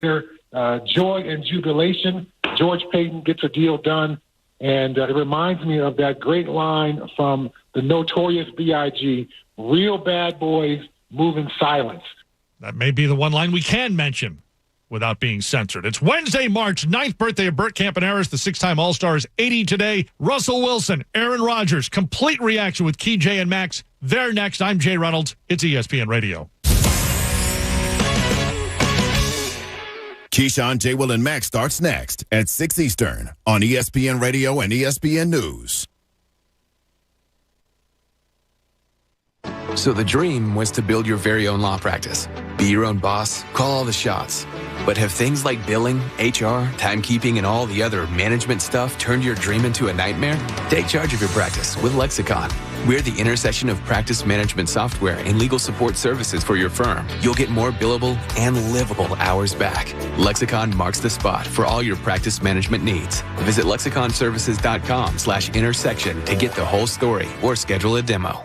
joy and jubilation. George Payton gets a deal done, and it reminds me of that great line from the Notorious B.I.G., real bad boys move in silence. That may be the one line we can mention without being censored. It's Wednesday, March 9th, birthday of Bert Campaneris, the six-time All-Stars, 80 today. Russell Wilson, Aaron Rodgers, complete reaction with Key, Jay, and Max. They're next. I'm Jay Reynolds. It's ESPN Radio. Keyshawn, J. Will, and Max starts next at 6 Eastern on ESPN Radio and ESPN News. So the dream was to build your very own law practice. Be your own boss, call all the shots. But have things like billing, HR, timekeeping, and all the other management stuff turned your dream into a nightmare? Take charge of your practice with Lexicon. We're the intersection of practice management software and legal support services for your firm. You'll get more billable and livable hours back. Lexicon marks the spot for all your practice management needs. Visit lexiconservices.com/intersection to get the whole story or schedule a demo.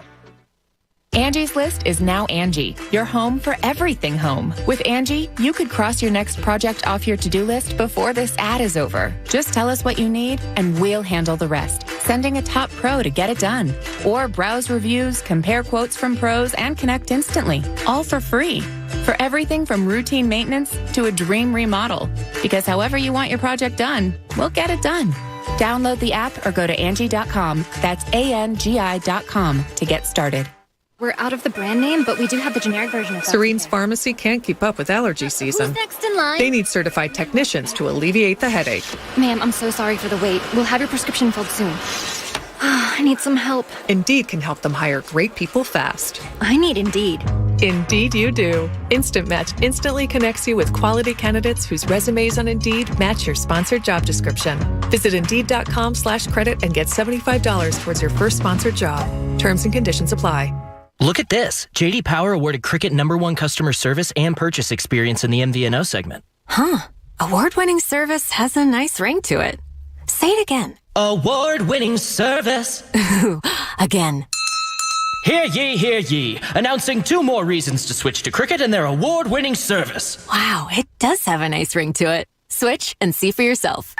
Angie's List is now Angie, your home for everything home. With Angie, you could cross your next project off your to-do list before this ad is over. Just tell us what you need, and we'll handle the rest, sending a top pro to get it done. Or browse reviews, compare quotes from pros, and connect instantly, all for free. For everything from routine maintenance to a dream remodel. Because however you want your project done, we'll get it done. Download the app or go to Angie.com. That's ANGI.com to get started. We're out of the brand name, but we do have the generic version of that. Serene's Pharmacy can't keep up with allergy season. Who's next in line? They need certified technicians to alleviate the headache. Ma'am, I'm so sorry for the wait. We'll have your prescription filled soon. I need some help. Indeed can help them hire great people fast. I need Indeed. Indeed you do. Instant Match instantly connects you with quality candidates whose resumes on Indeed match your sponsored job description. Visit Indeed.com/credit and get $75 towards your first sponsored job. Terms and conditions apply. Look at this. J.D. Power awarded Cricket #1 customer service and purchase experience in the MVNO segment. Huh. Award-winning service has a nice ring to it. Say it again. Award-winning service. Ooh, again. Hear ye, hear ye. Announcing 2 more reasons to switch to Cricket and their award-winning service. Wow, it does have a nice ring to it. Switch and see for yourself.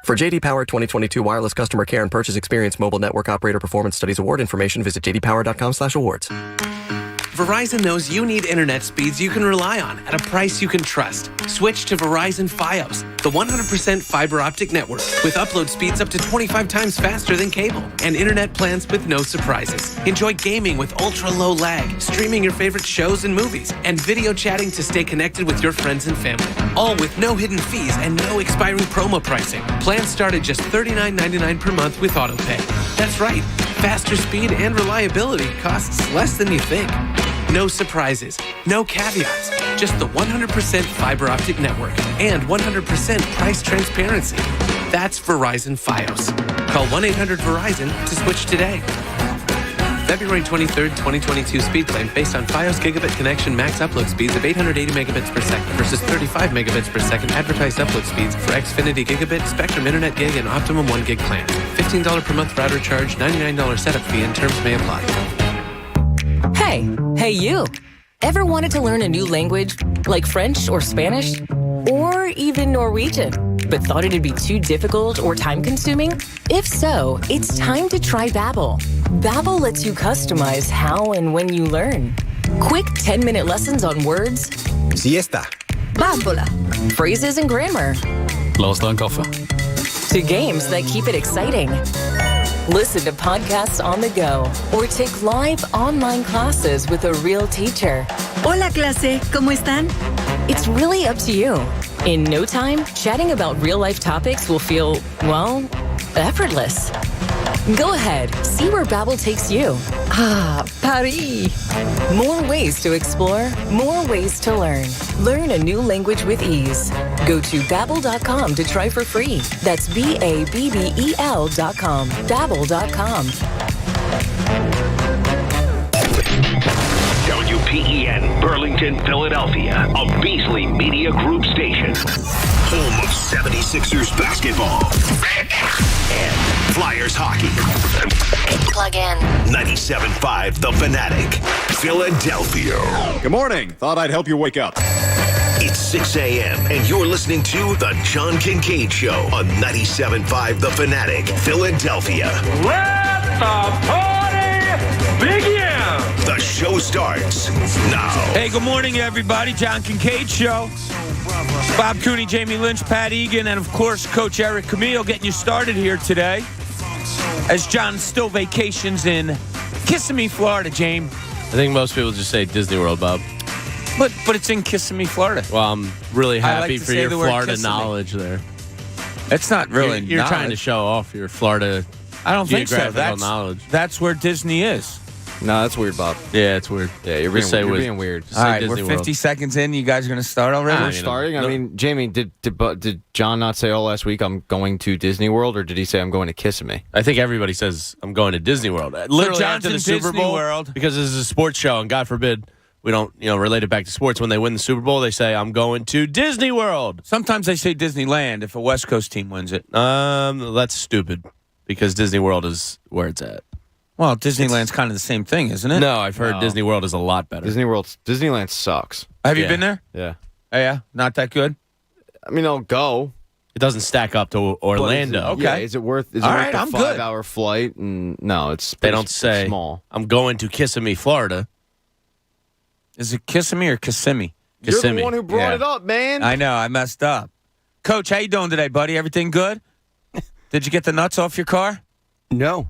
For J.D. Power 2022 Wireless Customer Care and Purchase Experience Mobile Network Operator Performance Studies Award information, visit jdpower.com/awards. Verizon knows you need internet speeds you can rely on at a price you can trust. Switch to Verizon Fios, the 100% fiber optic network with upload speeds up to 25 times faster than cable and internet plans with no surprises. Enjoy gaming with ultra-low lag, streaming your favorite shows and movies, and video chatting to stay connected with your friends and family. All with no hidden fees and no expiring promo pricing. Plans start at just $39.99 per month with AutoPay. That's right, faster speed and reliability costs less than you think. No surprises, no caveats, just the 100% fiber optic network and 100% price transparency. That's Verizon Fios. Call 1-800-VERIZON to switch today. February 23rd, 2022 speed claim based on Fios gigabit connection max upload speeds of 880 megabits per second versus 35 megabits per second advertised upload speeds for Xfinity Gigabit, Spectrum Internet Gig, and Optimum 1 Gig plans. $15 per month router charge, $99 setup fee, and terms may apply. Hey you! Ever wanted to learn a new language, like French or Spanish, or even Norwegian, but thought it'd be too difficult or time-consuming? If so, it's time to try Babbel. Babbel lets you customize how and when you learn. Quick 10-minute lessons on words, Siesta. Bambola, phrases and grammar, Last on coffee. to games that keep it exciting. Listen to podcasts on the go or take live online classes with a real teacher. Hola, clase. ¿Cómo están? It's really up to you. In no time, chatting about real-life topics will feel, well, effortless. Go ahead, see where Babbel takes you. Paris. More ways to explore, more ways to learn. Learn a new language with ease. Go to Babbel.com to try for free. That's Babbel.com. Babbel.com. WPEN, Burlington, Philadelphia, a Beasley Media Group station. Home of 76ers basketball and Flyers hockey. Plug in. 97.5 The Fanatic, Philadelphia. Good morning. Thought I'd help you wake up. It's It's 6 a.m. and you're listening to The John Kincade Show on 97.5 The Fanatic, Philadelphia. Let the party begin! The show starts now. Hey, good morning, everybody. John Kincade Show. Bob Cooney, Jamie Lynch, Pat Egan, and, of course, Coach Eric Camille getting you started here today. As John still vacations in Kissimmee, Florida, James. I think most people just say Disney World, Bob. But it's in Kissimmee, Florida. Well, I'm really happy for your Florida Kissimmee. knowledge there. It's not really You're trying to show off your Florida I don't think so. geographical knowledge. That's where Disney is. No, that's weird, Bob. Yeah, it's weird. Yeah, you're being weird. All right, we're 50 seconds in. You guys are going to start already? We're starting. I mean, Jamie, did John not say all last week I'm going to Disney World, or did he say I'm going to Kissimmee? I think everybody says I'm going to Disney World. Literally John's after the in Super Disney Bowl, World. because this is a sports show, and God forbid we don't relate it back to sports. When they win the Super Bowl, they say I'm going to Disney World. Sometimes they say Disneyland if a West Coast team wins it. That's stupid, because Disney World is where it's at. Well, Disneyland's kind of the same thing, isn't it? No, I've heard Disney World is a lot better. Disneyland sucks. Have you been there? Yeah. Oh, yeah? Not that good? I mean, I'll go. It doesn't stack up to Orlando. Okay. Yeah, is it worth the 5-hour flight? And no, they don't say small. I'm going to Kissimmee, Florida. Is it Kissimmee or Kissimmee? You're the one who brought it up, man. I know. I messed up. Coach, how you doing today, buddy? Everything good? Did you get the nuts off your car? No.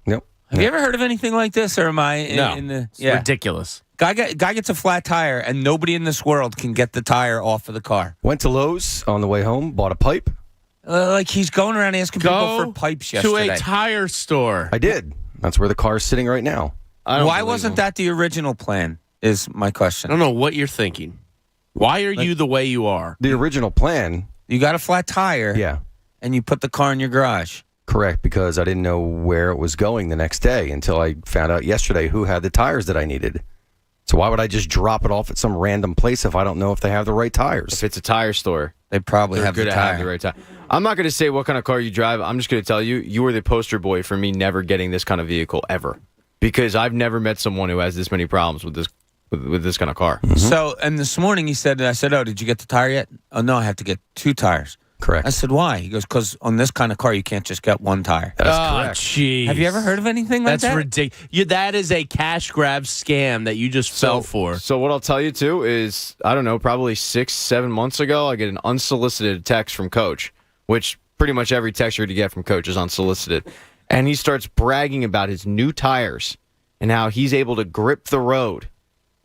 Nope. Have you ever heard of anything like this, or am I in the... It's ridiculous. Guy gets a flat tire, and nobody in this world can get the tire off of the car. Went to Lowe's on the way home, bought a pipe. Like he's going around asking people for pipes yesterday. To a tire store. I did. That's where the car is sitting right now. Why wasn't that the original plan, is my question. I don't know what you're thinking. Why are you the way you are? The original plan. You got a flat tire. Yeah. And you put the car in your garage. Correct, because I didn't know where it was going the next day until I found out yesterday who had the tires that I needed. So why would I just drop it off at some random place if I don't know if they have the right tires? If it's a tire store, they probably have the tire. Have the right tire. I'm not going to say what kind of car you drive. I'm just going to tell you, you were the poster boy for me never getting this kind of vehicle ever, because I've never met someone who has this many problems with this kind of car. Mm-hmm. So, and this morning I said, oh, did you get the tire yet? Oh, no, I have to get 2 tires. Correct. I said, why? He goes, because on this kind of car, you can't just get 1 tire. That's correct. Jeez. Have you ever heard of anything like that? That's ridiculous. That is a cash grab scam that you just fell for. So what I'll tell you, too, is, I don't know, probably 6-7 months ago, I get an unsolicited text from Coach, which pretty much every text you're to get from Coach is unsolicited. And he starts bragging about his new tires and how he's able to grip the road,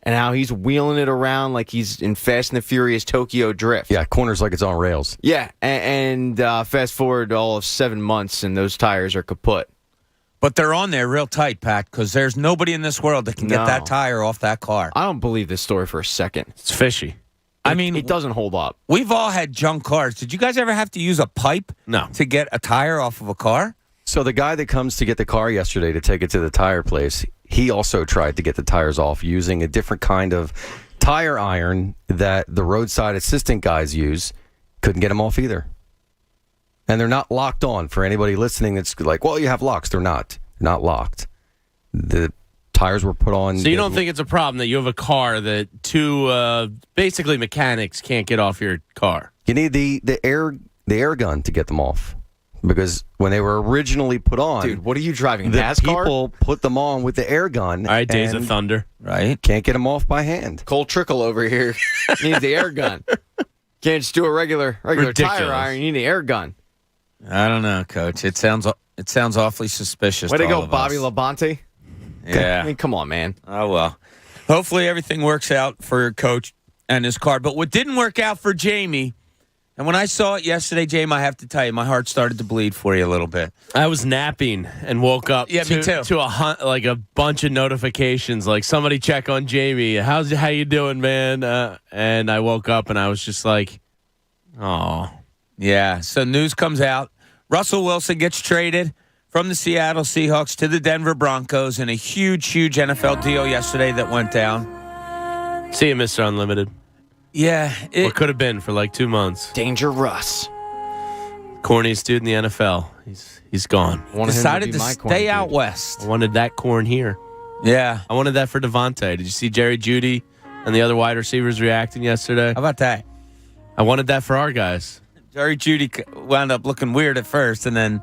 and how he's wheeling it around like he's in Fast and the Furious Tokyo Drift. Yeah, corners like it's on rails. Yeah, and fast forward all of 7 months, and those tires are kaput. But they're on there real tight, Pat, because there's nobody in this world that can get that tire off that car. I don't believe this story for a second. It's fishy. It doesn't hold up. We've all had junk cars. Did you guys ever have to use a pipe to get a tire off of a car? So the guy that comes to get the car yesterday to take it to the tire place, he also tried to get the tires off using a different kind of tire iron that the roadside assistant guys use. Couldn't get them off either. And they're not locked on. For anybody listening that's like, well, you have locks. They're not. They're not locked. The tires were put on. So you don't think it's a problem that you have a car that 2 basically mechanics can't get off your car? You need the air gun to get them off. Because when they were originally put on... Dude, what are you driving, the NASCAR? People put them on with the air gun. All right, Days of Thunder. Right. Can't get them off by hand. Cole Trickle over here needs the air gun. Can't just do a regular tire iron. You need the air gun. I don't know, Coach. It sounds awfully suspicious. Way to go, all of Bobby us. Labonte. Yeah. I mean, come on, man. Oh, well. Hopefully everything works out for your coach and his car. But what didn't work out for Jamie... And when I saw it yesterday, Jamie, I have to tell you, my heart started to bleed for you a little bit. I was napping and woke up me too. To a bunch of notifications, like somebody check on Jamie. How you doing, man? And I woke up and I was just like, oh. Yeah, so news comes out. Russell Wilson gets traded from the Seattle Seahawks to the Denver Broncos in a huge, huge NFL deal yesterday that went down. See you, Mr. Unlimited. Yeah. What could have been for like 2 months. Danger Russ. Corniest dude in the NFL. He's gone. Decided to stay out west. I wanted that corn here. Yeah. I wanted that for Devontae. Did you see Jerry Jeudy and the other wide receivers reacting yesterday. How about that? I wanted that for our guys. Jerry Jeudy wound up looking weird at first, and then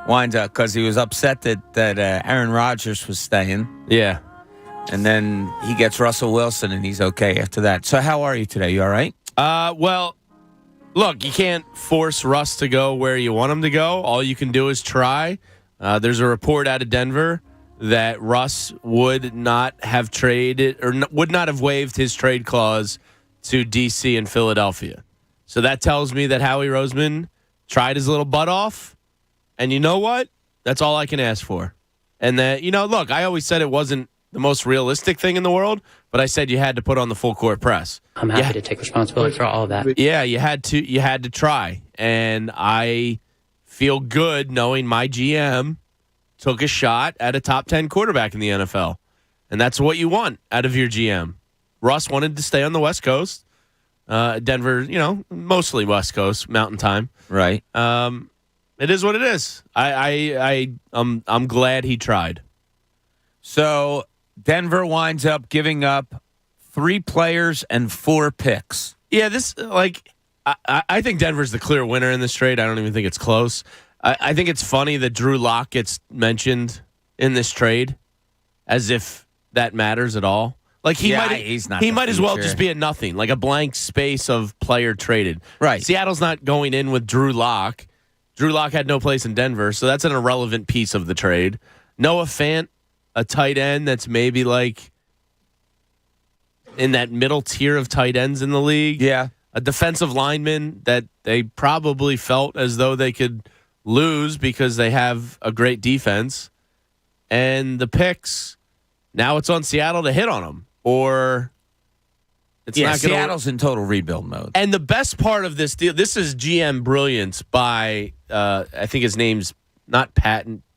winds up because he was upset that Aaron Rodgers was staying. Yeah. And then he gets Russell Wilson, and he's okay after that. So how are you today? You all right? Well, look, you can't force Russ to go where you want him to go. All you can do is try. There's a report out of Denver that Russ would not have traded or would not have waived his trade clause to D.C. and Philadelphia. So that tells me that Howie Roseman tried his little butt off. And you know what? That's all I can ask for. And that, look, I always said it wasn't the most realistic thing in the world, but I said you had to put on the full court press. I'm happy to take responsibility for all of that. Yeah, you had to try. And I feel good knowing my GM took a shot at a top 10 quarterback in the NFL. And that's what you want out of your GM. Russ wanted to stay on the West Coast. Denver, mostly West Coast, Mountain Time. Right. It is what it is. I'm glad he tried. So Denver winds up giving up 3 players and 4 picks. Yeah, I think Denver's the clear winner in this trade. I don't even think it's close. I think it's funny that Drew Lock gets mentioned in this trade as if that matters at all. Like he might as well just be a nothing, like a blank space of player traded. Right. Seattle's not going in with Drew Lock. Drew Lock had no place in Denver, so that's an irrelevant piece of the trade. Noah Fant, a tight end that's maybe like in that middle tier of tight ends in the league. Yeah. A defensive lineman that they probably felt as though they could lose because they have a great defense. And the picks, now it's on Seattle to hit on them. Or it's not going to. Seattle's in total rebuild mode. And the best part of this deal, this is GM brilliance by, I think his name's not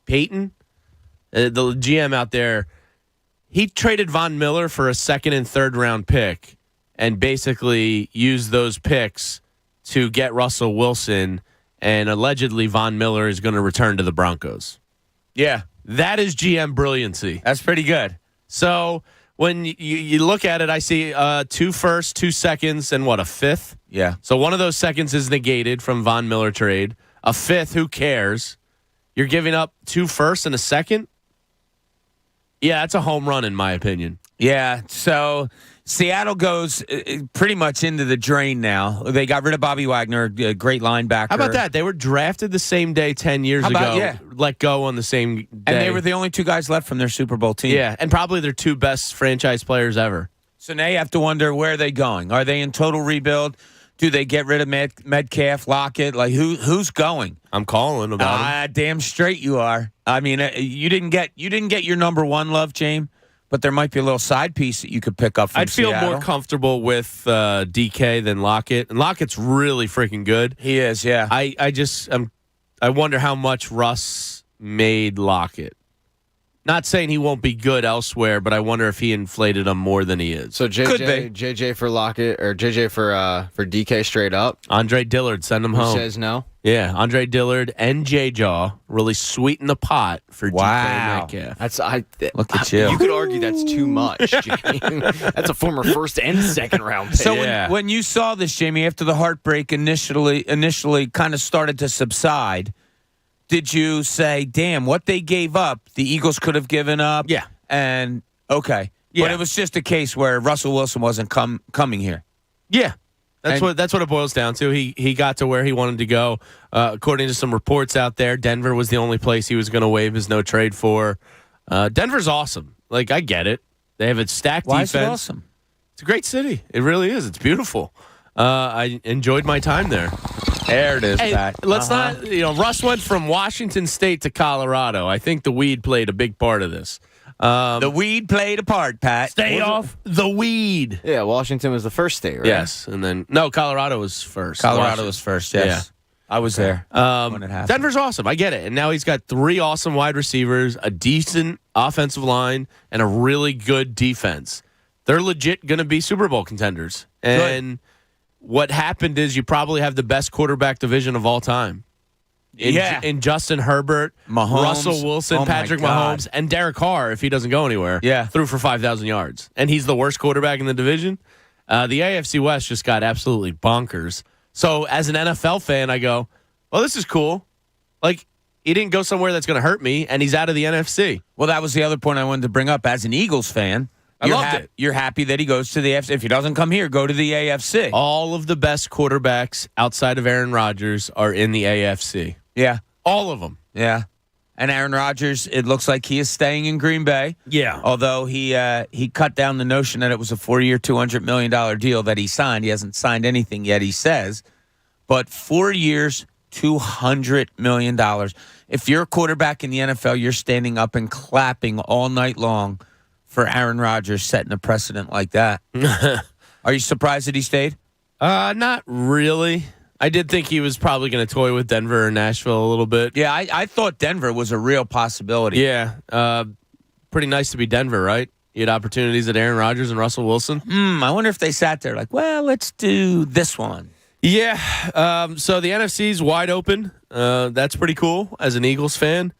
Peyton, the GM out there. He traded Von Miller for a 2nd and 3rd round pick and basically used those picks to get Russell Wilson, and allegedly Von Miller is going to return to the Broncos. Yeah. That is GM brilliancy. That's pretty good. So when you look at it, I see 2 firsts, 2 seconds, and what, a 5th? Yeah. So one of those seconds is negated from Von Miller trade. A 5th, who cares? You're giving up 2 firsts and a 2nd? Yeah, that's a home run in my opinion. Yeah, so Seattle goes pretty much into the drain now. They got rid of Bobby Wagner, a great linebacker. How about that? They were drafted the same day 10 years ago. Yeah. Let go on the same day. And they were the only 2 guys left from their Super Bowl team. Yeah, and probably their 2 best franchise players ever. So now you have to wonder, where are they going? Are they in total rebuild? Do they get rid of Metcalf, Lockett? Like, who's going? I'm calling about him. Damn straight you are. I mean, you didn't get your number 1 love, James. But there might be a little side piece that you could pick up from I'd feel Seattle. more comfortable with DK than Lockett. And Lockett's really freaking good. He is, yeah. I wonder how much Russ made Lockett. Not saying he won't be good elsewhere, but I wonder if he inflated him more than he is. So JJ for Lockett or JJ for DK straight up. Andre Dillard, send him home. Says no. Yeah, Andre Dillard and J-Jaw really sweeten the pot for DK Metcalf. Look at you. You could argue that's too much, Jamie. That's a former 1st and 2nd round pick. So when you saw this, Jamie, after the heartbreak initially kind of started to subside, did you say, damn, what they gave up, the Eagles could have given up? Yeah. And, okay. Yeah. But it was just a case where Russell Wilson wasn't coming here. Yeah. That's what it boils down to. He got to where he wanted to go. According to some reports out there, Denver was the only place he was going to waive his no trade for. Denver's awesome. Like, I get it. They have a stacked defense. Why is it awesome? It's a great city. It really is. It's beautiful. I enjoyed my time there. There it is, Pat. Let's not, Russ went from Washington State to Colorado. I think the weed played a big part of this. The weed played a part, Pat. Stay off the weed. Yeah, Washington was the first state, right? Yes, and then Colorado was first. Colorado was first. Yes, yeah. I was there when it happened. Denver's awesome. I get it, and now he's got 3 awesome wide receivers, a decent offensive line, and a really good defense. They're legit going to be Super Bowl contenders. And what happened is you probably have the best quarterback division of all time. in Justin Herbert, Mahomes, Russell Wilson, Patrick Mahomes, and Derek Carr, if he doesn't go anywhere, threw for 5,000 yards. And he's the worst quarterback in the division. The AFC West just got absolutely bonkers. So as an NFL fan, I go, well, this is cool. Like, he didn't go somewhere that's going to hurt me, and he's out of the NFC. Well, that was the other point I wanted to bring up. As an Eagles fan, I loved it. You're happy that he goes to the AFC. If he doesn't come here, go to the AFC. All of the best quarterbacks outside of Aaron Rodgers are in the AFC. Yeah. All of them. Yeah. And Aaron Rodgers, it looks like he is staying in Green Bay. Yeah. Although he cut down the notion that it was a 4-year, $200 million deal that he signed. He hasn't signed anything yet, he says. But 4 years, $200 million. If you're a quarterback in the NFL, you're standing up and clapping all night long for Aaron Rodgers setting a precedent like that. Are you surprised that he stayed? Not really. I did think he was probably going to toy with Denver or Nashville a little bit. Yeah, I thought Denver was a real possibility. Yeah. Pretty nice to be Denver, right? You had opportunities at Aaron Rodgers and Russell Wilson. I wonder if they sat there like, well, let's do this one. Yeah. So the NFC's wide open. That's pretty cool as an Eagles fan.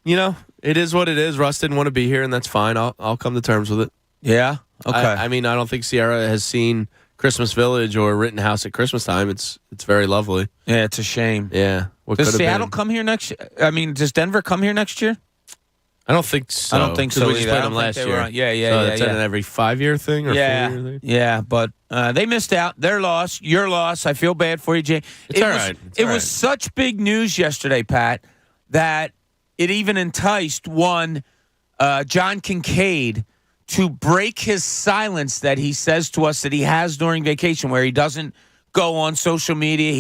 You know, it is what it is. Russ didn't want to be here, and that's fine. I'll come to terms with it. Yeah? Okay. I mean, I don't think Sierra has seen Christmas Village or Rittenhouse at Christmas time. It's very lovely. Yeah, it's a shame. Yeah. Does Seattle come here next year? I mean, does Denver come here next year? I don't think so. I don't think so We just either. played them last year. So it's an every 5-year thing or 4-year thing? Yeah, but they missed out. Their loss, your loss. I feel bad for you, Jay. It's all right. It was such big news yesterday, Pat, that it even enticed one John Kincade to break his silence that he says to us that he has during vacation, where he doesn't go on social media.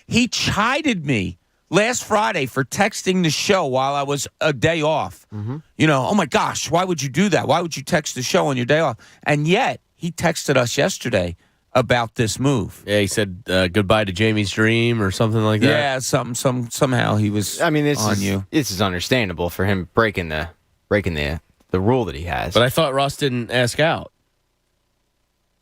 He chided me last Friday for texting the show while I was a day off. Mm-hmm. You know, oh my gosh, why would you do that? Why would you text the show on your day off? And yet he texted us yesterday about this move. Yeah, he said goodbye to Jamie's dream or something like that. Yeah, somehow he was. I mean, this is understandable for him breaking the rule that he has. But I thought Ross didn't ask out.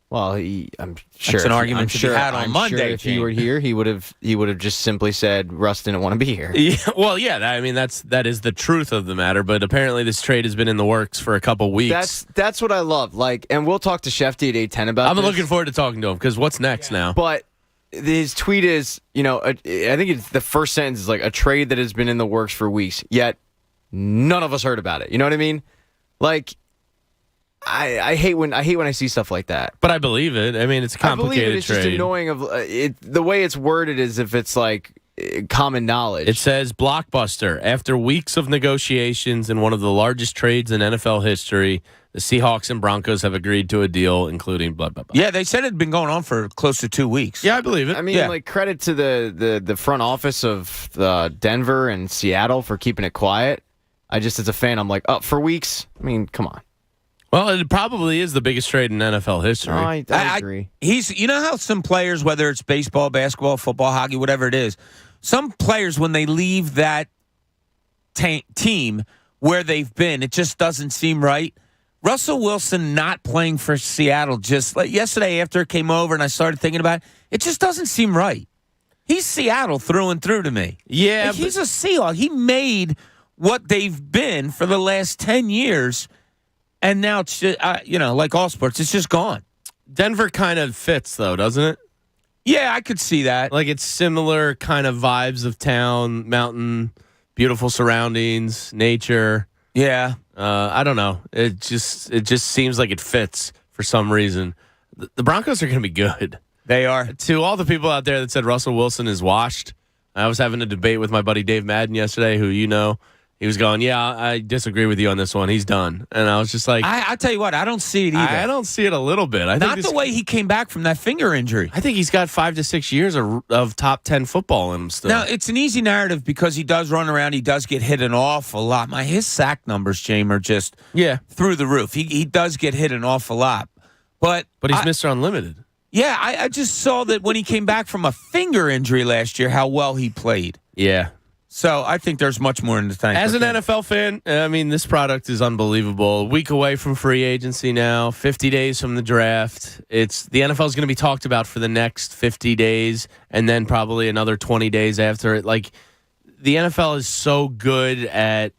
Well, I'm sure that's an argument to be had on Monday. Sure if he were here, he would have just simply said Russ didn't want to be here. Yeah, well, yeah. I mean, that is the truth of the matter. But apparently, this trade has been in the works for a couple weeks. That's what I love. Like, and we'll talk to Shefty at 8:10 about. I'm looking forward to talking to him because what's next now? But his tweet is, I think it's the first sentence is like a trade that has been in the works for weeks, yet none of us heard about it. You know what I mean? Like. I hate when I see stuff like that. But I believe it. I mean, it's a complicated trade. It's just annoying the way it's worded is if it's like common knowledge. It says Blockbuster. After weeks of negotiations in one of the largest trades in NFL history, the Seahawks and Broncos have agreed to a deal, including blah, blah, blah. Yeah, they said it had been going on for close to 2 weeks. Yeah, I believe it. I mean, like credit to the front office of Denver and Seattle for keeping it quiet. As a fan, I'm like, for weeks? I mean, come on. Well, it probably is the biggest trade in NFL history. I agree. You know how some players, whether it's baseball, basketball, football, hockey, whatever it is, some players, when they leave that team where they've been, it just doesn't seem right. Russell Wilson not playing for Seattle, just like yesterday after it came over and I started thinking about it, it just doesn't seem right. He's Seattle through and through to me. Yeah. Like, he's a Seahawk. He made what they've been for the last 10 years. And now it's just, like all sports, it's just gone. Denver kind of fits, though, doesn't it? Yeah, I could see that. Like it's similar kind of vibes of town, mountain, beautiful surroundings, nature. Yeah. I don't know. It just seems like it fits for some reason. The Broncos are going to be good. They are. To all the people out there that said Russell Wilson is washed, I was having a debate with my buddy Dave Madden yesterday, who you know. He was going, yeah, I disagree with you on this one. He's done. And I was just like... I'll tell you what, I don't see it either. I don't see it a little bit. Not the way he came back from that finger injury. I think he's got 5 to 6 years of top 10 football in him still. Now, it's an easy narrative because he does run around. He does get hit an awful lot. His sack numbers, James, are just through the roof. He does get hit an awful lot. But he's Mr. Unlimited. Yeah, I just saw that when he came back from a finger injury last year, how well he played. Yeah. So I think there's much more in the tank. As an NFL fan, I mean, this product is unbelievable. A week away from free agency now, 50 days from the draft. The NFL is going to be talked about for the next 50 days and then probably another 20 days after it. Like, the NFL is so good at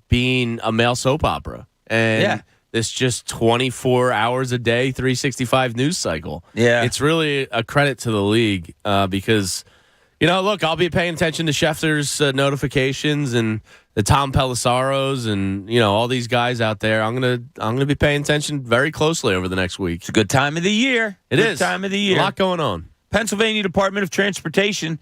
being a male soap opera. And this just 24 hours a day, 365 news cycle. Yeah. It's really a credit to the league because – look, I'll be paying attention to Schefter's notifications and the Tom Pelissaros and all these guys out there. I'm gonna be paying attention very closely over the next week. It's a good time of the year. Good time of the year. A lot going on. Pennsylvania Department of Transportation.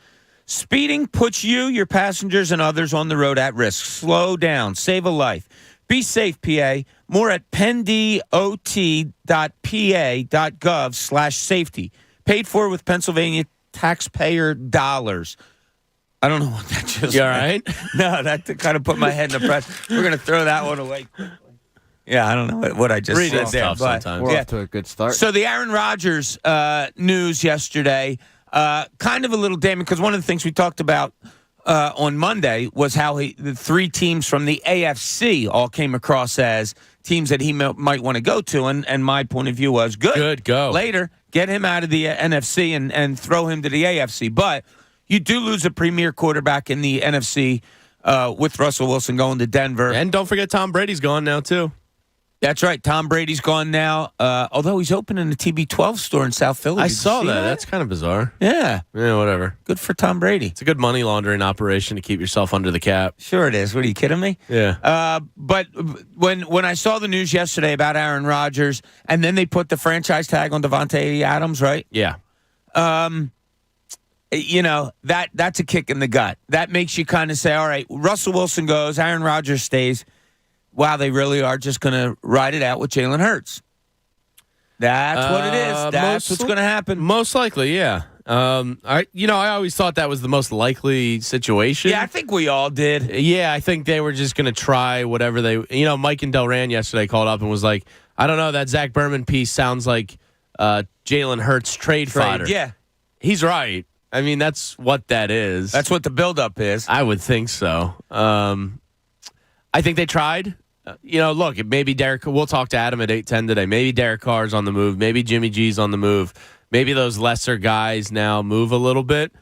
Speeding puts you, your passengers, and others on the road at risk. Slow down. Save a life. Be safe, PA. More at pendot.pa.gov/safety. Paid for with Pennsylvania taxpayer dollars. I don't know what that just You all right? No, that kind of put my head in the press. We're going to throw that one away quickly. Yeah, I don't know what I just said there. Tough sometimes. We're off to a good start. So the Aaron Rodgers news yesterday, kind of a little damning because one of the things we talked about on Monday was how the three teams from the AFC all came across as teams that he might want to go to, and my point of view was good, go. Later, get him out of the NFC and throw him to the AFC. But you do lose a premier quarterback in the NFC with Russell Wilson going to Denver. And don't forget Tom Brady's gone now, too. That's right. Tom Brady's gone now, although he's opening a TB12 store in South Philly. I saw that. That's kind of bizarre. Yeah. Yeah, whatever. Good for Tom Brady. It's a good money laundering operation to keep yourself under the cap. Sure it is. What, are you kidding me? Yeah. But when I saw the news yesterday about Aaron Rodgers, and then they put the franchise tag on Devontae Adams, right? Yeah. That's a kick in the gut. That makes you kind of say, all right, Russell Wilson goes, Aaron Rodgers stays. Wow, they really are just going to ride it out with Jalen Hurts. That's what it is. That's what's going to happen. Most likely, yeah. I always thought that was the most likely situation. Yeah, I think we all did. Yeah, I think they were just going to try whatever they. Mike and Delran yesterday called up and was like, I don't know, that Zach Berman piece sounds like Jalen Hurts trade fodder. Yeah, he's right. I mean, that's what that is. That's what the buildup is. I would think so. I think they tried. Look, maybe Derek. We'll talk to Adam at 8:10 today. Maybe Derek Carr's on the move. Maybe Jimmy G's on the move. Maybe those lesser guys now move a little bit.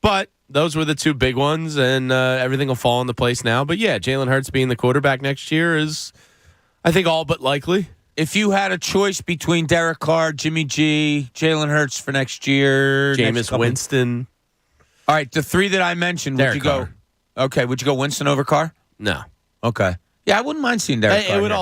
But those were the two big ones, and everything will fall into place now. But yeah, Jalen Hurts being the quarterback next year is, I think, all but likely. If you had a choice between Derek Carr, Jimmy G, Jalen Hurts for next year, Jameis Winston. All right, the three that I mentioned, Derek would you Carr. go? Okay, would you go Winston over Carr? No. Okay. Yeah, I wouldn't mind seeing Derek Carr. It would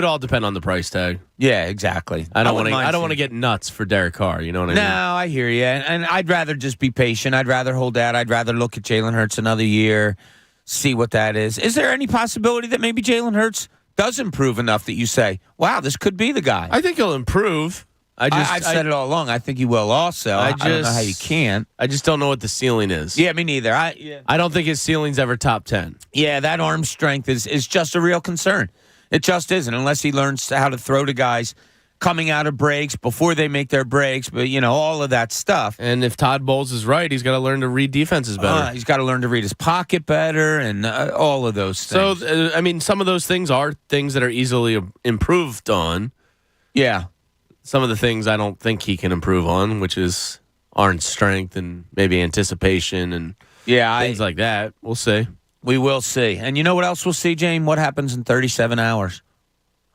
all depend on the price tag. Yeah, exactly. I don't want to get nuts for Derek Carr. You know what I mean? No, I hear you. And I'd rather just be patient. I'd rather hold out. I'd rather look at Jalen Hurts another year, see what that is. Is there any possibility that maybe Jalen Hurts does improve enough that you say, wow, this could be the guy? I think he'll improve. I've said it all along. I think he will also. I don't know how you can't. I just don't know what the ceiling is. Yeah, me neither. I don't think his ceiling's ever top 10. Yeah, that arm strength is just a real concern. It just isn't, unless he learns how to throw to guys coming out of breaks before they make their breaks, but, all of that stuff. And if Todd Bowles is right, he's got to learn to read defenses better. He's got to learn to read his pocket better and all of those things. So, some of those things are things that are easily improved on. Yeah. Some of the things I don't think he can improve on, which is arm strength and maybe anticipation and things like that. We'll see. We will see. And you know what else we'll see, James? What happens in 37 hours?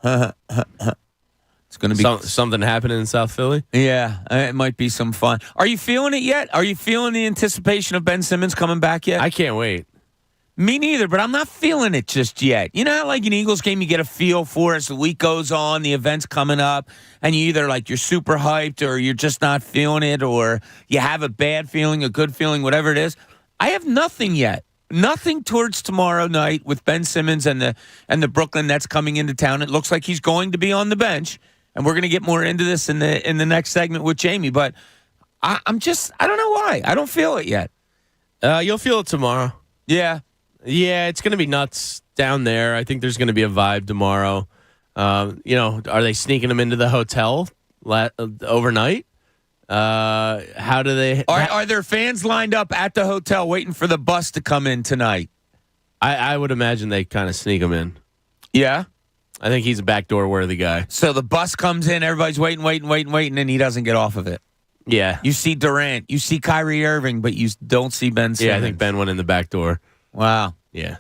It's going to be something happening in South Philly. Yeah, it might be some fun. Are you feeling it yet? Are you feeling the anticipation of Ben Simmons coming back yet? I can't wait. Me neither, but I'm not feeling it just yet. You know how, like an Eagles game, you get a feel for as the week goes on, the event's coming up, and you either you're super hyped or you're just not feeling it, or you have a bad feeling, a good feeling, whatever it is. I have nothing yet. Nothing towards tomorrow night with Ben Simmons and the Brooklyn Nets coming into town. It looks like he's going to be on the bench, and we're going to get more into this in the next segment with Jamie. But I don't know why. I don't feel it yet. You'll feel it tomorrow. Yeah. Yeah, it's going to be nuts down there. I think there's going to be a vibe tomorrow. Are they sneaking him into the hotel overnight? How do they? Are there fans lined up at the hotel waiting for the bus to come in tonight? I would imagine they kind of sneak him in. Yeah? I think he's a backdoor worthy guy. So the bus comes in, everybody's waiting, and he doesn't get off of it. Yeah. You see Durant, you see Kyrie Irving, but you don't see Ben Simmons. Yeah, I think Ben went in the back door. Wow. Yeah.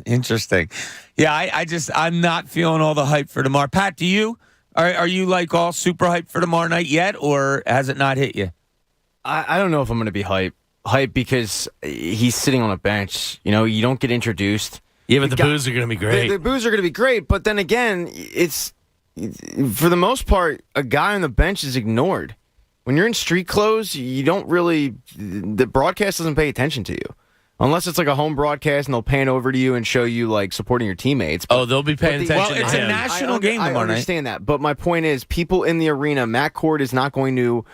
Interesting. Yeah, I'm not feeling all the hype for tomorrow. Pat, do you? Are you like all super hyped for tomorrow night yet, or has it not hit you? I don't know if I'm going to be hyped because he's sitting on a bench. You know, you don't get introduced. Yeah, but the boos are going to be great. The boos are going to be great, but then again, it's for the most part, a guy on the bench is ignored. When you're in street clothes, you don't really, the broadcast doesn't pay attention to you. Unless it's like a home broadcast and they'll pan over to you and show you like supporting your teammates. But, they'll be paying attention to him. Well, it's a national game tomorrow night. I understand that, but my point is people in the arena, Matt Cord is not going to,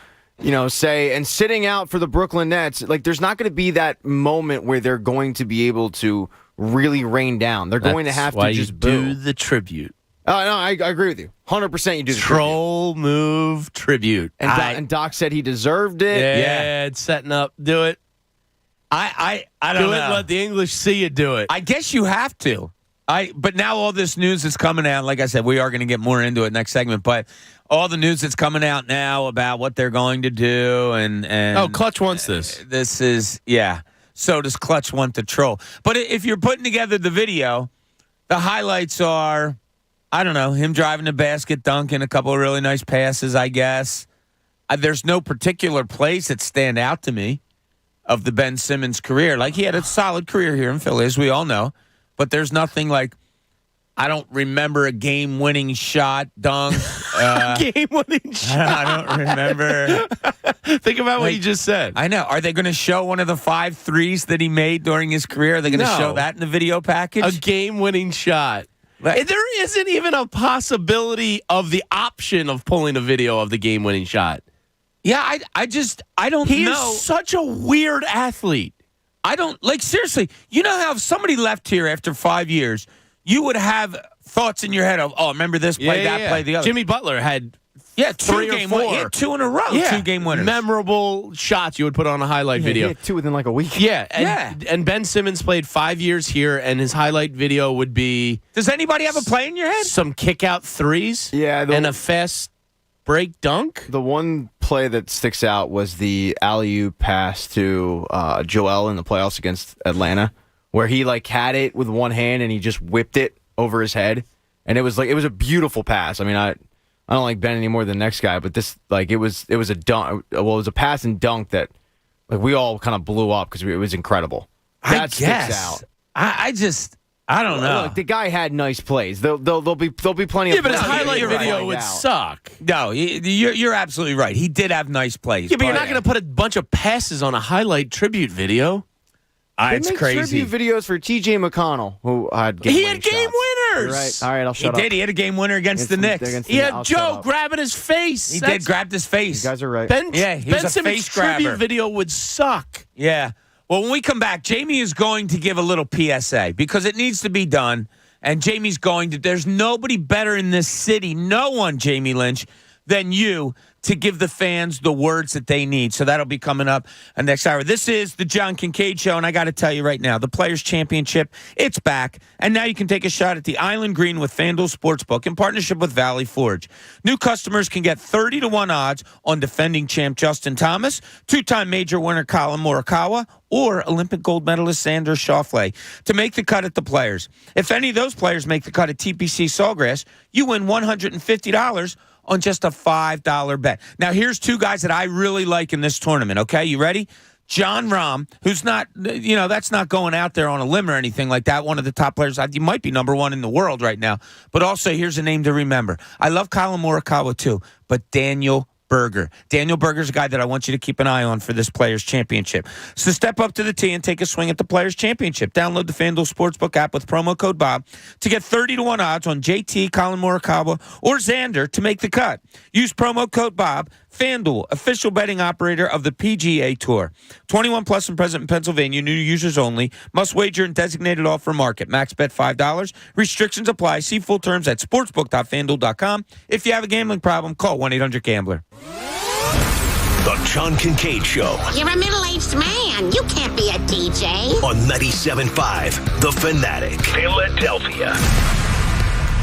say, and sitting out for the Brooklyn Nets, like there's not going to be that moment where they're going to be able to really rain down. They're going to have to just do the tribute. No, I agree with you. 100% you do the troll tribute. Move tribute. And Doc said he deserved it. Yeah, it's setting up. Do it. I don't know. Let the English see you do it. I guess you have to. But now all this news is coming out. Like I said, we are going to get more into it next segment. But all the news that's coming out now about what they're going to do and Clutch wants this. This is So does Clutch want the troll? But if you're putting together the video, the highlights are, I don't know, him driving the basket, dunking, a couple of really nice passes, I guess. There's no particular plays that stand out to me of the Ben Simmons career. Like, he had a solid career here in Philly, as we all know. But there's nothing like, I don't remember a game-winning shot, dunk. Game-winning shot. I don't remember. Think about what you just said. I know. Are they going to show one of the 5 threes that he made during his career? Are they going to show that in the video package? A game-winning shot. There isn't even a possibility of the option of pulling a video of the game-winning shot. Yeah, I don't know. He is such a weird athlete. I don't, seriously, you know how if somebody left here after 5 years, you would have thoughts in your head of, remember this play, that play, the other. Jimmy Butler had 3 or 4. He had 2 in a row, 2-game winners. Memorable shots you would put on a highlight video. He had 2 within like a week. Yeah, and Ben Simmons played 5 years here, and his highlight video would be... Does anybody have a play in your head? Some kick-out threes and a fast break dunk. The one play that sticks out was the alley-oop pass to Joel in the playoffs against Atlanta, where he had it with one hand and he just whipped it over his head, and it was a beautiful pass. I mean, I don't like Ben any more than the next guy, but this it was a dunk. Well, it was a pass and dunk that we all kind of blew up because it was incredible. That sticks out. I don't know. Look, the guy had nice plays. There'll be plenty of. Yeah, but his highlight video would suck. No, you're absolutely right. He did have nice plays. Yeah, but you're not going to put a bunch of passes on a highlight tribute video. It's crazy. Tribute videos for T.J. McConnell, who had game winners. Right. All right, I'll shut up. He did. He had a game winner against the Knicks. He had Joe grabbing his face. He did grab his face. You guys are right. Ben Simmons' face tribute video would suck. Yeah. Well, when we come back, Jamie is going to give a little PSA because it needs to be done. And Jamie's going to, there's nobody better in this city, no one, Jamie Lynch, than you to give the fans the words that they need. So that'll be coming up next hour. This is the John Kincade Show, and I got to tell you right now, the Players' Championship, it's back. And now you can take a shot at the Island Green with FanDuel Sportsbook in partnership with Valley Forge. New customers can get 30-1 odds on defending champ Justin Thomas, 2-time major winner Colin Morikawa, or Olympic gold medalist Xander Schauffele to make the cut at the Players. If any of those players make the cut at TPC Sawgrass, you win $150 on just a $5 bet. Now, here's 2 guys that I really like in this tournament, okay? You ready? John Rahm, who's not, that's not going out there on a limb or anything like that. One of the top players. He might be number 1 in the world right now. But also, here's a name to remember. I love Colin Morikawa, too, but Daniel Berger. Daniel Berger's a guy that I want you to keep an eye on for this Players' Championship. So step up to the tee and take a swing at the Players' Championship. Download the FanDuel Sportsbook app with promo code Bob to get 30-1 odds on JT, Colin Morikawa, or Xander to make the cut. Use promo code Bob. FanDuel, official betting operator of the PGA Tour. 21 plus and present in Pennsylvania. New users only. Must wager in designated offer market. Max bet $5. Restrictions apply. See full terms at sportsbook.fanduel.com. If you have a gambling problem, call 1-800-GAMBLER. The John Kincade Show. You're a middle-aged man. You can't be a DJ. On 97.5 The Fanatic, Philadelphia.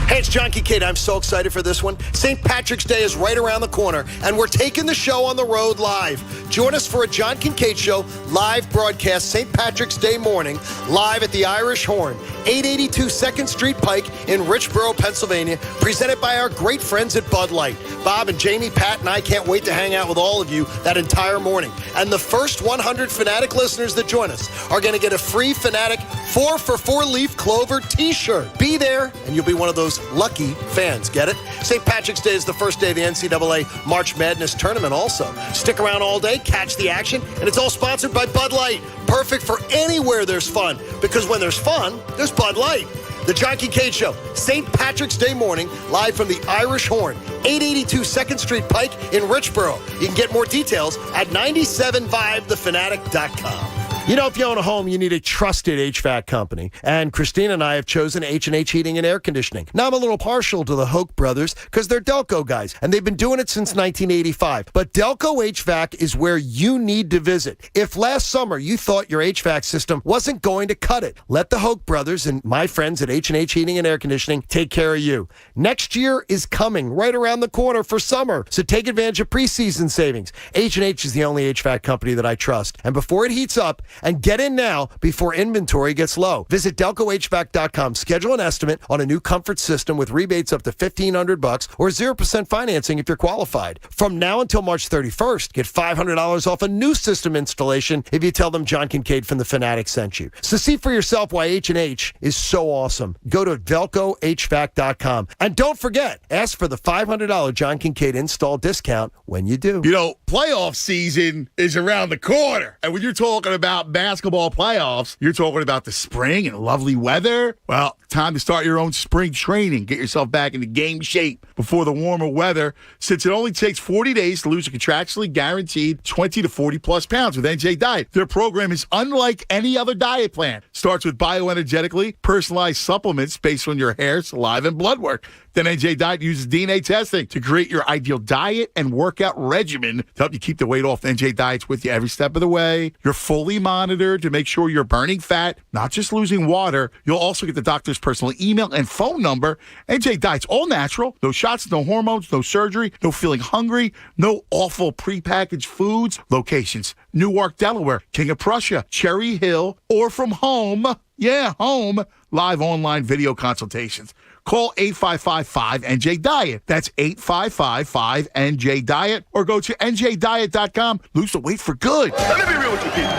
Hey, it's John Kincade. I'm so excited for this one. St. Patrick's Day is right around the corner, and we're taking the show on the road live. Join us for a John Kincade Show live broadcast St. Patrick's Day morning, live at the Irish Horn, 882 2nd Street Pike in Richboro, Pennsylvania, presented by our great friends at Bud Light. Bob and Jamie, Pat, and I can't wait to hang out with all of you that entire morning. And the first 100 Fanatic listeners that join us are going to get a free Fanatic 4-for-4 leaf clover t-shirt. Be there, and you'll be one of those lucky fans. Get it? St. Patrick's Day is the first day of the NCAA March Madness tournament also. Stick around all day, catch the action, and it's all sponsored by Bud Light. Perfect for anywhere there's fun, because when there's fun, there's Bud Light. The John Kincade Show, St. Patrick's Day morning, live from the Irish Horn, 882 2nd Street Pike in Richboro. You can get more details at 97.5thefanatic.com. You know, if you own a home, you need a trusted HVAC company. And Christina and I have chosen H&H Heating and Air Conditioning. Now, I'm a little partial to the Hoke brothers because they're Delco guys, and they've been doing it since 1985. But Delco HVAC is where you need to visit. If last summer you thought your HVAC system wasn't going to cut it, let the Hoke brothers and my friends at H&H Heating and Air Conditioning take care of you. Next year is coming right around the corner for summer, so take advantage of preseason savings. H&H is the only HVAC company that I trust. And before it heats up, and get in now before inventory gets low. Visit DelcoHVAC.com. Schedule an estimate on a new comfort system with rebates up to $1,500 or 0% financing if you're qualified. From now until March 31st, get $500 off a new system installation if you tell them John Kincade from The Fanatic sent you. So see for yourself why H&H is so awesome. Go to DelcoHVAC.com. And don't forget, ask for the $500 John Kincade install discount when you do. You know, playoff season is around the corner. And when you're talking about basketball playoffs, you're talking about the spring and lovely weather. Well, time to start your own spring training. Get yourself back into game shape before the warmer weather, since it only takes 40 days to lose a contractually guaranteed 20 to 40 plus pounds with NJ Diet. Their program is unlike any other diet plan. Starts with bioenergetically personalized supplements based on your hair, saliva, and blood work. Then NJ Diet uses DNA testing to create your ideal diet and workout regimen to help you keep the weight off. NJ Diet's with you every step of the way. You're fully monitored to make sure you're burning fat, not just losing water. You'll also get the doctor's personal email and phone number. NJ Diet's all natural. No shots, no hormones, no surgery, no feeling hungry, no awful prepackaged foods. Locations: Newark, Delaware, King of Prussia, Cherry Hill, or from home. Yeah, home. Live online video consultations. Call 855-5NJ-DIET. That's 855-5NJ-DIET. Or go to NJDiet.com. Lose the weight for good. Let me be real with you people.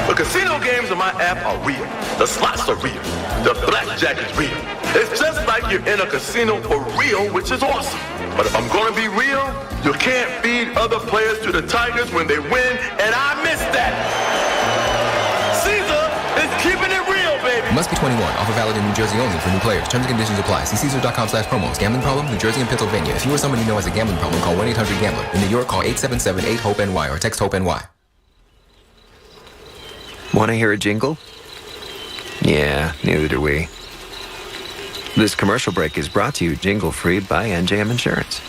The casino games on my app are real. The slots are real. The blackjack is real. It's just like you're in a casino for real, which is awesome. But if I'm going to be real, you can't feed other players to the Tigers when they win, and I miss that. Caesar is keeping it real, baby. Must be 21. Offer valid in New Jersey only for new players. Terms and conditions apply. See Caesars.com/promos. Gambling problem? New Jersey and Pennsylvania. If you or someone you know has a gambling problem, call 1-800-GAMBLER. In New York, call 877-8-HOPE-NY or text HOPE-NY. Want to hear a jingle? Yeah, neither do we. This commercial break is brought to you jingle-free by NJM Insurance.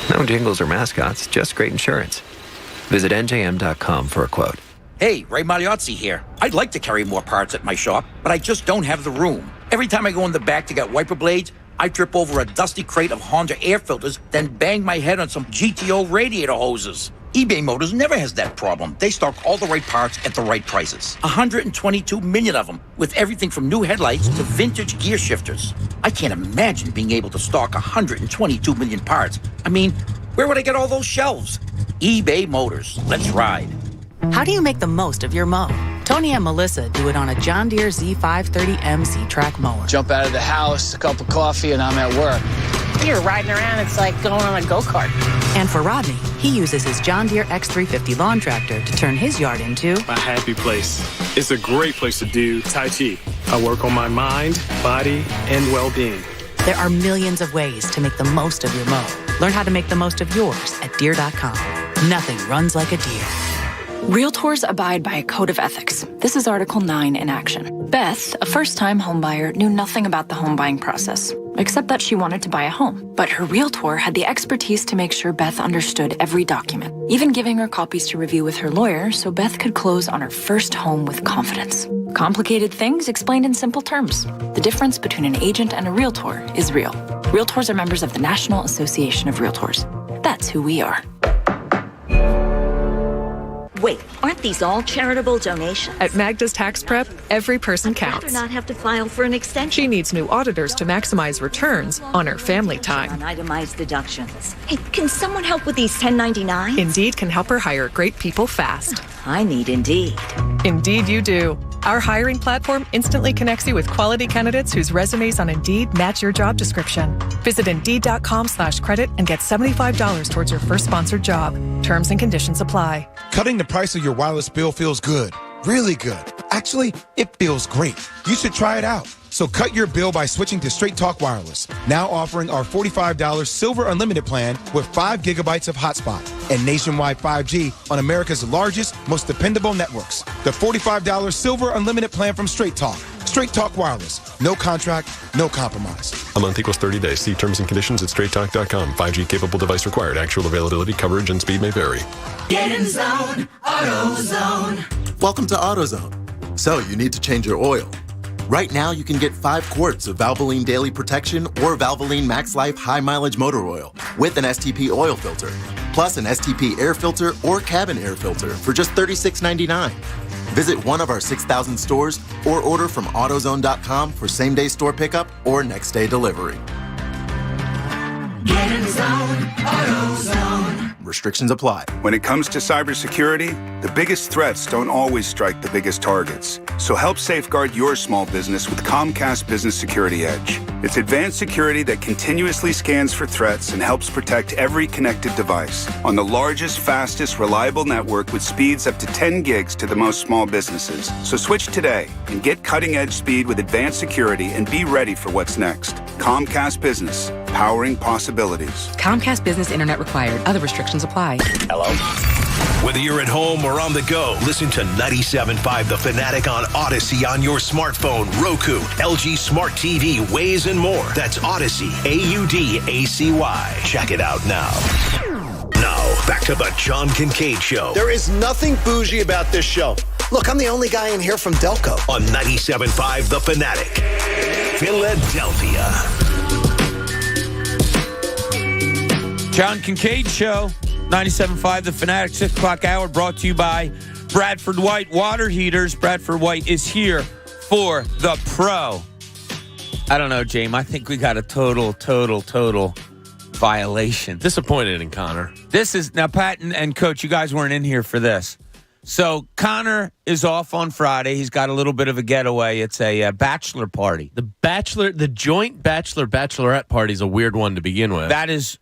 No jingles or mascots, just great insurance. Visit NJM.com for a quote. Hey, Ray Magliozzi here. I'd like to carry more parts at my shop, but I just don't have the room. Every time I go in the back to get wiper blades, I trip over a dusty crate of Honda air filters, then bang my head on some GTO radiator hoses. eBay Motors never has that problem. They stock all the right parts at the right prices. 122 million of them, with everything from new headlights to vintage gear shifters. I can't imagine being able to stock 122 million parts. I mean, where would I get all those shelves? eBay Motors. Let's ride. How do you make the most of your mow? Tony and Melissa do it on a John Deere Z530M Z-Track mower. Jump out of the house, a cup of coffee, and I'm at work. You're riding around, it's like going on a go-kart. And for Rodney, he uses his John Deere X350 lawn tractor to turn his yard into a happy place. It's a great place to do Tai Chi. I work on my mind, body, and well-being. There are millions of ways to make the most of your mow. Learn how to make the most of yours at Deere.com. Nothing runs like a Deere. Realtors abide by a code of ethics. This is Article 9 in action. Beth, a first-time homebuyer, knew nothing about the home buying process, except that she wanted to buy a home. But her realtor had the expertise to make sure Beth understood every document, even giving her copies to review with her lawyer so Beth could close on her first home with confidence. Complicated things explained in simple terms. The difference between an agent and a realtor is real. Realtors are members of the National Association of Realtors. That's who we are. Wait, aren't these all charitable donations? At Magda's Tax Prep, every person I'd rather counts. not have to file for an extension. She needs new auditors to maximize returns on her family time. On itemized deductions. Hey, can someone help with these 1099s? Indeed can help her hire great people fast. I need Indeed. Indeed you do. Our hiring platform instantly connects you with quality candidates whose resumes on Indeed match your job description. Visit Indeed.com/credit and get $75 towards your first sponsored job. Terms and conditions apply. Cutting the price of your wireless bill feels good. Really good. Actually, it feels great. You should try it out. So cut your bill by switching to Straight Talk Wireless. Now offering our $45 Silver Unlimited plan with 5 gigabytes of hotspot and nationwide 5G on America's largest, most dependable networks. The $45 Silver Unlimited plan from Straight Talk. Straight Talk Wireless. No contract, no compromise. A month equals 30 days. See terms and conditions at straighttalk.com. 5G capable device required. Actual availability, coverage, and speed may vary. Get in zone, AutoZone. Welcome to AutoZone. So you need to change your oil. Right now, you can get 5 quarts of Valvoline Daily Protection or Valvoline Max Life High Mileage Motor Oil with an STP oil filter, plus an STP air filter or cabin air filter for just $36.99. Visit one of our 6,000 stores or order from AutoZone.com for same-day store pickup or next-day delivery. Get in zone, AutoZone. Restrictions apply. When it comes to cybersecurity, the biggest threats don't always strike the biggest targets. So help safeguard your small business with Comcast Business Security Edge. It's advanced security that continuously scans for threats and helps protect every connected device on the largest, fastest, reliable network with speeds up to 10 gigs to the most small businesses. So switch today and get cutting-edge speed with advanced security and be ready for what's next. Comcast Business, powering possibilities. Comcast Business Internet required. Other restrictions apply. Hello? Whether you're at home or on the go, listen to 97.5 The Fanatic on Odyssey on your smartphone, Roku, LG Smart TV, Waze, and more. That's Odyssey, AUDACY. Check it out now. Now, back to the John Kincade Show. There is nothing bougie about this show. Look, I'm the only guy in here from Delco. On 97.5 The Fanatic, Philadelphia. John Kincade Show, 97.5 The Fanatic, 6 o'clock hour, brought to you by Bradford White Water Heaters. Bradford White is here for the pro. I don't know, James. I think we got a total violation. Disappointed in Connor. This is, now, Pat and Coach, you guys weren't in here for this. So Connor is off on Friday. He's got a little bit of a getaway. It's a bachelor party. The joint bachelorette party is a weird one to begin with. That is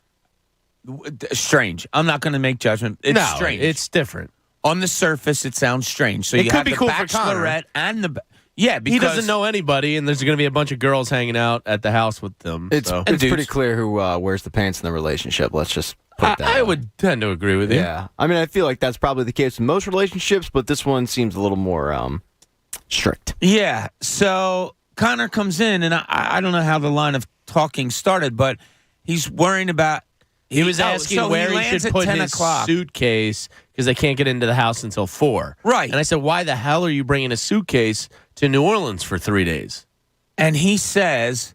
strange. I'm not going to make judgment. It's strange. It's different. On the surface, it sounds strange. So it you could have be the cool for Connor. bachelorette and the because he doesn't know anybody, and there's going to be a bunch of girls hanging out at the house with them. It's pretty clear who wears the pants in the relationship. Let's just put that. I would tend to agree with you. Yeah, I mean, I feel like that's probably the case in most relationships, but this one seems a little more strict. Yeah. So Connor comes in, and I don't know how the line of talking started, but he's worrying about. He was asking where he should put his suitcase because they can't get into the house until 4. Right. And I said, why the hell are you bringing a suitcase to New Orleans for 3 days? And he says,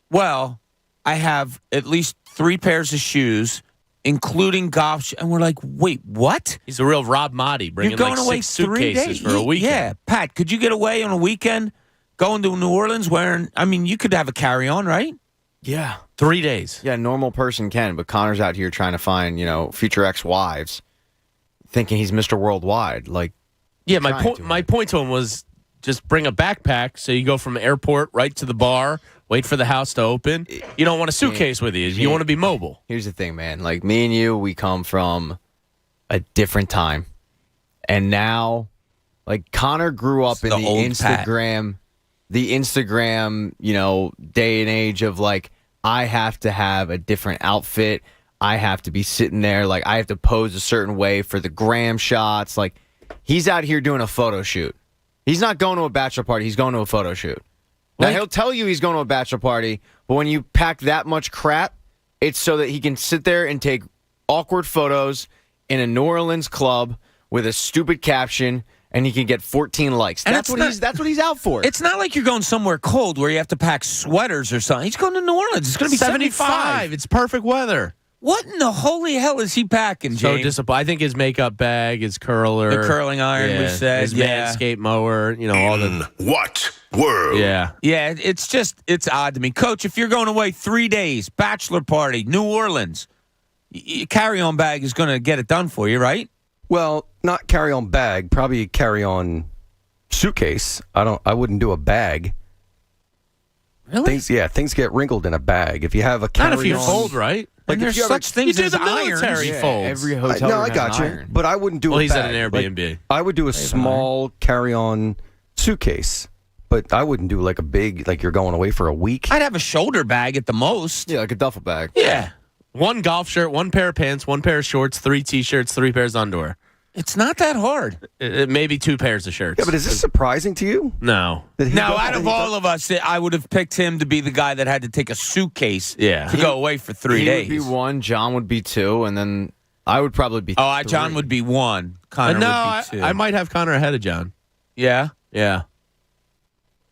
well, I have at least 3 pairs of shoes, including golf shoes. And we're like, wait, what? He's a real Rob Motti, bringing like 6 suitcases for a weekend. Yeah. Pat, could you get away on a weekend going to New Orleans wearing, I mean, you could have a carry-on, right? Yeah. 3 days. Yeah, normal person can, but Connor's out here trying to find, future ex-wives, thinking he's Mr. Worldwide. Like, yeah, my point to him was just bring a backpack so you go from the airport right to the bar, wait for the house to open. You don't want a suitcase with you. You want to be mobile. Here's the thing, man. Like, me and you, we come from a different time. And now, like, Connor grew up in the Instagram, day and age of, like, I have to have a different outfit. I have to be sitting there. Like, I have to pose a certain way for the gram shots. Like, He's out here doing a photo shoot. He's not going to a bachelor party. He's going to a photo shoot. Now, he'll tell you he's going to a bachelor party, but when you pack that much crap, it's so that he can sit there and take awkward photos in a New Orleans club with a stupid caption, and he can get 14 likes. That's what he's out for. It's not like you're going somewhere cold where you have to pack sweaters or something. He's going to New Orleans. It's going to be 75. It's perfect weather. What in the holy hell is he packing, So James? disappointed. I think his makeup bag, his curler. The curling iron, we said. His Manscaped mower, all the... What world? Yeah, it's odd to me. Coach, if you're going away 3 days, bachelor party, New Orleans, carry-on bag is going to get it done for you, right? Well, not carry-on bag, probably carry-on suitcase. I wouldn't do a bag. Really? Things get wrinkled in a bag. If you have a carry-on... Not if you fold, right? Like there's such things as military irons. folds. Every hotel I got you. iron. But I wouldn't do a bag. He's at an Airbnb. I would do a small carry-on suitcase. But I wouldn't do like a big, like you're going away for a week. I'd have a shoulder bag at the most. Yeah, like a duffel bag. Yeah. One golf shirt, one pair of pants, one pair of shorts, 3 T-shirts, 3 pairs of underwear. It's not that hard. Maybe 2 pairs of shirts. Yeah, but is this surprising to you? No. Now, out of all of us, I would have picked him to be the guy that had to take a suitcase to go away for 3 days. He would be 1, John would be 2, and then I would probably be 3. John would be 1. Connor would be 2. I might have Connor ahead of John. Yeah? Yeah.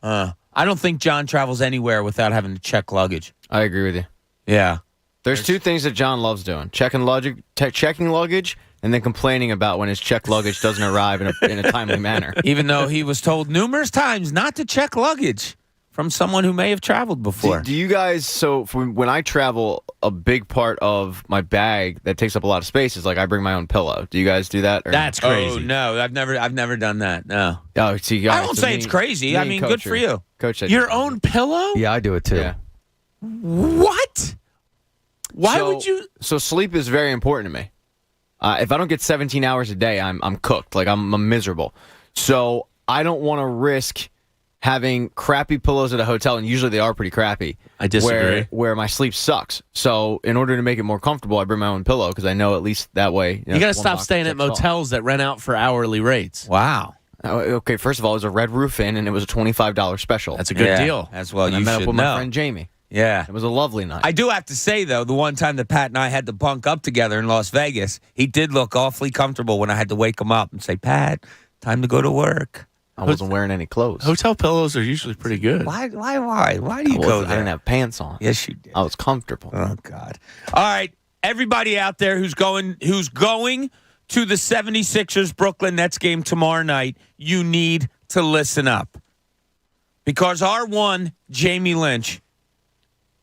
I don't think John travels anywhere without having to check luggage. I agree with you. Yeah. There's 2 things that John loves doing: checking luggage, and then complaining about when his checked luggage doesn't arrive in a timely manner. Even though he was told numerous times not to check luggage from someone who may have traveled before. Do you guys, when I travel, a big part of my bag that takes up a lot of space is like I bring my own pillow. Do you guys do that? That's crazy. Oh, no. I've never done that. No. Oh, see, guys, I won't say it's crazy. I mean, good for you. Coach said your own pillow? Yeah, I do it too. Yeah. What? Why would you? So sleep is very important to me. If I don't get 17 hours a day, I'm cooked. Like I'm miserable. So I don't want to risk having crappy pillows at a hotel, and usually they are pretty crappy. I disagree. Where my sleep sucks. So in order to make it more comfortable, I bring my own pillow because I know at least that way. You got to stop staying at motels that rent out for hourly rates. Wow. Okay, first of all, it was a Red Roof Inn, and it was a $25 special. That's a good deal. As well, and you I met should up with know. my friend Jamie. Yeah. It was a lovely night. I do have to say, though, the one time that Pat and I had to bunk up together in Las Vegas, he did look awfully comfortable when I had to wake him up and say, Pat, time to go to work. I wasn't wearing any clothes. Hotel pillows are usually pretty good. Why do you go there? I didn't have pants on. Yes, you did. I was comfortable. Oh, God. All right. Everybody out there who's going to the 76ers Brooklyn Nets game tomorrow night, you need to listen up. Because our one, Jamie Lynch,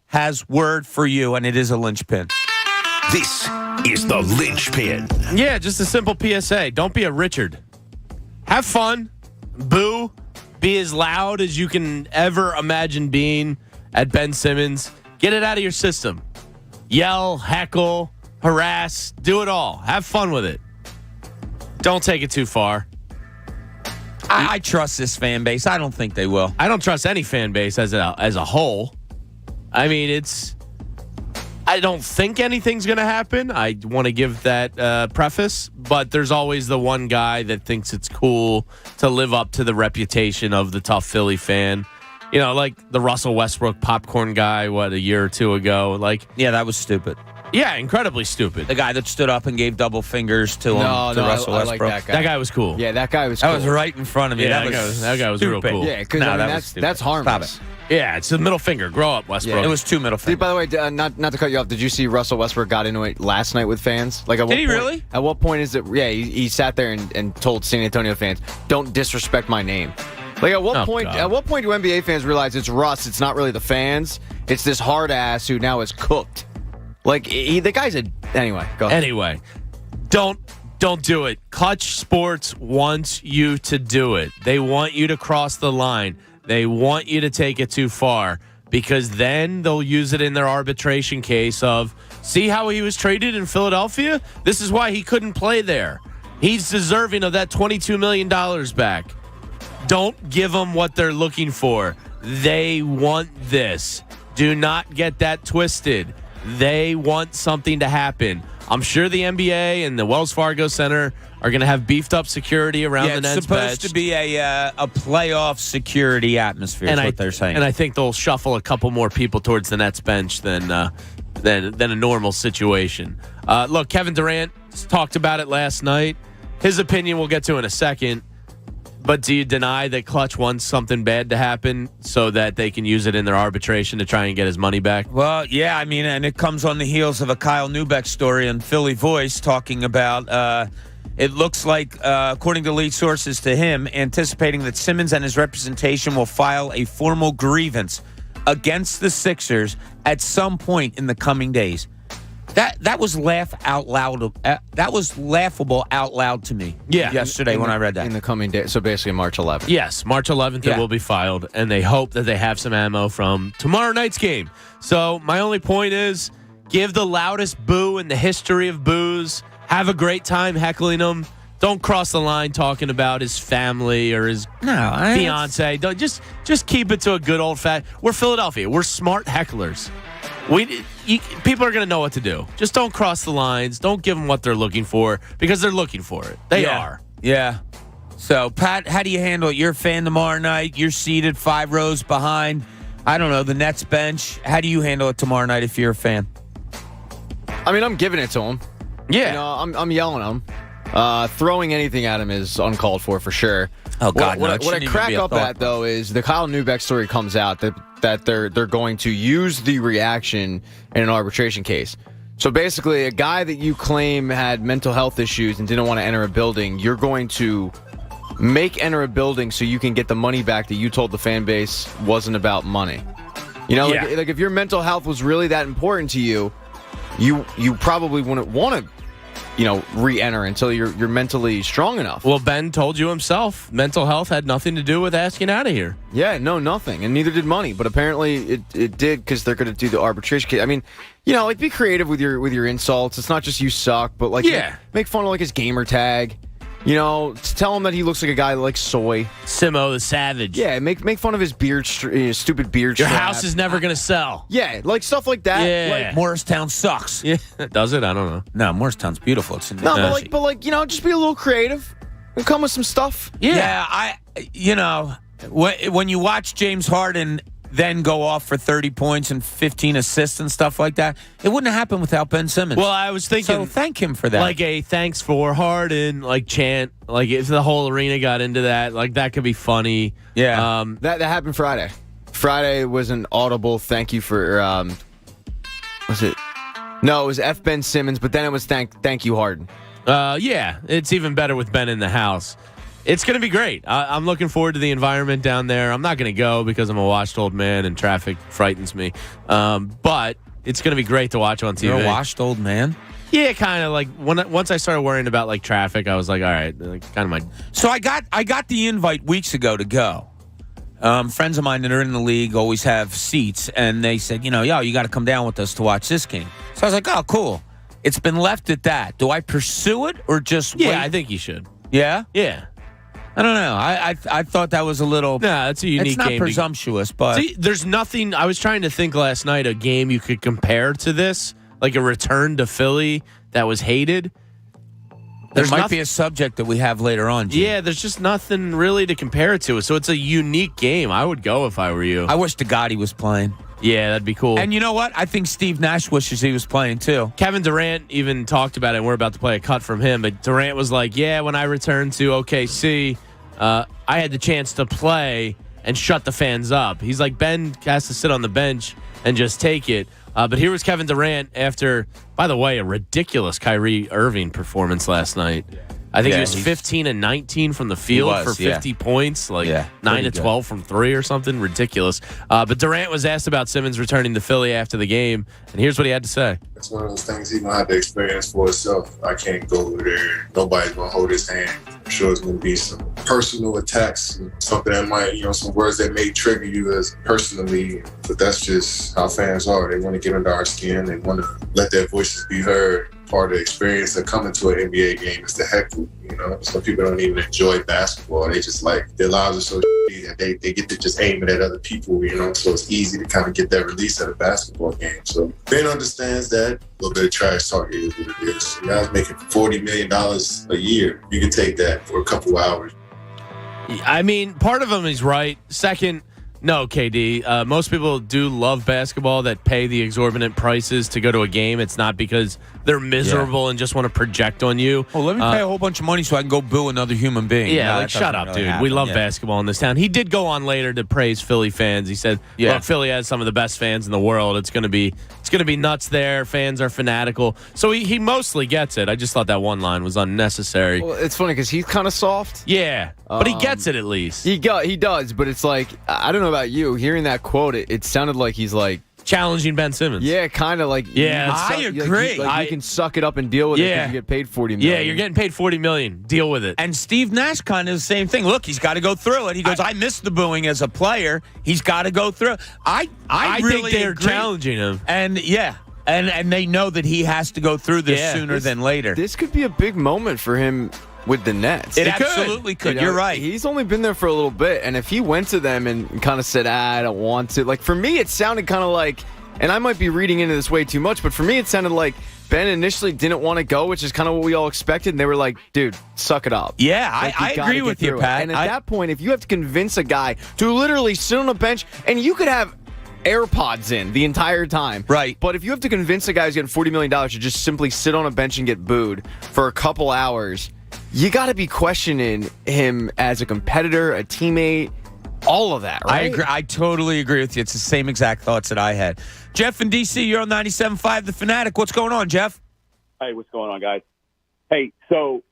has word for you, and it is a linchpin. This is the linchpin. Yeah, just a simple PSA. Don't be a Richard. Have fun. Boo. Be as loud as you can ever imagine being at Ben Simmons. Get it out of your system. Yell, heckle, harass, do it all. Have fun with it. Don't take it too far. I trust this fan base. I don't think they will. I don't trust any fan base as a whole. I mean, I don't think anything's going to happen. I want to give that preface, but there's always the one guy that thinks it's cool to live up to the reputation of the tough Philly fan. Like the Russell Westbrook popcorn guy, a year or two ago. Yeah, that was stupid. Yeah, incredibly stupid. The guy that stood up and gave double fingers to Russell Westbrook. Like that guy. That guy was cool. Yeah, that guy was cool. That was right in front of me. Yeah, that guy was real cool. Yeah, because that's harmless. Stop it. Yeah, it's the middle finger. Grow up, Westbrook. Yeah, it was 2 middle fingers. By the way, not to cut you off, did you see Russell Westbrook got into it last night with fans? Did he really? At what point is it? Yeah, he sat there and told San Antonio fans, "Don't disrespect my name." At what point? God. At what point do NBA fans realize it's Russ? It's not really the fans. It's this hard ass who now is cooked. The guy's anyway. Go ahead. Anyway, don't do it. Clutch Sports wants you to do it. They want you to cross the line. They want you to take it too far because then they'll use it in their arbitration case of, see how he was traded in Philadelphia? This is why he couldn't play there. He's deserving of that $22 million back. Don't give them what they're looking for. They want this. Do not get that twisted. They want something to happen. I'm sure the NBA and the Wells Fargo Center are going to have beefed up security around the Nets it's supposed to be a playoff security atmosphere, is what they're saying. And I think they'll shuffle a couple more people towards the Nets bench than a normal situation. Look, Kevin Durant talked about it last night. His opinion we'll get to in a second. But do you deny that Clutch wants something bad to happen so that they can use it in their arbitration to try and get his money back? Well, yeah, I mean, and it comes on the heels of a Kyle Neubeck story in Philly Voice talking about, it looks like, according to lead sources to him, anticipating that Simmons and his representation will file a formal grievance against the Sixers at some point in the coming days. That was That was laughable out loud to me. Yesterday when I read that in the coming day. So basically March 11th. Yes, March 11th it will be filed, and they hope that they have some ammo from tomorrow night's game. So my only point is, give the loudest boo in the history of boos. Have a great time heckling him. Don't cross the line talking about his family or his fiance. Don't just keep it to a good old fat. We're Philadelphia. We're smart hecklers. People are going to know what to do. Just don't cross the lines. Don't give them what they're looking for, because they're looking for it. They are. Yeah. So, Pat, how do you handle it? You're a fan tomorrow night. You're seated 5 rows behind, I don't know, the Nets bench. How do you handle it tomorrow night if you're a fan? I mean, I'm giving it to him. Yeah. You know, I'm yelling at him. Throwing anything at him is uncalled for sure. Oh, God, what I crack up at, though, is the Kyle Neubeck story comes out that they're going to use the reaction in an arbitration case. So basically, a guy that you claim had mental health issues and didn't want to enter a building, you're going to enter a building so you can get the money back that you told the fan base wasn't about money. You know, like if your mental health was really that important to you, you probably wouldn't want to, re-enter until you're mentally strong enough. Well, Ben told you himself, mental health had nothing to do with asking out of here. Yeah, no, nothing. And neither did money. But apparently it did, because they're going to do the arbitration case. I mean, be creative with your insults. It's not just you suck, but make fun of his gamer tag. Tell him that he looks like a guy that likes soy. Simo the Savage. Yeah, make fun of his beard, stupid beard. Your strap. house is never going to sell. Yeah, stuff like that. Yeah. Like Morristown sucks. Yeah, does it? I don't know. No, Morristown's beautiful. It's in but just be a little creative and come with some stuff. Yeah, when you watch James Harden then go off for 30 points and 15 assists and stuff like that, it wouldn't happen without Ben Simmons. Well, I was thinking, so thank him for that. Like a thanks for Harden, chant, if the whole arena got into that, that could be funny. Yeah. That happened Friday. Friday was an audible thank you for, was it? No, it was F. Ben Simmons, but then it was thank you Harden. Yeah, it's even better with Ben in the house. It's going to be great. I'm looking forward to the environment down there. I'm not going to go because I'm a washed old man and traffic frightens me. But it's going to be great to watch on TV. You're a washed old man? Yeah, kind of once I started worrying about traffic, I was like, all right, kind of my. So I got the invite weeks ago to go. Friends of mine that are in the league always have seats, and they said, you got to come down with us to watch this game. So I was like, oh, cool. It's been left at that. Do I pursue it or just wait? Yeah, I think you should. Yeah? Yeah. I don't know. I thought that was a little. Nah, that's a unique game. It's not presumptuous, but see, there's nothing. I was trying to think last night a game you could compare to this, like a return to Philly that was hated. There might be a subject that we have later on, Gene. Yeah, there's just nothing really to compare it to. So it's a unique game. I would go if I were you. I wish Gotti was playing. Yeah, that'd be cool. And you know what? I think Steve Nash wishes he was playing too. Kevin Durant even talked about it, and we're about to play a cut from him. But Durant was like, yeah, when I returned to OKC, I had the chance to play and shut the fans up. He's like, Ben has to sit on the bench and just take it. But here was Kevin Durant after, by the way, a ridiculous Kyrie Irving performance last night. I think he was 15 and 19 from the field for 50 points, 9 to 12 from 3 or something. Ridiculous. But Durant was asked about Simmons returning to Philly after the game, and here's what he had to say. It's one of those things he's going to have to experience for himself. I can't go over there. Nobody's going to hold his hand. I'm sure it's going to be some personal attacks, something that might, some words that may trigger you as personally. But that's just how fans are. They want to get under our skin. They want to let their voices be heard. Part of the experience of coming to an NBA game is the heckle. Some people don't even enjoy basketball. They just their lives are so shitty that they get to just aim it at other people, so it's easy to kind of get that release at a basketball game. So Ben understands that. that, a little bit of trash talk is what it is. You guys making $40 million a year. You can take that for a couple hours. I mean, part of him is right. Second, no, KD. Most people do love basketball that pay the exorbitant prices to go to a game. It's not because they're miserable and just want to project on you. Well, let me pay a whole bunch of money so I can go boo another human being. Yeah, No, like that shut doesn't up, really dude. happen. We love Yeah. basketball in this town. He did go on later to praise Philly fans. He said, "Look, Philly has some of the best fans in the world. It's going to be nuts there. Fans are fanatical." So he mostly gets it. I just thought that one line was unnecessary. Well, it's funny because he's kind of soft. Yeah, but he gets it at least. He does, but it's like, I don't know about you. Hearing that quote, it sounded like he's like challenging Ben Simmons. Yeah, kind of like. Yeah, I agree. You can suck it up and deal with it because you get paid $40 million. Yeah, you're getting paid $40 million. Deal with it. And Steve Nash kind of the same thing. Look, he's got to go through it. He goes, I missed the booing as a player. He's got to go through. I really think they're agree. challenging him. And and they know that he has to go through this sooner than later. This could be a big moment for him with the Nets. It absolutely could. You know, You're right. He's only been there for a little bit, and if he went to them and kind of said, I don't want to. Like, for me, it sounded kind of like, and I might be reading into this way too much, but for me, it sounded like Ben initially didn't want to go, which is kind of what we all expected, and they were like, dude, suck it up. Yeah, Like, I gotta agree get with you, through it. Pat. And at that point, if you have to convince a guy to literally sit on a bench, and you could have AirPods in the entire time. Right. But if you have to convince a guy who's getting $40 million to just simply sit on a bench and get booed for a couple hours, you got to be questioning him as a competitor, a teammate, all of that, right? I agree. I totally agree with you. It's the same exact thoughts that I had. Jeff in D.C., you're on 97.5 The Fanatic. What's going on, Jeff? Hey, what's going on, guys? Hey, so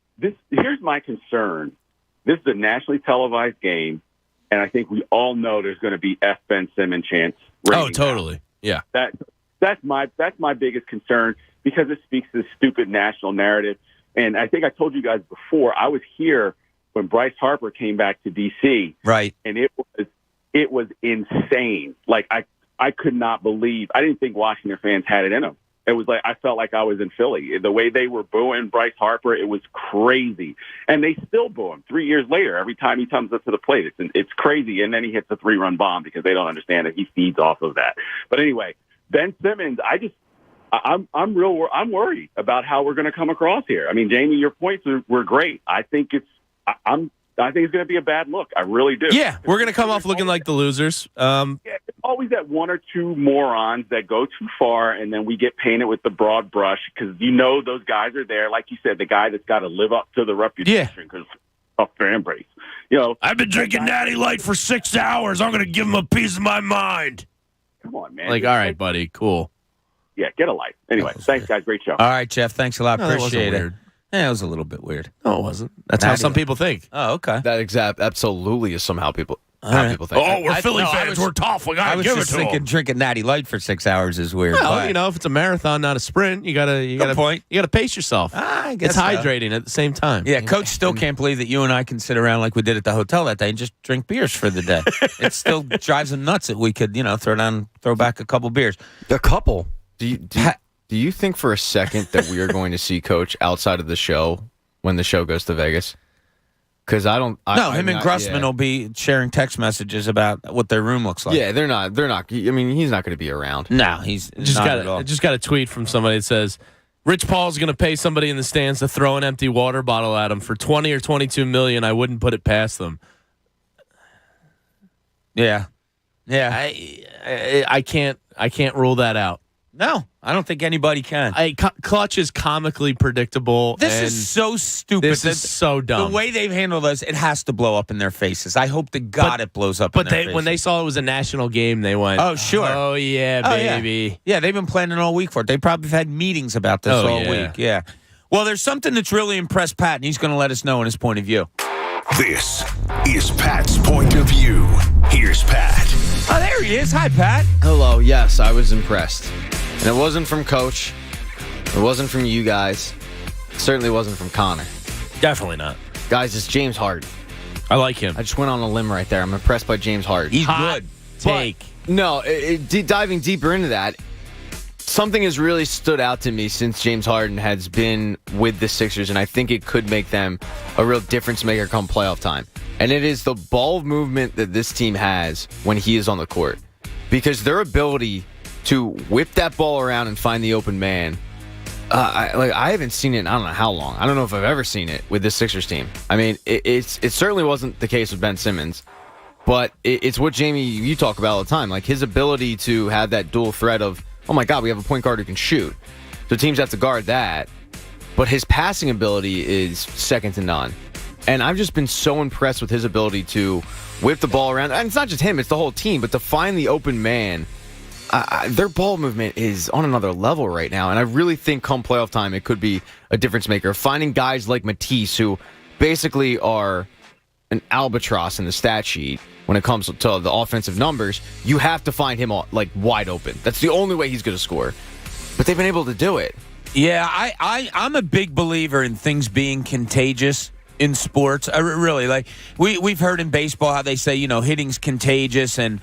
here's my concern. This is a nationally televised game, and I think we all know there's going to be F. Ben Simmons chants. Oh, totally. Yeah. That's my biggest concern because it speaks to the stupid national narrative. And I think I told you guys before, I was here when Bryce Harper came back to D.C. Right. And it was insane. Like, I could not believe. I didn't think Washington fans had it in them. It was like I felt like I was in Philly. The way they were booing Bryce Harper, it was crazy. And they still boo him 3 years later every time he comes up to the plate. It's crazy. And then he hits a 3-run bomb because they don't understand that he feeds off of that. But anyway, Ben Simmons, I'm worried about how we're going to come across here. I mean, Jamie, your points were great. I think it's going to be a bad look. I really do. Yeah, we're going to come off looking like the losers. It's always that one or two morons that go too far, and then we get painted with the broad brush because those guys are there. Like you said, the guy that's got to live up to the reputation because of fan base. I've been drinking Natty Light for 6 hours. I'm going to give him a piece of my mind. Come on, man. Like, all right, buddy, cool. Yeah, get a life. Anyway, thanks, guys. Great show. All right, Jeff. Thanks a lot. No, that wasn't Appreciate it. weird. Yeah, it was a little bit weird. No, it wasn't. That's how some people think. Oh, okay. That absolutely is somehow people People think. Oh, we're Philly fans. We're tough. We I gotta was give it just to thinking them. drinking Natty Light for 6 hours is weird. Well, but- if it's a marathon, not a sprint, you gotta point. You gotta pace yourself. I guess It's so. hydrating at the same time. Yeah, Coach still can't believe that you and I can sit around like we did at the hotel that day and just drink beers for the day. It still drives him nuts that we could, throw back a couple beers. A couple. Do you think for a second that we are going to see Coach outside of the show when the show goes to Vegas? Because him and Grossman will be sharing text messages about what their room looks like. Yeah, they're not. I mean, he's not going to be around. No, he's Just not at all. I just got a tweet from somebody that says Rich Paul's going to pay somebody in the stands to throw an empty water bottle at him for $20 or $22 million. I wouldn't put it past them. Yeah. I can't rule that out. No, I don't think anybody can. Clutch is comically predictable. This is so stupid. This is so dumb. The way they've handled this, it has to blow up in their faces. I hope to God it blows up in their faces. When they saw it was a national game, they went, oh, sure. Oh, yeah, baby. Yeah, they've been planning all week for it. They probably have had meetings about this all week. Yeah. Well, there's something that's really impressed Pat, and he's going to let us know in his point of view. This is Pat's point of view. Here's Pat. Oh, there he is. Hi, Pat. Hello. Yes, I was impressed. And it wasn't from Coach. It wasn't from you guys. It certainly wasn't from Connor. Definitely not. Guys, it's James Harden. I like him. I just went on a limb right there. I'm impressed by James Harden. He's good. Take. No, diving deeper into that, something has really stood out to me since James Harden has been with the Sixers, and I think it could make them a real difference maker come playoff time. And it is the ball movement that this team has when he is on the court. Because their ability to whip that ball around and find the open man. I haven't seen it in I don't know how long. I don't know if I've ever seen it with this Sixers team. I mean, it certainly wasn't the case with Ben Simmons, but it's what, Jamie, you talk about all the time. Like, his ability to have that dual threat of, oh my God, we have a point guard who can shoot. So teams have to guard that. But his passing ability is second to none. And I've just been so impressed with his ability to whip the ball around. And it's not just him, it's the whole team. But to find the open man, their ball movement is on another level right now. And I really think come playoff time, it could be a difference maker. Finding guys like Matisse, who basically are an albatross in the stat sheet when it comes to the offensive numbers, you have to find him like wide open. That's the only way he's going to score. But they've been able to do it. Yeah, I'm a big believer in things being contagious in sports. Really, like we've heard in baseball how they say, hitting's contagious, and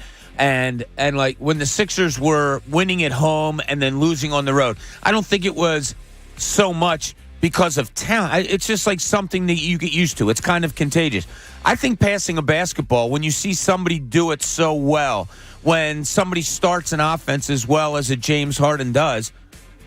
like when the Sixers were winning at home and then losing on the road, I don't think it was so much because of talent. It's just like something that you get used to. It's kind of contagious. I think passing a basketball, when you see somebody do it so well, when somebody starts an offense as well as a James Harden does,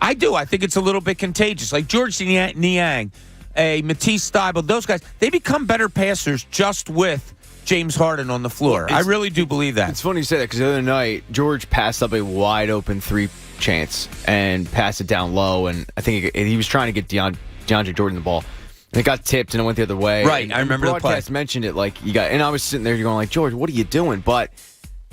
I do. I think it's a little bit contagious. Like George Niang, a Matisse Thybulle, those guys, they become better passers just with James Harden on the floor. I really do believe that. It's funny you say that because the other night, George passed up a wide open three chance and passed it down low, and I think he was trying to get DeAndre Jordan the ball. And it got tipped and it went the other way. Right, and I remember the play. Broadcast mentioned it and I was sitting there going like, George, what are you doing? But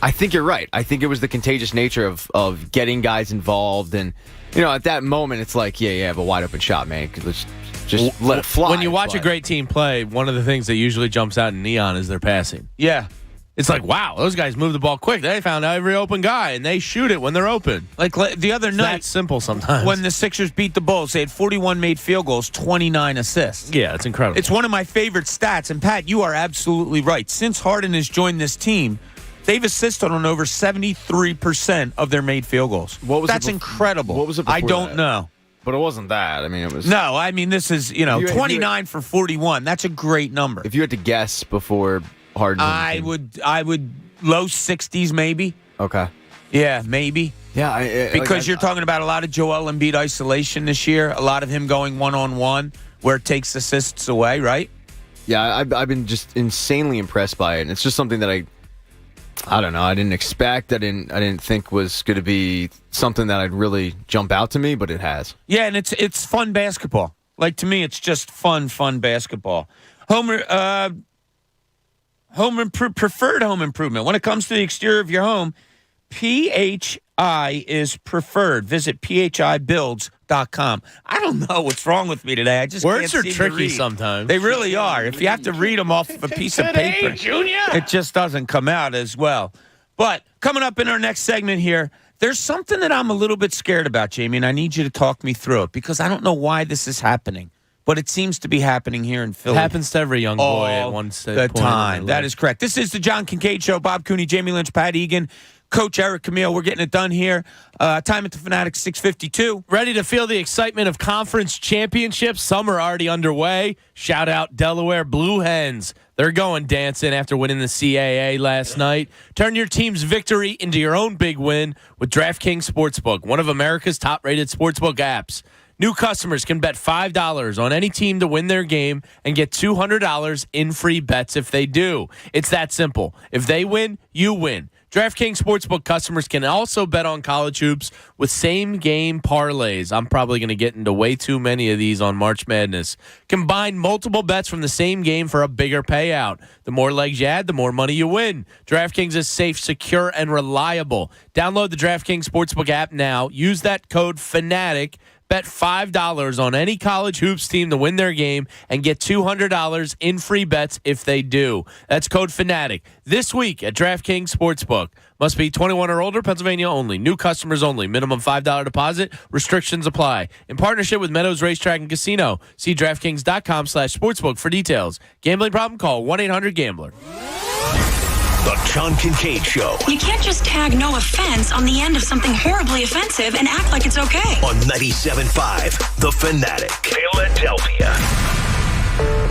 I think you're right. I think it was the contagious nature of getting guys involved, and at that moment, it's like, yeah, have a wide open shot, man. Let's just let it fly. When you watch a great team play, one of the things that usually jumps out in neon is their passing. Yeah. It's like, wow, those guys move the ball quick. They found every open guy, and they shoot it when they're open. Like the other night. That's simple sometimes. When the Sixers beat the Bulls, they had 41 made field goals, 29 assists. Yeah, it's incredible. It's one of my favorite stats. And, Pat, you are absolutely right. Since Harden has joined this team, they've assisted on over 73% of their made field goals. That's incredible. What was it before I don't that? know. But it wasn't that. I mean, it was... No, I mean, this is, 29 for 41. That's a great number. If you had to guess before Harden... I would low 60s maybe. Okay. Yeah, maybe. Yeah. Because you're talking about a lot of Joel Embiid isolation this year, a lot of him going one-on-one where it takes assists away, right? Yeah, I've been just insanely impressed by it. And it's just something that I don't know. I didn't expect. I didn't think was going to be something that I'd really jump out to me, but it has. Yeah, and it's fun basketball. Like, to me, it's just fun basketball. Preferred home improvement. When it comes to the exterior of your home, PHI is preferred. Visit phibuilds.com. I don't know what's wrong with me today. I just words can't are seem to tricky read. Sometimes. They really are. If you have to read them off of a piece of paper, it just doesn't come out as well. But coming up in our next segment here, there's something that I'm a little bit scared about, Jamie, and I need you to talk me through it because I don't know why this is happening. But it seems to be happening here in Philly. It happens to every young boy at one the time. That is correct. This is the John Kincade Show. Bob Cooney, Jamie Lynch, Pat Egan, Coach Eric Camille. We're getting it done here. Time at the Fanatic, 6:52. Ready to feel the excitement of conference championships? Some are already underway. Shout out Delaware Blue Hens. They're going dancing after winning the CAA last night. Turn your team's victory into your own big win with DraftKings Sportsbook, one of America's top-rated sportsbook apps. New customers can bet $5 on any team to win their game and get $200 in free bets if they do. It's that simple. If they win, you win. DraftKings Sportsbook customers can also bet on college hoops with same-game parlays. I'm probably going to get into way too many of these on March Madness. Combine multiple bets from the same game for a bigger payout. The more legs you add, the more money you win. DraftKings is safe, secure, and reliable. Download the DraftKings Sportsbook app now. Use that code FANATIC. Bet $5 on any college hoops team to win their game and get $200 in free bets if they do. That's code FANATIC. This week at DraftKings Sportsbook. Must be 21 or older, Pennsylvania only. New customers only. Minimum $5 deposit. Restrictions apply. In partnership with Meadows Racetrack and Casino. See DraftKings.com/sportsbook for details. Gambling problem? Call 1-800-GAMBLER. The John Kincade Show. You can't just tag no offense on the end of something horribly offensive and act like it's okay. On 97.5 The Fanatic, Philadelphia.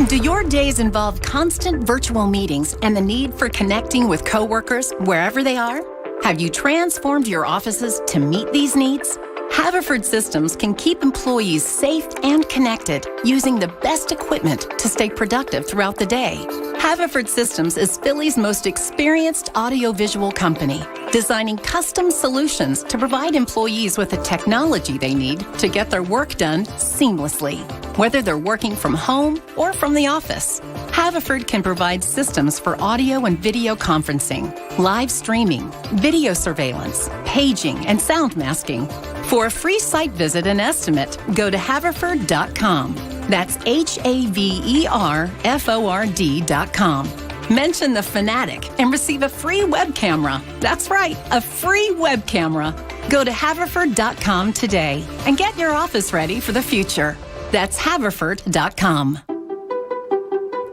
Do your days involve constant virtual meetings and the need for connecting with coworkers wherever they are? Have you transformed your offices to meet these needs? Haverford Systems can keep employees safe and connected using the best equipment to stay productive throughout the day. Haverford Systems is Philly's most experienced audiovisual company, designing custom solutions to provide employees with the technology they need to get their work done seamlessly. Whether they're working from home or from the office, Haverford can provide systems for audio and video conferencing, live streaming, video surveillance, paging, and sound masking. For a free site visit and estimate, go to haverford.com. That's HAVERFORD.com. Mention the Fanatic and receive a free web camera. That's right, a free web camera. Go to haverford.com today and get your office ready for the future. That's haverford.com.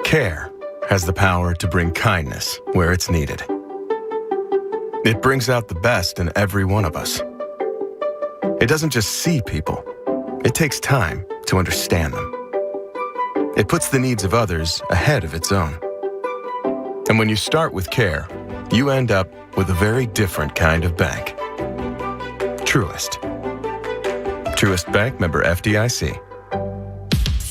Care has the power to bring kindness where it's needed. It brings out the best in every one of us. It doesn't just see people. It takes time to understand them. It puts the needs of others ahead of its own. And when you start with care, you end up with a very different kind of bank. Truist. Truist Bank, member FDIC.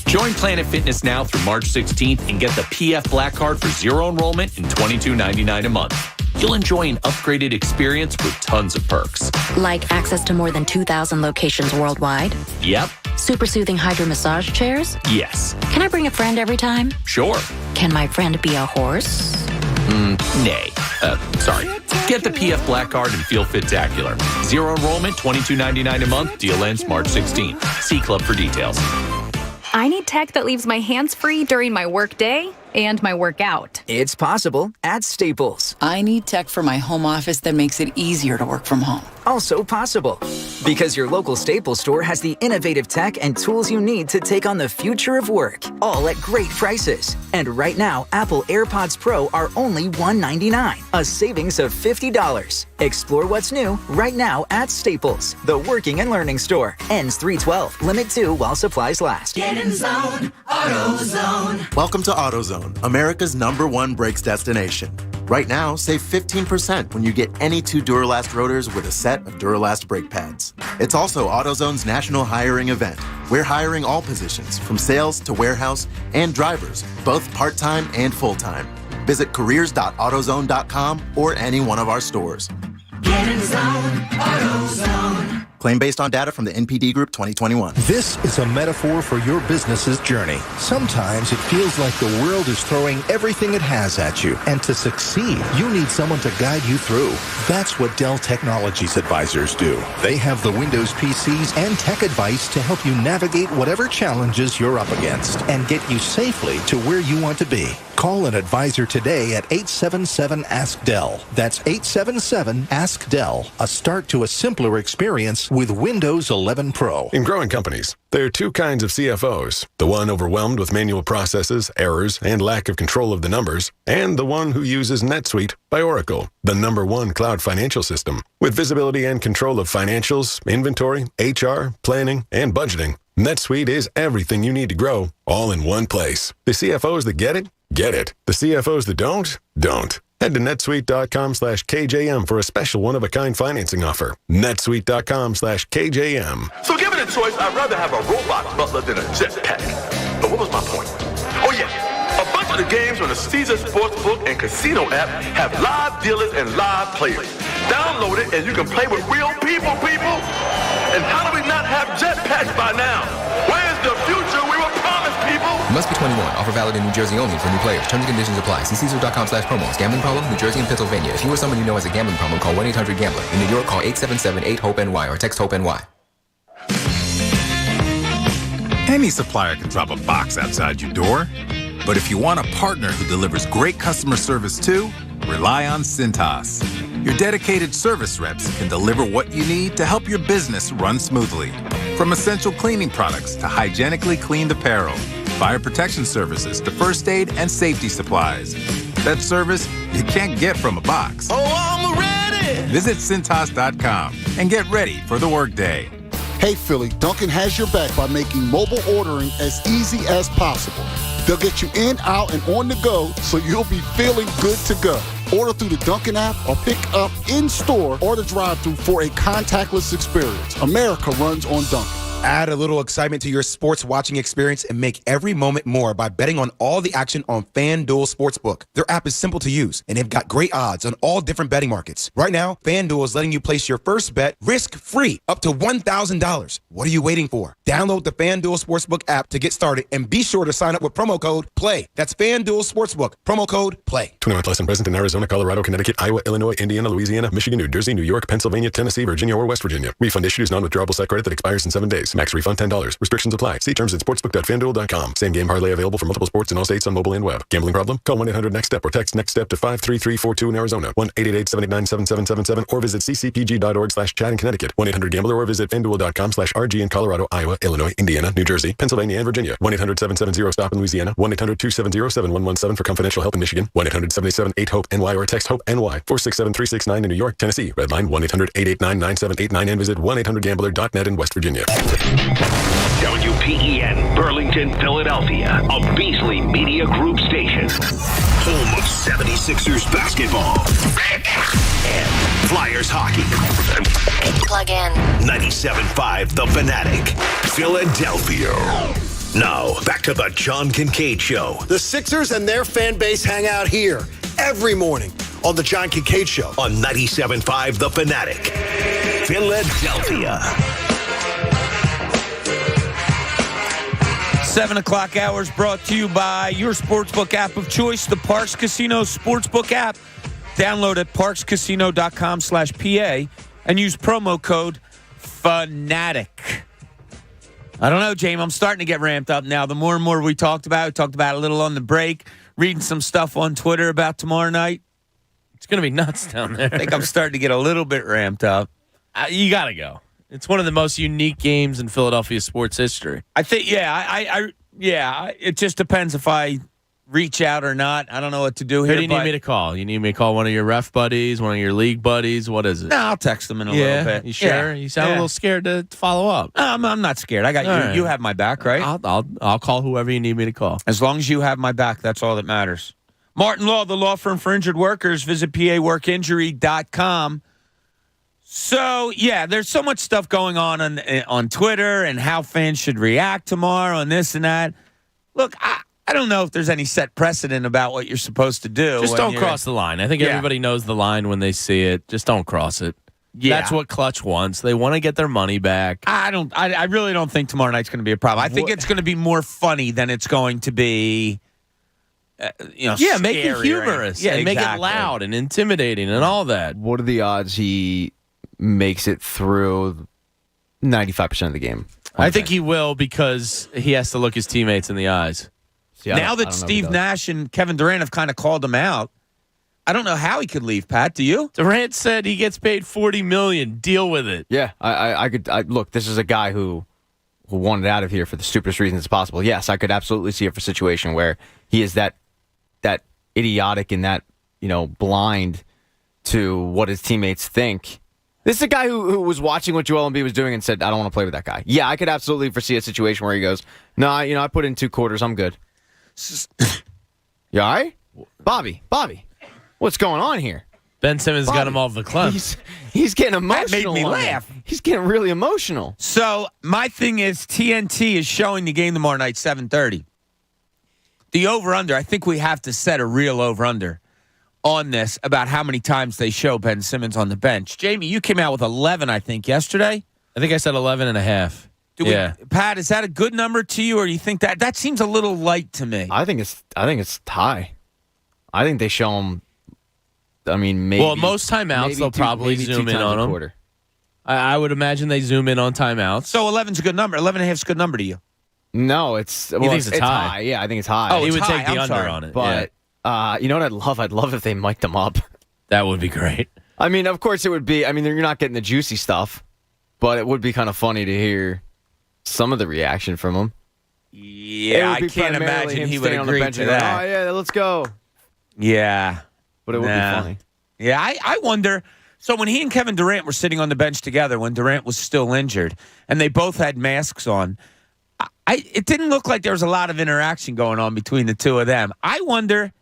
Join Planet Fitness now through March 16th and get the PF Black Card for zero enrollment and $22.99 a month. You'll enjoy an upgraded experience with tons of perks. Like access to more than 2,000 locations worldwide? Yep. Super soothing hydro massage chairs? Yes. Can I bring a friend every time? Sure. Can my friend be a horse? Nay. Sorry. Get the PF Black Card and feel fit-tacular. Zero enrollment, $22.99 a month. Deal ends March 16th. See Club for details. I need tech that leaves my hands free during my work day and my workout. It's possible at Staples. I need tech for my home office that makes it easier to work from home. Also possible. Because your local Staples store has the innovative tech and tools you need to take on the future of work, all at great prices. And right now, Apple AirPods Pro are only $199, a savings of $50. Explore what's new right now at Staples, the working and learning store. Ends 3/12, limit 2 while supplies last. Get in zone, AutoZone. Welcome to AutoZone, America's #1 brakes destination. Right now, save 15% when you get any 2 Duralast rotors with a set of Duralast brake pads. It's also AutoZone's national hiring event. We're hiring all positions, from sales to warehouse and drivers, both part-time and full-time. Visit careers.autozone.com or any one of our stores. Get in zone, AutoZone. Claim based on data from the NPD Group 2021. This is a metaphor for your business's journey. Sometimes it feels like the world is throwing everything it has at you. And to succeed, you need someone to guide you through. That's what Dell Technologies advisors do. They have the Windows PCs and tech advice to help you navigate whatever challenges you're up against and get you safely to where you want to be. Call an advisor today at 877-ASK-DELL. That's 877-ASK-DELL. A start to a simpler experience with Windows 11 Pro. In growing companies, there are 2 kinds of CFOs. The one overwhelmed with manual processes, errors, and lack of control of the numbers, and the one who uses NetSuite by Oracle, the #1 cloud financial system. With visibility and control of financials, inventory, HR, planning, and budgeting, NetSuite is everything you need to grow, all in one place. The CFOs that get it. The CFOs that don't. Head to netsuite.com/KJM for a special one-of-a-kind financing offer. netsuite.com/KJM. So given a choice, I'd rather have a robot butler than a jetpack. But what was my point? Oh yeah, a bunch of the games on the Caesar Sportsbook and Casino app have live dealers and live players. Download it and you can play with real people. And how do we not have jetpacks by now? Where's the future we were promised, people? Must be 21. Offer valid in New Jersey only for new players. Terms and conditions apply. See Caesar.com/promos. Gambling problem? New Jersey and Pennsylvania. If you or someone you know has a gambling problem, call 1-800-GAMBLER. In New York, call 877-8-HOPE-NY or text HOPE-NY. Any supplier can drop a box outside your door. But if you want a partner who delivers great customer service too, rely on Cintas. Your dedicated service reps can deliver what you need to help your business run smoothly. From essential cleaning products to hygienically cleaned apparel, fire protection services to first aid and safety supplies. That service you can't get from a box. Oh, I'm ready! Visit Cintas.com and get ready for the workday. Hey Philly, Dunkin' has your back by making mobile ordering as easy as possible. They'll get you in, out, and on the go so you'll be feeling good to go. Order through the Dunkin' app or pick up in-store or the drive-thru for a contactless experience. America runs on Dunkin'. Add a little excitement to your sports watching experience and make every moment more by betting on all the action on FanDuel Sportsbook. Their app is simple to use, and they've got great odds on all different betting markets. Right now, FanDuel is letting you place your first bet risk-free up to $1,000. What are you waiting for? Download the FanDuel Sportsbook app to get started, and be sure to sign up with promo code PLAY. That's FanDuel Sportsbook, promo code PLAY. 21 plus and present in Arizona, Colorado, Connecticut, Iowa, Illinois, Indiana, Louisiana, Michigan, New Jersey, New York, Pennsylvania, Tennessee, Virginia, or West Virginia. Refund issues non-withdrawable set credit that expires in 7 days. Max refund $10. Restrictions apply. See terms at sportsbook.fanduel.com. Same game parlay available for multiple sports in all states on mobile and web. Gambling problem? Call 1-800-NEXT-STEP or text NEXT STEP to 53342 in Arizona. 1-888-789-7777 or visit ccpg.org/chat in Connecticut. 1-800-GAMBLER or visit fanduel.com/RG in Colorado, Iowa, Illinois, Indiana, New Jersey, Pennsylvania, and Virginia. 1-800-770-STOP in Louisiana. 1-800-270-7117 for confidential help in Michigan. 1-800-77-8-HOPE-NY or text HOPE-NY 467-369 in New York, Tennessee. Red line 1-800-889-9789 and visit 1-800-GAMBLER.net in West Virginia. WPEN, Burlington, Philadelphia, a Beasley Media Group station. Home of 76ers basketball and Flyers hockey. Plug in. 97.5 The Fanatic, Philadelphia. Now, back to the John Kincade Show. The Sixers and their fan base hang out here every morning on the John Kincade Show. On 97.5 The Fanatic, Philadelphia. 7 o'clock hours brought to you by your sportsbook app of choice, the Parx Casino Sportsbook app. Download at parxcasino.com/PA and use promo code FANATIC. I don't know, James. I'm starting to get ramped up now. The more and more we talked about it a little on the break, reading some stuff on Twitter about tomorrow night. It's going to be nuts down there. I think I'm starting to get a little bit ramped up. You got to go. It's one of the most unique games in Philadelphia sports history. I think, it just depends if I reach out or not. I don't know what to do here. Who do you need me to call? You need me to call one of your ref buddies, one of your league buddies? What is it? No, I'll text them in a little bit. You sure? Yeah. You sound a little scared to follow up. I'm not scared. I got you. Right. You have my back, right? I'll call whoever you need me to call. As long as you have my back, that's all that matters. Martin Law, the law firm for injured workers. Visit paworkinjury.com. So, there's so much stuff going on Twitter and how fans should react tomorrow and this and that. Look, I don't know if there's any set precedent about what you're supposed to do. Just don't cross the line. I think everybody knows the line when they see it. Just don't cross it. Yeah. That's what Clutch wants. They want to get their money back. I really don't think tomorrow night's going to be a problem. I think it's going to be more funny than it's going to be, make it humorous and make it loud and intimidating and all that. What are the odds he makes it through 95% of the game? I think he will because he has to look his teammates in the eyes. See, now that Steve Nash and Kevin Durant have kind of called him out, I don't know how he could leave, Pat. Do you? Durant said he gets paid $40 million. Deal with it. Yeah, I could look, this is a guy who wanted out of here for the stupidest reasons possible. Yes, I could absolutely see it for a situation where he is that idiotic and that, blind to what his teammates think. This is a guy who was watching what Joel Embiid was doing and said, I don't want to play with that guy. Yeah, I could absolutely foresee a situation where he goes, no, I put in 2 quarters. I'm good. You all right? Bobby, what's going on here? Ben Simmons got him off the club. He's getting emotional. That made me laugh. He's getting really emotional. So my thing is TNT is showing the game tomorrow night, 7:30. The over-under, I think we have to set a real over-under on this about how many times they show Ben Simmons on the bench. Jamie, you came out with 11, I think, yesterday. I think I said 11.5. Pat, is that a good number to you, or do you think that seems a little light to me? I think it's high. I think they show him. I mean, maybe. Well, most timeouts they'll probably zoom in on them. I would imagine they zoom in on timeouts. So 11's a good number. 11.5 is a good number to you. No, it's high. Yeah, I think it's high. Oh, he would high. take the under on it. But you know what I'd love? I'd love if they mic'd them up. That would be great. I mean, of course it would be. I mean, you're not getting the juicy stuff, but it would be kind of funny to hear some of the reaction from him. Yeah, I can't imagine he would agree to that. Oh, yeah, let's go. Yeah. But it would be funny. Yeah, I wonder. So when he and Kevin Durant were sitting on the bench together, when Durant was still injured, and they both had masks on, it didn't look like there was a lot of interaction going on between the two of them. I wonder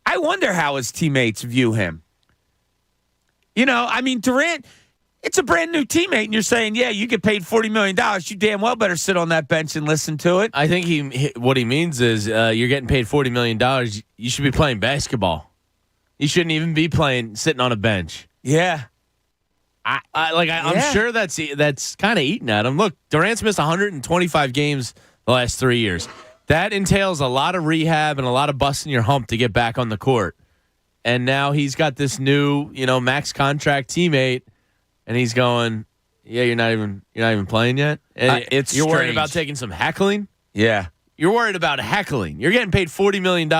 I wonder how his teammates view him. You know, I mean, Durant, it's a brand new teammate, and you're saying, yeah, you get paid $40 million. You damn well better sit on that bench and listen to it. I think what he means is you're getting paid $40 million. You should be playing basketball. You shouldn't even be sitting on a bench. Yeah. I'm sure that's kind of eating at him. Look, Durant's missed 125 games the last 3 years. That entails a lot of rehab and a lot of busting your hump to get back on the court. And now he's got this new, max contract teammate, and he's going, yeah, you're not even playing yet. And you're worried about taking some heckling. Yeah, you're worried about heckling. You're getting paid $40 million.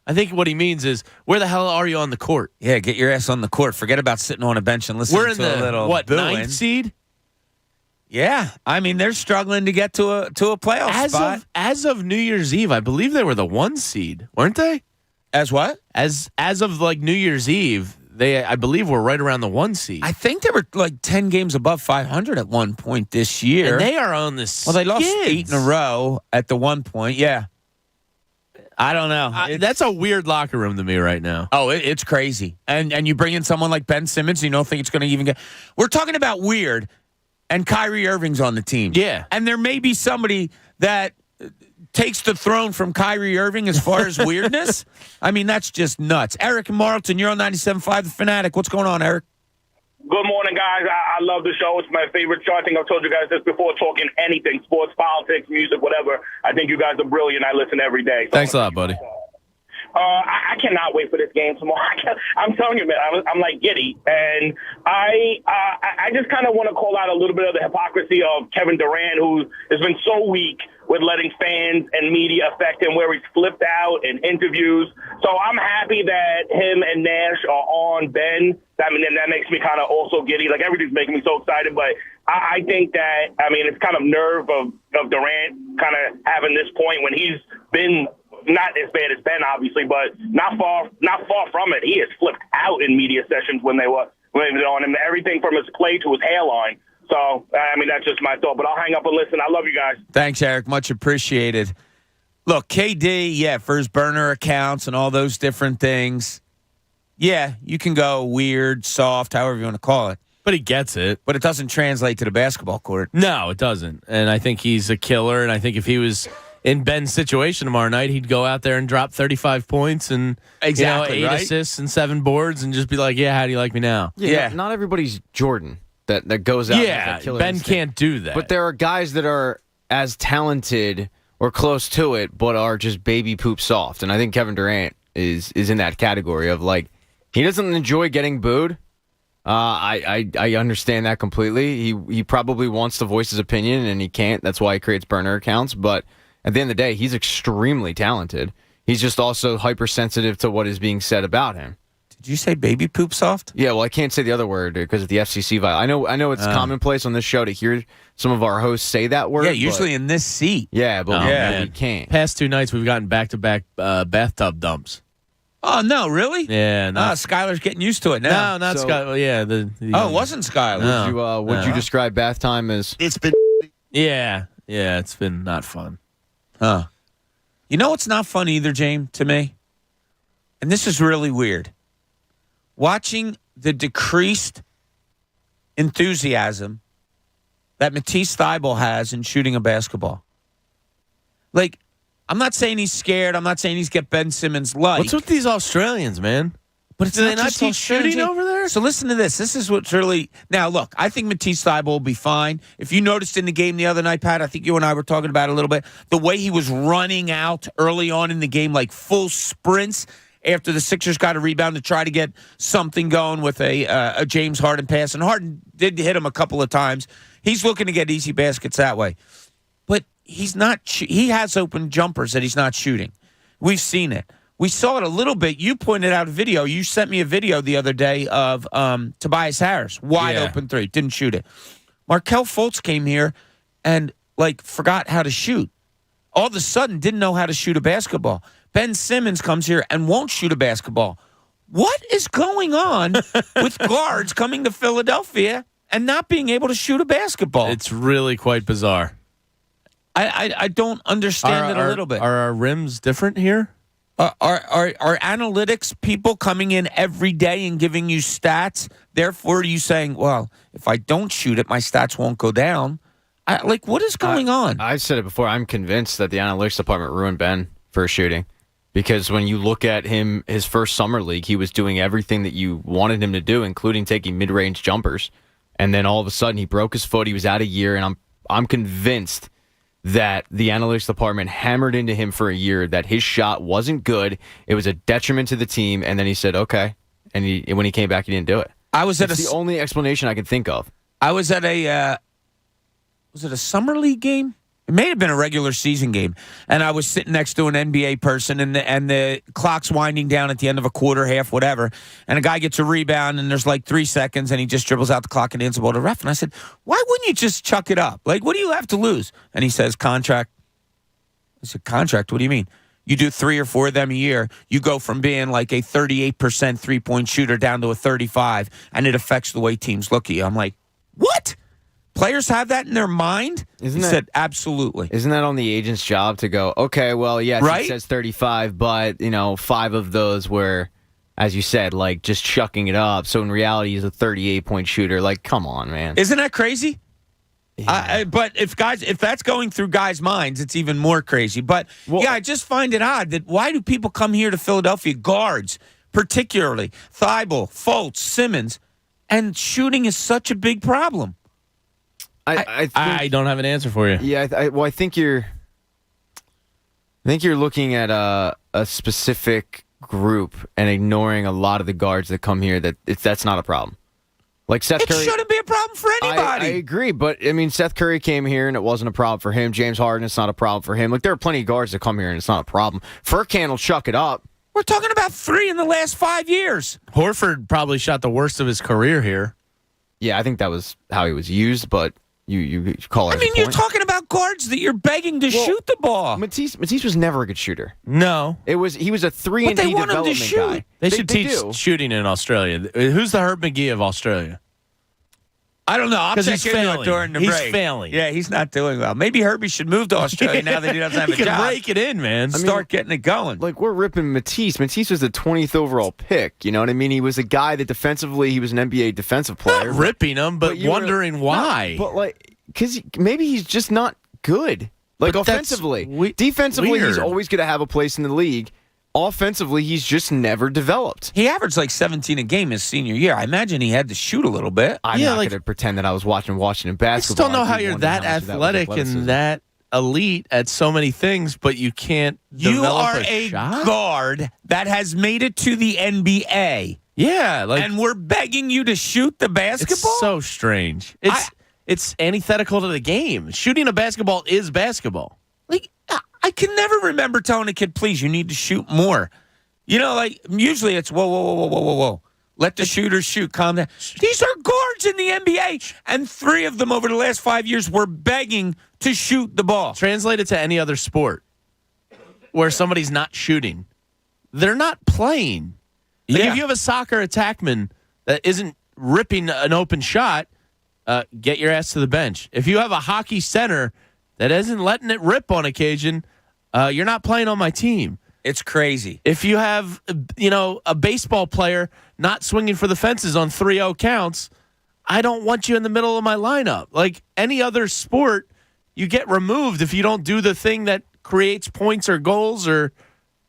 I think what he means is, where the hell are you on the court? Yeah, get your ass on the court. Forget about sitting on a bench and listening to a little booing. 9th seed? Yeah, I mean they're struggling to get to a playoff spot. As of New Year's Eve, I believe they were the 1 seed, weren't they? As what? As of like New Year's Eve, they I believe were right around the 1 seed. I think they were like 10 games above 500 at one point this year. And they are on this. Well, they lost 8 in a row at the one point. Yeah. I don't know. That's a weird locker room to me right now. Oh, it's crazy. And you bring in someone like Ben Simmons, you don't think it's going to even get. We're talking about weird, and Kyrie Irving's on the team. Yeah. And there may be somebody that takes the throne from Kyrie Irving as far as weirdness. I mean, that's just nuts. Eric and Marlton, you're on 97.5 The Fanatic. What's going on, Eric? Good morning, guys. I love the show. It's my favorite show. I think I've told you guys this before, talking anything, sports, politics, music, whatever. I think you guys are brilliant. I listen every day. Thanks a lot, buddy. I cannot wait for this game tomorrow. I'm telling you, man, I'm like giddy. And I just kind of want to call out a little bit of the hypocrisy of Kevin Durant, who has been so weak with letting fans and media affect him, where he's flipped out in interviews. So I'm happy that him and Nash are on Ben. That makes me kind of also giddy. Like, everything's making me so excited. But I think that, it's kind of nerve of Durant kind of having this point when he's been not as bad as Ben, obviously, but not far from it. He has flipped out in media sessions when they were on him. Everything from his play to his hairline. So, that's just my thought. But I'll hang up and listen. I love you guys. Thanks, Eric. Much appreciated. Look, KD, for his burner accounts and all those different things, you can go weird, soft, however you want to call it. But he gets it. But it doesn't translate to the basketball court. No, it doesn't. And I think he's a killer. And I think if he was in Ben's situation tomorrow night, he'd go out there and drop 35 points and 8 assists and 7 boards and just be like, how do you like me now? Yeah. Not everybody's Jordan that goes out. Yeah, Ben can't do that. But there are guys that are as talented or close to it, but are just baby poop soft. And I think Kevin Durant is in that category of, like, he doesn't enjoy getting booed. I understand that completely. He probably wants to voice his opinion, and he can't. That's why he creates burner accounts. But at the end of the day, he's extremely talented. He's just also hypersensitive to what is being said about him. Did you say baby poop soft? Yeah, well, I can't say the other word because of the FCC violation. I know it's commonplace on this show to hear some of our hosts say that word. Yeah, usually in this seat. Yeah, but we can't. Past 2 nights, we've gotten back-to-back bathtub dumps. Oh, no, really? Yeah. No. Skylar's getting used to it now. No, not Skylar. Yeah. It wasn't Skylar. No. Would you describe bath time as... It's been... Yeah, it's been not fun. Huh. You know what's not fun either, James, to me? And this is really weird. Watching the decreased enthusiasm that Matisse Thybulle has in shooting a basketball. Like, I'm not saying he's scared. I'm not saying he's got Ben Simmons like. What's with these Australians, man? But it's Do they not not just teach Australians. shooting over there? So listen to this. This is what's really... Now, look, I think Matisse Thybulle will be fine. If you noticed in the game the other night, Pat, I think you and I were talking about it a little bit, the way he was running out early on in the game, like full sprints after the Sixers got a rebound to try to get something going with a James Harden pass. And Harden did hit him a couple of times. He's looking to get easy baskets that way. But he's not... He has open jumpers that he's not shooting. We've seen it. We saw it a little bit. You pointed out a video. You sent me a video the other day of Tobias Harris. Wide open three. Didn't shoot it. Markelle Fultz came here and, forgot how to shoot. All of a sudden, didn't know how to shoot a basketball. Ben Simmons comes here and won't shoot a basketball. What is going on with guards coming to Philadelphia and not being able to shoot a basketball? It's really quite bizarre. I don't understand it a little bit. Are our rims different here? Are analytics people coming in every day and giving you stats? Therefore, are you saying, well, if I don't shoot it, my stats won't go down? What is going on? I've said it before. I'm convinced that the analytics department ruined Ben for shooting. Because when you look at him, his first summer league, he was doing everything that you wanted him to do, including taking mid-range jumpers. And then all of a sudden, he broke his foot. He was out a year, and I'm convinced that the analytics department hammered into him for a year that his shot wasn't good. It was a detriment to the team, and then he said, okay. And when he came back, he didn't do it. That's the only explanation I can think of. I was at was it a summer league game? It may have been a regular season game, and I was sitting next to an NBA person, and the clock's winding down at the end of a quarter, half, whatever, and a guy gets a rebound, and there's like 3 seconds, and he just dribbles out the clock and hands the ball to the ref. And I said, why wouldn't you just chuck it up? What do you have to lose? And he says, contract. I said, contract? What do you mean? You do 3 or 4 of them a year, you go from being like a 38% three-point shooter down to a 35, and it affects the way teams look at you. I'm like, what? Players have that in their mind? He said, absolutely. Isn't that on the agent's job to go, okay, well, yes, right? It says 35, but, 5 of those were, as you said, like just chucking it up. So in reality, he's a 38-point shooter. Like, come on, man. Isn't that crazy? Yeah. But if that's going through guys' minds, it's even more crazy. But, I just find it odd that why do people come here to Philadelphia, guards, particularly, Thibault, Fultz, Simmons, and shooting is such a big problem? I don't have an answer for you. Yeah, I think you're looking at a specific group and ignoring a lot of the guards that come here. That's not a problem. Like Seth Curry, it shouldn't be a problem for anybody. I agree, but Seth Curry came here and it wasn't a problem for him. James Harden, it's not a problem for him. Like there are plenty of guards that come here and it's not a problem. Furkan will chuck it up. We're talking about 3 in the last 5 years. Horford probably shot the worst of his career here. Yeah, I think that was how he was used, but. You call it. You're talking about guards that you're begging to shoot the ball. Matisse was never a good shooter. No, he was a 3-and-D development guy. They should teach shooting in Australia. Who's the Herb McGee of Australia? I don't know. I'll check into it during the break. He's failing. Yeah, he's not doing well. Maybe Herbie should move to Australia now that he doesn't have a job. He can break it in, man. Start getting it going. Like, we're ripping Matisse. Matisse was the 20th overall pick. You know what I mean? He was a guy that defensively, he was an NBA defensive player. Not ripping him, but wondering why. Because maybe he's just not good. Like, but offensively. Defensively, he's always going to have a place in the league. Offensively, he's just never developed. He averaged like 17 a game his senior year. I imagine he had to shoot a little bit. I'm not going to pretend that I was watching Washington basketball. I just don't know how you're that athletic and that elite at so many things, but you can't develop a shot? Guard that has made it to the NBA. Yeah. And we're begging you to shoot the basketball? It's so strange. It's antithetical to the game. Shooting a basketball is basketball. I can never remember telling a kid, please, you need to shoot more. Usually it's, whoa. Let the shooters shoot. Calm down. These are guards in the NBA, and 3 of them over the last 5 years were begging to shoot the ball. Translate it to any other sport where somebody's not shooting. They're not playing. If you have a soccer attackman that isn't ripping an open shot, get your ass to the bench. If you have a hockey center that isn't letting it rip on occasion, you're not playing on my team. It's crazy. If you have, a baseball player not swinging for the fences on 3-0 counts, I don't want you in the middle of my lineup. Like any other sport, you get removed if you don't do the thing that creates points or goals or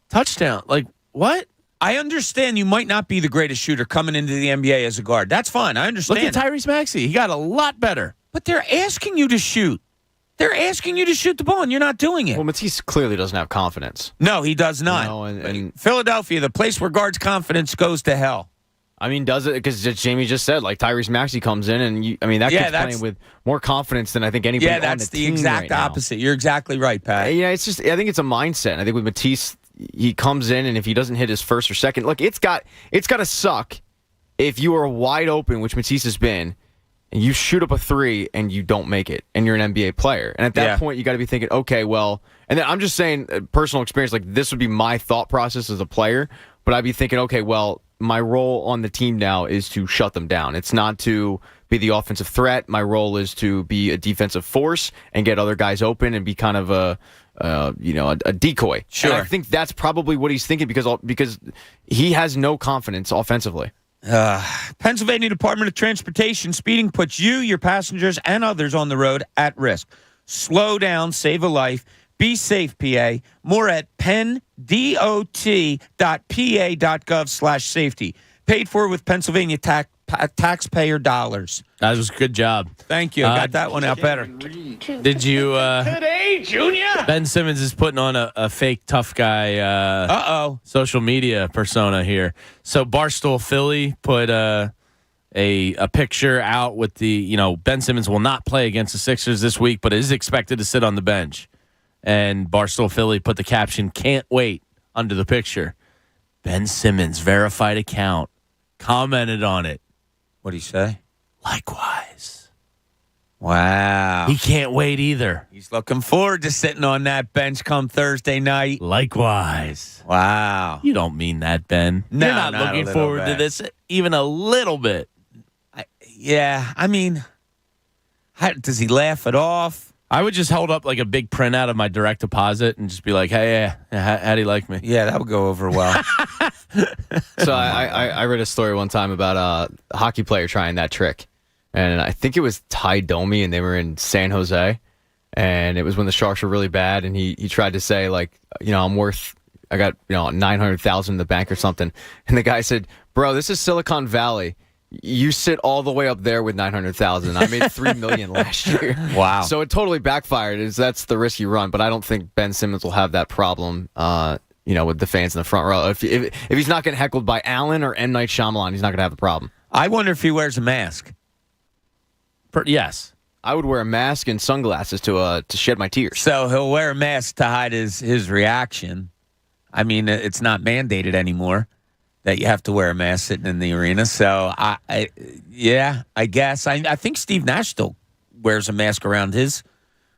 touchdown. Like, what? I understand you might not be the greatest shooter coming into the NBA as a guard. That's fine. I understand. Look at Tyrese Maxey. He got a lot better. But they're asking you to shoot. They're asking you to shoot the ball, and you're not doing it. Well, Matisse clearly doesn't have confidence. No, he does not. And Philadelphia, the place where guards' confidence goes to hell. Does it? Because Jamie just said, like, Tyrese Maxey comes in, and that kid's playing with more confidence than I think anybody on the team. Yeah, that's the exact opposite. You're exactly right, Pat. Yeah, it's just, I think it's a mindset. And I think with Matisse, he comes in, and if he doesn't hit his first or second, look, it's got to suck if you are wide open, which Matisse has been, and you shoot up a 3 and you don't make it, and you're an NBA player. And at that point, you got to be thinking, okay, well, and then I'm just saying, personal experience, like this would be my thought process as a player, but I'd be thinking, okay, well, my role on the team now is to shut them down. It's not to be the offensive threat. My role is to be a defensive force and get other guys open and be kind of a decoy. Sure. And I think that's probably what he's thinking because he has no confidence offensively. Pennsylvania Department of Transportation, speeding puts you, your passengers, and others on the road at risk. Slow down, save a life. Be safe, PA. More at penndot.pa.gov/safety. Paid for with Pennsylvania taxpayer dollars. That was a good job. Thank you. Got that one out better. Did you? Today, Junior. Ben Simmons is putting on a fake tough guy social media persona here. So Barstool Philly put a picture out with Ben Simmons will not play against the Sixers this week, but is expected to sit on the bench. And Barstool Philly put the caption, "Can't wait," under the picture. Ben Simmons, verified account, commented on it. What'd he say? Likewise. Wow. He can't wait either. He's looking forward to sitting on that bench come Thursday night. Likewise. Wow. You don't mean that, Ben. No, You're not looking forward to this even a little bit. Does he laugh it off? I would just hold up like a big printout of my direct deposit and just be like, hey, how do you like me? Yeah, that would go over well. So I read a story one time about a hockey player trying that trick. And I think it was Ty Domi, and they were in San Jose. And it was when the Sharks were really bad. And he tried to say, I got $900,000 in the bank or something. And the guy said, bro, this is Silicon Valley. You sit all the way up there with $900,000. I made $3 million last year. Wow! So it totally backfired. That's the risk you run. But I don't think Ben Simmons will have that problem. With the fans in the front row. If he's not getting heckled by Allen or M. Night Shyamalan, he's not going to have a problem. I wonder if he wears a mask. Yes, I would wear a mask and sunglasses to shed my tears. So he'll wear a mask to hide his reaction. I mean, it's not mandated anymore that you have to wear a mask sitting in the arena. So, I guess. I think Steve Nash still wears a mask around his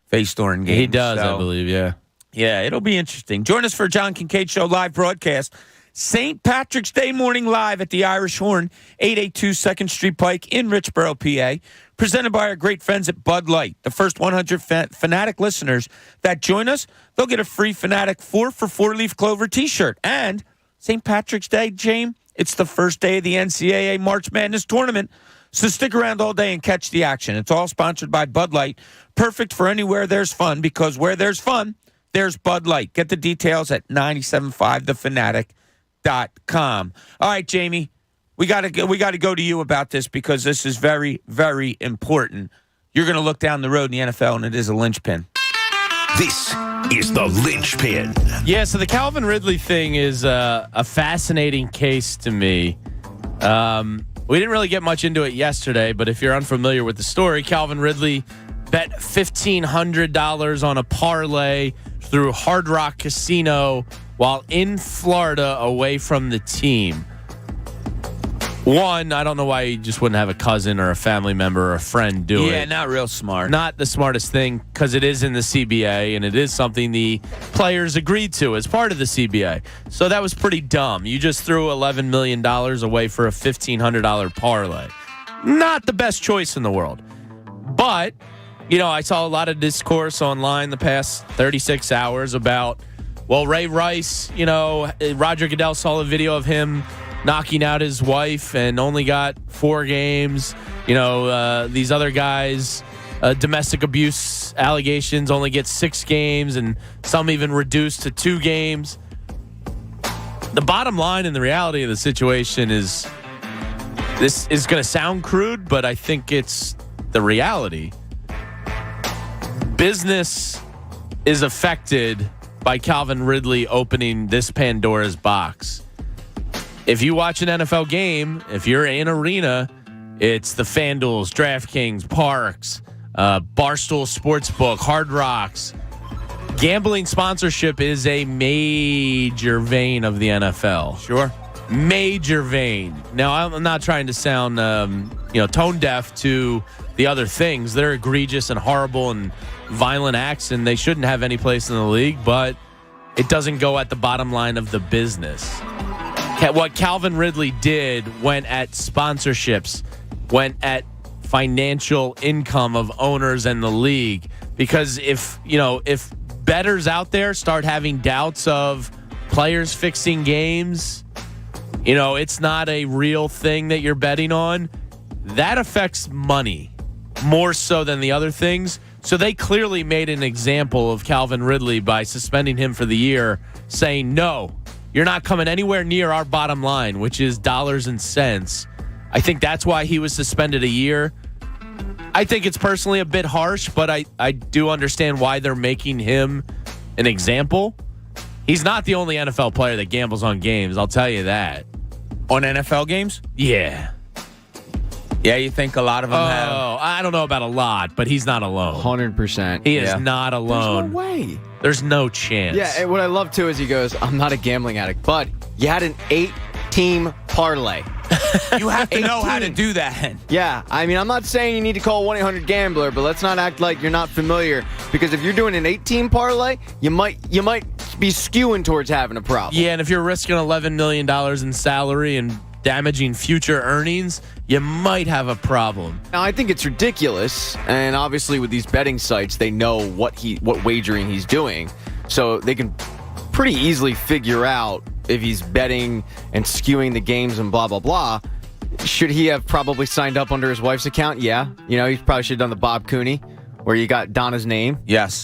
face during games. He does, so, I believe, yeah. Yeah, it'll be interesting. Join us for John Kincade Show live broadcast. St. Patrick's Day morning live at the Irish Horn, 882 2nd Street Pike in Richboro, PA. Presented by our great friends at Bud Light. The first 100 Fanatic listeners that join us, they'll get a free Fanatic 4 for 4-leaf clover t-shirt. And St. Patrick's Day, James, it's the first day of the NCAA March Madness tournament. So stick around all day and catch the action. It's all sponsored by Bud Light. Perfect for anywhere there's fun, because where there's fun, there's Bud Light. Get the details at 97.5thefanatic.com. All right, Jamie, we got to go to you about this, because this is very, very important. You're going to look down the road in the NFL, and it is a linchpin. This is the linchpin. Yeah, so the Calvin Ridley thing is a fascinating case to me. We didn't really get much into it yesterday, but if you're unfamiliar with the story, Calvin Ridley bet $1,500 on a parlay through Hard Rock Casino while in Florida away from the team. One, I don't know why you just wouldn't have a cousin or a family member or a friend do it. Yeah, not real smart. Not the smartest thing, because it is in the CBA, and it is something the players agreed to as part of the CBA. So that was pretty dumb. You just threw $11 million away for a $1,500 parlay. Not the best choice in the world. But, I saw a lot of discourse online the past 36 hours about, Ray Rice, Roger Goodell saw a video of him knocking out his wife and only got 4 games. These other guys, domestic abuse allegations, only get 6 games, and some even reduced to 2 games. The bottom line and the reality of the situation is, this is going to sound crude, but I think it's the reality. Business is affected by Calvin Ridley opening this Pandora's box. If you watch an NFL game, if you're in arena, it's the FanDuels, DraftKings, Parks, Barstool Sportsbook, Hard Rocks. Gambling sponsorship is a major vein of the NFL. Sure. Major vein. Now, I'm not trying to sound, tone deaf to the other things. They're egregious and horrible and violent acts, and they shouldn't have any place in the league, but it doesn't go at the bottom line of the business. What Calvin Ridley did went at sponsorships, went at financial income of owners and the league. Because if bettors out there start having doubts of players fixing games, it's not a real thing that you're betting on, that affects money more so than the other things. So they clearly made an example of Calvin Ridley by suspending him for the year, saying, no, you're not coming anywhere near our bottom line, which is dollars and cents. I think that's why he was suspended a year. I think it's personally a bit harsh, but I do understand why they're making him an example. He's not the only NFL player that gambles on games, I'll tell you that. On NFL games? Yeah. Yeah, you think a lot of them have? Oh, I don't know about a lot, but he's not alone. 100%. He is not alone. There's no way. There's no chance. Yeah, and what I love, too, is he goes, I'm not a gambling addict, but you had an 8-team parlay. You have to know how to do that. Yeah, I mean, I'm not saying you need to call 1-800-GAMBLER, but let's not act like you're not familiar, because if you're doing an 8-team parlay, you might be skewing towards having a problem. Yeah, and if you're risking $11 million in salary and damaging future earnings, you might have a problem. Now, I think it's ridiculous, and obviously with these betting sites, they know what wagering he's doing, so they can pretty easily figure out if he's betting and skewing the games and blah, blah, blah. Should he have probably signed up under his wife's account? Yeah. He probably should have done the Bob Cooney, where you got Donna's name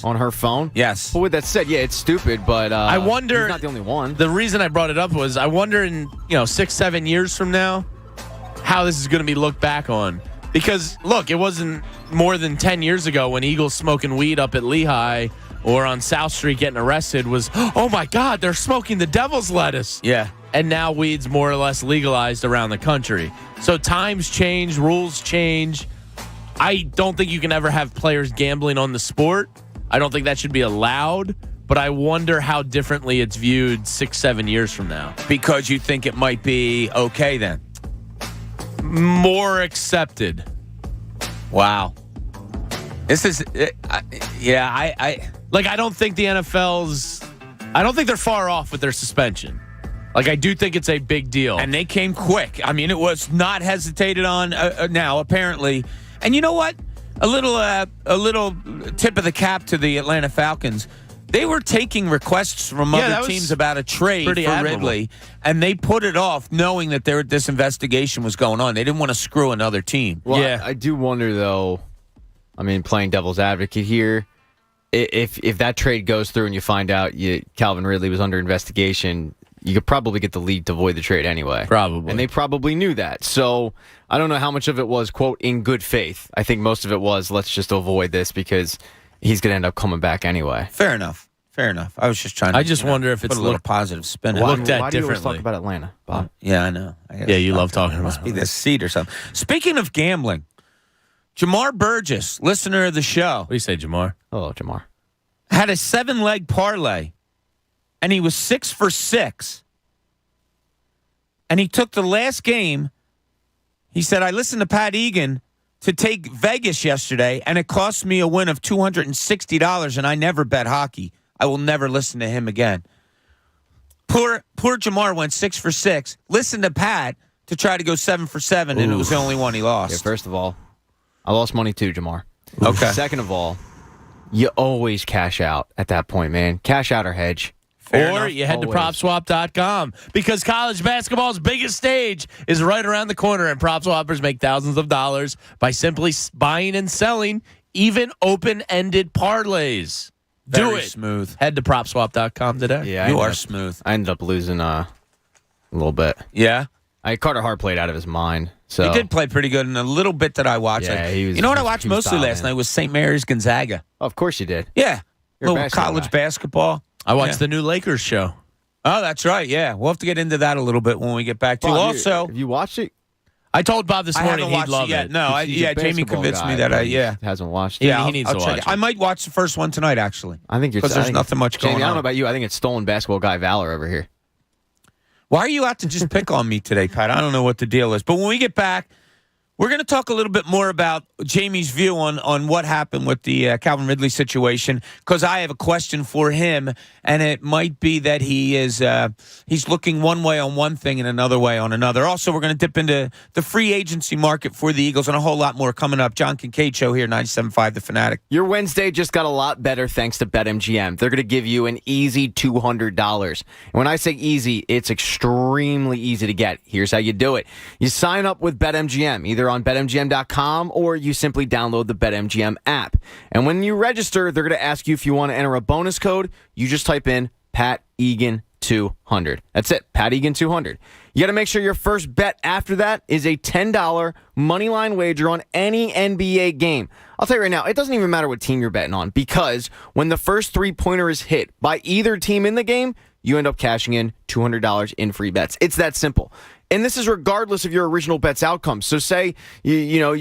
on her phone. Yes. But with that said, yeah, it's stupid, but I wonder, he's not the only one. The reason I brought it up was I wonder in 6-7 years from now how this is going to be looked back on. Because, look, it wasn't more than 10 years ago when Eagles smoking weed up at Lehigh or on South Street getting arrested was, oh, my God, they're smoking the devil's lettuce. Yeah. And now weed's more or less legalized around the country. So times change, rules change. I don't think you can ever have players gambling on the sport. I don't think that should be allowed. But I wonder how differently it's viewed 6-7 years from now. Because you think it might be okay then? More accepted. Wow. This is, I don't think the I don't think they're far off with their suspension. I do think it's a big deal. And they came quick. I mean, it was not hesitated on now, apparently. And you know what? A little tip of the cap to the Atlanta Falcons. They were taking requests from other teams about a trade for Ridley, and they put it off knowing that this investigation was going on. They didn't want to screw another team. Well, yeah. I do wonder, though, playing devil's advocate here, if that trade goes through and you find out Calvin Ridley was under investigation, you could probably get the league to void the trade anyway. Probably. And they probably knew that. So I don't know how much of it was, quote, in good faith. I think most of it was, let's just avoid this because he's going to end up coming back anyway. Fair enough. I was just trying to. I just wonder if it's a little positive spin. Looked at why do you always differently. talk about Atlanta, Bob? Yeah, I know. You love talking about it. Must be this seat or something. Speaking of gambling, Jamar Burgess, listener of the show. What do you say, Jamar? Hello, Jamar. Had a 7-leg parlay, and he was 6 for 6. And he took the last game. He said, I listened to Pat Egan to take Vegas yesterday, and it cost me a win of $260, and I never bet hockey. I will never listen to him again. Poor Jamar went 6 for 6. Listened to Pat to try to go 7 for 7, and it was the only one he lost. Okay, first of all, I lost money too, Jamar. Okay. Second of all, you always cash out at that point, man. Cash out or hedge. Or you head to PropSwap.com because college basketball's biggest stage is right around the corner, and prop swappers make thousands of dollars by simply buying and selling even open-ended parlays. Do Very it. smooth. Head to PropSwap.com today. Yeah, you are smooth. I ended up losing a little bit. Yeah? Carter Hart played out of his mind. So He did play pretty good in a little bit that I watched. Yeah, you know what I watched mostly last night was St. Mary's Gonzaga. Oh, of course you did. Yeah. You're a little college basketball. I watched the new Lakers show. Oh, that's right. Yeah. We'll have to get into that a little bit when we get back to Bob, also. have you watched it? I told Bob this morning he'd love it. No, Jamie convinced me that hasn't watched it. Yeah, he needs to watch it. I might watch the first one tonight, actually. I think because there's nothing much going on. I don't know about you. I think it's stolen basketball guy Valor over here. Why are you out to just pick on me today, Pat? I don't know what the deal is. But when we get back, We're going to talk a little bit more about Jamie's view on what happened with the Calvin Ridley situation, because I have a question for him, and it might be that he's looking one way on one thing and another way on another. Also, we're going to dip into the free agency market for the Eagles and a whole lot more coming up. John Kincade Show here, 97.5 The Fanatic. Your Wednesday just got a lot better thanks to BetMGM. They're going to give you an easy $200. And when I say easy, it's extremely easy to get. Here's how you do it. You sign up with BetMGM, either on BetMGM.com or you simply download the BetMGM app. And when you register, they're going to ask you if you want to enter a bonus code. You just type in Pat Egan 200. That's it, Pat Egan 200. You got to make sure your first bet after that is a $10 money line wager on any NBA game. I'll tell you right now, it doesn't even matter what team you're betting on, because when the first three-pointer is hit by either team in the game, you end up cashing in $200 in free bets. It's that simple. And this is regardless of your original bet's outcome. So say you're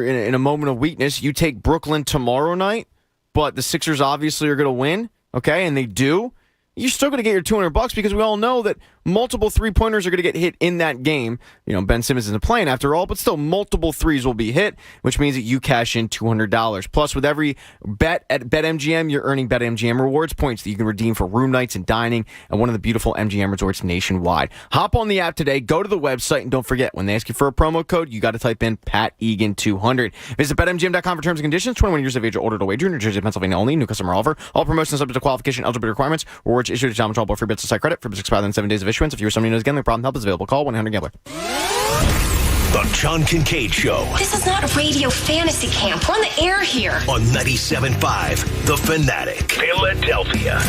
in a moment of weakness, you take Brooklyn tomorrow night, but the Sixers obviously are going to win, okay, and they do. You're still going to get your $200 because we all know that multiple three-pointers are going to get hit in that game. Ben Simmons isn't playing after all, but still multiple threes will be hit, which means that you cash in $200. Plus, with every bet at BetMGM, you're earning BetMGM rewards points that you can redeem for room nights and dining at one of the beautiful MGM resorts nationwide. Hop on the app today, go to the website, and don't forget, when they ask you for a promo code, you got to type in Pat Egan 200. Visit BetMGM.com for terms and conditions. 21 years of age or older to wager. New Jersey, Pennsylvania only. New customer offer. All promotions subject to qualification, eligibility requirements. Rewards issued at John Paul free bets to site credit. Free bets expire in 7 days of issuance. If you or somebody knows gambling problem, help is available. Call 1-800-GAMBLER. The John Kincade Show. This is not radio fantasy camp. We're on the air here. On 97.5 The Fanatic, Philadelphia.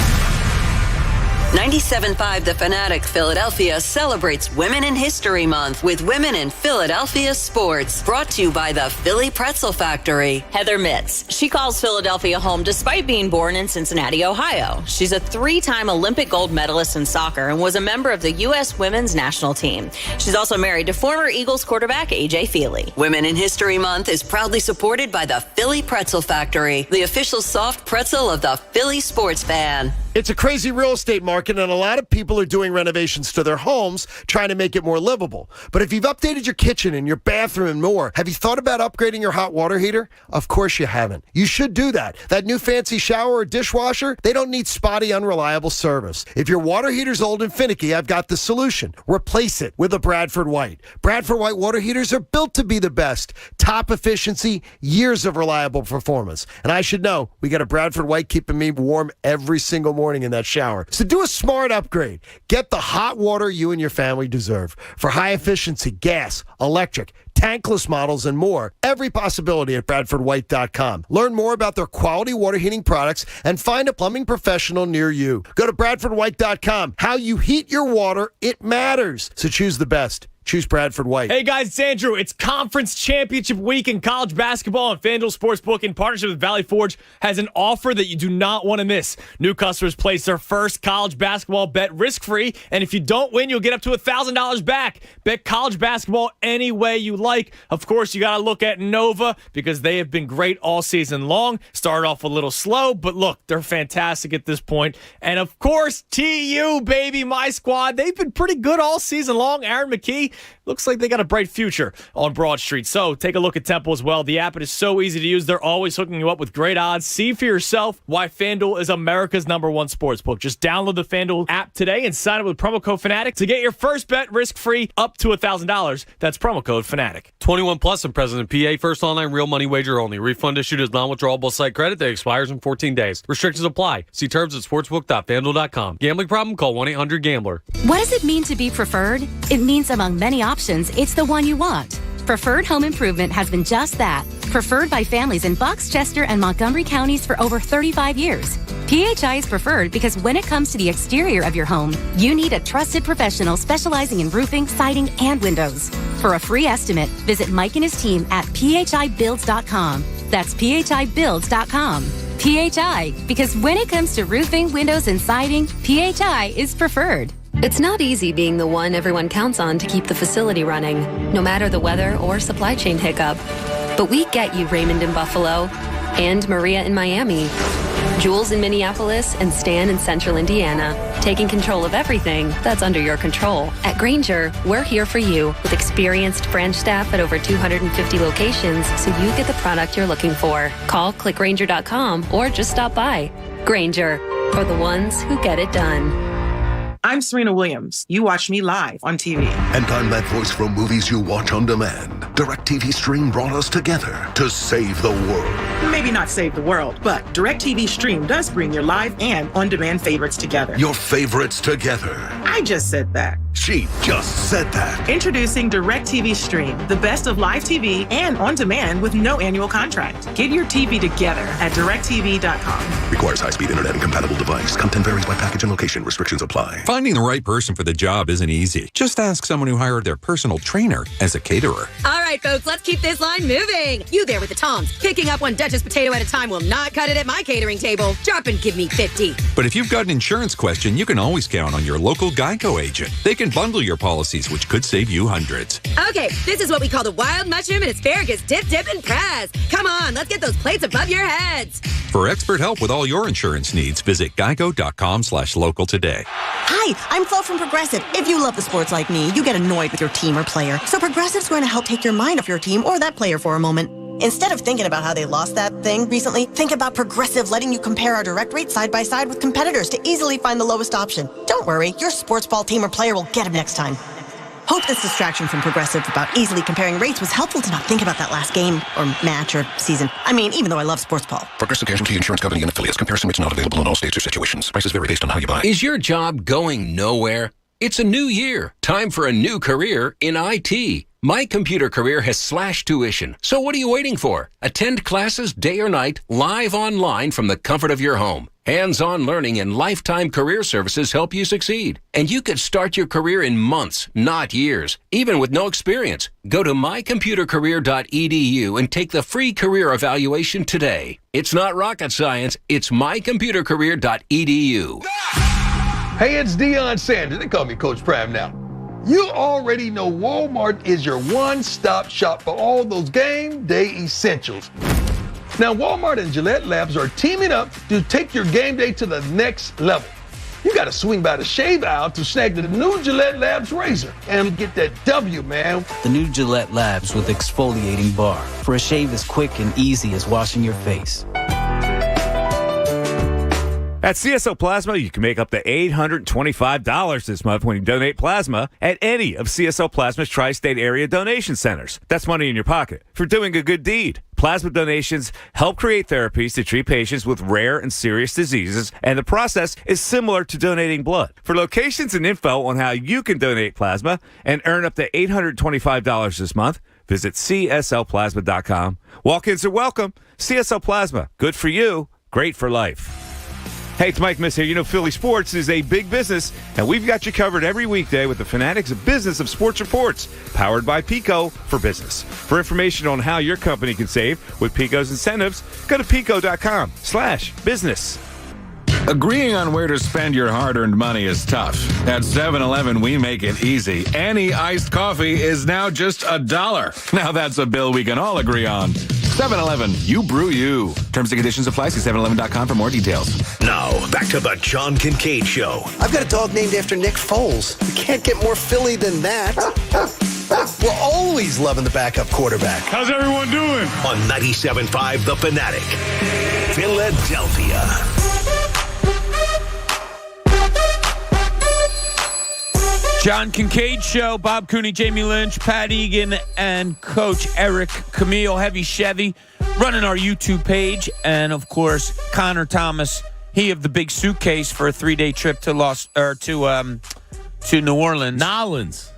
97.5 The Fanatic Philadelphia celebrates Women in History Month with Women in Philadelphia Sports. Brought to you by the Philly Pretzel Factory. Heather Mitz. She calls Philadelphia home despite being born in Cincinnati, Ohio. She's a 3-time Olympic gold medalist in soccer and was a member of the U.S. women's national team. She's also married to former Eagles quarterback A.J. Feely. Women in History Month is proudly supported by the Philly Pretzel Factory, the official soft pretzel of the Philly sports fan. It's a crazy real estate market, and a lot of people are doing renovations to their homes, trying to make it more livable. But if you've updated your kitchen and your bathroom and more, have you thought about upgrading your hot water heater? Of course you haven't. You should do that. That new fancy shower or dishwasher, they don't need spotty, unreliable service. If your water heater's old and finicky, I've got the solution. Replace it with a Bradford White. Bradford White water heaters are built to be the best. Top efficiency, years of reliable performance. And I should know, we got a Bradford White keeping me warm every single morning in that shower. So do a smart upgrade. Get the hot water you and your family deserve. For high efficiency, gas, electric, tankless models, and more. Every possibility at BradfordWhite.com. Learn more about their quality water heating products and find a plumbing professional near you. Go to BradfordWhite.com. How you heat your water, it matters. So choose the best. Choose Bradford White. Hey guys, it's Andrew. It's Conference Championship Week in college basketball, and FanDuel Sportsbook in partnership with Valley Forge has an offer that you do not want to miss. New customers place their first college basketball bet risk-free, and if you don't win, you'll get up to $1,000 back. Bet college basketball any way you like. Of course, you got to look at Nova because they have been great all season long. Started off a little slow, but look, they're fantastic at this point. And of course, TU, baby, my squad. They've been pretty good all season long. Aaron McKee looks like they got a bright future on Broad Street. So take a look at Temple as well. The app, it is so easy to use. They're always hooking you up with great odds. See for yourself why FanDuel is America's #1 sportsbook. Just download the FanDuel app today and sign up with promo code Fanatic to get your first bet risk-free up to $1,000. That's promo code Fanatic. 21 plus and present in PA. First online real money wager only. Refund issued as non-withdrawable site credit that expires in 14 days. Restrictions apply. See terms at sportsbook.fanduel.com. Gambling problem? Call 1-800-GAMBLER. What does it mean to be preferred? It means among many options, it's the one you want. Preferred Home Improvement has been just that. Preferred by families in Bucks, Chester, and Montgomery counties for over 35 years. PHI is preferred because when it comes to the exterior of your home, you need a trusted professional specializing in roofing, siding, and windows. For a free estimate, visit Mike and his team at phibuilds.com. That's phibuilds.com. PHI, because when it comes to roofing, windows, and siding, PHI is preferred. It's not easy being the one everyone counts on to keep the facility running, no matter the weather or supply chain hiccup. But we get you, Raymond in Buffalo, and Maria in Miami. Jules in Minneapolis, and Stan in Central Indiana. Taking control of everything that's under your control. At Grainger, we're here for you with experienced branch staff at over 250 locations so you get the product you're looking for. Call clickgrainger.com or just stop by. Grainger, for the ones who get it done. I'm Serena Williams. You watch me live on TV. And I'm that voice from movies you watch on demand. DirecTV Stream brought us together to save the world. Maybe not save the world, but DirecTV Stream does bring your live and on-demand favorites together. Your favorites together. I just said that. She just said that. Introducing DirecTV Stream, the best of live TV and on-demand with no annual contract. Get your TV together at DirecTV.com. Requires high-speed internet and compatible device. Content varies by package and location. Restrictions apply. Finding the right person for the job isn't easy. Just ask someone who hired their personal trainer as a caterer. All right, folks, let's keep this line moving. You there with the tongs. Picking up one Duchess potato at a time will not cut it at my catering table. Drop and give me 50. But if you've got an insurance question, you can always count on your local Geico agent. They can bundle your policies, which could save you hundreds. Okay, this is what we call the wild mushroom and asparagus dip, and press. Come on, let's get those plates above your heads. For expert help with all your insurance needs, visit geico.com/local today. Hi, I'm Flo from Progressive. If you love the sports like me, you get annoyed with your team or player. So Progressive's going to help take your mind off your team or that player for a moment. Instead of thinking about how they lost that thing recently, think about Progressive letting you compare our direct rate side by side with competitors to easily find the lowest option. Don't worry, your sports ball team or player will get him next time. Hope this distraction from Progressive about easily comparing rates was helpful to not think about that last game or match or season. I mean, even though I love sports ball. Progressive Casualty Insurance Company and affiliates. Comparison rates not available in all states or situations. Prices vary based on how you buy. Is your job going nowhere? It's a new year. Time for a new career in IT. My Computer Career has slashed tuition. So what are you waiting for? Attend classes day or night, live online from the comfort of your home. Hands-on learning and lifetime career services help you succeed. And you could start your career in months, not years, even with no experience. Go to mycomputercareer.edu and take the free career evaluation today. It's not rocket science. It's mycomputercareer.edu. Hey, it's Deion Sanders. They call me Coach Prime now. You already know Walmart is your one-stop shop for all those game day essentials. Now, Walmart and Gillette Labs are teaming up to take your game day to the next level. You got to swing by the shave aisle to snag the new Gillette Labs razor and get that W, man. The new Gillette Labs with exfoliating bar for a shave as quick and easy as washing your face. At CSL Plasma, you can make up to $825 this month when you donate plasma at any of CSL Plasma's tri-state area donation centers. That's money in your pocket for doing a good deed. Plasma donations help create therapies to treat patients with rare and serious diseases, and the process is similar to donating blood. For locations and info on how you can donate plasma and earn up to $825 this month, visit cslplasma.com. Walk-ins are welcome. CSL Plasma, good for you, great for life. Hey, it's Mike Miss here. You know, Philly Sports is a big business, and we've got you covered every weekday with the Fanatic's Business of Sports Reports, powered by Pico for Business. For information on how your company can save with Pico's incentives, go to pico.com/business. Agreeing on where to spend your hard-earned money is tough. At 7-Eleven, we make it easy. Any iced coffee is now just $1. Now that's a bill we can all agree on. 7-Eleven, you brew you. Terms and conditions apply. See 7-Eleven.com for more details. Now, back to the John Kincade Show. I've got a dog named after Nick Foles. You can't get more Philly than that. We're always loving the backup quarterback. How's everyone doing? On 97.5 The Fanatic, Philadelphia. John Kincade Show, Bob Cooney, Jamie Lynch, Pat Egan, and Coach Eric Camille, Heavy Chevy, running our YouTube page. And, of course, Connor Thomas, he of the big suitcase for a 3-day trip to New Orleans. Nolans.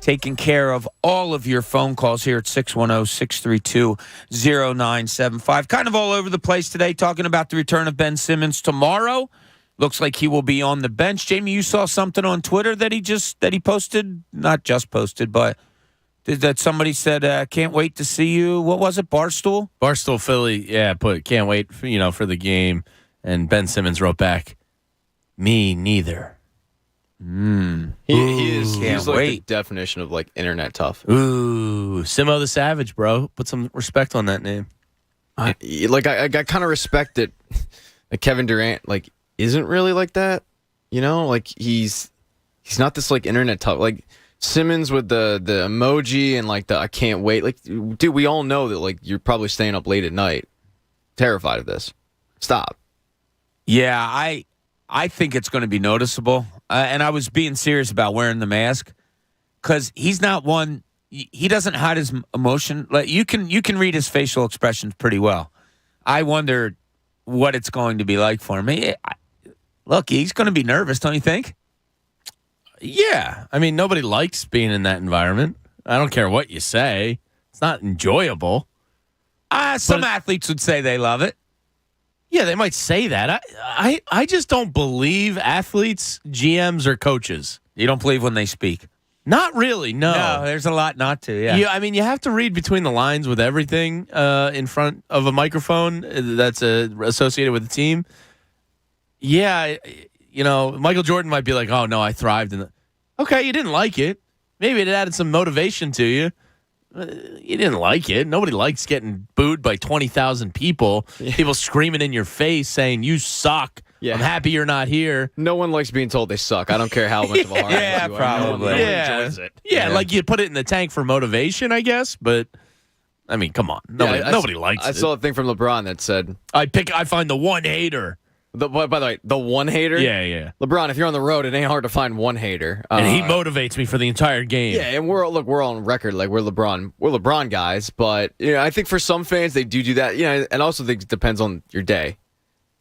Taking care of all of your phone calls here at 610-632-0975. Kind of all over the place today, talking about the return of Ben Simmons tomorrow. Looks like he will be on the bench. Jamie, you saw something on Twitter that he posted, not just posted, but that somebody said, can't wait to see you. What was it, Barstool? Barstool Philly, yeah, put can't wait for the game. And Ben Simmons wrote back, me neither. He's like the definition of like internet tough. Ooh, Simo the Savage, bro. Put some respect on that name. I kind of respect it. Like Kevin Durant, like, isn't really like that. You know, like he's not this like internet tough. Like Simmons with the emoji and like the I can't wait. Like, dude, we all know that like you're probably staying up late at night, terrified of this. Stop. Yeah, I think it's going to be noticeable. And I was being serious about wearing the mask because he's not one. He doesn't hide his emotion. Like you can read his facial expressions pretty well. I wonder what it's going to be like for him. Look, he's going to be nervous, don't you think? Yeah. I mean, nobody likes being in that environment. I don't care what you say. It's not enjoyable. Some athletes would say they love it. Yeah, they might say that. I just don't believe athletes, GMs, or coaches. You don't believe when they speak? Not really, no. No, there's a lot not to, yeah. I mean, you have to read between the lines with everything in front of a microphone that's associated with the team. Yeah, Michael Jordan might be like, oh, no, I thrived. Okay, you didn't like it. Maybe it added some motivation to you. You didn't like it. Nobody likes getting booed by 20,000 people. Yeah. People screaming in your face saying, you suck. Yeah. I'm happy you're not here. No one likes being told they suck. I don't care how much of a hard you are. Probably. No one enjoys it. Yeah, like you put it in the tank for motivation, I guess. But, I mean, come on. Nobody likes it. I saw a thing from LeBron that said, I find the one hater. By the way, the one hater? Yeah. LeBron, if you're on the road, it ain't hard to find one hater. And he motivates me for the entire game. Yeah, and we're on record like we're LeBron guys, but I think for some fans they do that. And also it depends on your day.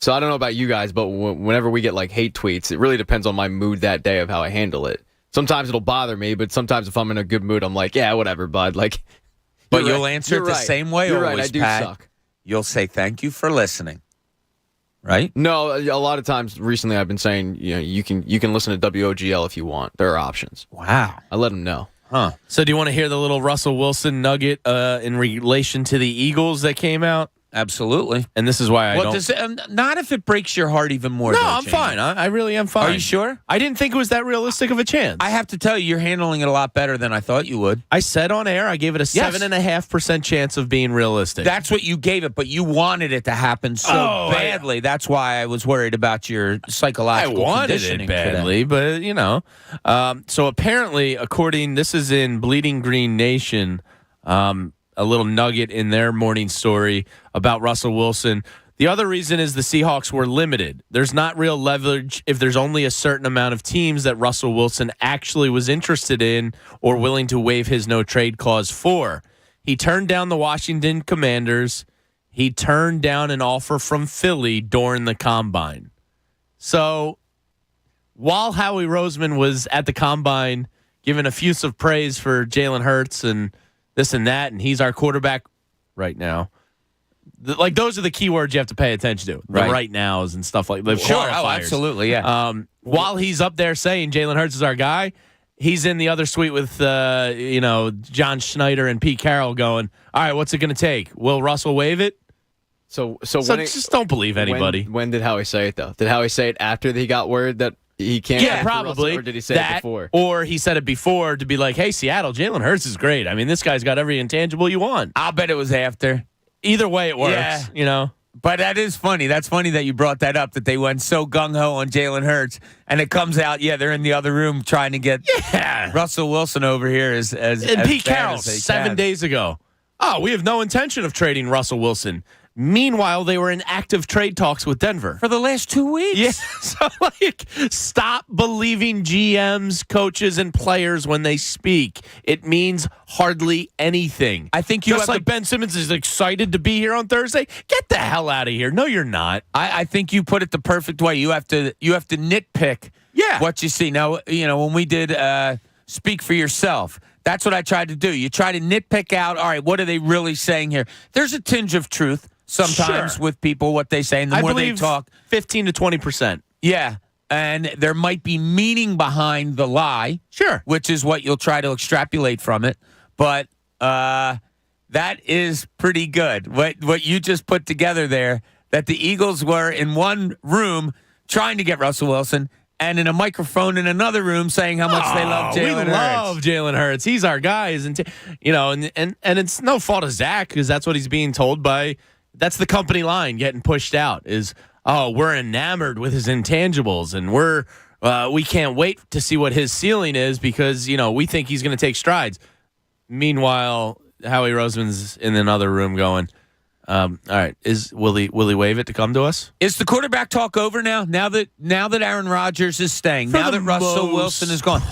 So I don't know about you guys, but whenever we get like hate tweets, it really depends on my mood that day of how I handle it. Sometimes it'll bother me, but sometimes if I'm in a good mood, I'm like, yeah, whatever, bud. Like, but you'll answer it the same way. You're always, right. I do Pat. suck. You'll say thank you for listening. Right? No, a lot of times recently I've been saying, you can listen to WOGL if you want. There are options. Wow. I let them know. Huh. So do you want to hear the little Russell Wilson nugget in relation to the Eagles that came out? Absolutely. And this is why I don't. Not if it breaks your heart even more. No, I'm fine. I really am fine. Are you sure? I didn't think it was that realistic of a chance. I have to tell you, you're handling it a lot better than I thought you would. I said on air, I gave it a 7.5% chance of being realistic. That's what you gave it, but you wanted it to happen so badly. That's why I was worried about your psychological conditioning. I wanted it badly, but so apparently, this is in Bleeding Green Nation. A little nugget in their morning story about Russell Wilson. The other reason is the Seahawks were limited. There's not real leverage if there's only a certain amount of teams that Russell Wilson actually was interested in or willing to waive his no-trade clause for. He turned down the Washington Commanders. He turned down an offer from Philly during the Combine. So while Howie Roseman was at the Combine giving effusive praise for Jalen Hurts and this and that, and he's our quarterback right now. Those are the key words you have to pay attention to. The right nows and stuff like that. Sure. Oh, absolutely, yeah. While he's up there saying Jalen Hurts is our guy, he's in the other suite with, John Schneider and Pete Carroll going, all right, what's it going to take? Will Russell waive it? So just don't believe anybody. When did Howie say it, though? Did Howie say it after he got word that he can't? Yeah, probably. Russell, or did he say it before? Or he said it before to be like, hey, Seattle, Jalen Hurts is great. I mean, this guy's got every intangible you want. I'll bet it was after. Either way, it works, But that is funny. That's funny that you brought that up, that they went so gung-ho on Jalen Hurts, and it comes out, they're in the other room trying to get Russell Wilson over here as Pete Carroll 7 days ago. Oh, we have no intention of trading Russell Wilson. Meanwhile, they were in active trade talks with Denver. For the last 2 weeks. Yeah. So, stop believing GMs, coaches, and players when they speak. It means hardly anything. I think you Just like Ben Simmons is excited to be here on Thursday. Get the hell out of here. No, you're not. I think you put it the perfect way. You have to nitpick what you see. Now, when we did Speak for Yourself, that's what I tried to do. You try to nitpick out, all right, what are they really saying here? There's a tinge of truth sometimes with people, what they say, and the more they talk. 15 to 20%. Yeah, and there might be meaning behind the lie. Sure. Which is what you'll try to extrapolate from it. But that is pretty good. What you just put together there, that the Eagles were in one room trying to get Russell Wilson, and in a microphone in another room saying how much they love Jalen Hurts. We love Jalen Hurts. He's our guy, and it's no fault of Zach because that's what he's being told by That's the company line getting pushed out is, oh, we're enamored with his intangibles, and we can't wait to see what his ceiling is because, we think he's going to take strides. Meanwhile, Howie Roseman's in another room going, all right, will he wave it to come to us? Is the quarterback talk over now? Now that Aaron Rodgers is staying, now that Russell Wilson is gone,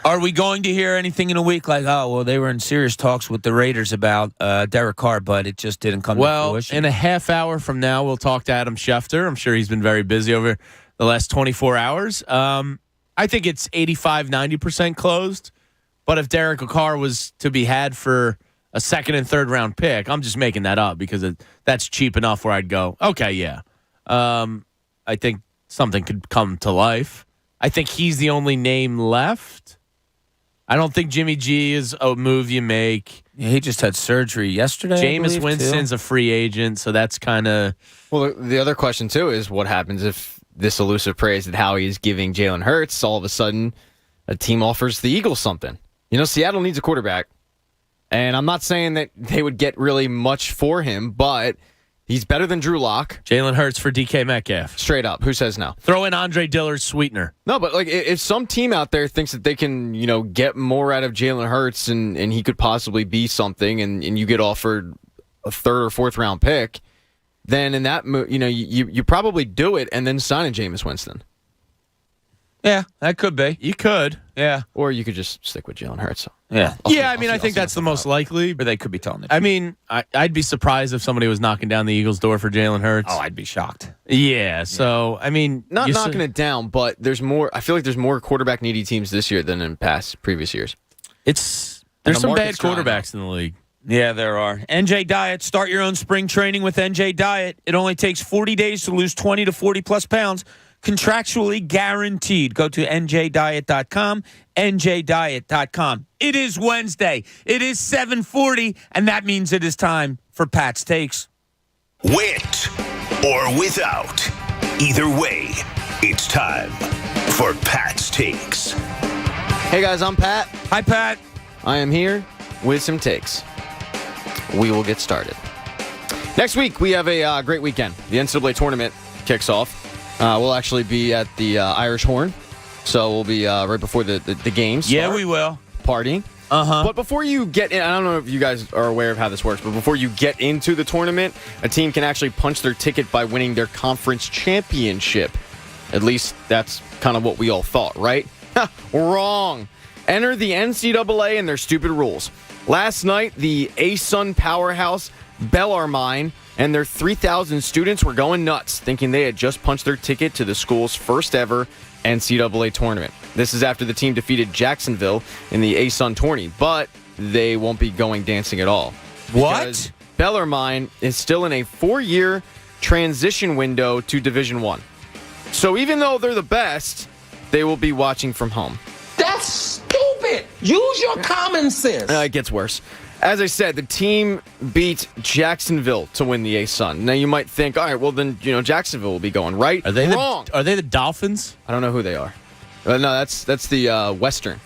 are we going to hear anything in a week like, oh, well, they were in serious talks with the Raiders about Derek Carr, but it just didn't come to fruition? In a half hour from now, we'll talk to Adam Schefter. I'm sure he's been very busy over the last 24 hours. I think it's 85, 90% closed. But if Derek Carr was to be had for a second and third round pick, I'm just making that up because that's cheap enough where I'd go, okay, yeah. I think something could come to life. I think he's the only name left. I don't think Jimmy G is a move you make. Yeah, he just had surgery yesterday. Jameis Winston's a free agent, so that's kind of... Well, the other question, too, is what happens if this elusive praise that Howie is giving Jalen Hurts, all of a sudden a team offers the Eagles something. Seattle needs a quarterback. And I'm not saying that they would get really much for him, but he's better than Drew Lock. Jalen Hurts for DK Metcalf. Straight up. Who says no? Throw in Andre Dillard's sweetener. No, but if some team out there thinks that they can, get more out of Jalen Hurts and he could possibly be something and you get offered a third or fourth round pick, then in that, you probably do it and then sign a Jameis Winston. Yeah, that could be. You could. Yeah. Or you could just stick with Jalen Hurts. Yeah. I think that's the most likely. Or they could be telling it. I mean, I'd be surprised if somebody was knocking down the Eagles' door for Jalen Hurts. Oh, I'd be shocked. Yeah, so, I mean... Not knocking it down, but there's more... I feel like there's more quarterback-needy teams this year than in previous years. There's some bad quarterbacks in the league. Yeah, there are. NJ Diet. Start your own spring training with NJ Diet. It only takes 40 days to lose 20 to 40-plus pounds. Contractually guaranteed. Go to njdiet.com, njdiet.com. It is Wednesday. It is 7:40, and that means it is time for Pat's Takes. With or without, either way, it's time for Pat's Takes. Hey, guys, I'm Pat. Hi, Pat. I am here with some takes. We will get started. Next week, we have a great weekend. The NCAA tournament kicks off. We'll actually be at the Irish Horn, so we'll be right before the games. Yeah, we will. Partying. Uh-huh. But before you get in, I don't know if you guys are aware of how this works, but before you get into the tournament, a team can actually punch their ticket by winning their conference championship. At least that's kind of what we all thought, right? Wrong. Enter the NCAA and their stupid rules. Last night, the ASUN powerhouse Bellarmine and their 3,000 students were going nuts, thinking they had just punched their ticket to the school's first ever NCAA tournament. This is after the team defeated Jacksonville in the ASUN tourney, but they won't be going dancing at all. What? Bellarmine is still in a 4-year transition window to Division I. So even though they're the best, they will be watching from home. That's stupid. Use your common sense. It gets worse. As I said, the team beat Jacksonville to win the ASUN. Now you might think, all right, well then, Jacksonville will be going, right? Are they wrong? Are they the Dolphins? I don't know who they are. No, that's the Western.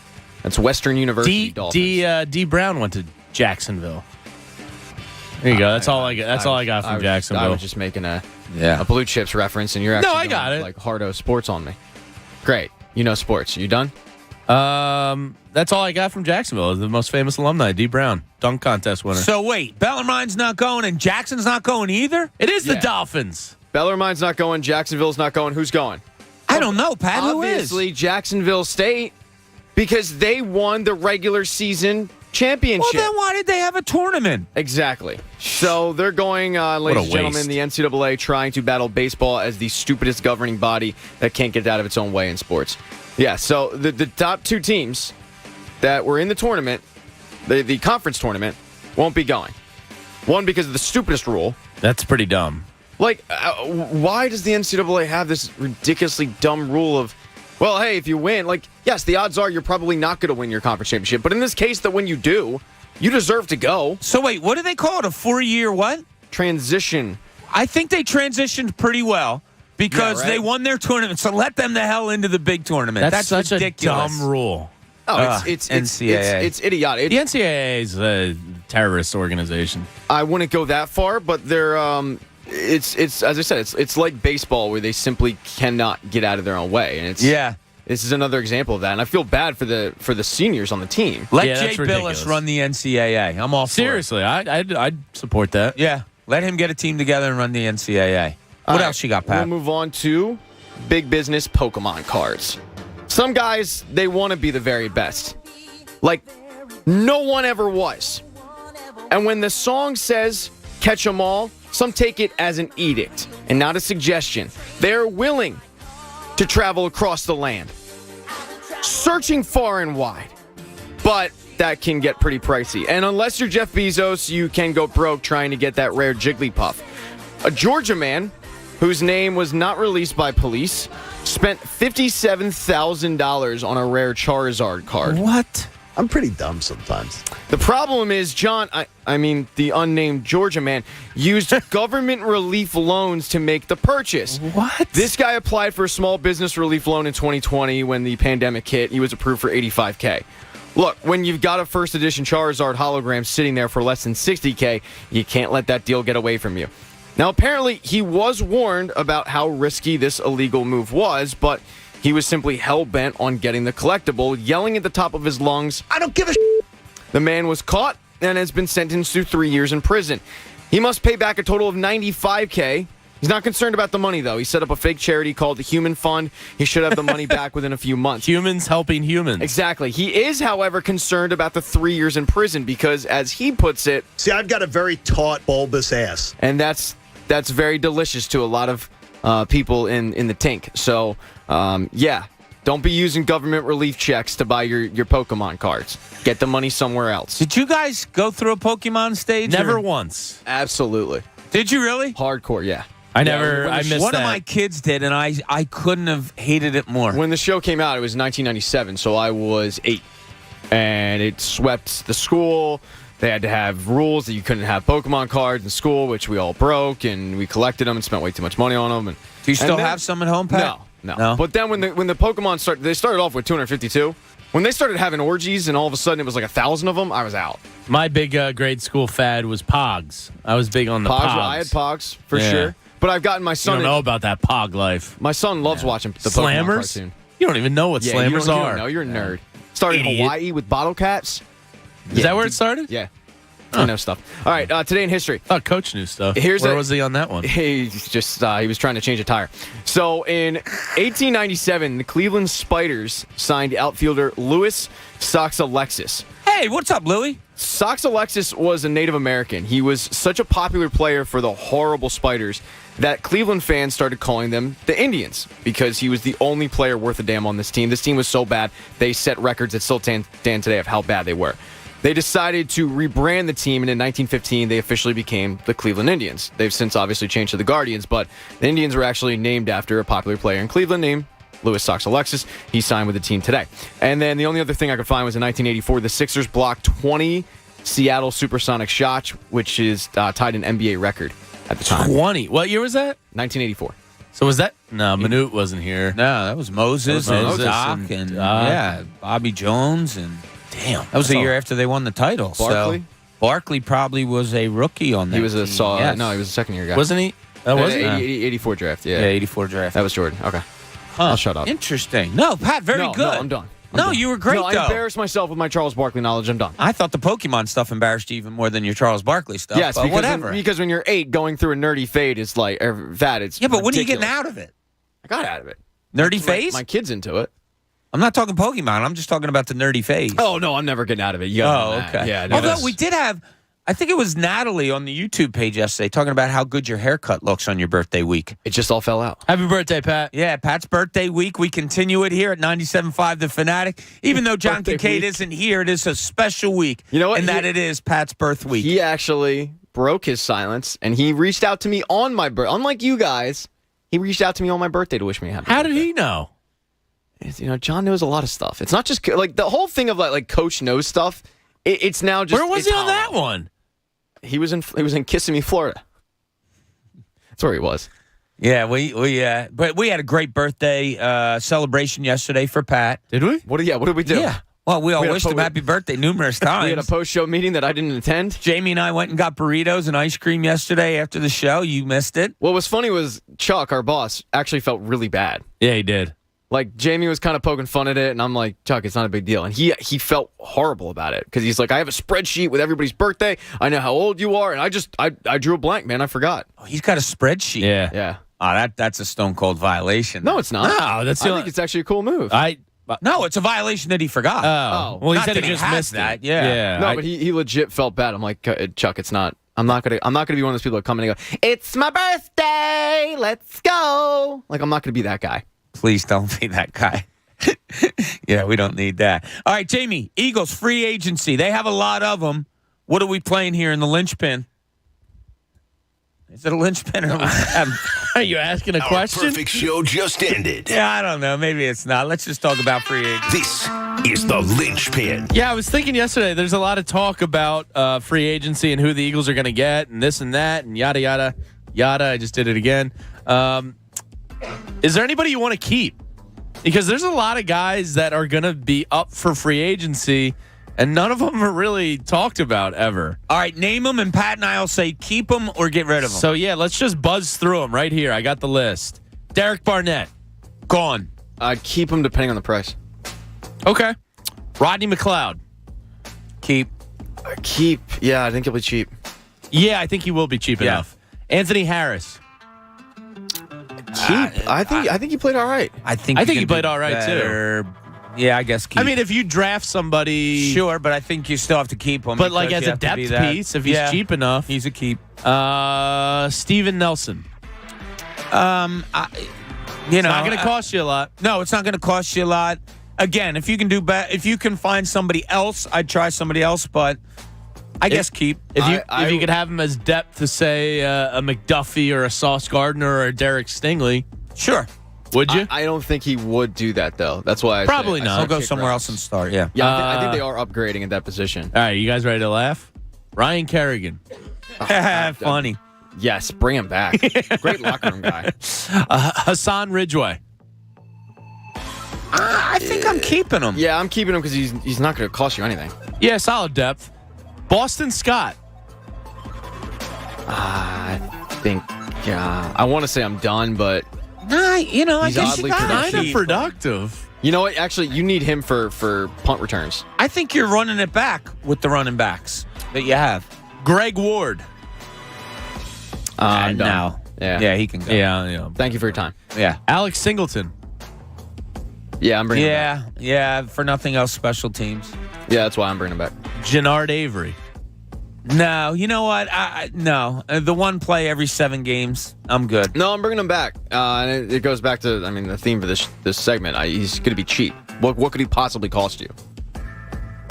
That's Western University Dolphins. D. Brown went to Jacksonville. There you go. That's all I got. That's all I got from Jacksonville. I was just making a Blue Chips reference, and you're actually I got it. Like hardo sports on me. Great. You know sports. You done? That's all I got from Jacksonville. The most famous alumni, D. Brown, dunk contest winner. So wait, Bellarmine's not going and Jackson's not going either? It is the Dolphins. Bellarmine's not going. Jacksonville's not going. Who's going? I don't know, Pat. Who is? Obviously, Jacksonville State, because they won the regular season championship. Well, then why did they have a tournament? Exactly. So they're going, ladies and gentlemen, the NCAA trying to battle baseball as the stupidest governing body that can't get out of its own way in sports. Yeah, so the top two teams that were in the tournament, the conference tournament, won't be going. One, because of the stupidest rule. That's pretty dumb. Like, why does the NCAA have this ridiculously dumb rule of, well, hey, if you win, like, yes, the odds are you're probably not going to win your conference championship. But in this case, that when you do, you deserve to go. So wait, what do they call it? A 4-year what? Transition. I think they transitioned pretty well because they won their tournament. So let them the hell into the big tournament. That's such ridiculous. A dumb rule. Oh, it's NCAA. It's idiotic. The NCAA is terrorist organization. I wouldn't go that far, but they're it's as I said, it's like baseball where they simply cannot get out of their own way, and it's This is another example of that, and I feel bad for the seniors on the team. Let Jay Billis run the NCAA. I'm all for Seriously, I'd support that. Yeah, let him get a team together and run the NCAA. What else you got, Pat? We'll move on to big business Pokemon cards. Some guys, they want to be the very best. Like, no one ever was. And when the song says, catch 'em all, some take it as an edict and not a suggestion. They're willing to travel across the land, searching far and wide. But that can get pretty pricey. And unless you're Jeff Bezos, you can go broke trying to get that rare Jigglypuff. A Georgia man, whose name was not released by police, spent $57,000 on a rare Charizard card. What? I'm pretty dumb sometimes. The problem is, John, I mean, the unnamed Georgia man, used government relief loans to make the purchase. What? This guy applied for a small business relief loan in 2020 when the pandemic hit. He was approved for $85K. Look, when you've got a first edition Charizard hologram sitting there for less than $60K, you can't let that deal get away from you. Now, apparently, he was warned about how risky this illegal move was, but he was simply hell-bent on getting the collectible, yelling at the top of his lungs, "I don't give a shit." The man was caught and has been sentenced to 3 years in prison. He must pay back a total of $95K. He's not concerned about the money, though. He set up a fake charity called the Human Fund. He should have the money back within a few months. Humans helping humans. Exactly. He is, however, concerned about the 3 years in prison because, as he puts it... See, I've got a very taut, bulbous ass. And that's very delicious to a lot of people in the tink. So, yeah, don't be using government relief checks to buy your Pokemon cards. Get the money somewhere else. Did you guys go through a Pokemon stage? Never once. Absolutely. Did you really? Hardcore, yeah. I missed One that. of my kids did, and I couldn't have hated it more. When the show came out, it was 1997, so I was 8. And it swept the school. They had to have rules that you couldn't have Pokemon cards in school, which we all broke, and we collected them and spent way too much money on them. And, do you still have some at home, Pat? No. But then when the Pokemon started, they started off with 252. When they started having orgies and all of a sudden it was like 1,000 of them, I was out. My big grade school fad was Pogs. I was big on the Pogs. I had Pogs, for sure. But I've gotten my son... You don't know about that Pog life. My son loves watching the Slammers? Pokemon cartoon. You don't even know what Slammers are. No, you're a nerd. Started in Hawaii with bottle caps. Is that where it started? Yeah. I know stuff. All right, today in history. Oh, Coach knew stuff. Where was he on that one? He was trying to change a tire. So in 1897, the Cleveland Spiders signed outfielder Louis Sox Alexis. Hey, what's up, Louie? Sox Alexis was a Native American. He was such a popular player for the horrible Spiders that Cleveland fans started calling them the Indians because he was the only player worth a damn on this team. This team was so bad, they set records that still stand today of how bad they were. They decided to rebrand the team, and in 1915, they officially became the Cleveland Indians. They've since obviously changed to the Guardians, but the Indians were actually named after a popular player in Cleveland named Louis Sox Alexis. He signed with the team today. And then the only other thing I could find was in 1984, the Sixers blocked 20 Seattle supersonic shots, which is tied an NBA record at the time. 20? What year was that? 1984. So was that? No, Manute wasn't here. No, that was Moses and Doc and Bobby Jones and... Damn. That was the year after they won the title. Barkley? So Barkley probably was a rookie on that He was team. Yes. No, he was a second-year guy. Wasn't he? That wasn't 84 draft, yeah. Yeah, 84 draft. That was Jordan. Okay. Huh. I'll shut up. Interesting. No, Pat, very good. No, I'm done. You were great, though. I embarrassed myself with my Charles Barkley knowledge. I'm done. I thought the Pokemon stuff embarrassed you even more than your Charles Barkley stuff. Yes, but whatever. Because when you're 8, going through a nerdy fade is like, it's yeah, but when are you getting ridiculous. out of it? I got out of it. Nerdy phase? My kid's into it. I'm not talking Pokemon. I'm just talking about the nerdy phase. Oh, no, I'm never getting out of it. Okay. Yeah, no, although we did have, I think it was Natalie on the YouTube page yesterday talking about how good your haircut looks on your birthday week. It just all fell out. Happy birthday, Pat. Yeah, Pat's birthday week. We continue it here at 97.5 The Fanatic. Even though John Kincade isn't here, it is a special week. You know what? And that it is Pat's birth week. He actually broke his silence, and he reached out to me on my birthday. Unlike you guys, he reached out to me on my birthday to wish me a happy birthday. How did he know? John knows a lot of stuff. It's not just like the whole thing of like Coach knows stuff. It's now just. Where was he on that one? He was in Kissimmee, Florida. That's where he was. Yeah, but we had a great birthday celebration yesterday for Pat. Did we? What did we do? Yeah, Well, we all We had a wished him happy birthday numerous times. We had a post-show meeting that I didn't attend. Jamie and I went and got burritos and ice cream yesterday after the show. You missed it. What was funny was Chuck, our boss, actually felt really bad. Yeah, he did. Like, Jamie was kind of poking fun at it, and I'm like, Chuck, it's not a big deal. And he felt horrible about it because he's like, I have a spreadsheet with everybody's birthday. I know how old you are, and I drew a blank, man. I forgot. Oh, he's got a spreadsheet. Yeah. Yeah. Oh, that's a stone cold violation. No, it's not. No, that's I think it's actually a cool move. No, it's a violation that he forgot. Oh. Well, he Not said that he just has missed that. it. Yeah. No, but he legit felt bad. I'm like, Chuck, it's not. I'm not gonna be one of those people that come in and go, it's my birthday, let's go. Like, I'm not gonna be that guy. Please don't be that guy. Yeah, we don't need that. All right, Jamie, Eagles free agency. They have a lot of them. What are we playing here in the linchpin? Is it a linchpin or are you asking a question? Our perfect show just ended. Yeah, I don't know. Maybe it's not. Let's just talk about free agency. This is the linchpin. Yeah, I was thinking yesterday, there's a lot of talk about free agency and who the Eagles are going to get and this and that and yada, yada, yada. I just did it again. Is there anybody you want to keep? Because there's a lot of guys that are going to be up for free agency, and none of them are really talked about ever. All right, name them, and Pat and I will say keep them or get rid of them. So, yeah, let's just buzz through them right here. I got the list. Derek Barnett, gone. I'd keep him depending on the price. Okay. Rodney McLeod, keep. Keep. Yeah, I think he'll be cheap. Yeah, I think he will be cheap enough. Anthony Harris. Keep. I think he played all right. I think he played all right, too. Yeah, I guess keep. I mean, if you draft somebody... Sure, but I think you still have to keep him. But, like, as a depth piece, if he's cheap enough... He's a keep. Steven Nelson. It's not going to cost you a lot. No, it's not going to cost you a lot. Again, if you can do better, if you can find somebody else, I'd try somebody else, but I guess keep. If you could have him as depth to, say, a McDuffie or a Sauce Gardner or a Derek Stingley... Sure. Would you? I don't think he would do that, though. That's why Probably not. He'll go somewhere else and start, yeah. Yeah, I think they are upgrading at that position. All right, you guys ready to laugh? Ryan Kerrigan. Funny. Yes, bring him back. Great locker room guy. Hassan Ridgeway. I think I'm keeping him. Yeah, I'm keeping him because he's not going to cost you anything. Yeah, solid depth. Boston Scott. I think, I want to say I'm done, but... Nah, I He's guess oddly you got Kind of productive. You know what? Actually, you need him for punt returns. I think you're running it back with the running backs that you have. Greg Ward. I'm done. Now. Yeah, he can go. Yeah. Thank you for your time. Yeah. Alex Singleton. Yeah, I'm bringing him back. Yeah, for nothing else, special teams. Yeah, that's why I'm bringing him back. Jannard Avery. No, you know what? No. The one play every 7 games, I'm good. No, I'm bringing him back. And it goes back to, the theme for this segment. He's going to be cheap. What could he possibly cost you?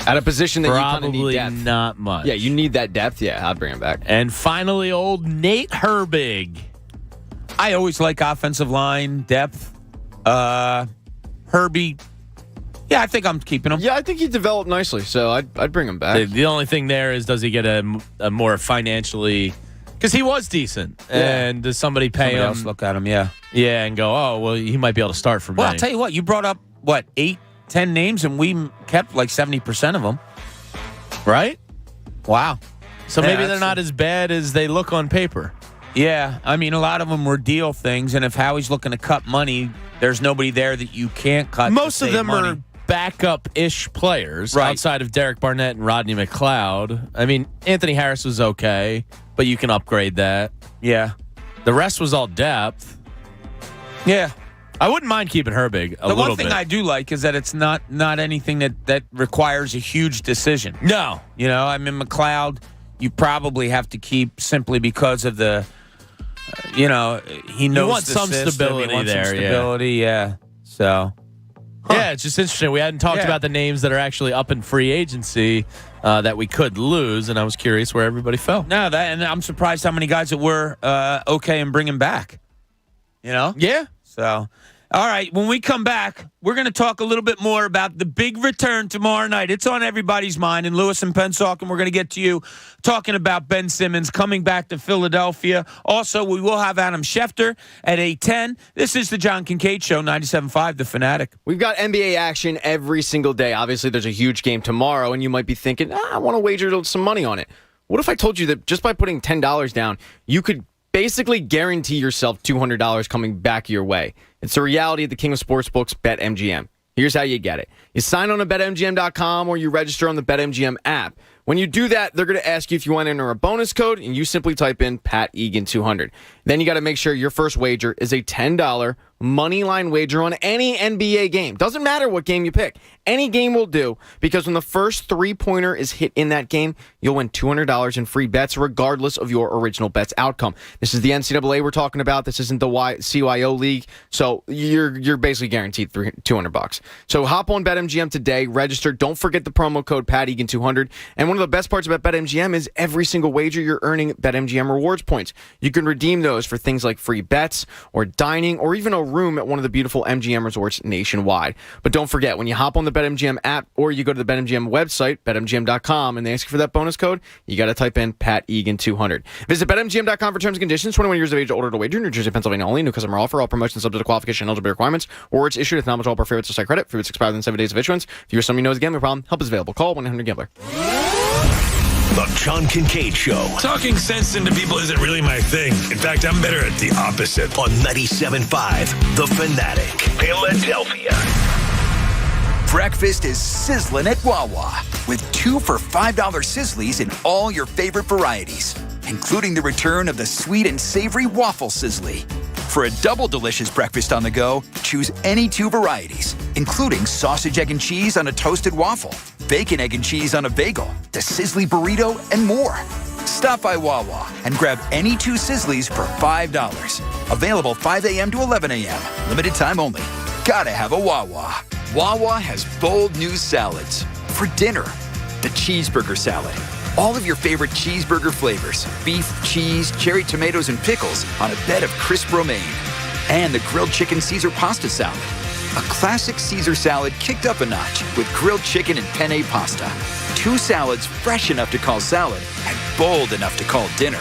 At a position that you kind of need Probably depth. not much. Yeah, you need that depth. Yeah, I'll bring him back. And finally, old Nate Herbig. I always like offensive line depth. Herbie. Yeah, I think I'm keeping him. Yeah, I think he developed nicely, so I'd bring him back. The only thing there is, does he get a more financially... Because he was decent. Yeah. And does somebody pay Somebody him? else look at him, yeah. Yeah, and go, oh, well, he might be able to start for Well, many. I'll tell you what. You brought up, 8-10 names, and we kept like 70% of them. Right? Wow. So Yeah, maybe they're that's- not as bad as they look on paper. Yeah, I mean, a lot of them were deal things, and if Howie's looking to cut money, there's nobody there that you can't cut. Most to of save them money. are backup-ish players Right. outside of Derek Barnett and Rodney McLeod. I mean, Anthony Harris was okay, but you can upgrade that. Yeah. The rest was all depth. Yeah. I wouldn't mind keeping Herbig a The little one thing bit. I do like is that it's not anything that requires a huge decision. No. You know, I mean, McLeod, you probably have to keep simply because of the, he knows want the some system. stability He wants there, some yeah. stability, yeah. So, Yeah, it's just interesting. We hadn't talked Yeah. about the names that are actually up in free agency that we could lose, and I was curious where everybody fell. no, and I'm surprised how many guys that were okay and bring him back. You know? Yeah. So, All right, when we come back, we're going to talk a little bit more about the big return tomorrow night. It's on everybody's mind in Lewis and Pensacola. We're going to get to you talking about Ben Simmons coming back to Philadelphia. Also, we will have Adam Schefter at 8:10. This is the John Kincade Show, 97.5 The Fanatic. We've got NBA action every single day. Obviously, there's a huge game tomorrow, and you might be thinking, I want to wager some money on it. What if I told you that just by putting $10 down, you could basically guarantee yourself $200 coming back your way? It's a reality of the king of sportsbooks, BetMGM. Here's how you get it. You sign on to BetMGM.com or you register on the BetMGM app. When you do that, they're going to ask you if you want to enter a bonus code, and you simply type in Pat Egan 200. Then you got to make sure your first wager is a $10 money line wager on any NBA game. Doesn't matter what game you pick. Any game will do, because when the first three-pointer is hit in that game, you'll win $200 in free bets regardless of your original bet's outcome. This is the NCAA we're talking about. This isn't the CYO league, so you're basically guaranteed $200. So hop on BetMGM today, register. Don't forget the promo code PatEgan200. And one of the best parts about BetMGM is every single wager you're earning BetMGM rewards points. You can redeem those for things like free bets or dining or even a room at one of the beautiful MGM resorts nationwide. But don't forget, when you hop on the BetMGM app or you go to the BetMGM website, BetMGM.com, and they ask you for that bonus code, you got to type in Pat Egan 200. Visit BetMGM.com for terms and conditions. 21 years of age or older to wager. New Jersey, Pennsylvania only. New customer offer. All promotions subject to qualification and eligibility requirements. Or it's issued with non-withdrawal per favorites or site credit. Favorites expire within 7 days of issuance. If you or somebody knows a gambling problem, help is available. Call 1-800-GAMBLER. The John Kincade Show. Talking sense into people isn't really my thing. In fact, I'm better at the opposite. On 97.5 The Fanatic, Philadelphia. Breakfast is sizzling at Wawa with 2 for $5 Sizzlies in all your favorite varieties, including the return of the sweet and savory waffle Sizzly. For a double delicious breakfast on the go, choose any 2 varieties, including sausage, egg, and cheese on a toasted waffle, bacon, egg, and cheese on a bagel, the Sizzly burrito, and more. Stop by Wawa and grab any 2 Sizzlies for $5. Available 5 a.m. to 11 a.m. Limited time only. Gotta have a Wawa. Wawa has bold new salads. For dinner, the cheeseburger salad. All of your favorite cheeseburger flavors, beef, cheese, cherry tomatoes, and pickles on a bed of crisp romaine. And the grilled chicken Caesar pasta salad. A classic Caesar salad kicked up a notch with grilled chicken and penne pasta. 2 salads fresh enough to call salad and bold enough to call dinner.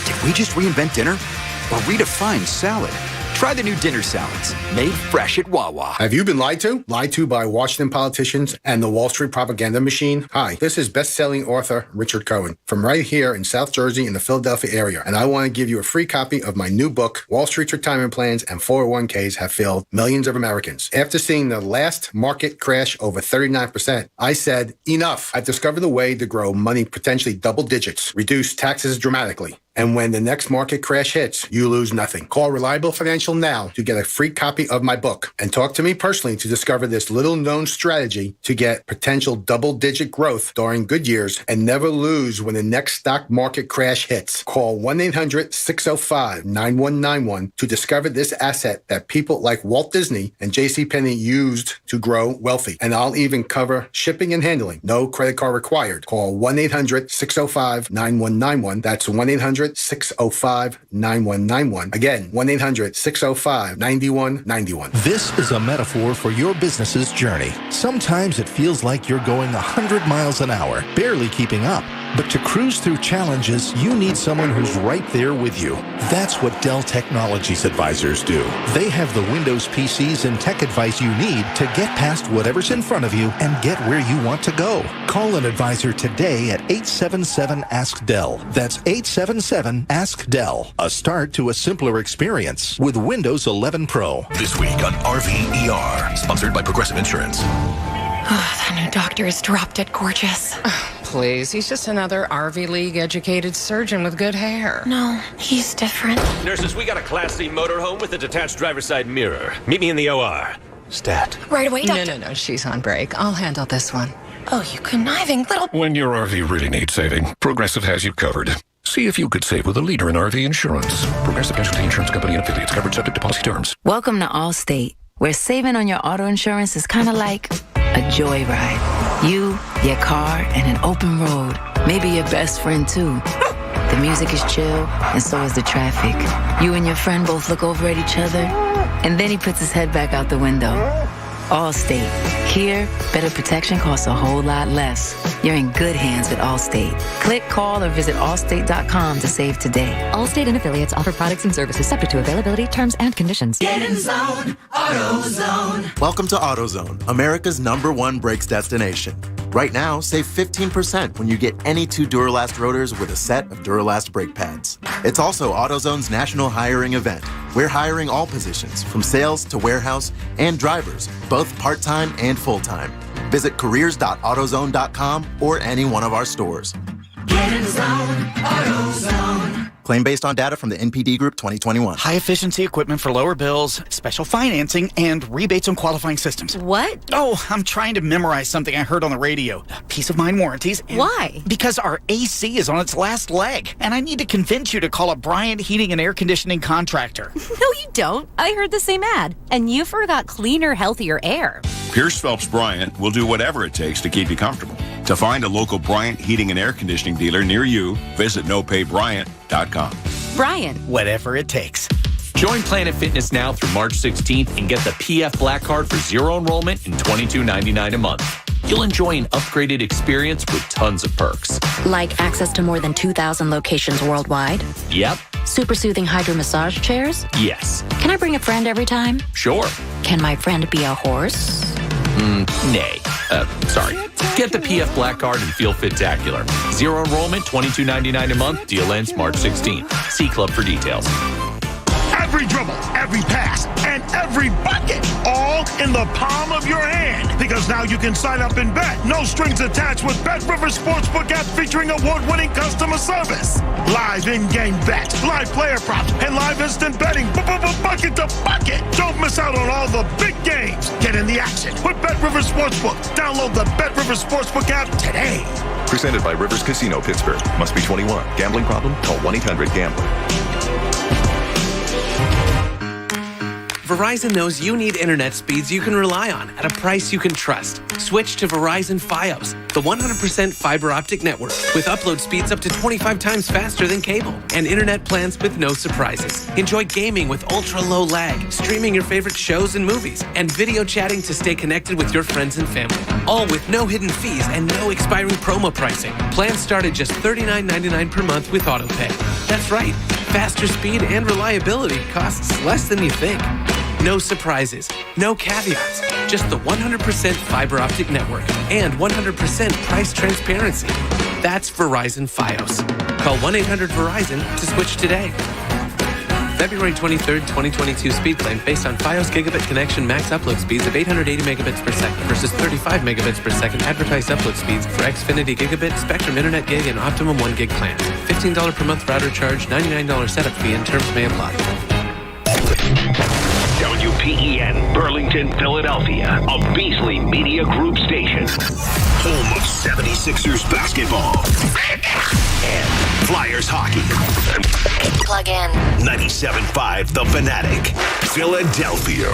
Did we just reinvent dinner or redefine salad? Try the new dinner salads, made fresh at Wawa. Have you been lied to? Lied to by Washington politicians and the Wall Street propaganda machine? Hi, this is best-selling author Richard Cohen from right here in South Jersey in the Philadelphia area. And I want to give you a free copy of my new book, Wall Street's Retirement Plans and 401ks Have Failed Millions of Americans. After seeing the last market crash over 39%, I said, enough. I've discovered a way to grow money potentially double digits, reduce taxes dramatically. And when the next market crash hits, you lose nothing. Call Reliable Financial now to get a free copy of my book and talk to me personally to discover this little-known strategy to get potential double-digit growth during good years and never lose when the next stock market crash hits. Call 1-800-605-9191 to discover this asset that people like Walt Disney and JCPenney used to grow wealthy. And I'll even cover shipping and handling. No credit card required. Call 1-800-605-9191. That's 1-800-605-9191. Again, 1-800-605-9191. This is a metaphor for your business's journey. Sometimes it feels like you're going 100 miles an hour, barely keeping up. But to cruise through challenges, you need someone who's right there with you. That's what Dell Technologies advisors do. They have the Windows PCs and tech advice you need to get past whatever's in front of you and get where you want to go. Call an advisor today at 877-ASK-DELL. That's 877-ASK-DELL. A start to a simpler experience with Windows 11 Pro. This week on RVER, sponsored by Progressive Insurance. That new doctor is drop-dead gorgeous. Please, he's just another RV League educated surgeon with good hair. No, he's different. Nurses, we got a Class C motorhome with a detached driver's side mirror. Meet me in the OR. Stat. Right away, doctor. No, she's on break. I'll handle this one. Oh, you conniving little... When your RV really needs saving, Progressive has you covered. See if you could save with a leader in RV insurance. Progressive Casualty Insurance Company and affiliates, covered subject to policy terms. Welcome to Allstate, where saving on your auto insurance is kind of like a joyride. You, your car, and an open road. Maybe your best friend, too. The music is chill, and so is the traffic. You and your friend both look over at each other, and then he puts his head back out the window. Allstate. Here, better protection costs a whole lot less. You're in good hands with Allstate. Click, call, or visit allstate.com to save today. Allstate and affiliates offer products and services subject to availability, terms, and conditions. Get in zone, AutoZone. Welcome to AutoZone, America's #1 brakes destination. Right now, save 15% when you get any 2 Duralast rotors with a set of Duralast brake pads. It's also AutoZone's national hiring event. We're hiring all positions, from sales to warehouse and drivers, both part-time and full-time. Visit careers.autozone.com or any one of our stores. Get in zone, AutoZone. Claim based on data from the NPD Group 2021. High-efficiency equipment for lower bills, special financing, and rebates on qualifying systems. What? Oh, I'm trying to memorize something I heard on the radio. Peace of mind warranties. Why? Because our AC is on its last leg, and I need to convince you to call a Bryant Heating and Air Conditioning contractor. No, you don't. I heard the same ad, and you forgot cleaner, healthier air. Pierce Phelps Bryant will do whatever it takes to keep you comfortable. To find a local Bryant Heating and Air Conditioning dealer near you, visit nopaybryant.com. Bryant. Whatever it takes. Join Planet Fitness now through March 16th and get the PF Black Card for zero enrollment and $22.99 a month. You'll enjoy an upgraded experience with tons of perks. Like access to more than 2,000 locations worldwide? Yep. Super soothing hydro massage chairs? Yes. Can I bring a friend every time? Sure. Can my friend be a horse? Nay. Sorry. Get the PF Black Card and feel fit-tacular. Zero enrollment, $22.99 a month. Deal ends March 16th. See Club for details. Every dribble, every pass, and every bucket, all in the palm of your hand. Because now you can sign up and bet. No strings attached with Bet Rivers Sportsbook app featuring award-winning customer service. Live in-game bets, live player props, and live instant betting. Bucket to bucket. Don't miss out on all the big games. Get in the action with Bet Rivers Sportsbook. Download the Bet Rivers Sportsbook app today. Presented by Rivers Casino Pittsburgh. Must be 21. Gambling problem? Call 1-800-GAMBLER. Verizon knows you need internet speeds you can rely on at a price you can trust. Switch to Verizon Fios, the 100% fiber optic network with upload speeds up to 25 times faster than cable and internet plans with no surprises. Enjoy gaming with ultra-low lag, streaming your favorite shows and movies, and video chatting to stay connected with your friends and family. All with no hidden fees and no expiring promo pricing. Plans start at just $39.99 per month with AutoPay. That's right. Faster speed and reliability costs less than you think. No surprises, no caveats, just the 100% fiber optic network and 100% price transparency. That's Verizon Fios. Call 1-800-VERIZON to switch today. February 23rd, 2022 speed claim based on Fios gigabit connection max upload speeds of 880 megabits per second versus 35 megabits per second advertised upload speeds for Xfinity Gigabit, Spectrum Internet Gig, and Optimum 1 Gig plans. $15 per month router charge, $99 setup fee, and terms may apply. WPEN, Burlington, Philadelphia, a Beasley Media Group station. Home of 76ers basketball and Flyers hockey. Plug in. 97.5 The Fanatic, Philadelphia.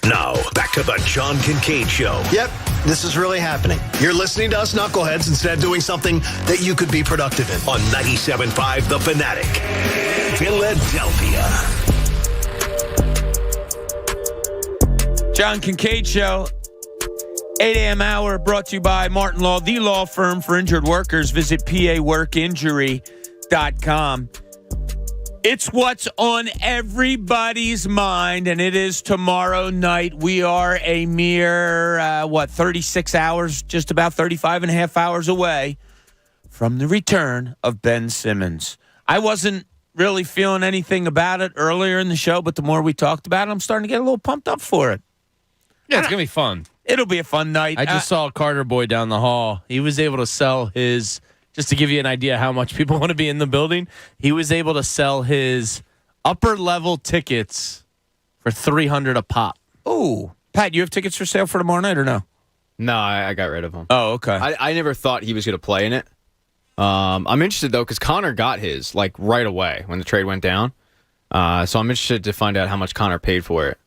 Now, back to the John Kincade Show. Yep, this is really happening. You're listening to us knuckleheads instead of doing something that you could be productive in. On 97.5 The Fanatic, Philadelphia. John Kincade Show, 8 a.m. hour, brought to you by Martin Law, the law firm for injured workers. Visit paworkinjury.com. It's what's on everybody's mind, and it is tomorrow night. We are a mere, 36 hours, just about 35 and a half hours away from the return of Ben Simmons. I wasn't really feeling anything about it earlier in the show, but the more we talked about it, I'm starting to get a little pumped up for it. Yeah, it's going to be fun. It'll be a fun night. I just saw Carter Boy down the hall. He was able to sell his, just to give you an idea how much people want to be in the building, he was able to sell his upper level tickets for $300 a pop. Oh, Pat, you have tickets for sale for tomorrow night or no? No, I got rid of them. Oh, okay. I never thought he was going to play in it. I'm interested, though, because Connor got his, like, right away when the trade went down. So I'm interested to find out how much Connor paid for it.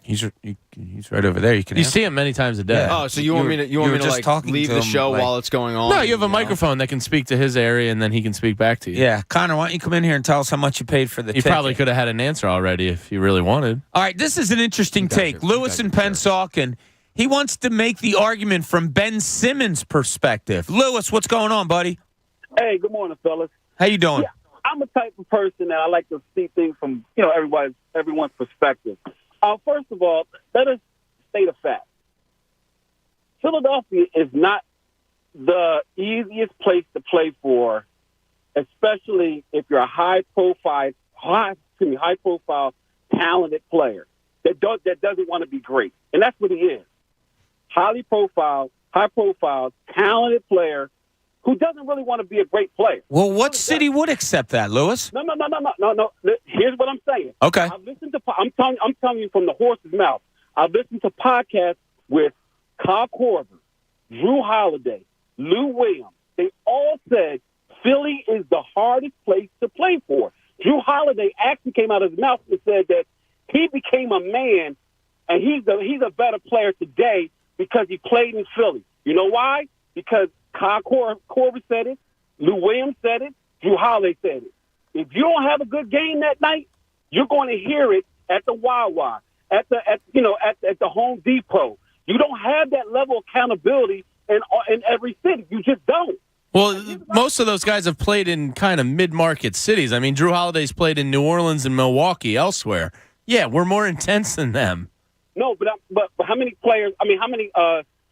He's right over there. You see him many times a day. Oh, so you want me to like leave the show while it's going on? No, you have a microphone that can speak to his area, and then he can speak back to you. Yeah, Connor, why don't you come in here and tell us how much you paid for the You ticket? probably could have had an answer already if you really wanted. All right, this is an interesting take. Lewis in Pennsauken, he wants to make the argument from Ben Simmons' perspective. Lewis, what's going on, buddy? Hey, good morning, fellas. How you doing? Yeah, I'm a type of person that I like to see things from everyone's perspective. First of all, let us state a fact. Philadelphia is not the easiest place to play for, especially if you're a high-profile, talented player that doesn't want to be great, and that's what he is. High-profile, talented player who doesn't really want to be a great player. Well, what city would accept that, Lewis? No. Here's what I'm saying. Okay. I'm telling you from the horse's mouth. I've listened to podcasts with Kyle Korver, Drew Holiday, Lou Williams. They all said Philly is the hardest place to play for. Drew Holiday actually came out of his mouth and said that he became a man, and he's a better player today because he played in Philly. You know why? Because Kyle Korver said it, Lou Williams said it, Drew Holiday said it. If you don't have a good game that night, you're going to hear it at the Wawa, at the Home Depot. You don't have that level of accountability in every city. You just don't. Well, most of those guys have played in kind of mid-market cities. I mean, Drew Holiday's played in New Orleans and Milwaukee, elsewhere. Yeah, we're more intense than them. No, but how many players? I mean, how many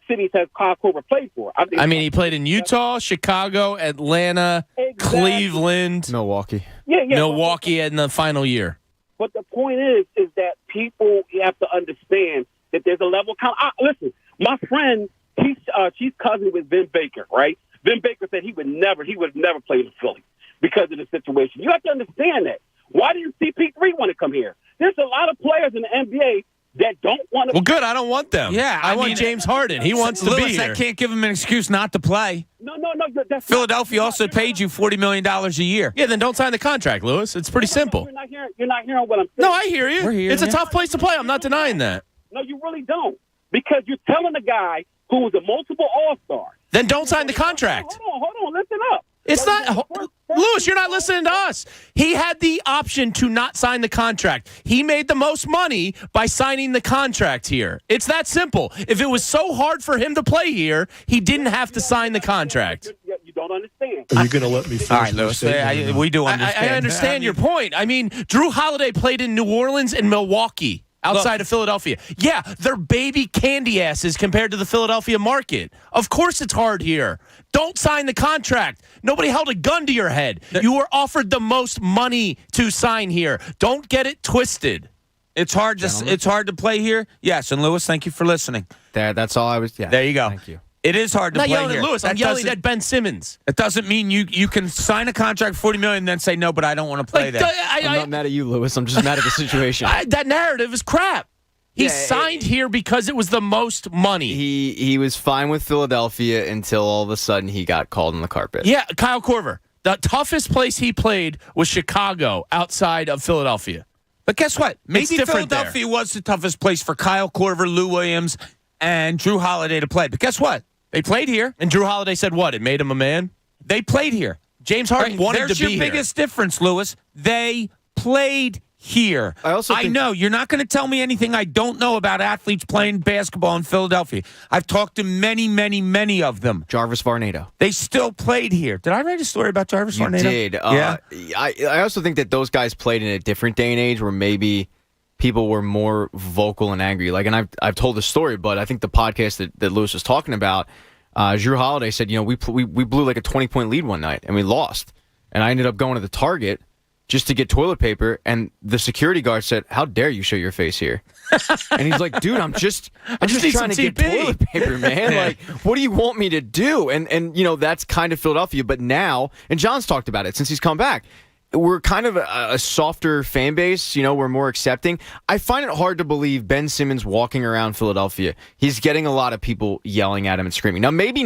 cities has Kyle Korver played for? I mean, he played in Utah, Chicago, Atlanta, Cleveland, Milwaukee. Yeah. Milwaukee in the final year. But the point is that people have to understand that there's a level of listen, my friend, she's cousin with Vin Baker, right? Vin Baker said he would never play in Philly because of the situation. You have to understand that. Why didn't CP3 want to come here? There's a lot of players in the NBA that don't want to. Well, good. I don't want them. Yeah, I want James Harden. He wants to be here. That can't give him an excuse not to play. No. That's Philadelphia also paid you $40 million a year. Yeah, then don't sign the contract, Lewis. It's pretty simple. You're not hearing what I'm saying. No, I hear you. We're hearing it's a you. tough place to play. I'm not denying that. No, you really don't. Because you're telling a guy who was a multiple All-Star. Then don't sign the contract. Hold on, listen up. It's not, Lewis, you're not listening to us. He had the option to not sign the contract. He made the most money by signing the contract here. It's that simple. If it was so hard for him to play here, he didn't have to sign the contract. You don't understand. Are you going to let me finish? All right, Lewis, we do understand. I understand your point. I mean, Drew Holiday played in New Orleans and Milwaukee. Outside of Philadelphia. Yeah, they're baby candy asses compared to the Philadelphia market. Of course it's hard here. Don't sign the contract. Nobody held a gun to your head. You were offered the most money to sign here. Don't get it twisted. It's hard to play here. Yes, and Lewis, thank you for listening. That's all I was. Yeah. There you go. Thank you. It is hard to I'm not play yelling here. at Lewis. I'm yelling at Ben Simmons. It doesn't mean you can sign a contract for $40 million and then say no, but I don't want to play there. I'm not mad at you, Lewis. I'm just mad at the situation. That narrative is crap. He signed here because it was the most money. He was fine with Philadelphia until all of a sudden he got called on the carpet. Yeah, Kyle Korver. The toughest place he played was Chicago outside of Philadelphia. But guess what? Maybe Philadelphia there. was the toughest place for Kyle Korver, Lou Williams, and Drew Holiday to play. But guess what? They played here. And Drew Holiday said what? It made him a man? They played here. James Harden wanted to be here. There's your biggest difference, Lewis. They played here. I know. You're not going to tell me anything I don't know about athletes playing basketball in Philadelphia. I've talked to many, many, many of them. Jarvis Varnado. They still played here. Did I write a story about Jarvis Varnado? You did. Yeah. I also think that those guys played in a different day and age where maybe people were more vocal and angry. Like, and I've told the story, but I think the podcast that Lewis was talking about, Drew Holiday said, we blew like a 20-point lead one night and we lost. And I ended up going to the Target just to get toilet paper, and the security guard said, "How dare you show your face here?" And he's like, "Dude, I'm just trying to get toilet paper, man. Like, what do you want me to do?" And that's kind of Philadelphia. But now, and John's talked about it since he's come back, we're kind of a softer fan base. We're more accepting. I find it hard to believe Ben Simmons walking around Philadelphia. He's getting a lot of people yelling at him and screaming. Now, maybe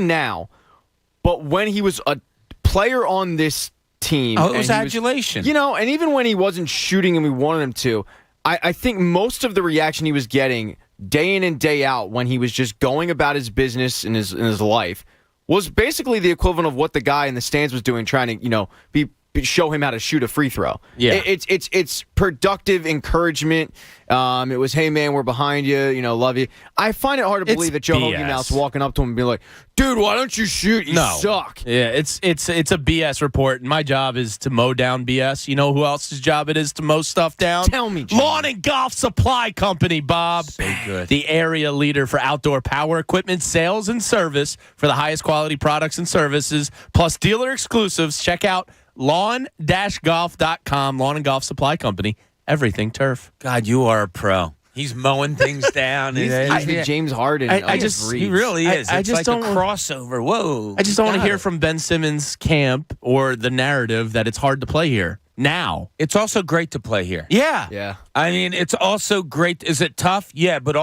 but when he was a player on this team. Oh, it was adulation. And even when he wasn't shooting and we wanted him to, I think most of the reaction he was getting day in and day out when he was just going about his business in his life was basically the equivalent of what the guy in the stands was doing, trying to, show him how to shoot a free throw. Yeah. It's productive encouragement. It was, hey, man, we're behind you, love you. I find it hard to believe that Joe Hoagie now's walking up to him and be like, dude, why don't you shoot? You suck. Yeah, it's a BS report, and my job is to mow down BS. You know who else's job it is to mow stuff down? Tell me, Jimmy. Lawn and Golf Supply Company, Bob. So good. The area leader for outdoor power equipment sales and service for the highest quality products and services, plus dealer exclusives. Check out lawn-golf.com, Lawn and Golf Supply Company, everything turf. God, you are a pro. He's mowing things down. He's the James Harden. He really is. I It's just like don't a crossover. Whoa. I just don't want to hear from Ben Simmons' camp or the narrative that it's hard to play here now. It's also great to play here. Yeah. I mean, it's also great. Is it tough? Yeah, but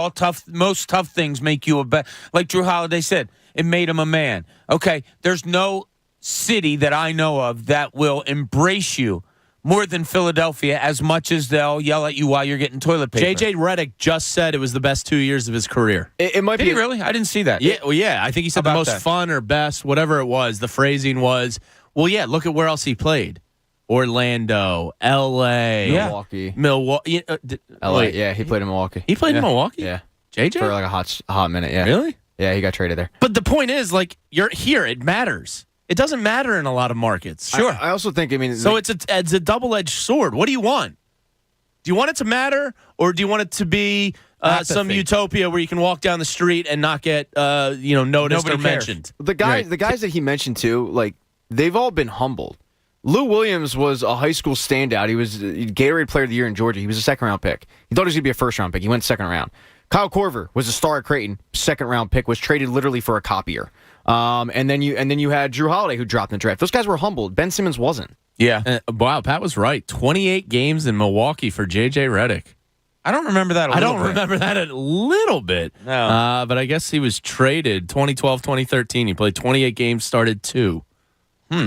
most tough things make you a better. Like Drew Holiday said, it made him a man. Okay, there's no city that I know of that will embrace you more than Philadelphia, as much as they'll yell at you while you're getting toilet paper. J.J. Redick just said it was the best 2 years of his career. It might Did be he really? I didn't see that. Yeah. I think he said the How about most that? fun or best, whatever it was. The phrasing was, look at where else he played. Orlando, L.A., Milwaukee. L.A., yeah, he played in Milwaukee. He played in Milwaukee? Yeah. J.J.? For like a hot minute, yeah. Really? Yeah, he got traded there. But the point is, you're here. It matters. It doesn't matter in a lot of markets. Sure. I also think, So it's a double-edged sword. What do you want? Do you want it to matter, or do you want it to be some utopia where you can walk down the street and not get noticed Nobody or cares. mentioned? the guys that he mentioned too, they've all been humbled. Lou Williams was a high school standout. He was Gatorade Player of the Year in Georgia. He was a second-round pick. He thought he was going to be a first-round pick. He went second round. Kyle Korver was a star at Creighton, second-round pick, was traded literally for a copier. And then you had Drew Holiday, who dropped in the draft. Those guys were humbled. Ben Simmons wasn't. Yeah. Wow, Pat was right. 28 games in Milwaukee for J.J. Redick. I don't remember that I don't remember that a little bit. No. But I guess he was traded 2012, 2013. He played 28 games, started 2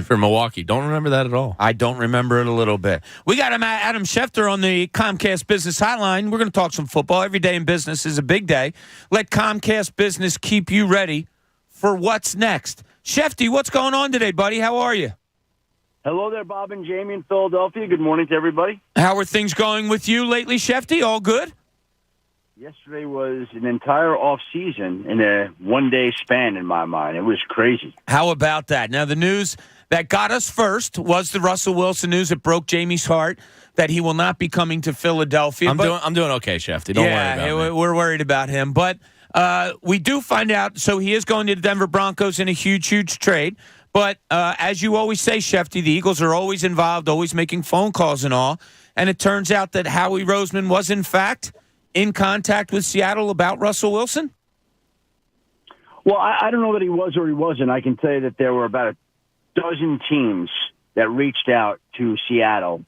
for Milwaukee. Don't remember that at all. I don't remember it a little bit. We got Adam Schefter on the Comcast Business Hotline. We're going to talk some football. Every day in business is a big day. Let Comcast Business keep you ready for what's next. Shefty, what's going on today, buddy? How are you? Hello there, Bob and Jamie in Philadelphia. Good morning to everybody. How are things going with you lately, Shefty? All good? Yesterday was an entire off-season in a one-day span in my mind. It was crazy. How about that? Now, the news that got us first was the Russell Wilson news. It broke Jamie's heart that he will not be coming to Philadelphia. I'm doing okay, Shefty. Don't worry about me. We're worried about him. But we do find out, so he is going to the Denver Broncos in a huge, huge trade. But as you always say, Shefty, the Eagles are always involved, always making phone calls and all. And it turns out that Howie Roseman was, in fact, in contact with Seattle about Russell Wilson? Well, I don't know that he was or he wasn't. I can tell you that there were about a dozen teams that reached out to Seattle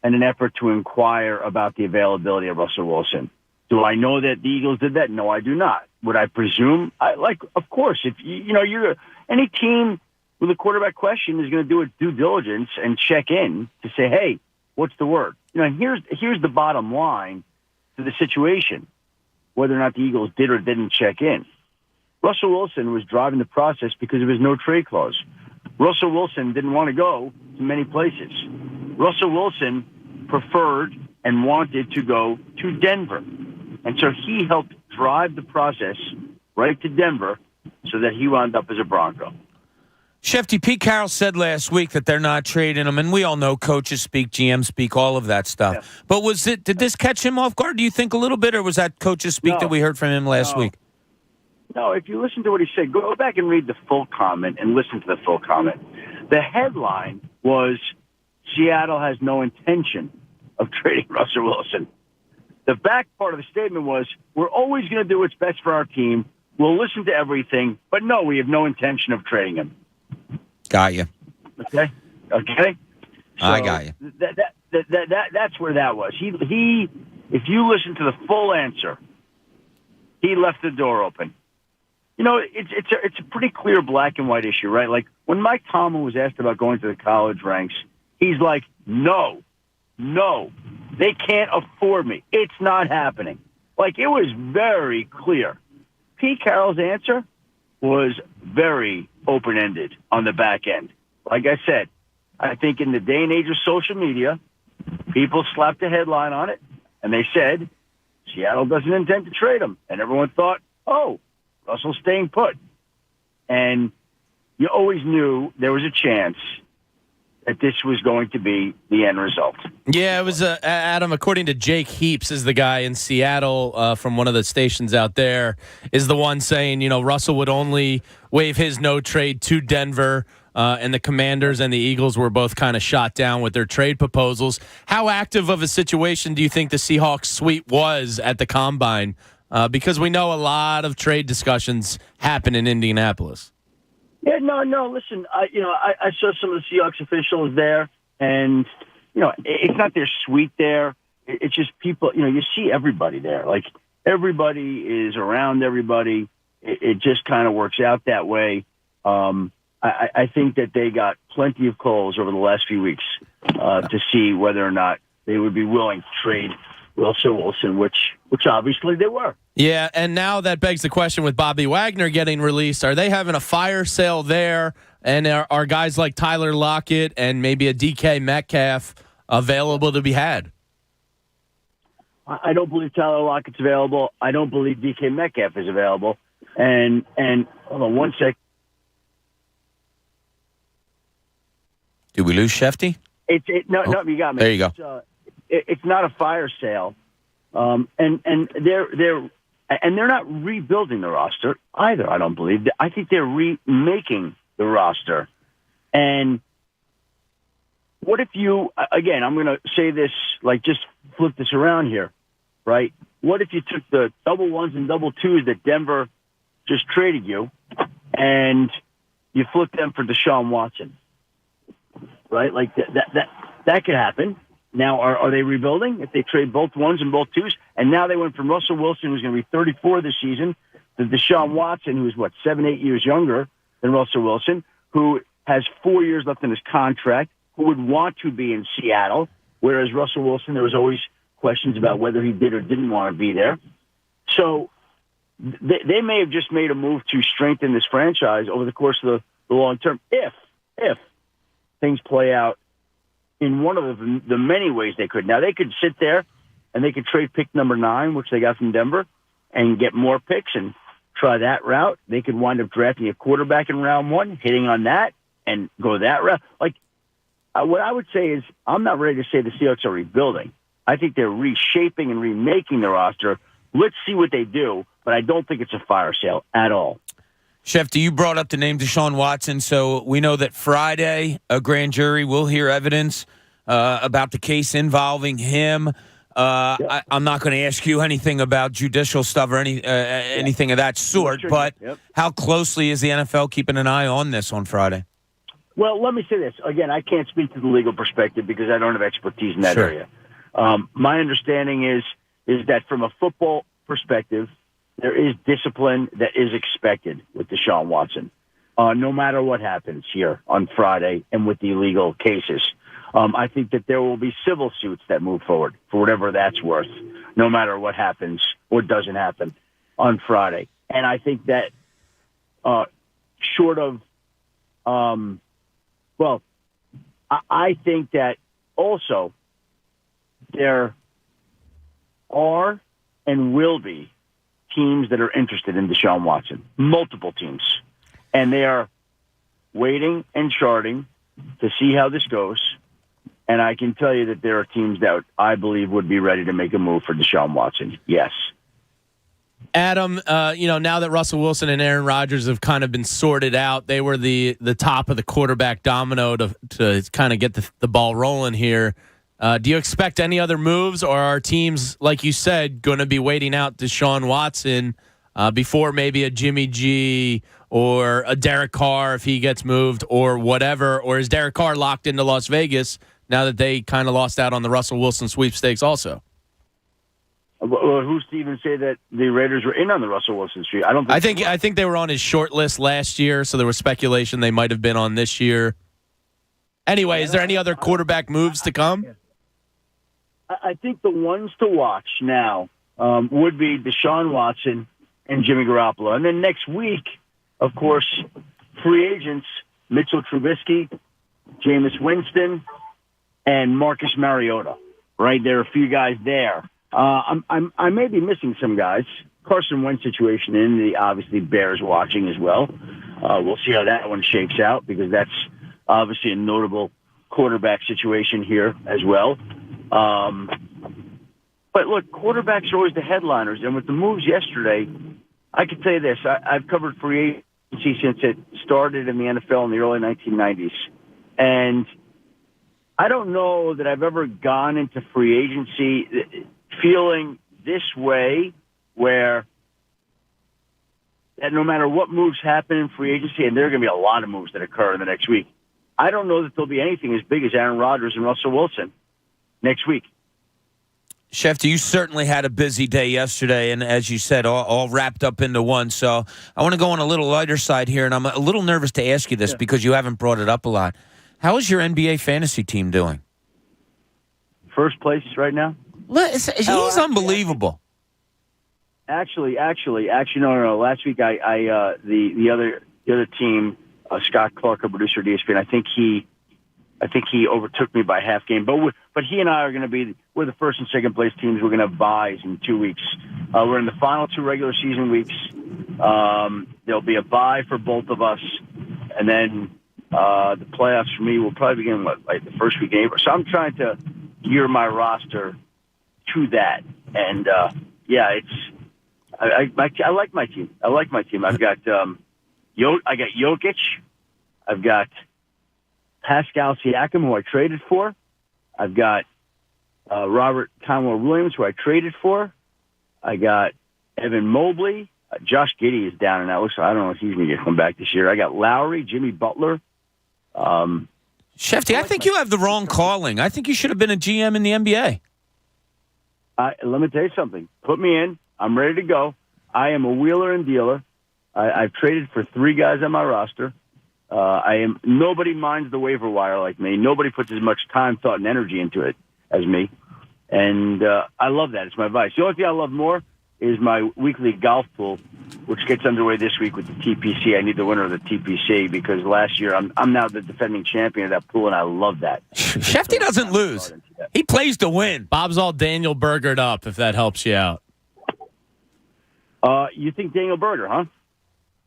in an effort to inquire about the availability of Russell Wilson. Do I know that the Eagles did that? No, I do not. Would I presume? Of course, if you're any team with a quarterback question is going to do its due diligence and check in to say, hey, what's the word? Here's the bottom line to the situation, whether or not the Eagles did or didn't check in. Russell Wilson was driving the process because of his no-trade clause. Russell Wilson didn't want to go to many places. Russell Wilson preferred and wanted to go to Denver. And so he helped drive the process right to Denver so that he wound up as a Bronco. Shefty, Pete Carroll said last week that they're not trading him, and we all know coaches speak, GMs speak, all of that stuff. Yeah. But did this catch him off guard, do you think, a little bit, or was that coaches speak that we heard from him last week? No, if you listen to what he said, go back and read the full comment and listen to the full comment. The headline was, Seattle has no intention of trading Russell Wilson. The back part of the statement was, we're always going to do what's best for our team. We'll listen to everything, but no, we have no intention of trading him. Got you. Okay. So I got you. That's where that was. He. If you listen to the full answer, he left the door open. It's a pretty clear black and white issue, right? Like when Mike Tomlin was asked about going to the college ranks, he's like, no. They can't afford me. It's not happening. Like, it was very clear. Pete Carroll's answer was very open-ended on the back end. Like I said, I think in the day and age of social media, people slapped a headline on it, and they said, Seattle doesn't intend to trade him. And everyone thought, oh, Russell's staying put. And you always knew there was a chance that this was going to be the end result. Yeah, it was, Adam, according to Jake Heaps, is the guy in Seattle from one of the stations out there, is the one saying, Russell would only waive his no trade to Denver, and the Commanders and the Eagles were both kind of shot down with their trade proposals. How active of a situation do you think the Seahawks sweep was at the Combine? Because we know a lot of trade discussions happen in Indianapolis. Yeah, no. Listen, I saw some of the Seahawks officials there, and it's not their suite there. It's just people. You see everybody there. Like, everybody is around everybody. It just kind of works out that way. I think that they got plenty of calls over the last few weeks to see whether or not they would be willing to trade Russell Wilson, which obviously they were. Yeah, and now that begs the question with Bobby Wagner getting released, are they having a fire sale there? And are guys like Tyler Lockett and maybe a DK Metcalf available to be had? I don't believe Tyler Lockett's available. I don't believe DK Metcalf is available. And hold on one sec. Did we lose Shefty? No, you got me. There you go. It's not a fire sale, and they're not rebuilding the roster either. I don't believe. I think they're remaking the roster. And what if you? Again, I'm going to say this. Like, just flip this around here, right? What if you took the double ones and double twos that Denver just traded you, and you flipped them for Deshaun Watson? Right, like that could happen. Now, are they rebuilding if they trade both ones and both twos? And now they went from Russell Wilson, who's going to be 34 this season, to Deshaun Watson, who's 7-8 years younger than Russell Wilson, who has 4 years left in his contract, who would want to be in Seattle, whereas Russell Wilson, there was always questions about whether he did or didn't want to be there. So they may have just made a move to strengthen this franchise over the course of the long term, if things play out in one of the many ways they could. Now, they could sit there and they could trade pick number 9, which they got from Denver, and get more picks and try that route. They could wind up drafting a quarterback in round 1, hitting on that, and go that route. Like, what I would say is, I'm not ready to say the Seahawks are rebuilding. I think they're reshaping and remaking the roster. Let's see what they do, but I don't think it's a fire sale at all. Shefty, you brought up the name Deshaun Watson, so we know that Friday a grand jury will hear evidence about the case involving him. I'm not going to ask you anything about judicial stuff or anything of that sort, but how closely is the NFL keeping an eye on this on Friday? Well, let me say this. Again, I can't speak to the legal perspective because I don't have expertise in that area. My understanding is that from a football perspective, there is discipline that is expected with Deshaun Watson, no matter what happens here on Friday and with the legal cases. I think that there will be civil suits that move forward for whatever that's worth, no matter what happens or doesn't happen on Friday. And I think that short of, I think that also there are and will be teams that are interested in Deshaun Watson, multiple teams, and they are waiting and charting to see how this goes. And I can tell you that there are teams that I believe would be ready to make a move for Deshaun Watson. Yes. Adam, now that Russell Wilson and Aaron Rodgers have kind of been sorted out, they were the top of the quarterback domino to kind of get the ball rolling here. Do you expect any other moves, or are teams, like you said, going to be waiting out Deshaun Watson before maybe a Jimmy G or a Derek Carr if he gets moved or whatever? Or is Derek Carr locked into Las Vegas now that they kind of lost out on the Russell Wilson sweepstakes also? Well, who's to even say that the Raiders were in on the Russell Wilson streak? I think they were on his short list last year, so there was speculation they might have been on this year. Anyway, is there any other quarterback moves to come? I think the ones to watch now would be Deshaun Watson and Jimmy Garoppolo. And then next week, of course, free agents, Mitchell Trubisky, Jameis Winston, and Marcus Mariota. Right? There are a few guys there. I may be missing some guys. Carson Wentz situation in the obviously Bears watching as well. We'll see how that one shakes out because that's obviously a notable quarterback situation here as well. But look, quarterbacks are always the headliners. And with the moves yesterday, I can tell you this. I've covered free agency since it started in the NFL in the early 1990s. And I don't know that I've ever gone into free agency feeling this way where that no matter what moves happen in free agency, and there are going to be a lot of moves that occur in the next week, I don't know that there'll be anything as big as Aaron Rodgers and Russell Wilson next week. Schefter, you certainly had a busy day yesterday, and as you said, all wrapped up into one. So I want to go on a little lighter side here, and I'm a little nervous to ask you this because you haven't brought it up a lot. How is your NBA fantasy team doing? First place right now? He's unbelievable. Actually, no. Last week, the other team, Scott Clark, a producer at ESPN, I think he overtook me by half game. But he and I are going to we're the first and second place teams. We're going to have buys in 2 weeks. We're in the final 2 regular season weeks. There'll be a bye for both of us, and then the playoffs for me will probably begin the first week of April. So I'm trying to gear my roster to that, and I like my team. I've got Jokic. I've got Pascal Siakam, who I traded for. I've got Robert Conwell Williams, who I traded for. I got Evan Mobley. Josh Giddey is down and out, so I don't know if he's going to come back this year. I got Lowry, Jimmy Butler. Shefty, I think you have the wrong calling. I think you should have been a GM in the NBA. Let me tell you something. Put me in. I'm ready to go. I am a wheeler and dealer. I've traded for 3 guys on my roster. Nobody minds the waiver wire like me. Nobody puts as much time, thought, and energy into it as me. And I love that. It's my vice. The only thing I love more is my weekly golf pool, which gets underway this week with the TPC. I need the winner of the TPC because last year I'm now the defending champion of that pool, and I love that. Shefty doesn't lose. He plays to win. Bob's all Daniel Bergered up, if that helps you out. You think Daniel Berger, huh?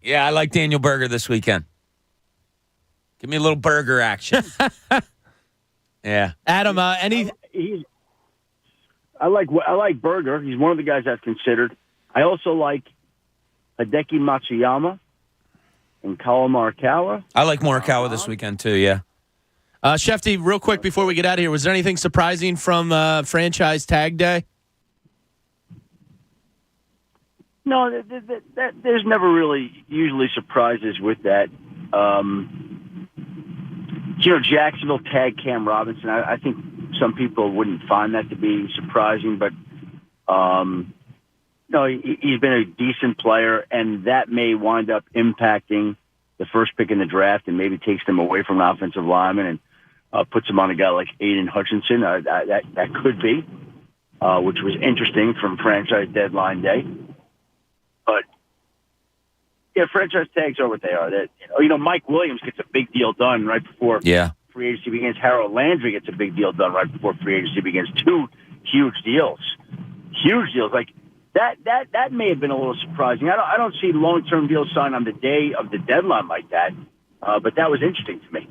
Yeah, I like Daniel Berger this weekend. Give me a little burger action. Yeah. Adam, I like Berger. He's one of the guys I've considered. I also like Hideki Matsuyama and Colin Morikawa. I like Morikawa this weekend too, yeah. Shefty, real quick before we get out of here, was there anything surprising from franchise tag day? No, there's never really usually surprises with that. Jacksonville tagged Cam Robinson. I think some people wouldn't find that to be surprising, but he's been a decent player, and that may wind up impacting the first pick in the draft and maybe takes them away from an offensive lineman and puts them on a guy like Aiden Hutchinson. That could be, which was interesting from franchise deadline day. But franchise tags are what they are. Mike Williams gets a big deal done right before free agency begins. Harold Landry gets a big deal done right before free agency begins. 2 huge deals. Like that may have been a little surprising. I don't see long-term deals signed on the day of the deadline like that, but that was interesting to me.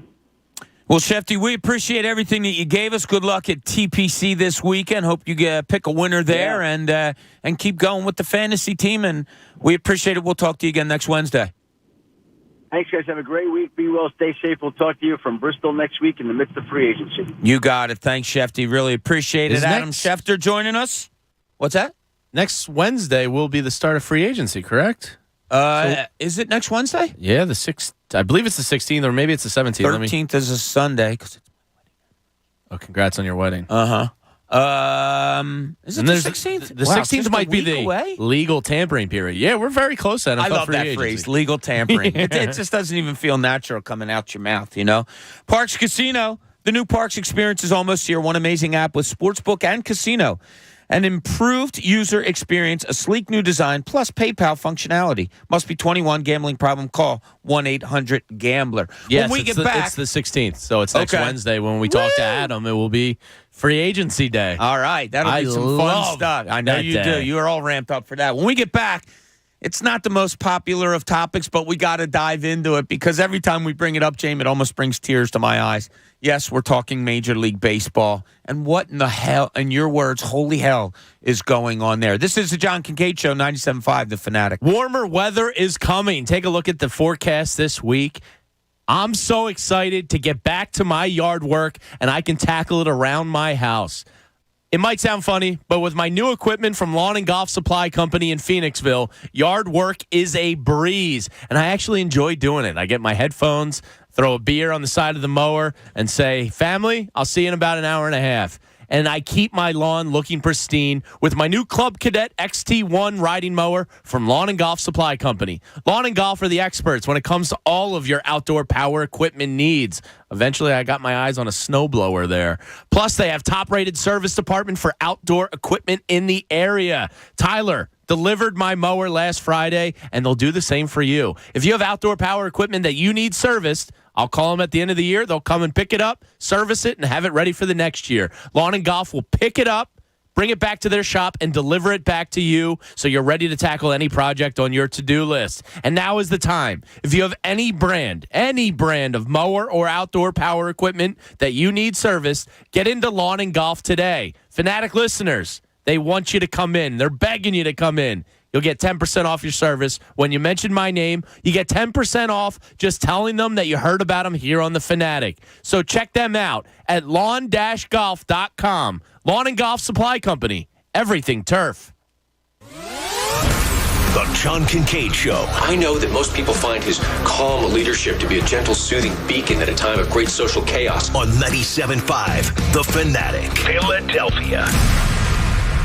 Well, Shefty, we appreciate everything that you gave us. Good luck at TPC this weekend. Hope you pick a winner there and keep going with the fantasy team. And we appreciate it. We'll talk to you again next Wednesday. Thanks, guys. Have a great week. Be well. Stay safe. We'll talk to you from Bristol next week in the midst of free agency. You got it. Thanks, Shefty. Really appreciate it. Adam Schefter joining us. What's that? Next Wednesday will be the start of free agency, correct? Is it next Wednesday? Yeah, the 6th. I believe it's the 16th, or maybe it's the 17th. 13th is a Sunday. Oh, congrats on your wedding. Uh-huh. Is it the 16th? The 16th might be the legal tampering period. Yeah, we're very close to NFL I love free that agency. phrase, legal tampering. It just doesn't even feel natural coming out your mouth, Parks Casino, The new Parks experience is almost here. One amazing app with sportsbook and casino. An improved user experience, a sleek new design, plus PayPal functionality. Must be 21. Gambling problem? Call 1-800-GAMBLER. Yes, when we get back, it's the 16th, so it's next Okay. Wednesday. When we talk to Adam, it will be free agency day. All right, that'll be some fun stuff. I know you do. You are all ramped up for that. When we get back, it's not the most popular of topics, but we got to dive into it because every time we bring it up, Jamie, it almost brings tears to my eyes. Yes, we're talking Major League Baseball. And what in the hell, in your words, holy hell, is going on there? This is the John Kincade Show, 97.5 The Fanatic. Warmer weather is coming. Take a look at the forecast this week. I'm so excited to get back to my yard work, and I can tackle it around my house. It might sound funny, but with my new equipment from Lawn and Golf Supply Company in Phoenixville, yard work is a breeze, and I actually enjoy doing it. I get my headphones, throw a beer on the side of the mower, and say, family, I'll see you in about an hour and a half. And I keep my lawn looking pristine with my new Club Cadet XT1 riding mower from Lawn and Golf Supply Company. Lawn and Golf are the experts when it comes to all of your outdoor power equipment needs. Eventually, I got my eyes on a snowblower there. Plus, they have top-rated service department for outdoor equipment in the area. Tyler delivered my mower last Friday, and they'll do the same for you. If you have outdoor power equipment that you need serviced, I'll call them at the end of the year. They'll come and pick it up, service it, and have it ready for the next year. Lawn and Golf will pick it up, bring it back to their shop, and deliver it back to you so you're ready to tackle any project on your to-do list. And now is the time. If you have any brand of mower or outdoor power equipment that you need serviced, get into Lawn and Golf today. Fanatic listeners, they want you to come in. They're begging you to come in. You'll get 10% off your service. When you mention my name, you get 10% off just telling them that you heard about them here on The Fanatic. So check them out at lawn-golf.com. Lawn and Golf Supply Company. Everything turf. The John Kincade Show. I know that most people find his calm leadership to be a gentle, soothing beacon at a time of great social chaos. On 97.5 The Fanatic, Philadelphia.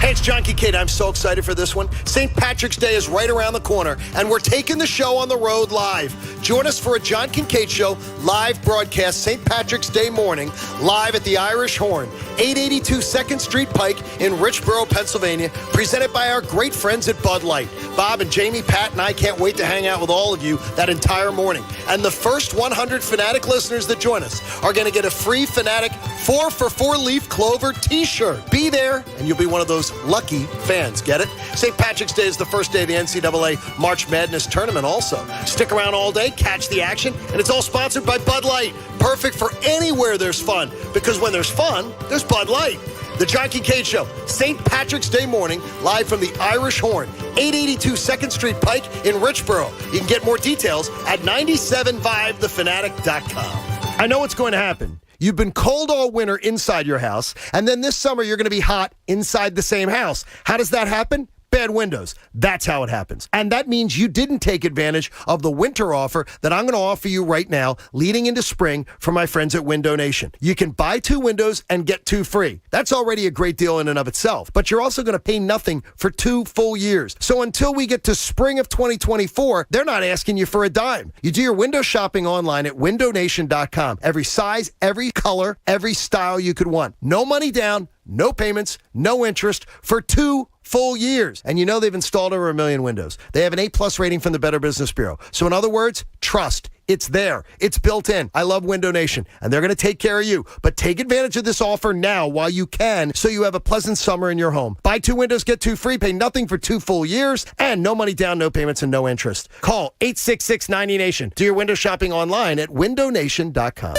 Hey, it's John Kincade. I'm so excited for this one. St. Patrick's Day is right around the corner, and we're taking the show on the road live. Join us for a John Kincade Show live broadcast St. Patrick's Day morning, live at the Irish Horn, 882 2nd Street Pike in Richboro, Pennsylvania, presented by our great friends at Bud Light. Bob and Jamie, Pat, and I can't wait to hang out with all of you that entire morning. And the first 100 Fanatic listeners that join us are going to get a free Fanatic 4-for-4 leaf clover t-shirt. Be there, and you'll be one of those lucky fans. Get it? St. Patrick's Day is the first day of the NCAA March Madness tournament also. Stick around all day, catch the action, and it's all sponsored by Bud Light. Perfect for anywhere there's fun, because when there's fun, there's Bud Light. The John Kincade Show, St. Patrick's Day morning, live from the Irish Horn, 882 2nd Street Pike in Richboro. You can get more details at 97.5thefanatic.com. I know what's going to happen. You've been cold all winter inside your house, and then this summer you're going to be hot inside the same house. How does that happen? Bad windows. That's how it happens. And that means you didn't take advantage of the winter offer that I'm going to offer you right now leading into spring from my friends at Window Nation. You can buy 2 windows and get 2 free. That's already a great deal in and of itself. But you're also going to pay nothing for 2 full years. So until we get to spring of 2024, they're not asking you for a dime. You do your window shopping online at windownation.com. Every size, every color, every style you could want. No money down, no payments, no interest for 2 full years. And you know they've installed over 1 million windows. They have an A+ rating from the Better Business Bureau. So in other words, trust. It's there. It's built in. I love Window Nation, and they're going to take care of you. But take advantage of this offer now while you can so you have a pleasant summer in your home. Buy 2 windows, get 2 free, pay nothing for 2 full years, and no money down, no payments, and no interest. Call 866-90NATION. Do your window shopping online at windownation.com.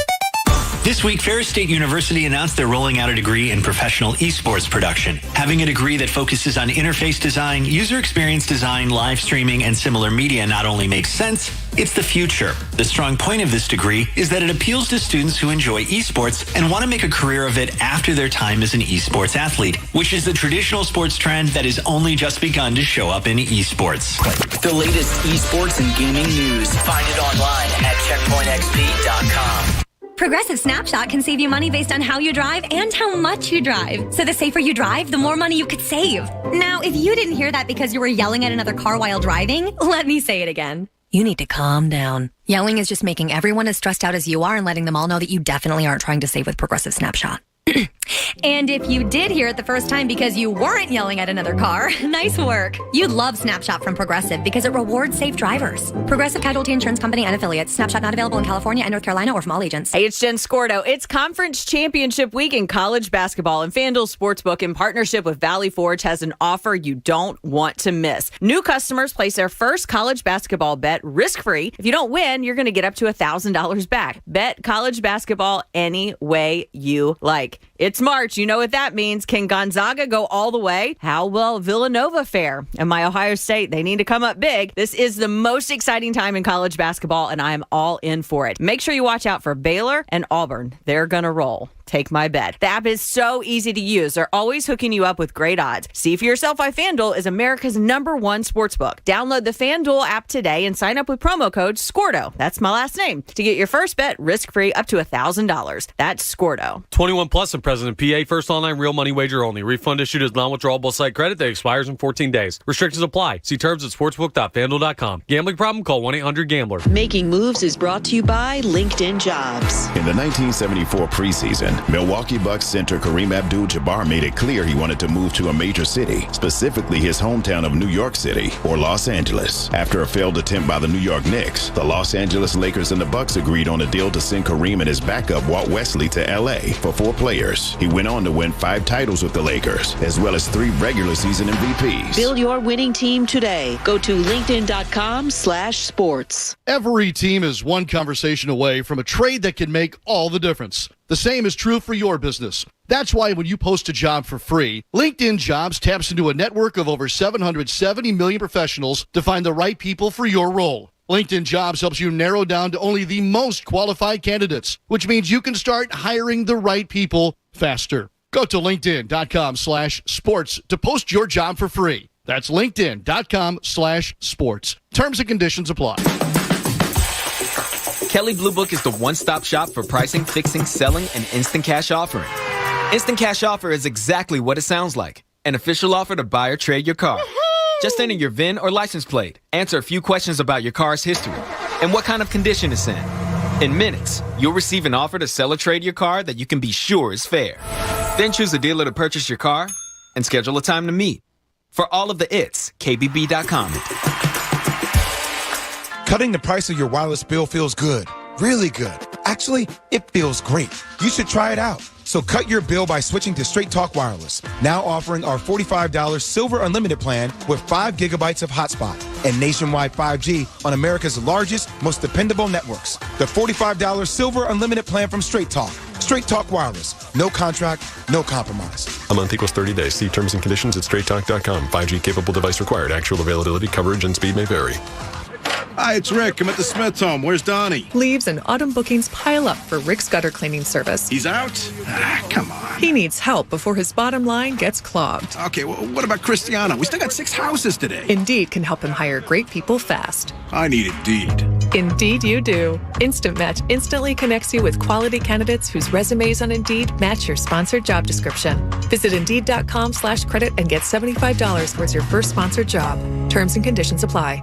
This week, Ferris State University announced they're rolling out a degree in professional esports production. Having a degree that focuses on interface design, user experience design, live streaming, and similar media not only makes sense, it's the future. The strong point of this degree is that it appeals to students who enjoy esports and want to make a career of it after their time as an esports athlete, which is the traditional sports trend that has only just begun to show up in esports. The latest esports and gaming news. Find it online at checkpointxp.com. Progressive Snapshot can save you money based on how you drive and how much you drive. So the safer you drive, the more money you could save. Now, if you didn't hear that because you were yelling at another car while driving, let me say it again. you need to calm down. Yelling is just making everyone as stressed out as you are and letting them all know that you definitely aren't trying to save with Progressive Snapshot. And if you did hear it the first time because you weren't yelling at another car, nice work. You'd love Snapshot from Progressive because it rewards safe drivers. Progressive Casualty Insurance Company and affiliates. Snapshot not available in California and North Carolina or from all agents. Hey, it's Jen Scordo. It's Conference Championship Week in college basketball, and FanDuel Sportsbook, in partnership with Valley Forge, has an offer you don't want to miss. New customers place their first college basketball bet risk-free. If you don't win, you're going to get up to $1,000 back. Bet college basketball any way you like. It's March. You know what that means. Can Gonzaga go all the way? How will Villanova fare? And my Ohio State, they need to come up big. This is the most exciting time in college basketball, and I am all in for it. Make sure you watch out for Baylor and Auburn. They're going to roll. Take my bet. The app is so easy to use. They're always hooking you up with great odds. See for yourself why FanDuel is America's #1 sportsbook. Download the FanDuel app today and sign up with promo code SCORDO. That's my last name. To get your first bet risk-free up to $1,000. That's SCORDO. 21 plus and present in PA. First online real money wager only. Refund issued as non-withdrawable site credit that expires in 14 days. Restrictions apply. See terms at sportsbook.fanduel.com. Gambling problem? Call 1-800-GAMBLER. Making Moves is brought to you by LinkedIn Jobs. In the 1974 preseason, Milwaukee Bucks center Kareem Abdul-Jabbar made it clear he wanted to move to a major city, specifically his hometown of New York City or Los Angeles. After a failed attempt by the New York Knicks, the Los Angeles Lakers and the Bucks agreed on a deal to send Kareem and his backup Walt Wesley to LA for 4 players. He went on to win 5 titles with the Lakers, as well as 3 regular season MVPs. Build your winning team today. Go to linkedin.com/sports. Every team is one conversation away from a trade that can make all the difference. The same is true for your business. That's why when you post a job for free, LinkedIn Jobs taps into a network of over 770 million professionals to find the right people for your role. LinkedIn Jobs helps you narrow down to only the most qualified candidates, which means you can start hiring the right people faster. Go to linkedin.com/sports to post your job for free. That's linkedin.com/sports. Terms and conditions apply. Kelley Blue Book is the one-stop shop for pricing, fixing, selling, and instant cash offering. Instant Cash Offer is exactly what it sounds like. An official offer to buy or trade your car. Just enter your VIN or license plate, answer a few questions about your car's history, and what kind of condition it's in. In minutes, you'll receive an offer to sell or trade your car that you can be sure is fair. Then choose a dealer to purchase your car and schedule a time to meet. For all of the it's, KBB.com. Cutting the price of your wireless bill feels good. Really good. Actually, it feels great. You should try it out. So cut your bill by switching to Straight Talk Wireless. Now offering our $45 Silver Unlimited plan with 5 gigabytes of hotspot and nationwide 5G on America's largest, most dependable networks. The $45 Silver Unlimited plan from Straight Talk. Straight Talk Wireless. No contract, no compromise. A month equals 30 days. See terms and conditions at straighttalk.com. 5G capable device required. Actual availability, coverage, and speed may vary. Hi, it's Rick. I'm at the Smith home. Where's Donnie? Leaves and autumn bookings pile up for Rick's gutter cleaning service. He's out? Come on. He needs help before his bottom line gets clogged. Okay, well, what about Cristiano? We still got 6 houses today. Indeed can help him hire great people fast. I need Indeed. Indeed you do. Instant Match instantly connects you with quality candidates whose resumes on Indeed match your sponsored job description. Visit Indeed.com/credit and get $75 towards your first sponsored job. Terms and conditions apply.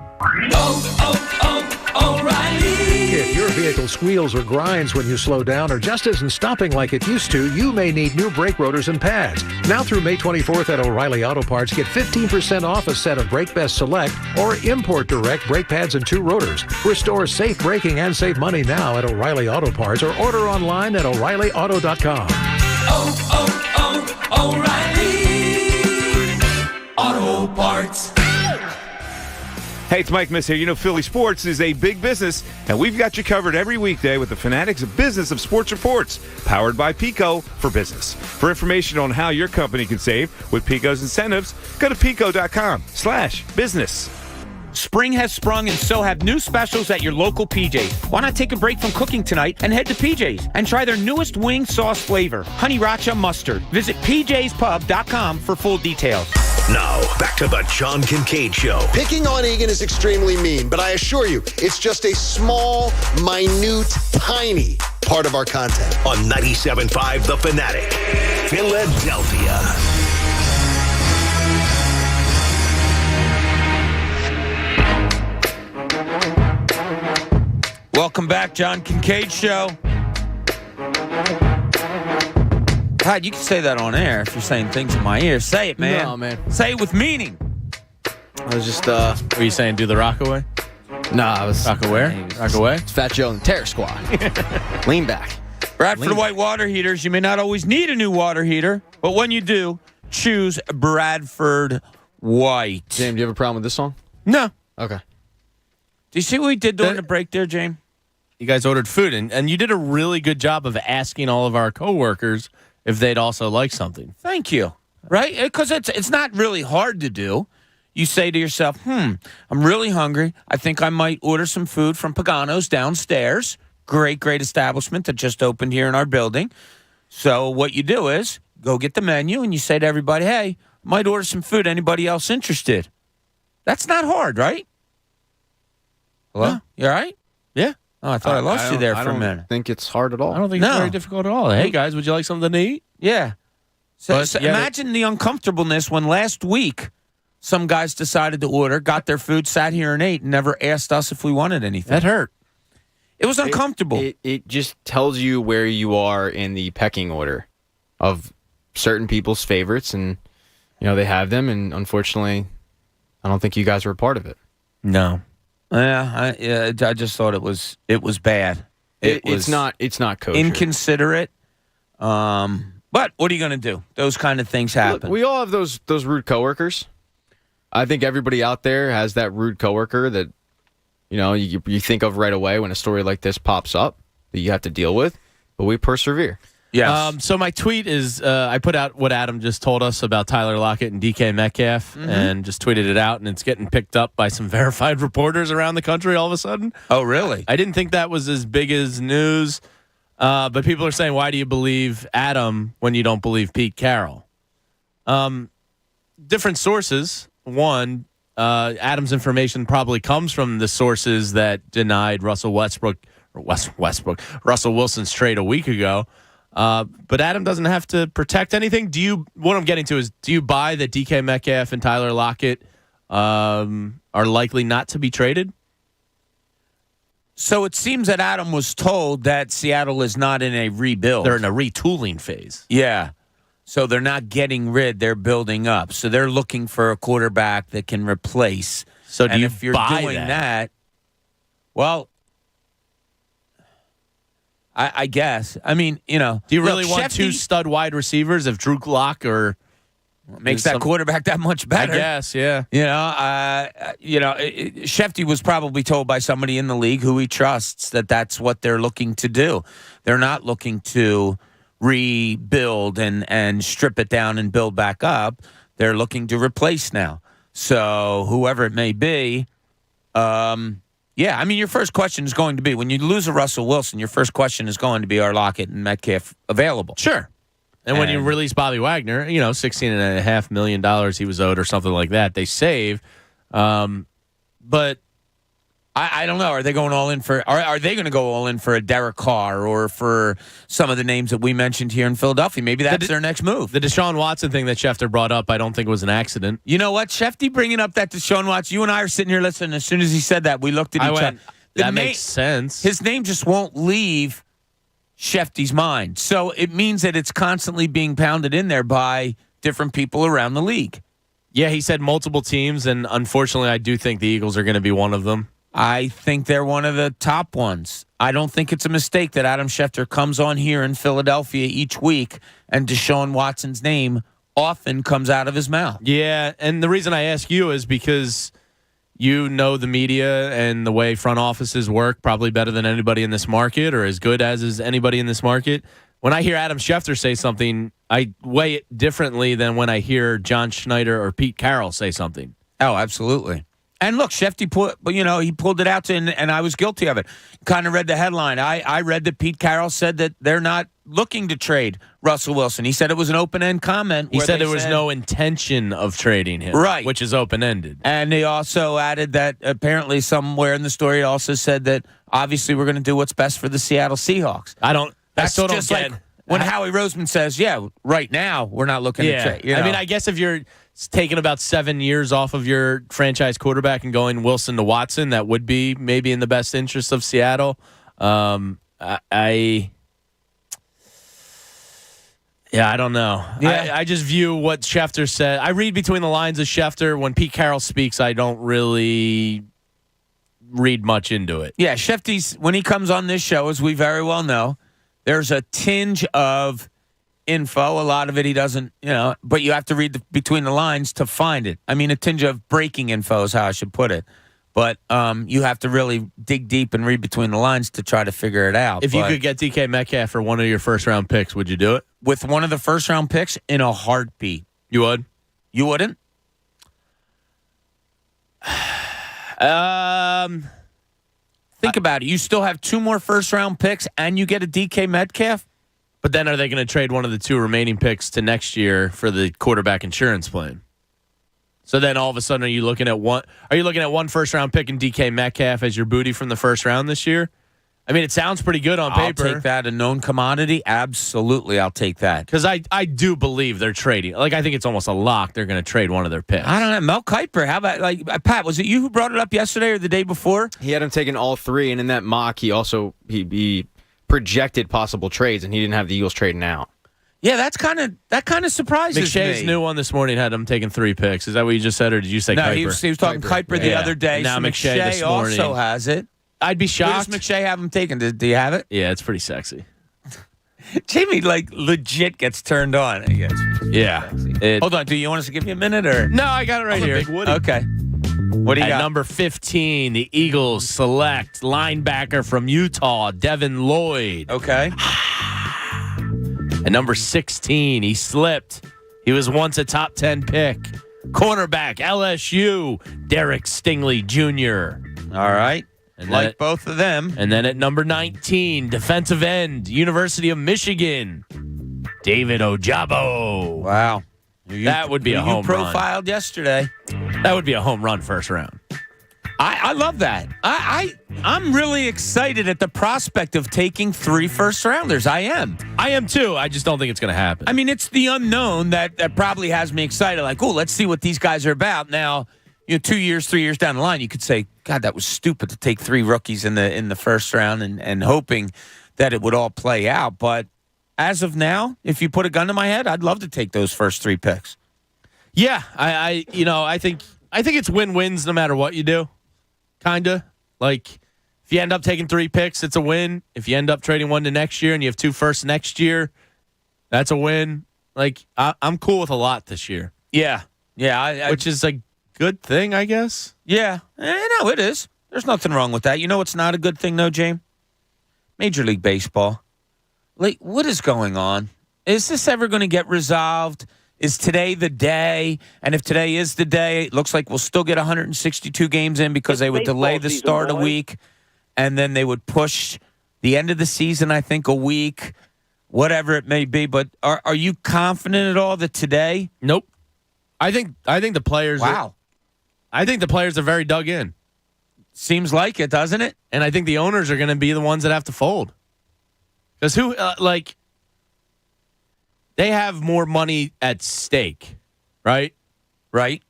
O'Reilly. If your vehicle squeals or grinds when you slow down or just isn't stopping like it used to, you may need new brake rotors and pads. Now through May 24th at O'Reilly Auto Parts, get 15% off a set of Brake Best Select or Import Direct brake pads and 2 rotors. Restore safe braking and save money now at O'Reilly Auto Parts or order online at O'ReillyAuto.com. O'Reilly Auto Parts. Hey, it's Mike Miss here. You know, Philly Sports is a big business, and we've got you covered every weekday with the Fanatic's Business of Sports Reports, powered by Pico for Business. For information on how your company can save with Pico's incentives, go to pico.com/business. Spring has sprung, and so have new specials at your local PJ's. Why not take a break from cooking tonight and head to PJ's and try their newest wing sauce flavor, Honey Racha Mustard. Visit pjspub.com for full details. Now, back to the John Kincade Show. Picking on Egan is extremely mean, but I assure you, it's just a small, minute, tiny part of our content. On 97.5 The Fanatic, Philadelphia. Welcome back, John Kincade Show. Todd, you can say that on air if you're saying things in my ear. Say it, man. No, man. Say it with meaning. I was just, Were you saying do the Rockaway? Nah, I was... Rockaway? It's Fat Joe and the Terror Squad. Lean back. Bradford White water heaters. You may not always need a new water heater, but when you do, choose Bradford White. James, do you have a problem with this song? No. Okay. Do you see what we did during the break there, James? You guys ordered food, and you did a really good job of asking all of our coworkers if they'd also like something. Thank you. Right? Because it's not really hard to do. You say to yourself, I'm really hungry. I think I might order some food from Pagano's downstairs. Great establishment that just opened here in our building. So what you do is go get the menu, and you say to everybody, hey, I might order some food. Anybody else interested? That's not hard, right? Hello? Yeah. You all right? Yeah. Oh, I thought I lost you there for a minute. I don't think it's hard at all. I don't think it's very difficult at all. Hey, guys, would you like something to eat? Yeah. So imagine the uncomfortableness when last week some guys decided to order, got their food, sat here and ate, and never asked us if we wanted anything. That hurt. It was uncomfortable. It just tells you where you are in the pecking order of certain people's favorites, and they have them, and unfortunately, I don't think you guys were a part of it. No. I just thought it was bad. It's not kosher. Inconsiderate. But what are you going to do? Those kind of things happen. Look, we all have those rude coworkers. I think everybody out there has that rude coworker that you think of right away when a story like this pops up that you have to deal with. But we persevere. Yes. So my tweet is I put out what Adam just told us about Tyler Lockett and DK Metcalf and just tweeted it out, and it's getting picked up by some verified reporters around the country all of a sudden. Oh, really? I didn't think that was as big as news, but people are saying, why do you believe Adam when you don't believe Pete Carroll? Different sources. One, Adam's information probably comes from the sources that denied Russell Wilson's trade a week ago. But Adam doesn't have to protect anything. What I'm getting to is, do you buy that DK Metcalf and Tyler Lockett are likely not to be traded? So it seems that Adam was told that Seattle is not in a rebuild. They're in a retooling phase. Yeah. So they're not getting rid, they're building up. So they're looking for a quarterback that can replace. So do you if you're buy doing that? Well, I guess. I mean, do you really want Shefty, two stud wide receivers if Drew Lock or makes that quarterback that much better? I guess, yeah. Shefty was probably told by somebody in the league who he trusts that that's what they're looking to do. They're not looking to rebuild and strip it down and build back up. They're looking to replace now. So whoever it may be, your first question is going to be, when you lose a Russell Wilson, your first question is going to be, are Lockett and Metcalf available? Sure. And when you release Bobby Wagner, $16.5 million he was owed or something like that, they save. But I don't know. Are they going all in for? Are they going to go all in for a Derek Carr or for some of the names that we mentioned here in Philadelphia? Maybe that's their next move. The Deshaun Watson thing that Schefter brought up, I don't think was an accident. You know what, Shefty bringing up that Deshaun Watson? You and I are sitting here listening. As soon as he said that, we looked at each other. That makes sense. His name just won't leave Shefty's mind, so it means that it's constantly being pounded in there by different people around the league. Yeah, he said multiple teams, and unfortunately, I do think the Eagles are going to be one of them. I think they're one of the top ones. I don't think it's a mistake that Adam Schefter comes on here in Philadelphia each week and Deshaun Watson's name often comes out of his mouth. Yeah, and the reason I ask you is because you know the media and the way front offices work probably better than anybody in this market, or as good as is anybody in this market. When I hear Adam Schefter say something, I weigh it differently than when I hear John Schneider or Pete Carroll say something. Oh, absolutely. And look, Shefty he pulled it out and I was guilty of it. Kind of read the headline. I read that Pete Carroll said that they're not looking to trade Russell Wilson. He said it was an open-end comment. He said there was no intention of trading him, right, which is open-ended. And he also added that apparently somewhere in the story it also said that obviously we're going to do what's best for the Seattle Seahawks. I still don't just get like when Howie Roseman says, yeah, right now we're not looking to trade. I mean, I guess if you're taking about 7 years off of your franchise quarterback and going Wilson to Watson, that would be maybe in the best interest of Seattle. I don't know. Yeah. I just view what Schefter said. I read between the lines of Schefter. When Pete Carroll speaks, I don't really read much into it. Yeah, Shefty's, when he comes on this show, as we very well know, there's a tinge of info. A lot of it he doesn't, but you have to read between the lines to find it. I mean, a tinge of breaking info is how I should put it. But you have to really dig deep and read between the lines to try to figure it out. If you could get DK Metcalf for one of your first-round picks, would you do it? With one of the first-round picks, in a heartbeat. You would? You wouldn't? Think about it. You still have 2 more first-round picks, and you get a DK Metcalf? But then are they going to trade one of the 2 remaining picks to next year for the quarterback insurance plan? So then all of a sudden, are you looking at one first-round pick and DK Metcalf as your booty from the first round this year? I mean, it sounds pretty good on paper. I'll take that. A known commodity? Absolutely, I'll take that. Because I do believe they're trading. I think it's almost a lock they're going to trade one of their picks. I don't know. Mel Kiper, how about, Pat, was it you who brought it up yesterday or the day before? He had him taking all 3, and in that mock, he also he projected possible trades, and he didn't have the Eagles trading out. Yeah, that kind of surprises McShay's me. new one this morning had him taking 3 picks. Is that what you just said, or did you say no, Kiper? he was talking Kiper the other day. And now so McShay this morning also has it. I'd be shocked. Who does McShay have him taken? Do you have it? Yeah, it's pretty sexy. Jamie, legit gets turned on. Yeah. Hold on. Do you want us to give you a minute? Or No, I got it right here. Big Woody. Okay. What do you At got? number 15, the Eagles select linebacker from Utah, Devin Lloyd. Okay. At number 16, he slipped. He was once a top 10 pick. Cornerback, LSU, Derek Stingley Jr. All right. And like both of them. And then at number 19, defensive end, University of Michigan, David Ojabo. Wow. That would be a home run. You profiled yesterday. That would be a home run first round. I love that. I'm really excited at the prospect of taking 3 first-rounders. I am too. I just don't think it's going to happen. I mean, it's the unknown that probably has me excited. Like, let's see what these guys are about. Now, 2 years, 3 years down the line, you could say, God, that was stupid to take 3 rookies in the first round and hoping that it would all play out. But as of now, if you put a gun to my head, I'd love to take those first 3 picks. Yeah, I think it's win-wins no matter what you do. Kinda. Like, if you end up taking 3 picks, it's a win. If you end up trading one to next year and you have 2 firsts next year, that's a win. Like, I'm cool with a lot this year. Yeah. Which is a good thing, I guess. Yeah. No, it is. There's nothing wrong with that. You know what's not a good thing, though, James? Major League Baseball. Like, what is going on? Is this ever going to get resolved? Is today the day? And if today is the day, it looks like we'll still get 162 games in because they would delay the start a week, and then they would push the end of the season, I think, a week, whatever it may be. But are you confident at all that today? Nope. I think the players. Wow. I think the players are very dug in. Seems like it, doesn't it? And I think the owners are going to be the ones that have to fold. Because they have more money at stake, right? Right.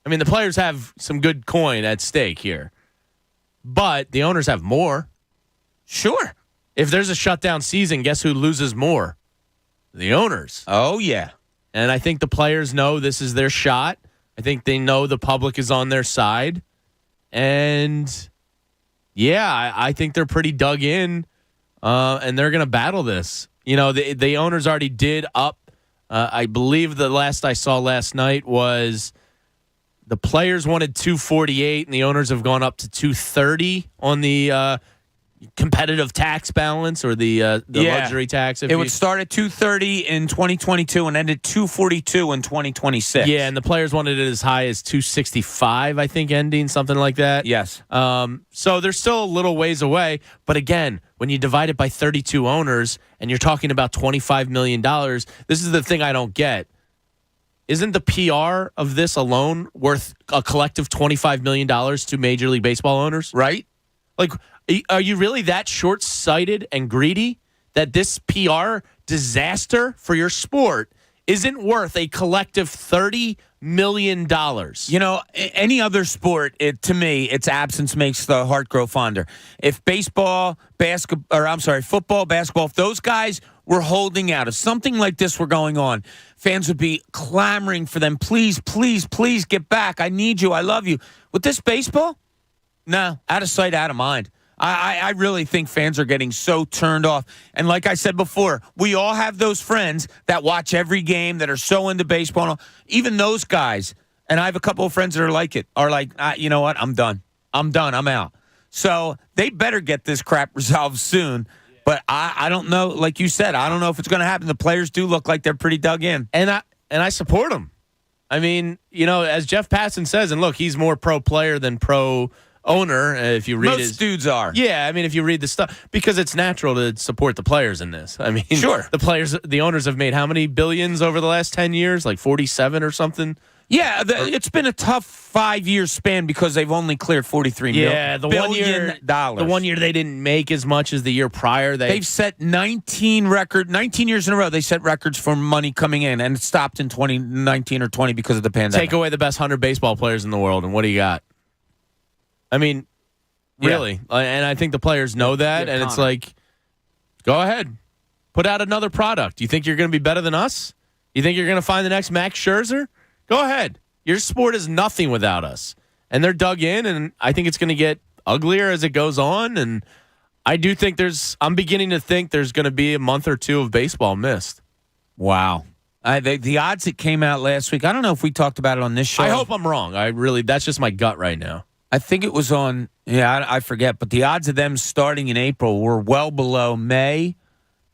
I mean, the players have some good coin at stake here. But the owners have more. Sure. If there's a shutdown season, guess who loses more? The owners. Oh, yeah. And I think the players know this is their shot. I think they know the public is on their side. And, yeah, I think they're pretty dug in, and they're going to battle this. The owners already did up. I believe the last I saw last night was the players wanted 248, and the owners have gone up to 230 on the competitive tax balance or the luxury tax. It would start at 230 in 2022 and end at 242 in 2026. Yeah, and the players wanted it as high as 265, I think, ending, something like that. Yes. So they're still a little ways away. But again, when you divide it by 32 owners and you're talking about $25 million, this is the thing I don't get. Isn't the PR of this alone worth a collective $25 million to Major League Baseball owners? Right. Like, are you really that short-sighted and greedy that this PR disaster for your sport isn't worth a collective $30 million. You know, any other sport, to me, its absence makes the heart grow fonder. If football, basketball, if those guys were holding out, if something like this were going on, fans would be clamoring for them. Please, please, please get back. I need you. I love you. With this baseball, no, out of sight, out of mind. I really think fans are getting so turned off. And like I said before, we all have those friends that watch every game, that are so into baseball. Even those guys, and I have a couple of friends that are like, you know what? I'm done. I'm out. So they better get this crap resolved soon. But I don't know. Like you said, I don't know if it's going to happen. The players do look like they're pretty dug in. And I support them. I mean, you know, as Jeff Passan says, and look, he's more pro player than pro owner. If you read most dudes are. Yeah, I mean, if you read the stuff, because it's natural to support the players in this. I mean, sure. The owners have made how many billions over the last 10 years? Like 47 or something? Yeah, it's been a tough 5-year span because they've only cleared $43 billion. The 1 year they didn't make as much as the year prior. They've set 19 years in a row. They set records for money coming in, and it stopped in 2019 or 20 because of the pandemic. Take away the best 100 baseball players in the world, and what do you got? I mean, really. Yeah. And I think the players know that, and it's like, go ahead. Put out another product. You think you're going to be better than us? You think you're going to find the next Max Scherzer? Go ahead. Your sport is nothing without us. And they're dug in, and I think it's going to get uglier as it goes on. And I do think I'm beginning to think there's going to be a month or two of baseball missed. Wow. The odds that came out last week, I don't know if we talked about it on this show. I hope I'm wrong. That's just my gut right now. I think it was on, I forget, but the odds of them starting in April were well below May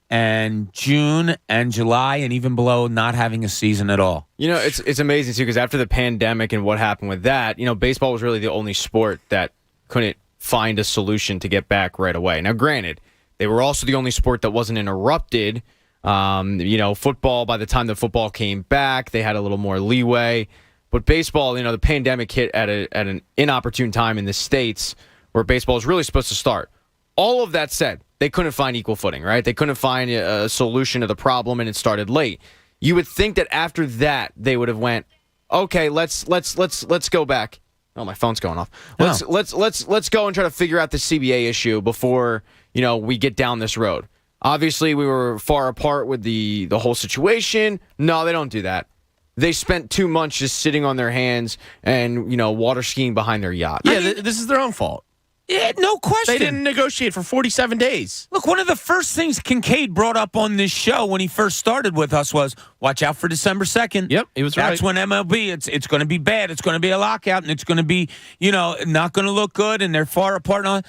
and June and July, and even below not having a season at all. You know, it's amazing, too, because after the pandemic and what happened with that, you know, baseball was really the only sport that couldn't find a solution to get back right away. Now, granted, they were also the only sport that wasn't interrupted. You know, football, by the time the football came back, they had a little more leeway. But baseball, you know, the pandemic hit at an inopportune time in the States where baseball is really supposed to start. All of that said, they couldn't find equal footing, right? They couldn't find a solution to the problem, and it started late. You would think that after that they would have went, okay, let's go back. Oh, my phone's going off. Let's go and try to figure out the CBA issue before, you know, we get down this road. Obviously, we were far apart with the whole situation. No, they don't do that. They spent 2 months just sitting on their hands and, you know, water skiing behind their yacht. Yeah, this is their own fault. Yeah, no question. They didn't negotiate for 47 days. Look, one of the first things Kincade brought up on this show when he first started with us was, watch out for December 2nd. Yep, he was right. That's when MLB, it's going to be bad. It's going to be a lockout, and it's going to be, you know, not going to look good, and they're far apart. And all.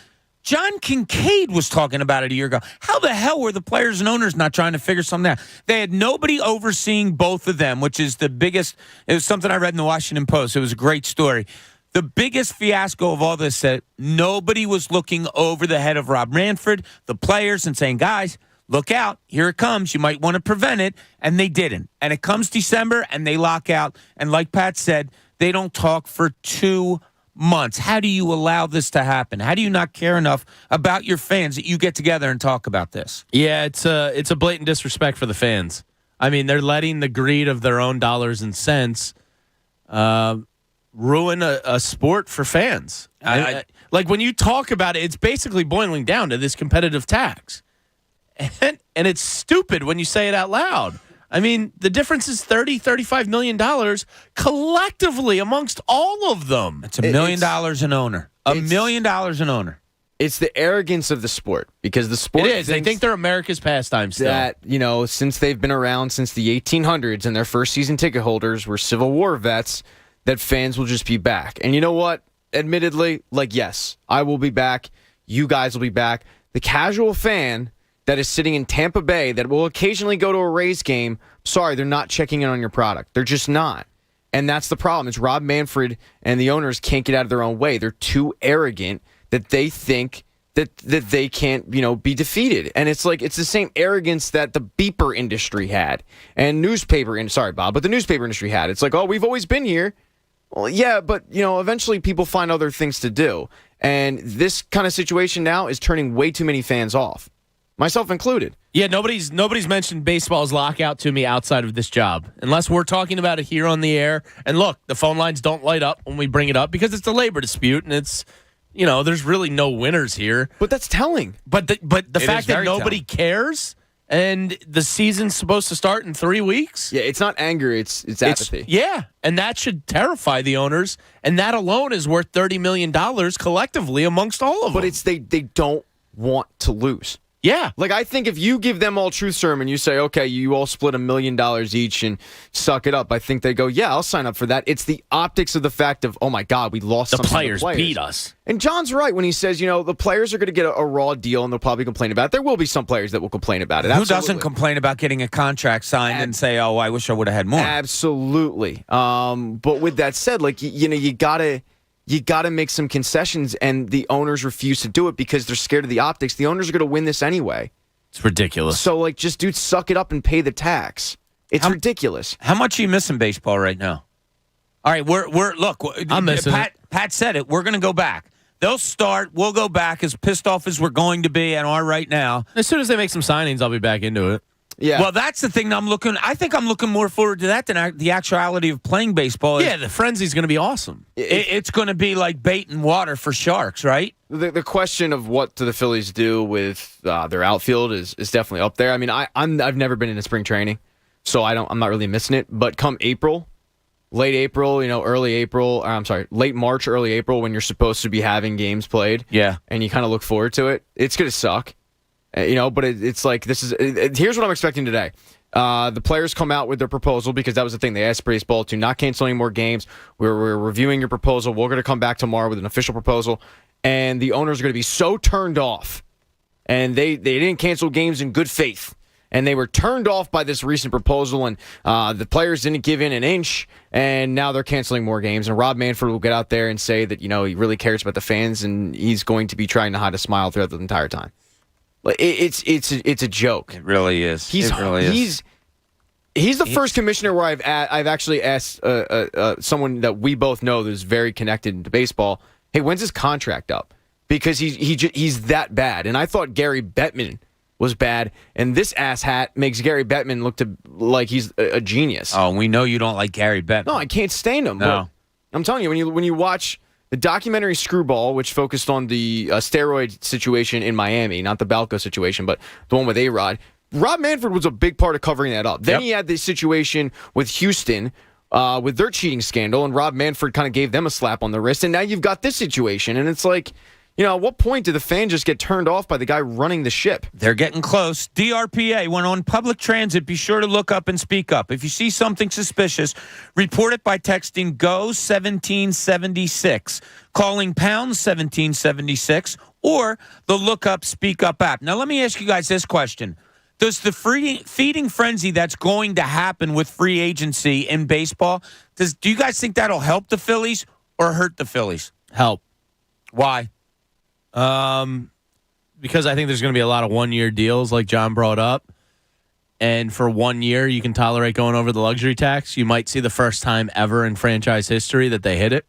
John Kincade was talking about it a year ago. How the hell were the players and owners not trying to figure something out? They had nobody overseeing both of them, which is the biggest. It was something I read in the Washington Post. It was a great story. The biggest fiasco of all this that nobody was looking over the head of Rob Manfred, the players, and saying, guys, look out. Here it comes. You might want to prevent it. And they didn't. And it comes December, and they lock out. And like Pat said, they don't talk for 2 months. How do you allow this to happen? How do you not care enough about your fans that you get together and talk about this? Yeah, it's a blatant disrespect for the fans. I mean, they're letting the greed of their own dollars and cents ruin a sport for fans. Like when you talk about it, it's basically boiling down to this competitive tax. And it's stupid when you say it out loud. I mean, the difference is $35 million collectively amongst all of them. It's $1 million an owner. $1 million an owner. It's the arrogance of the sport, because the sport it is. They think they're America's pastime still. That, you know, since they've been around since the 1800s and their first season ticket holders were Civil War vets, that fans will just be back. And you know what? Admittedly, like, yes, I will be back. You guys will be back. The casual fan that is sitting in Tampa Bay that will occasionally go to a Rays game, sorry, they're not checking in on your product. They're just not. And that's the problem. It's Rob Manfred and the owners can't get out of their own way. They're too arrogant that they think that they can't, you know, be defeated. And it's like, it's the same arrogance that the beeper industry had and sorry, Bob, but the newspaper industry had. It's like, oh, we've always been here. Well, yeah, but, you know, eventually people find other things to do. And this kind of situation now is turning way too many fans off. myself included. Yeah, nobody's mentioned baseball's lockout to me outside of this job, unless we're talking about it here on the air. And look, the phone lines don't light up when we bring it up because it's a labor dispute, and it's, there's really no winners here. But that's telling. But the fact that nobody cares, and the season's supposed to start in 3 weeks. Yeah, it's not anger, it's apathy. Yeah, and that should terrify the owners, and that alone is worth $30 million collectively amongst all of them. But it's they don't want to lose. Yeah. Like, I think if you give them all truth serum and you say, okay, you all split $1 million each and suck it up, I think they go, yeah, I'll sign up for that. It's the optics of the fact of, oh my God, we lost some players beat us. And John's right when he says, the players are going to get a raw deal and they'll probably complain about it. There will be some players that will complain about it. Who Absolutely. doesn't complain about getting a contract signed and say, oh, I wish I would have had more? Absolutely. But with that said, like, you got to make some concessions, and the owners refuse to do it because they're scared of the optics. The owners are going to win this anyway. It's ridiculous. So, just, dude, suck it up and pay the tax. It's ridiculous. How much are you missing baseball right now? All right, look. I'm missing Pat said it. We're going to go back. They'll start. We'll go back as pissed off as we're going to be and are right now. As soon as they make some signings, I'll be back into it. Yeah. Well, that's the thing I think I'm looking more forward to that than the actuality of playing baseball. Yeah, the frenzy's going to be awesome. It's going to be like bait and water for sharks, right? The question of what do the Phillies do with their outfield is definitely up there. I mean, I've never been into spring training, so I'm not really missing it. But come April, late April, late March, early April, when you're supposed to be having games played, yeah, and you kind of look forward to it, it's going to suck. But it's like here's what I'm expecting today. The players come out with their proposal because that was the thing. They asked baseball to not cancel any more games. We're reviewing your proposal. We're going to come back tomorrow with an official proposal. And the owners are going to be so turned off. And they didn't cancel games in good faith. And they were turned off by this recent proposal. And the players didn't give in an inch. And now they're canceling more games. And Rob Manfred will get out there and say that, he really cares about the fans. And he's going to be trying to hide a smile throughout the entire time. It's a joke. It really is. He's the first commissioner where I've actually asked someone that we both know who's very connected to baseball, hey, when's his contract up? Because he's that bad. And I thought Gary Bettman was bad, and this asshat makes Gary Bettman look like he's a genius. Oh, we know you don't like Gary Bettman. No, I can't stand him. No. But I'm telling you, when you watch the documentary Screwball, which focused on the steroid situation in Miami, not the Balco situation, but the one with A-Rod, Rob Manfred was a big part of covering that up. Then he had this situation with Houston with their cheating scandal, and Rob Manfred kind of gave them a slap on the wrist, and now you've got this situation, and it's like, at what point do the fans just get turned off by the guy running the ship? They're getting close. DRPA, when on public transit, be sure to look up and speak up. If you see something suspicious, report it by texting GO 1776, calling pound 1776, or the Look Up, Speak Up app. Now, let me ask you guys this question. Does the feeding frenzy that's going to happen with free agency in baseball, do you guys think that'll help the Phillies or hurt the Phillies? Help. Why? Because I think there's going to be a lot of one-year deals like John brought up. And for 1 year, you can tolerate going over the luxury tax. You might see the first time ever in franchise history that they hit it.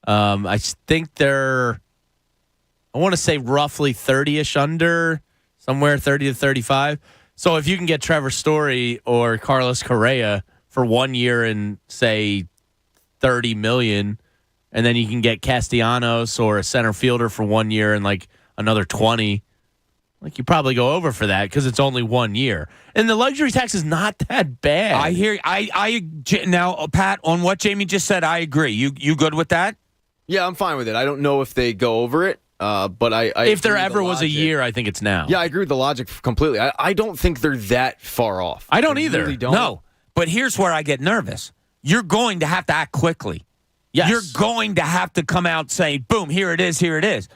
I think they're, I want to say roughly 30-ish under, somewhere 30 to 35. So if you can get Trevor Story or Carlos Correa for 1 year and say $30 million, and then you can get Castellanos or a center fielder for 1 year and like another 20, like you probably go over for that because it's only 1 year. And the luxury tax is not that bad. I hear. Now, Pat, on what Jamie just said, I agree. You good with that? Yeah, I'm fine with it. I don't know if they go over it. But I if there ever was a year, I think it's now. Yeah, I agree with the logic completely. I don't think they're that far off. I don't either. Really don't. No, but here's where I get nervous. You're going to have to act quickly. Yes. You're going to have to come out saying, boom, here it is, here it is.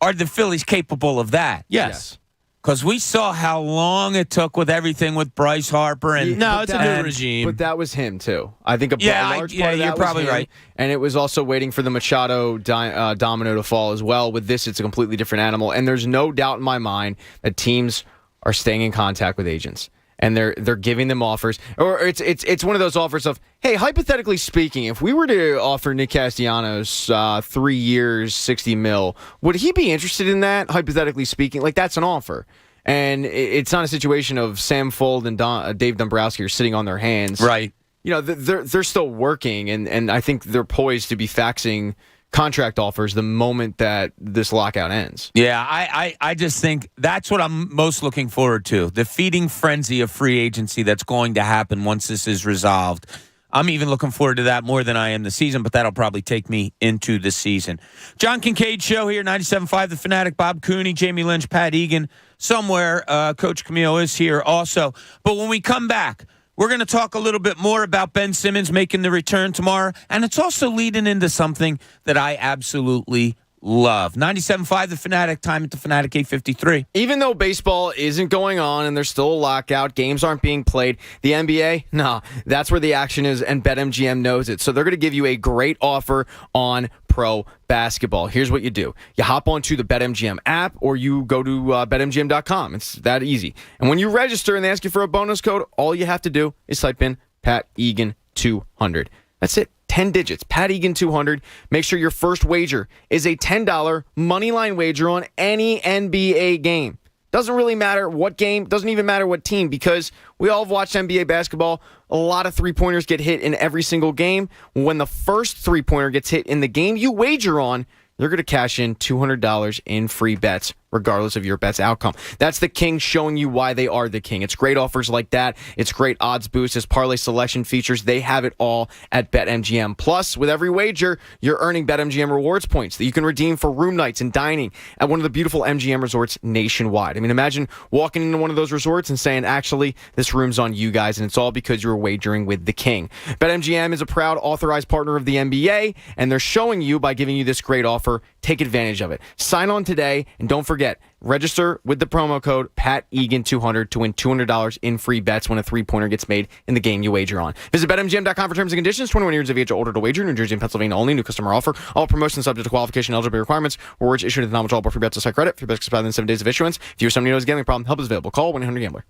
Are the Phillies capable of that? Yes. Because we saw how long it took with everything with Bryce Harper. And no, it's a new regime. But that was him, too. I think a large part of that you're was probably him, right. And it was also waiting for the Machado domino to fall as well. With this, it's a completely different animal. And there's no doubt in my mind that teams are staying in contact with agents. And they're giving them offers. Or it's one of those offers of, hey, hypothetically speaking, if we were to offer Nick Castellanos 3 years, $60 million, would he be interested in that, hypothetically speaking? Like, that's an offer. And it's not a situation of Sam Fold and Dave Dombrowski are sitting on their hands. Right. You know, they're still working, and I think they're poised to be faxing contract offers the moment that this lockout ends. Yeah, I just think that's what I'm most looking forward to, the feeding frenzy of free agency that's going to happen once this is resolved. I'm even looking forward to that more than I am the season, but that'll probably take me into the season. John Kincade Show here, 97.5 The Fanatic, Bob Cooney, Jamie Lynch, Pat Egan. Somewhere, Coach Camille is here also. But when we come back, we're going to talk a little bit more about Ben Simmons making the return tomorrow, and it's also leading into something that I absolutely love. 97.5 The Fanatic, time at The Fanatic, 8:53. Even though baseball isn't going on and there's still a lockout, games aren't being played, the NBA, no, that's where the action is, and BetMGM knows it. So they're going to give you a great offer on pro basketball. Here's what you do. You hop onto the BetMGM app or you go to BetMGM.com. It's that easy. And when you register and they ask you for a bonus code, all you have to do is type in Pat Egan 200. That's it. 10 digits. Pat Egan 200. Make sure your first wager is a $10 money line wager on any NBA game. Doesn't really matter what game, doesn't even matter what team, because we all have watched NBA basketball. A lot of three-pointers get hit in every single game. When the first three-pointer gets hit in the game you wager on, you're going to cash in $200 in free bets, regardless of your bet's outcome. That's the King showing you why they are the King. It's great offers like that. It's great odds boosts. It's parlay selection features. They have it all at BetMGM. Plus, with every wager, you're earning BetMGM rewards points that you can redeem for room nights and dining at one of the beautiful MGM resorts nationwide. I mean, imagine walking into one of those resorts and saying, actually, this room's on you guys, and it's all because you were wagering with the King. BetMGM is a proud authorized partner of the NBA, and they're showing you by giving you this great offer. Take advantage of it. Sign on today, and don't forget, register with the promo code PatEgan200 to win $200 in free bets when a three-pointer gets made in the game you wager on. Visit BetMGM.com for terms and conditions. 21 years of age or older to wager. New Jersey and Pennsylvania only. New customer offer. All promotions subject to qualification and eligibility requirements. Rewards issued at the non-withdrawable free bets to site credit. Free bets expire within 7 days of issuance. If you or somebody knows a gambling problem, help is available. Call 1-800-GAMBLER.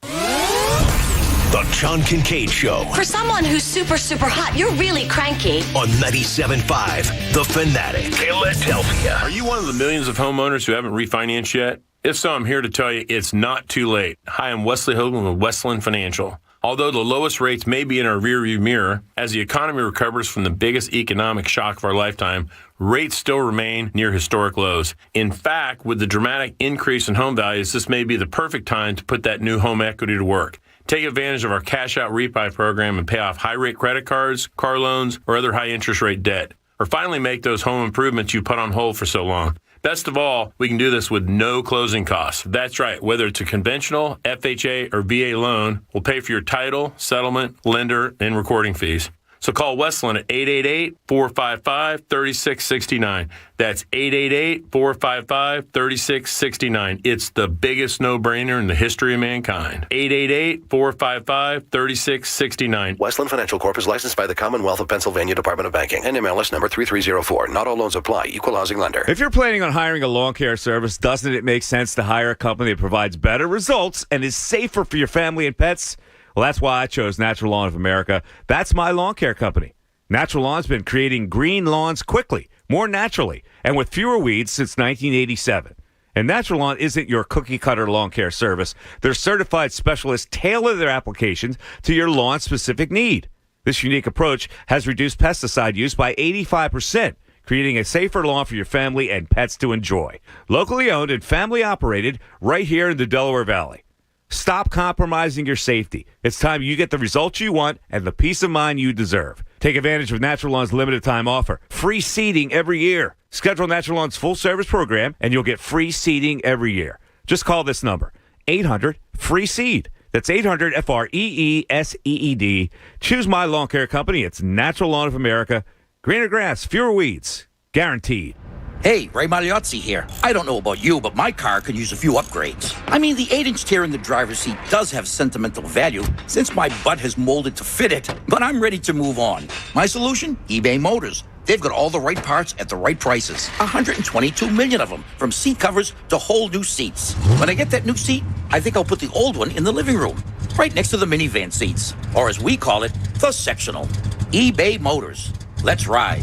The John Kincade Show. For someone who's super, super hot, you're really cranky. On 97.5 The Fanatic, Philadelphia. Are you one of the millions of homeowners who haven't refinanced yet? If so, I'm here to tell you it's not too late. Hi, I'm Wesley Hogan with Westland Financial. Although the lowest rates may be in our rearview mirror, as the economy recovers from the biggest economic shock of our lifetime, rates still remain near historic lows. In fact, with the dramatic increase in home values, this may be the perfect time to put that new home equity to work. Take advantage of our cash-out refi program and pay off high-rate credit cards, car loans, or other high-interest rate debt. Or finally make those home improvements you put on hold for so long. Best of all, we can do this with no closing costs. That's right. Whether it's a conventional, FHA, or VA loan, we'll pay for your title, settlement, lender, and recording fees. So call Westland at 888-455-3669. That's 888-455-3669. It's the biggest no-brainer in the history of mankind. 888-455-3669. Westland Financial Corp is licensed by the Commonwealth of Pennsylvania Department of Banking. NMLS number 3304. Not all loans apply. Equal housing lender. If you're planning on hiring a lawn care service, doesn't it make sense to hire a company that provides better results and is safer for your family and pets? Well, that's why I chose Natural Lawn of America. That's my lawn care company. Natural Lawn's been creating green lawns quickly, more naturally, and with fewer weeds since 1987. And Natural Lawn isn't your cookie-cutter lawn care service. Their certified specialists tailor their applications to your lawn-specific need. This unique approach has reduced pesticide use by 85%, creating a safer lawn for your family and pets to enjoy. Locally owned and family-operated right here in the Delaware Valley. Stop compromising your safety. It's time you get the results you want and the peace of mind you deserve. Take advantage of Natural Lawn's limited time offer. Free seeding every year. Schedule Natural Lawn's full service program and you'll get free seeding every year. Just call this number, 800-FREE-SEED. That's 800-FREESEED. Choose my lawn care company. It's Natural Lawn of America. Greener grass, fewer weeds. Guaranteed. Hey, Ray Magliozzi here. I don't know about you, but my car could use a few upgrades. I mean, the 8-inch tear in the driver's seat does have sentimental value since my butt has molded to fit it, but I'm ready to move on. My solution? eBay Motors. They've got all the right parts at the right prices. 122 million of them, from seat covers to whole new seats. When I get that new seat, I think I'll put the old one in the living room, right next to the minivan seats, or as we call it, the sectional. eBay Motors. Let's ride.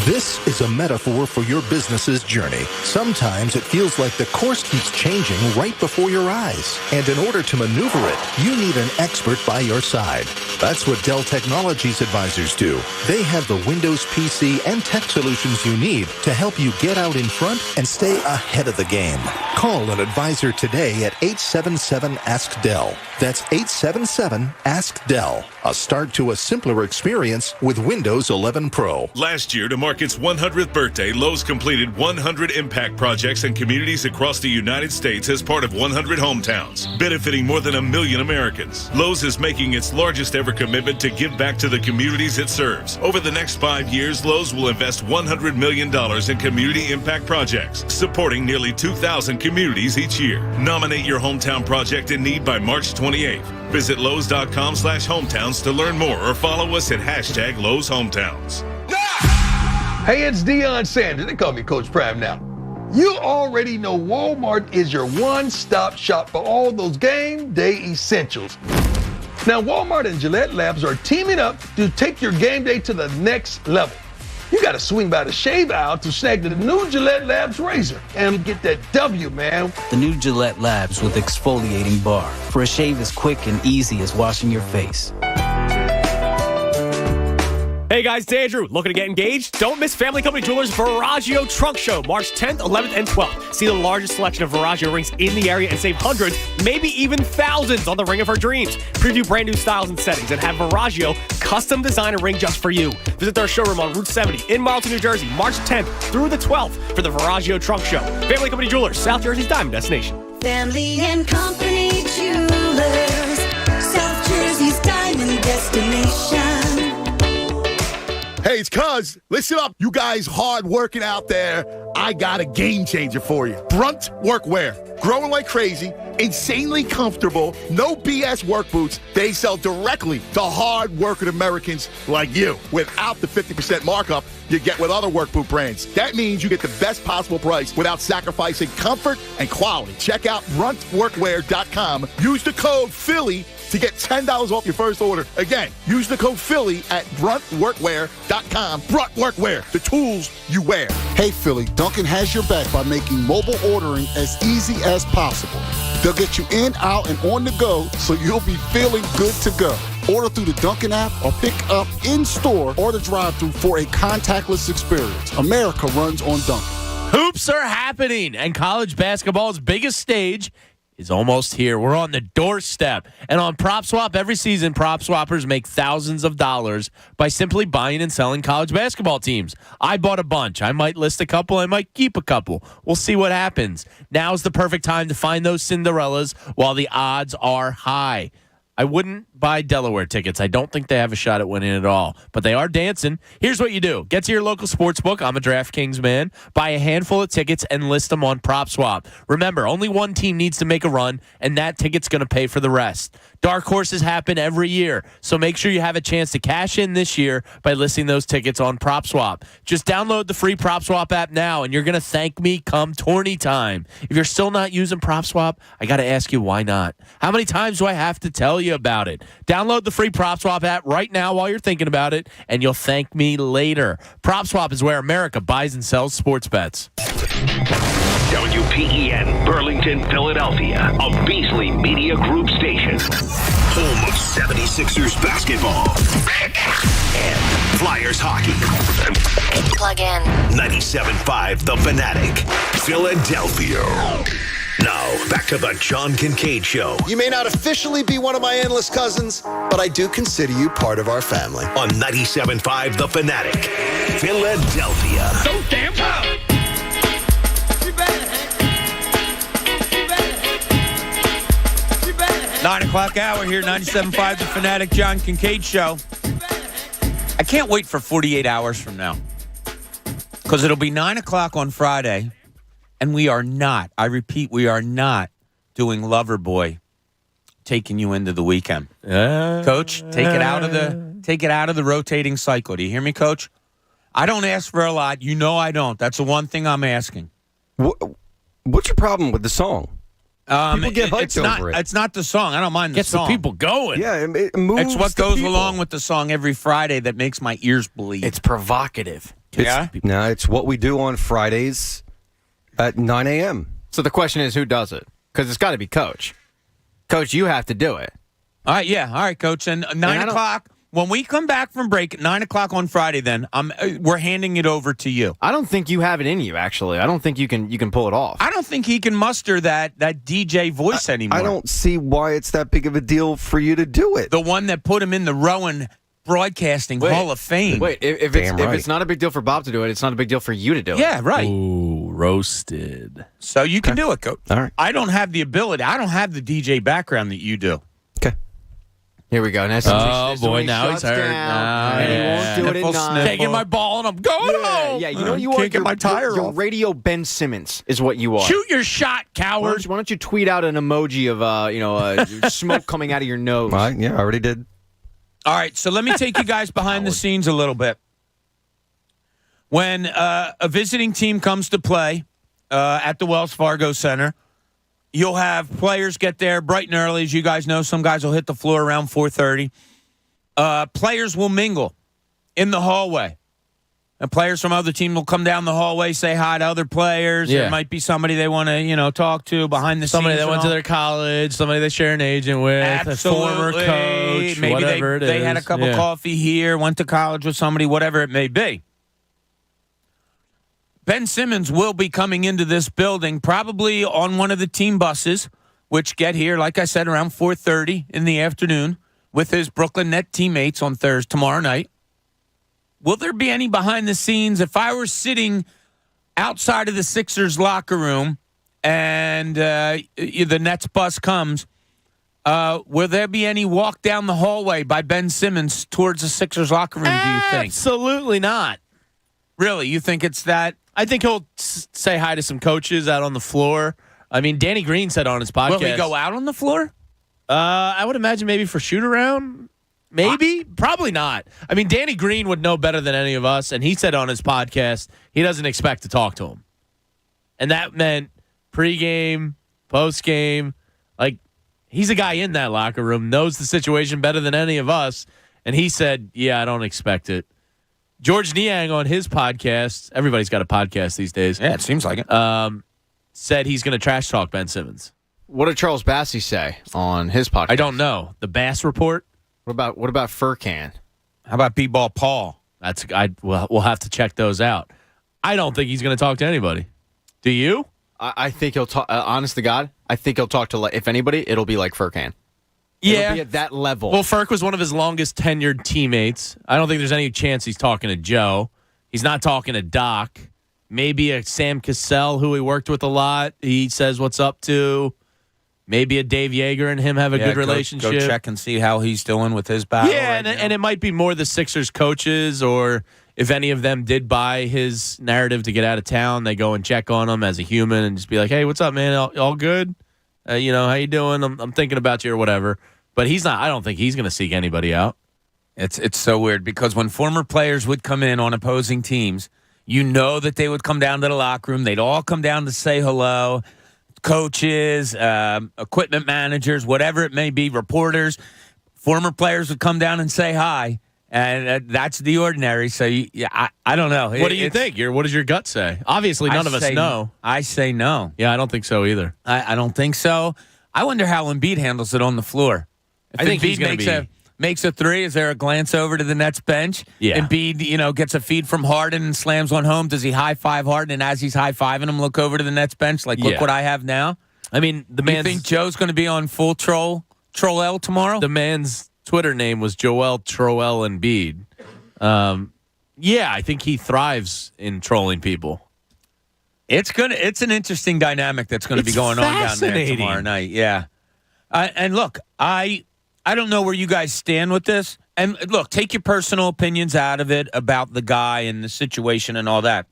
This is a metaphor for your business's journey. Sometimes it feels like the course keeps changing right before your eyes. And in order to maneuver it, you need an expert by your side. That's what Dell Technologies advisors do. They have the Windows PC and tech solutions you need to help you get out in front and stay ahead of the game. Call an advisor today at 877-ASK-DELL. That's 877-ASK-DELL. A start to a simpler experience with Windows 11 Pro. Last year, to mark its 100th birthday, Lowe's completed 100 impact projects in communities across the United States as part of 100 hometowns, benefiting more than 1 million Americans. Lowe's is making its largest ever commitment to give back to the communities it serves. Over the next 5 years, Lowe's will invest $100 million in community impact projects, supporting nearly 2,000 communities each year. Nominate your hometown project in need by March 28th. Visit Lowe's.com/hometowns to learn more or follow us at hashtag Lowe's Hometowns. Hey, it's Deion Sanders. They call me Coach Prime now. You already know Walmart is your one-stop shop for all those game day essentials. Now, Walmart and Gillette Labs are teaming up to take your game day to the next level. You got to swing by the shave aisle to snag the new Gillette Labs razor and get that W, man. The new Gillette Labs with exfoliating bar for a shave as quick and easy as washing your face. Hey guys, it's Andrew. Looking to get engaged? Don't miss Family Company Jewelers' Viraggio Trunk Show, March 10th, 11th, and 12th. See the largest selection of Viraggio rings in the area and save hundreds, maybe even thousands on the ring of her dreams. Preview brand new styles and settings and have Viraggio custom design a ring just for you. Visit their showroom on Route 70 in Marlton, New Jersey, March 10th through the 12th for the Viraggio Trunk Show. Family Company Jewelers, South Jersey's diamond destination. Family and Company Jewelers, South Jersey's diamond destination. Hey, it's Cuz. Listen up, you guys hard working out there. I got a game changer for you. Brunt Workwear. Growing like crazy, insanely comfortable, no BS work boots. They sell directly to hard working Americans like you without the 50% markup you get with other work boot brands. That means you get the best possible price without sacrificing comfort and quality. Check out bruntworkwear.com. Use the code Philly to get $10 off your first order. Again, use the code Philly at bruntworkwear.com. Brunt Workwear, the tools you wear. Hey Philly, Dunkin' has your back by making mobile ordering as easy as possible. They'll get you in, out, and on the go, so you'll be feeling good to go. Order through the Dunkin' app or pick up in-store or the drive-thru for a contactless experience. America runs on Dunkin'. Hoops are happening, and college basketball's biggest stage is almost here. We're on the doorstep. And on PropSwap, every season, prop swappers make thousands of dollars by simply buying and selling college basketball teams. I bought a bunch. I might list a couple. I might keep a couple. We'll see what happens. Now's the perfect time to find those Cinderellas while the odds are high. I wouldn't buy Delaware tickets. I don't think they have a shot at winning at all, but they are dancing. Here's what you do. Get to your local sports book. I'm a DraftKings man. Buy a handful of tickets and list them on PropSwap. Remember, only one team needs to make a run, and that ticket's going to pay for the rest. Dark horses happen every year, so make sure you have a chance to cash in this year by listing those tickets on PropSwap. Just download the free PropSwap app now, and you're going to thank me come tourney time. If you're still not using PropSwap, I got to ask you why not. How many times do I have to tell you about it? Download the free PropSwap app right now while you're thinking about it, and you'll thank me later. PropSwap is where America buys and sells sports bets. WPEN, Burlington, Philadelphia, a Beasley Media Group station. Home of 76ers basketball and Flyers hockey. Plug in. 97.5 The Fanatic, Philadelphia. Now, back to the John Kincade Show. You may not officially be one of my endless cousins, but I do consider you part of our family. On 97.5 The Fanatic, Philadelphia. So damn proud. 9 o'clock hour here, 97.5 The Fanatic, John Kincade Show. I can't wait for 48 hours from now, because it'll be 9 o'clock on Friday, and we are not, I repeat, we are not doing Loverboy, taking you into the weekend. Coach, take it out of the rotating cycle. Do you hear me, Coach? I don't ask for a lot. You know I don't. That's the one thing I'm asking. What's your problem with the song? People get hyped over it. It's not the song. I don't mind the Gets song. the people going. Yeah, it moves It's what the goes people. along with the song every Friday that makes my ears bleed. It's provocative. No, it's what we do on Fridays at 9 a.m. So the question is, who does it? Because it's got to be Coach. Coach, you have to do it. All right, yeah. All right, Coach. And 9 o'clock, when we come back from break at 9 o'clock on Friday, then we're handing it over to you. I don't think you have it in you, actually. I don't think you can pull it off. I don't think he can muster that DJ voice anymore. I don't see why it's that big of a deal for you to do it. The one that put him in the Rowan Broadcasting Hall of Fame. Wait, if it's not a big deal for Bob to do it, it's not a big deal for you to do it. Yeah, right. Ooh, roasted. So you can do it, Coach. All right. I don't have the ability. I don't have the DJ background that you do. Okay. Here we go. Oh, boy, now he's hurt. And he won't do it at 9. Taking my ball and I'm going home. Yeah, you know what you are? Can't get my tire You're off. Radio Ben Simmons is what you are. Shoot your shot, coward. Why don't you tweet out an emoji of smoke coming out of your nose? Yeah, I already did. All right, so let me take you guys behind the scenes a little bit. When a visiting team comes to play at the Wells Fargo Center, you'll have players get there bright and early. As you guys know, some guys will hit the floor around 4:30. Players will mingle in the hallway. And players from other teams will come down the hallway, say hi to other players. Yeah. There might be somebody they want to, talk to behind the Somebody scenes. that went to their college, somebody they share an agent with, Absolutely. a former coach, maybe whatever they had a cup of coffee here, went to college with somebody, whatever it may be. Ben Simmons will be coming into this building probably on one of the team buses, which get here, like I said, around 4:30 in the afternoon with his Brooklyn Net teammates on tomorrow night. Will there be any behind the scenes? If I were sitting outside of the Sixers locker room and the Nets bus comes, will there be any walk down the hallway by Ben Simmons towards the Sixers locker room, do you think? Absolutely not. Really? You think it's that? I think he'll say hi to some coaches out on the floor. I mean, Danny Green said on his podcast. Will he go out on the floor? I would imagine maybe for shoot-around. Maybe? Probably not. I mean, Danny Green would know better than any of us, and he said on his podcast he doesn't expect to talk to him. And that meant pregame, postgame. Like, he's a guy in that locker room, knows the situation better than any of us, and he said, yeah, I don't expect it. George Niang on his podcast, everybody's got a podcast these days. Yeah, it seems like it. Said he's going to trash talk Ben Simmons. What did Charles Bassey say on his podcast? I don't know. The Bass Report? What about Furcan? How about B-Ball Paul? We'll have to check those out. I don't think he's going to talk to anybody. Do you? I think he'll talk. Honest to God, I think he'll talk to. If anybody, it'll be like Furcan. Yeah, it'll be at that level. Well, Furk was one of his longest tenured teammates. I don't think there's any chance he's talking to Joe. He's not talking to Doc. Maybe a Sam Cassell, who he worked with a lot. He says what's up to. Maybe a Dave Yeager and him have a good relationship. Go check and see how he's doing with his battle. Yeah, and it might be more the Sixers coaches, or if any of them did buy his narrative to get out of town, they go and check on him as a human and just be like, hey, what's up, man? All good? How you doing? I'm thinking about you or whatever. But he's not. I don't think he's going to seek anybody out. It's so weird because when former players would come in on opposing teams, you know that they would come down to the locker room. They'd all come down to say hello. Coaches, equipment managers, whatever it may be, reporters, former players would come down and say hi, and that's the ordinary. So, I don't know. What do you think? What does your gut say? Obviously, none of us know. I say no. Yeah, I don't think so either. I don't think so. I wonder how Embiid handles it on the floor. If I think Embiid he's going to be... makes a three, is there a glance over to the Nets bench? Yeah. Embiid, gets a feed from Harden and slams one home. Does he high-five Harden? And as he's high-fiving him, look over to the Nets bench like, look what I have now? I mean, You think Joe's going to be on full troll-L tomorrow? The man's Twitter name was Joel Troel Embiid. Yeah, I think he thrives in trolling people. It's an interesting dynamic that's going to be going on down there tomorrow night. Yeah. And look, I don't know where you guys stand with this. And look, take your personal opinions out of it about the guy and the situation and all that.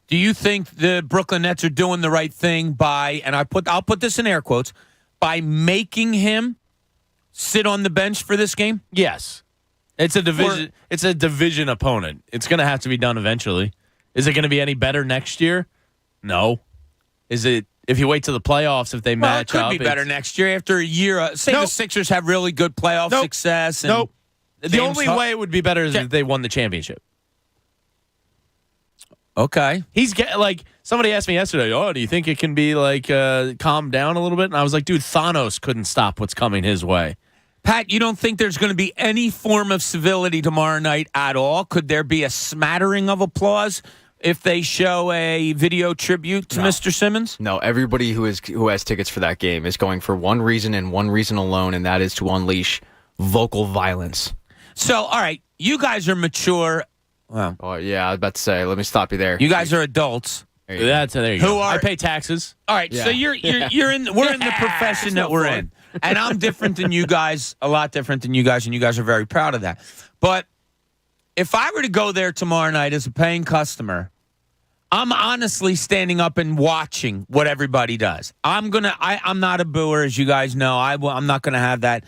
Do you think the Brooklyn Nets are doing the right thing by, and I'll put this in air quotes, by making him sit on the bench for this game? Yes. It's a division opponent. It's going to have to be done eventually. Is it going to be any better next year? No. Is it? If you wait till the playoffs, if they match up, it could be better next year after a year. Say the Sixers have really good playoff success. And The only way it would be better is if they won the championship. Okay. He's somebody asked me yesterday, do you think it can be calmed down a little bit? And I was like, dude, Thanos couldn't stop what's coming his way. Pat, you don't think there's going to be any form of civility tomorrow night at all? Could there be a smattering of applause if they show a video tribute to Mr. Simmons? No, everybody who has tickets for that game is going for one reason and one reason alone, and that is to unleash vocal violence. So, all right, you guys are mature. Well, oh yeah, I was about to say. Let me stop you there. You guys are adults. There you go. I pay taxes. All right, so you're in. We're in the profession that we're in, and I'm different than you guys, a lot different than you guys, and you guys are very proud of that. But if I were to go there tomorrow night as a paying customer, I'm honestly standing up and watching what everybody does. I'm not a booer, as you guys know. I'm not gonna have that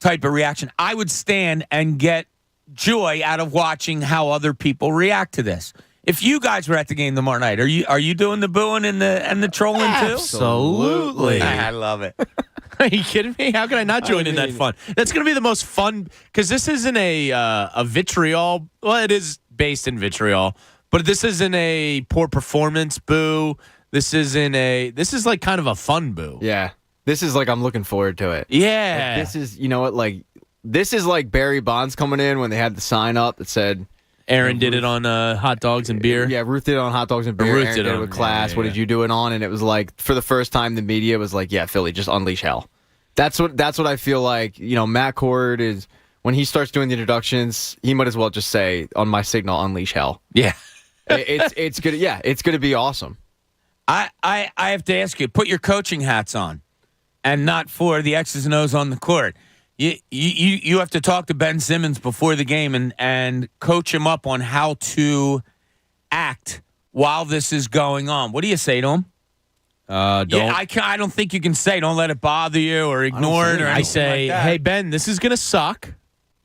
type of reaction. I would stand and get joy out of watching how other people react to this. If you guys were at the game tomorrow night, are you doing the booing and the trolling too? Absolutely. I love it. Are you kidding me? How can I not join in that fun? That's going to be the most fun, because this isn't a vitriol. Well, it is based in vitriol, but this isn't a poor performance boo. This is like kind of a fun boo. Yeah. This is I'm looking forward to it. Yeah. This is, this is like Barry Bonds coming in when they had the sign up that said, Aaron did it on hot dogs and beer. Yeah, Ruth did it on hot dogs and beer. Ruth Aaron did did it on- with class. yeah, What yeah. did you do it on? And it was for the first time, the media was like, yeah, Philly, just unleash hell. That's what I feel like. Matt Cord is, when he starts doing the introductions, he might as well just say on my signal, unleash hell. Yeah. It's good. Yeah, it's going to be awesome. I have to ask you, put your coaching hats on, and not for the X's and O's on the court. You have to talk to Ben Simmons before the game and coach him up on how to act while this is going on. What do you say to him? Don't. Yeah, I don't think you can say don't let it bother you or ignore it or anything I say, like that. hey, Ben, this is going to suck.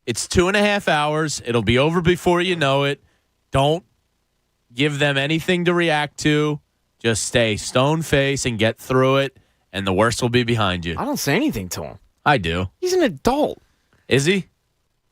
It's 2.5 hours. It'll be over before you know it. Don't give them anything to react to. Just stay stone face and get through it, and the worst will be behind you. I don't say anything to him. I do. He's an adult. Is he?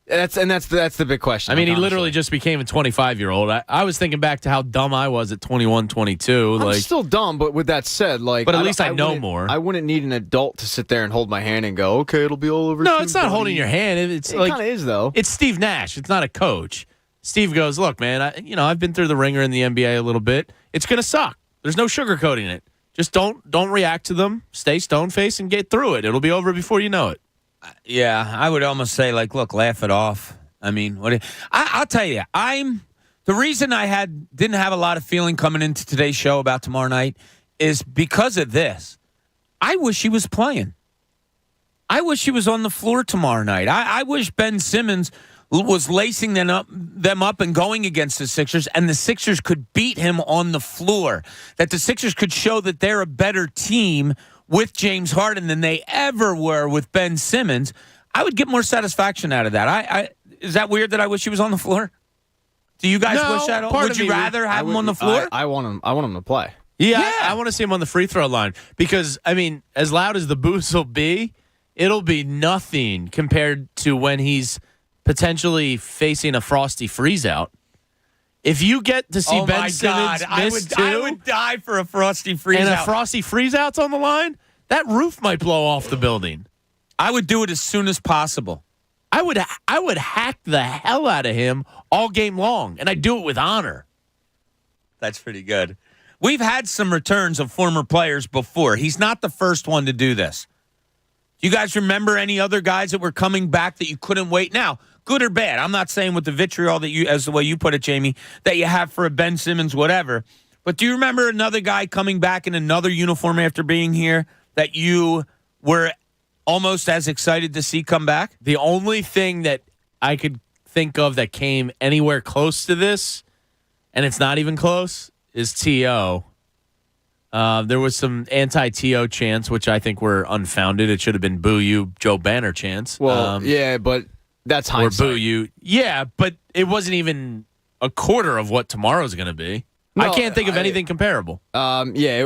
That's the big question. I mean, he honestly. literally just became a 25-year-old. I was thinking back to how dumb I was at 21, 22. I'm still dumb, but with that said, but at least I know wouldn't- more. I wouldn't need an adult to sit there and hold my hand and go, okay, it'll be all over. No, soon, it's not buddy." holding your hand. It kind of is though. It's Steve Nash. It's not a coach. Steve goes, look, man, I've been through the ringer in the NBA a little bit. It's gonna suck. There's no sugarcoating it. Just don't react to them. Stay stone face and get through it. It'll be over before you know it. Yeah, I would almost say, look, laugh it off. I mean, I'll tell you, the reason I didn't have a lot of feeling coming into today's show about tomorrow night is because of this. I wish he was playing. I wish he was on the floor tomorrow night. I wish Ben Simmons was lacing them up and going against the Sixers, and the Sixers could beat him on the floor, that the Sixers could show that they're a better team with James Harden than they ever were with Ben Simmons. I would get more satisfaction out of that. Is that weird that I wish he was on the floor? Do you guys wish that? Would you rather have him on the floor? I want him to play. Yeah. I want to see him on the free throw line because, I mean, as loud as the boos will be, it'll be nothing compared to when he's potentially facing a frosty freeze out. If you get to see Ben Simmons miss I would die for a frosty freeze and out. a frosty freeze out's on the line, that roof might blow off the building. I would do it as soon as possible. I would hack the hell out of him all game long, and I'd do it with honor. That's pretty good. We've had some returns of former players before. He's not the first one to do this. Do you guys remember any other guys that were coming back that you couldn't wait? Now, good or bad, I'm not saying with the vitriol that you, as the way you put it, Jamie, that you have for a Ben Simmons, whatever. But do you remember another guy coming back in another uniform after being here that you were almost as excited to see come back? The only thing that I could think of that came anywhere close to this, and it's not even close, is T.O. There was some anti-T.O. chants, which I think were unfounded. It should have been boo you, Joe Banner chants. Well, yeah, but that's hindsight. Or boo you. Yeah, but it wasn't even a quarter of what tomorrow's going to be. No, I can't think of anything comparable. Yeah,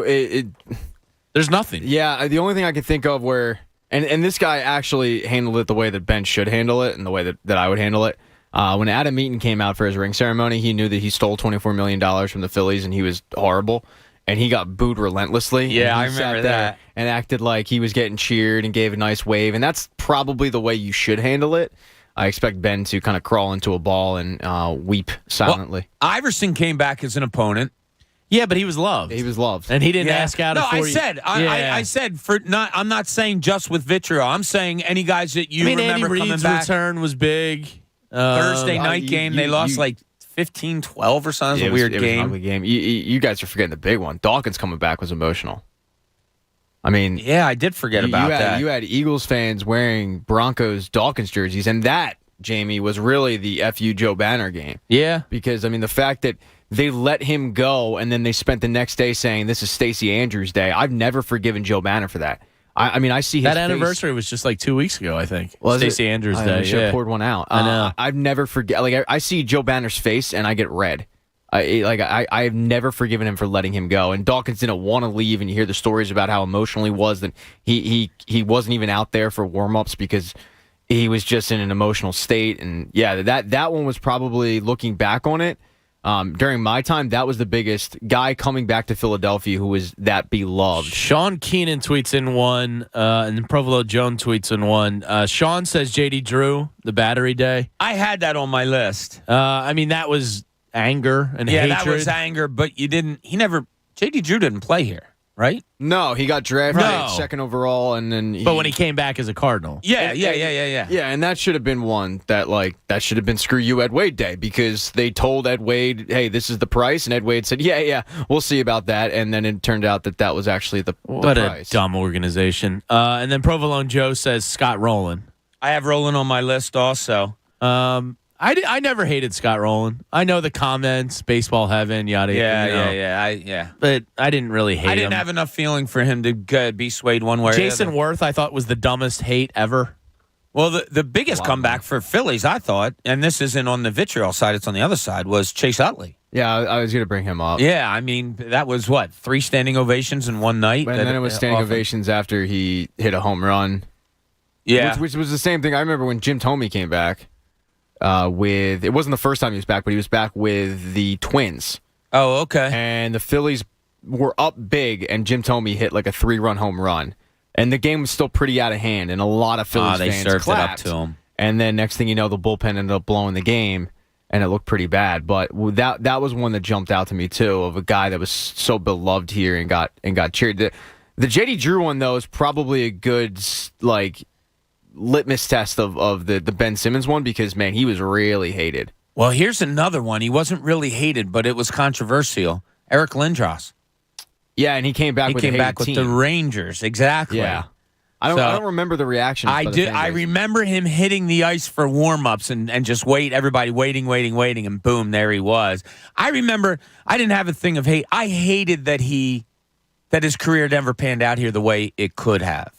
there's nothing. Yeah, the only thing I could think of where, and this guy actually handled it the way that Ben should handle it and the way that I would handle it. When Adam Eaton came out for his ring ceremony, he knew that he stole $24 million from the Phillies, and he was horrible. And he got booed relentlessly. Yeah, and he I remember sat there that. and acted like he was getting cheered and gave a nice wave. And that's probably the way you should handle it. I expect Ben to kind of crawl into a ball and weep silently. Well, Iverson came back as an opponent. Yeah, but he was loved. He was loved, and he didn't ask out. No, I said for not. I'm not saying just with vitriol. I'm saying any guys that you remember Andy coming Reid's back. return was big. Thursday night game, they lost like 15-12 or something. It was a weird It game. was an ugly game. You guys are forgetting the big one. Dawkins coming back was emotional. I mean, yeah, I did forget about that. You had Eagles fans wearing Broncos Dawkins jerseys, and that, Jamie, was really the FU Joe Banner game. Yeah. Because, I mean, the fact that they let him go and then they spent the next day saying this is Stacey Andrews' day. I've never forgiven Joe Banner for that. I mean, I see his that face. anniversary was just like 2 weeks ago, I think. Was it? Stacey Andrews' I Day. should have Yeah. poured one out. I know. I've never forget. Like I see Joe Banner's face and I get red. I've never forgiven him for letting him go. And Dawkins didn't want to leave. And you hear the stories about how emotional he was. That he wasn't even out there for warm-ups because he was just in an emotional state. And yeah, that one was probably, looking back on it, during my time, that was the biggest guy coming back to Philadelphia who was that beloved. Sean Keenan tweets in one, and Provolo Joan tweets in one. Sean says J.D. Drew, the battery day. I had that on my list. I mean, that was anger and hatred. Yeah, that was anger, but J.D. Drew didn't play here, right? No, he got drafted No. second overall, and then But when he came back as a Cardinal. Yeah. Yeah, and that should have been one that should have been screw you Ed Wade day, because they told Ed Wade, hey, this is the price, and Ed Wade said, yeah, we'll see about that, and then it turned out that was actually the What price. a dumb organization. And then Provolone Joe says Scott Rowland. I have Rowland on my list also. I never hated Scott Rowland. I know the comments, baseball heaven, yada yada. Yeah. But I didn't really hate him. I didn't have enough feeling for him to be swayed one way or the Jason other. Worth, I thought, was the dumbest hate ever. Well, the biggest comeback for Phillies, I thought, and this isn't on the vitriol side, it's on the other side, was Chase Utley. Yeah, I was going to bring him up. Yeah, I mean, that was 3 standing ovations in one night. And then it was standing ovations after he hit a home run. Yeah. Which was the same thing. I remember when Jim Thome came back it wasn't the first time he was back, but he was back with the Twins. Oh, okay. And the Phillies were up big, and Jim Thome hit like a 3-run home run. And the game was still pretty out of hand, and a lot of Phillies they fans served clapped. it up to him. And then next thing you know, the bullpen ended up blowing the game, and it looked pretty bad. But that was one that jumped out to me too, of a guy that was so beloved here and got cheered. The J.D. Drew one though is probably a good litmus test of the Ben Simmons one, because man, he was really hated. Well, here's another one. He wasn't really hated, but it was controversial. Eric Lindros. Yeah, and he came back. He with came a back hated with team. the Rangers. Exactly. Yeah. I don't remember the reaction. I did. I remember him hitting the ice for warm-ups and just everybody waiting, and boom, there he was. I remember I didn't have a thing of hate. I hated that his career never panned out here the way it could have.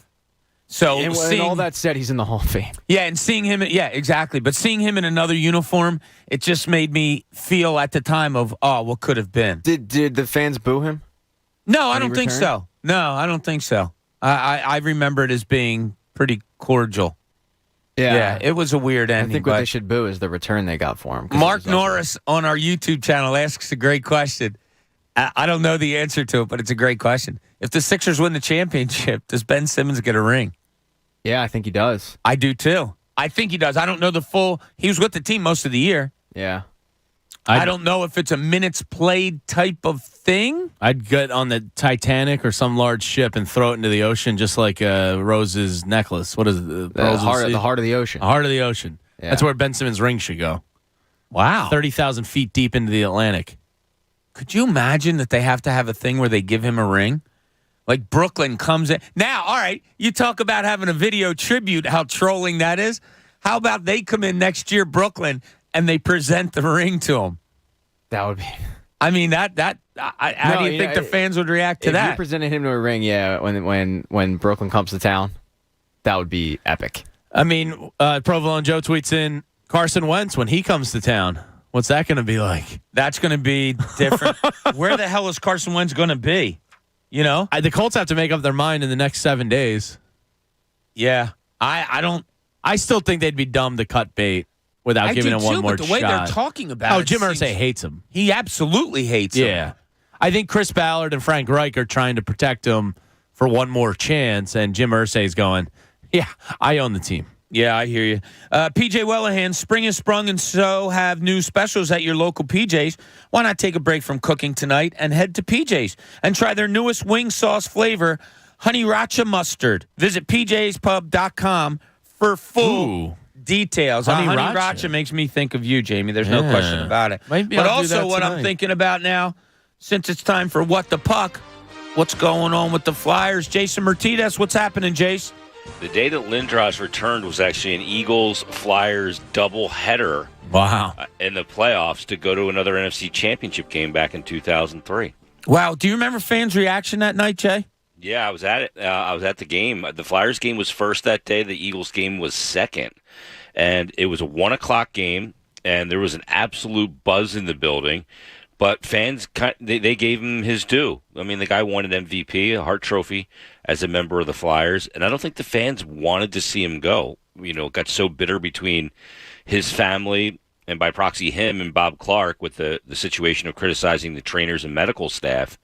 So and all that said, he's in the Hall of Fame. Yeah, and seeing him, exactly. But seeing him in another uniform, it just made me feel at the time of, what could have been. Did the fans boo him? No, I don't think so. No, I don't think so. I remember it as being pretty cordial. Yeah, it was a weird ending. I think what they should boo is the return they got for him. Mark Norris on our YouTube channel asks a great question. I don't know the answer to it, but it's a great question. If the Sixers win the championship, does Ben Simmons get a ring? Yeah, I think he does. I do too. I think he does. I don't know the full. He was with the team most of the year. Yeah. I don't know if it's a minutes played type of thing. I'd get on the Titanic or some large ship and throw it into the ocean, just like Rose's necklace. What is it? The heart of the ocean. The heart of the ocean. Yeah. That's where Ben Simmons' ring should go. Wow. 30,000 feet deep into the Atlantic. Could you imagine that they have to have a thing where they give him a ring? Like Brooklyn comes in. Now, all right, you talk about having a video tribute, how trolling that is. How about they come in next year, Brooklyn, and they present the ring to him? That would be... I mean, how do you think the fans would react to if that? If you presented him to a ring, yeah, when Brooklyn comes to town, that would be epic. I mean, Provolone Joe tweets in, Carson Wentz, when he comes to town, what's that going to be like? That's going to be different. Where the hell is Carson Wentz going to be? You know? The Colts have to make up their mind in the next 7 days. Yeah. I don't... I still think they'd be dumb to cut bait without giving him one more but the shot. way they're talking about it Jim seems- Irsay hates him. He absolutely hates him. Yeah. I think Chris Ballard and Frank Reich are trying to protect him for one more chance, and Jim Irsay's going, yeah, I own the team. Yeah, I hear you. PJ Wellahan, spring has sprung and so have new specials at your local PJ's. Why not take a break from cooking tonight and head to PJ's and try their newest wing sauce flavor, Honey Racha Mustard. Visit pjspub.com for full details. Honey Honey Racha. Racha makes me think of you, Jamie. There's no Yeah. question about it. Maybe But I'll do also that what I'm tonight. thinking about now, since it's time for What the Puck, what's going on with the Flyers? Jason Martinez, what's happening, Jace? The day that Lindros returned was actually an Eagles-Flyers doubleheader. Wow. In the playoffs to go to another NFC Championship game back in 2003. Wow. Do you remember fans' reaction that night, Jay? Yeah, I was at it. I was at the game. The Flyers game was first that day. The Eagles game was second. And it was a 1 o'clock game, and there was an absolute buzz in the building. But fans, they gave him his due. I mean, the guy won an MVP, a Hart Trophy, as a member of the Flyers. And I don't think the fans wanted to see him go. You know, it got so bitter between his family and by proxy him and Bob Clark with the situation of criticizing the trainers and medical staff.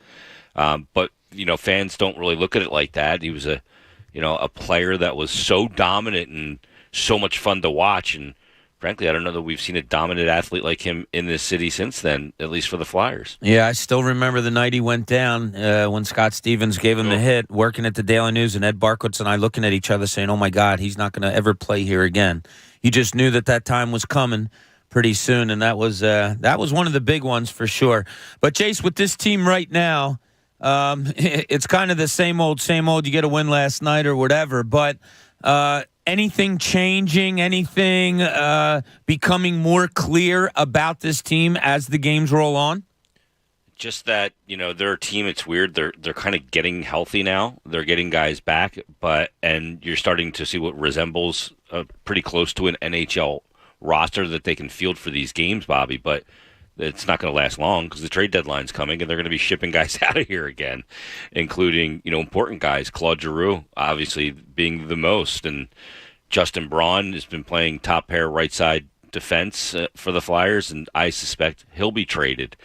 But, you know, fans don't really look at it like that. He was a player that was so dominant and so much fun to watch. And frankly, I don't know that we've seen a dominant athlete like him in this city since then, at least for the Flyers. Yeah, I still remember the night he went down when Scott Stevens gave him the hit, working at the Daily News, and Ed Barkowitz and I looking at each other saying, oh, my God, he's not going to ever play here again. You just knew that time was coming pretty soon, and that was one of the big ones for sure. But, Jace, with this team right now, it's kind of the same old, you get a win last night or whatever, but anything changing, anything becoming more clear about this team as the games roll on? Just that, you know, they're a team, it's weird. They're kind of getting healthy now. They're getting guys back, and you're starting to see what resembles pretty close to an NHL roster that they can field for these games, Bobby, but it's not going to last long because the trade deadline's coming and they're going to be shipping guys out of here again, including, you know, important guys. Claude Giroux, obviously, being the most, and Justin Braun has been playing top pair right side defense for the Flyers, and I suspect he'll be traded,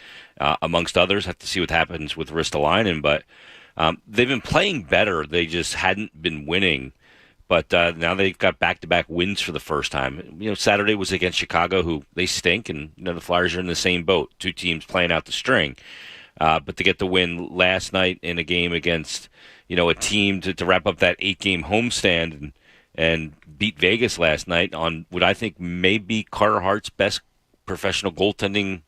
amongst others. Have to see what happens with Ristolainen, but they've been playing better. They just hadn't been winning. But now they've got back-to-back wins for the first time. You know, Saturday was against Chicago, who they stink, and you know the Flyers are in the same boat. Two teams playing out the string. But to get the win last night in a game against, you know, a team to wrap up that 8-game homestand and beat Vegas last night on what I think may be Carter Hart's best professional goaltending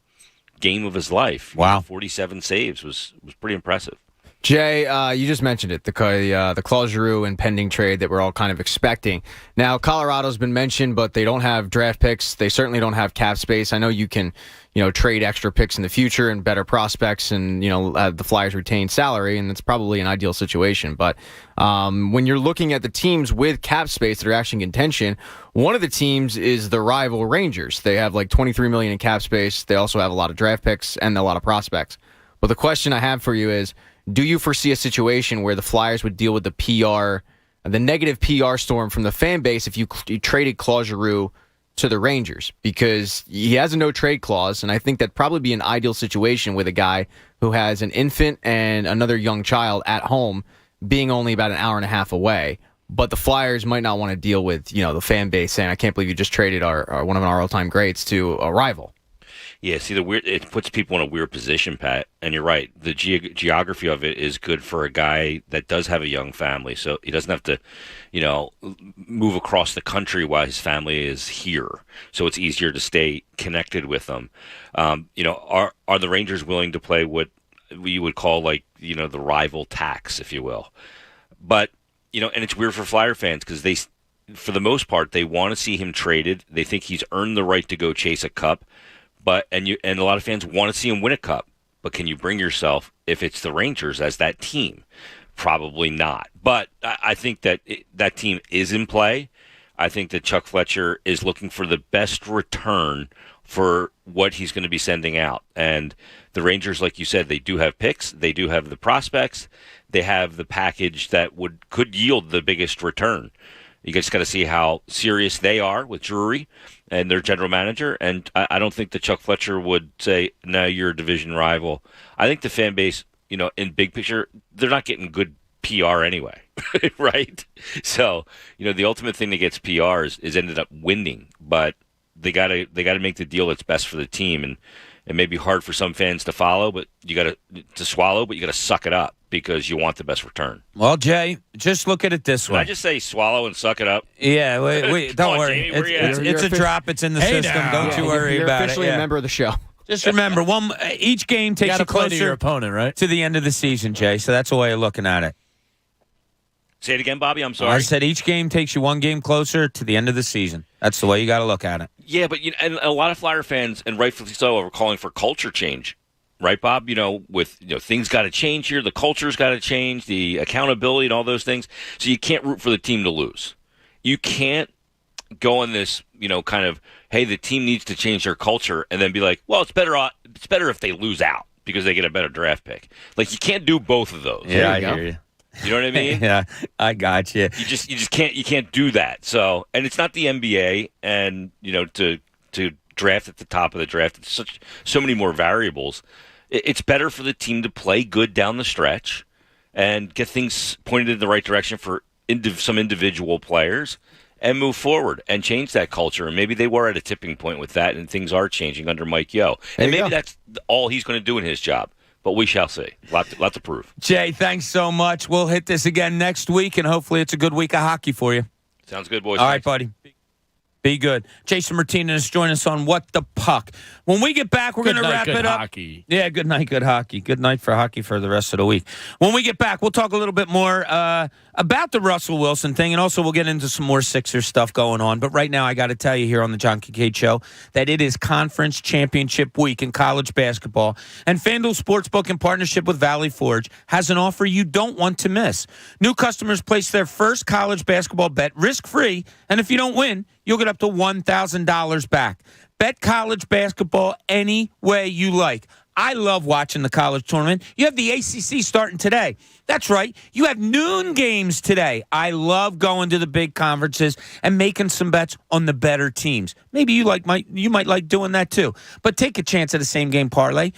game of his life. Wow, 47 saves was pretty impressive. Jay, you just mentioned it, the Claude Giroux impending trade that we're all kind of expecting. Now, Colorado's been mentioned, but they don't have draft picks. They certainly don't have cap space. I know you can, you know, trade extra picks in the future and better prospects and, you know, the Flyers retain salary, and it's probably an ideal situation. But when you're looking at the teams with cap space that are actually in contention, one of the teams is the rival Rangers. They have like $23 million in cap space. They also have a lot of draft picks and a lot of prospects. But the question I have for you is, do you foresee a situation where the Flyers would deal with the negative PR storm from the fan base if you traded Claude Giroux to the Rangers? Because he has a no-trade clause, and I think that'd probably be an ideal situation with a guy who has an infant and another young child at home, being only about an hour and a half away. But the Flyers might not want to deal with, you know, the fan base saying, I can't believe you just traded our one of our all-time greats to a rival. Yeah, see, it puts people in a weird position, Pat, and you're right. The geography of it is good for a guy that does have a young family, so he doesn't have to, you know, move across the country while his family is here. So it's easier to stay connected with them. You know, are the Rangers willing to play what you would call, like, you know, the rival tax, if you will? But, you know, and it's weird for Flyer fans because they, for the most part, they want to see him traded. They think he's earned the right to go chase a cup. But and a lot of fans want to see him win a cup. But can you bring yourself, if it's the Rangers, as that team? Probably not. But I think that that team is in play. I think that Chuck Fletcher is looking for the best return for what he's going to be sending out. And the Rangers, like you said, they do have picks. They do have the prospects. They have the package that could yield the biggest return. You just got to see how serious they are with Drury and their general manager. And I don't think that Chuck Fletcher would say, no, you're a division rival. I think the fan base, in big picture, they're not getting good PR anyway, right? So, the ultimate thing that gets PR is ended up winning, but they gotta make the deal that's best for the team. And it may be hard for some fans to follow, but you got to swallow, but you got to suck it up because you want the best return. Well, Jay, just look at it this way. Did I just say swallow and suck it up? Yeah, wait don't worry. Jamie, it's a drop. It's in the system. Now. Don't you worry you're about it. Officially a member of the show. Just remember, each game takes you closer to your opponent, right? To the end of the season, Jay. So that's the way of looking at it. Say it again, Bobby. I'm sorry. I said each game takes you one game closer to the end of the season. That's the way you got to look at it. Yeah, but and a lot of Flyer fans, and rightfully so, are calling for culture change, right, Bob? Things got to change here. The culture's got to change, the accountability, and all those things. So you can't root for the team to lose. You can't go on this, kind of, hey, the team needs to change their culture, and then be like, well, it's better if they lose out because they get a better draft pick. Like, you can't do both of those. Yeah, I hear you. You know what I mean? Yeah, I got you. You just can't do that. So, and it's not the NBA, and to draft at the top of the draft, it's so many more variables. It's better for the team to play good down the stretch and get things pointed in the right direction for some individual players and move forward and change that culture. And maybe they were at a tipping point with that, and things are changing under Mike Yeo. And maybe that's all he's going to do in his job. But we shall see. Lots to prove. Jay, thanks so much. We'll hit this again next week, and hopefully it's a good week of hockey for you. Sounds good, boys. All right, buddy. Be good. Jason Martinez join us on What the Puck. When we get back, we're going to wrap it up. Hockey. Yeah, good night, good hockey. Good night for hockey for the rest of the week. When we get back, we'll talk a little bit more about the Russell Wilson thing, and also we'll get into some more Sixers stuff going on. But right now, I got to tell you here on the John Kincade Show that it is Conference Championship Week in college basketball, and FanDuel Sportsbook, in partnership with Valley Forge, has an offer you don't want to miss. New customers place their first college basketball bet risk-free, and if you don't win, you'll get up to $1,000 back. Bet college basketball any way you like. I love watching the college tournament. You have the ACC starting today. That's right. You have noon games today. I love going to the big conferences and making some bets on the better teams. Maybe you might like doing that too. But take a chance at a same game parlay.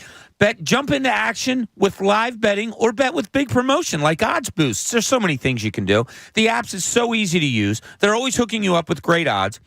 Jump into action with live betting or bet with big promotion like odds boosts. There's so many things you can do. The apps is so easy to use. They're always hooking you up with great odds.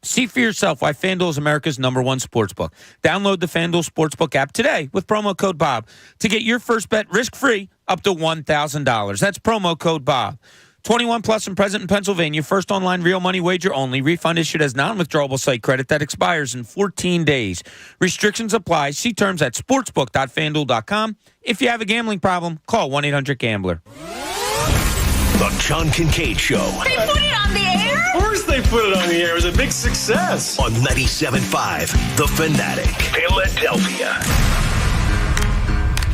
See for yourself why FanDuel is America's #1 sportsbook. Download the FanDuel Sportsbook app today with promo code Bob to get your first bet risk-free up to $1,000. That's promo code Bob. 21 plus and present in Pennsylvania. First online real money wager only. Refund issued as non-withdrawable site credit that expires in 14 days. Restrictions apply. See terms at sportsbook.fanduel.com. If you have a gambling problem, call 1-800-GAMBLER. The John Kincade Show. They put it on the air? Of course they put it on the air. It was a big success. On 97.5 The Fanatic, Philadelphia.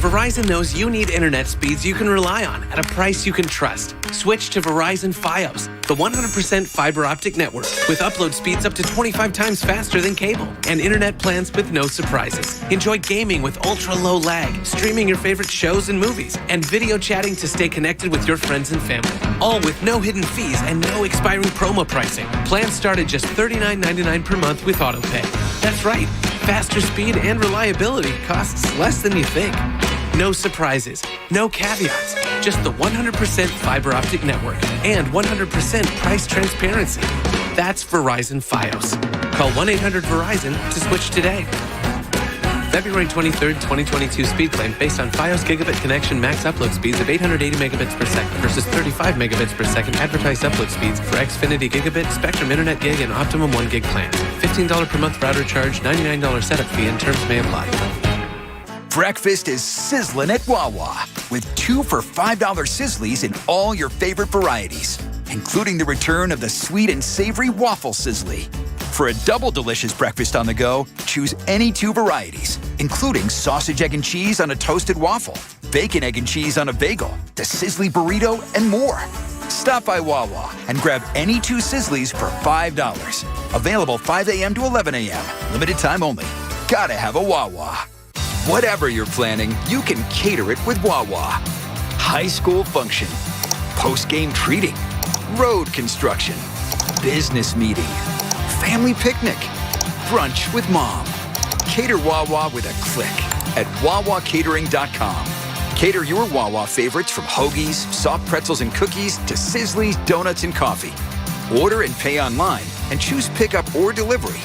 Verizon knows you need internet speeds you can rely on at a price you can trust. Switch to Verizon Fios, the 100% fiber optic network with upload speeds up to 25 times faster than cable and internet plans with no surprises. Enjoy gaming with ultra-low lag, streaming your favorite shows and movies, and video chatting to stay connected with your friends and family. All with no hidden fees and no expiring promo pricing. Plans start at just $39.99 per month with AutoPay. That's right. Faster speed and reliability costs less than you think. No surprises, no caveats, just the 100% fiber optic network and 100% price transparency. That's Verizon Fios. Call 1-800-VERIZON to switch today. February 23rd, 2022 speed claim based on Fios gigabit connection max upload speeds of 880 megabits per second versus 35 megabits per second advertised upload speeds for Xfinity Gigabit, Spectrum Internet Gig, and Optimum 1 Gig plans. $15 per month router charge, $99 setup fee, and terms may apply. Breakfast is sizzling at Wawa with 2 for $5 Sizzlies in all your favorite varieties, including the return of the sweet and savory waffle Sizzly. For a double delicious breakfast on the go, choose any 2 varieties, including sausage, egg, and cheese on a toasted waffle, bacon, egg, and cheese on a bagel, the Sizzly burrito, and more. Stop by Wawa and grab any 2 Sizzlies for $5. Available 5 a.m. to 11 a.m. Limited time only. Gotta have a Wawa. Whatever you're planning, you can cater it with Wawa. High school function, post-game treating, road construction, business meeting, family picnic, brunch with mom. Cater Wawa with a click at WawaCatering.com. Cater your Wawa favorites from hoagies, soft pretzels and cookies to Sizzli's, donuts, and coffee. Order and pay online and choose pickup or delivery.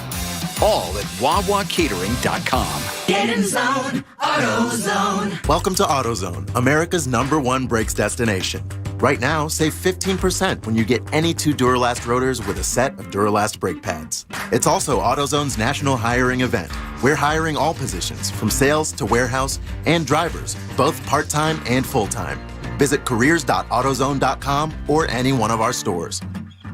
All at WawaCatering.com. Get in zone, AutoZone. Welcome to AutoZone, America's #1 brakes destination. Right now, save 15% when you get any 2 Duralast rotors with a set of Duralast brake pads. It's also AutoZone's national hiring event. We're hiring all positions, from sales to warehouse and drivers, both part-time and full-time. Visit careers.autozone.com or any one of our stores.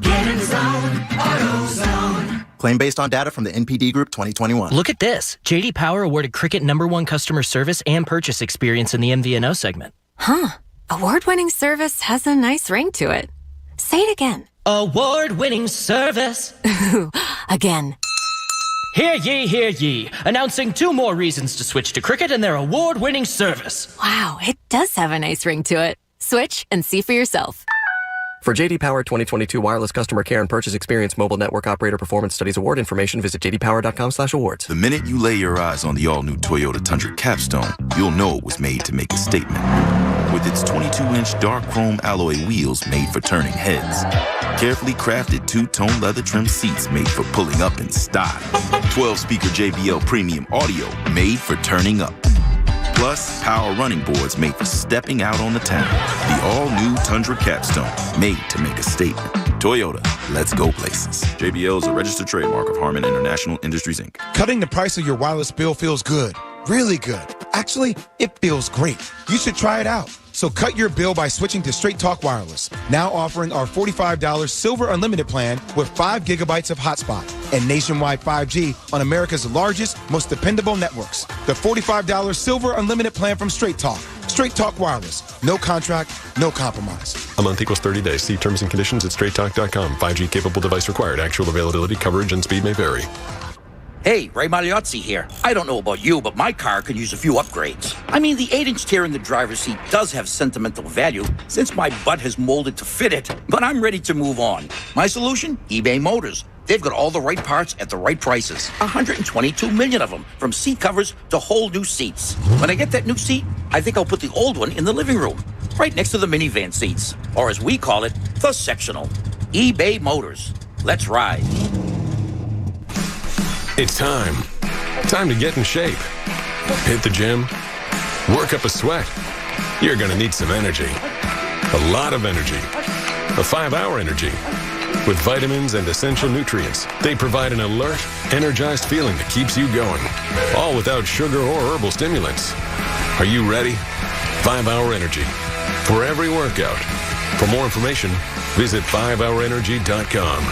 Get in zone, AutoZone. Claim based on data from the NPD Group 2021. Look at this. J.D. Power awarded Cricket #1 customer service and purchase experience in the MVNO segment. Huh. Award-winning service has a nice ring to it. Say it again. Award-winning service. Ooh, again. Hear ye, hear ye. Announcing 2 more reasons to switch to Cricket and their award-winning service. Wow, it does have a nice ring to it. Switch and see for yourself. For J.D. Power 2022 wireless customer care and purchase experience mobile network operator performance studies award information, visit jdpower.com/awards. The minute you lay your eyes on the all-new Toyota Tundra capstone, you'll know it was made to make a statement. With its 22-inch dark chrome alloy wheels made for turning heads, carefully crafted 2-tone leather trim seats made for pulling up in style, 12-speaker JBL premium audio made for turning up. Plus, power running boards made for stepping out on the town. The all-new Tundra Capstone, made to make a statement. Toyota, let's go places. JBL is a registered trademark of Harman International Industries, Inc. Cutting the price of your wireless bill feels good. Really good. Actually, it feels great. You should try it out. So cut your bill by switching to Straight Talk Wireless. Now offering our $45 Silver Unlimited plan with 5 gigabytes of hotspot and nationwide 5G on America's largest, most dependable networks. The $45 Silver Unlimited plan from Straight Talk. Straight Talk Wireless. No contract, no compromise. A month equals 30 days. See terms and conditions at straighttalk.com. 5G capable device required. Actual availability, coverage, and speed may vary. Hey, Ray Magliozzi here. I don't know about you, but my car could use a few upgrades. I mean, the 8-inch tear in the driver's seat does have sentimental value since my butt has molded to fit it, but I'm ready to move on. My solution? eBay Motors. They've got all the right parts at the right prices. 122 million of them, from seat covers to whole new seats. When I get that new seat, I think I'll put the old one in the living room, right next to the minivan seats, or as we call it, the sectional. eBay Motors. Let's ride. It's time. Time to get in shape. Hit the gym. Work up a sweat. You're going to need some energy. A lot of energy. A 5-hour energy. With vitamins and essential nutrients, they provide an alert, energized feeling that keeps you going. All without sugar or herbal stimulants. Are you ready? 5-hour energy. For every workout. For more information, visit 5hourenergy.com.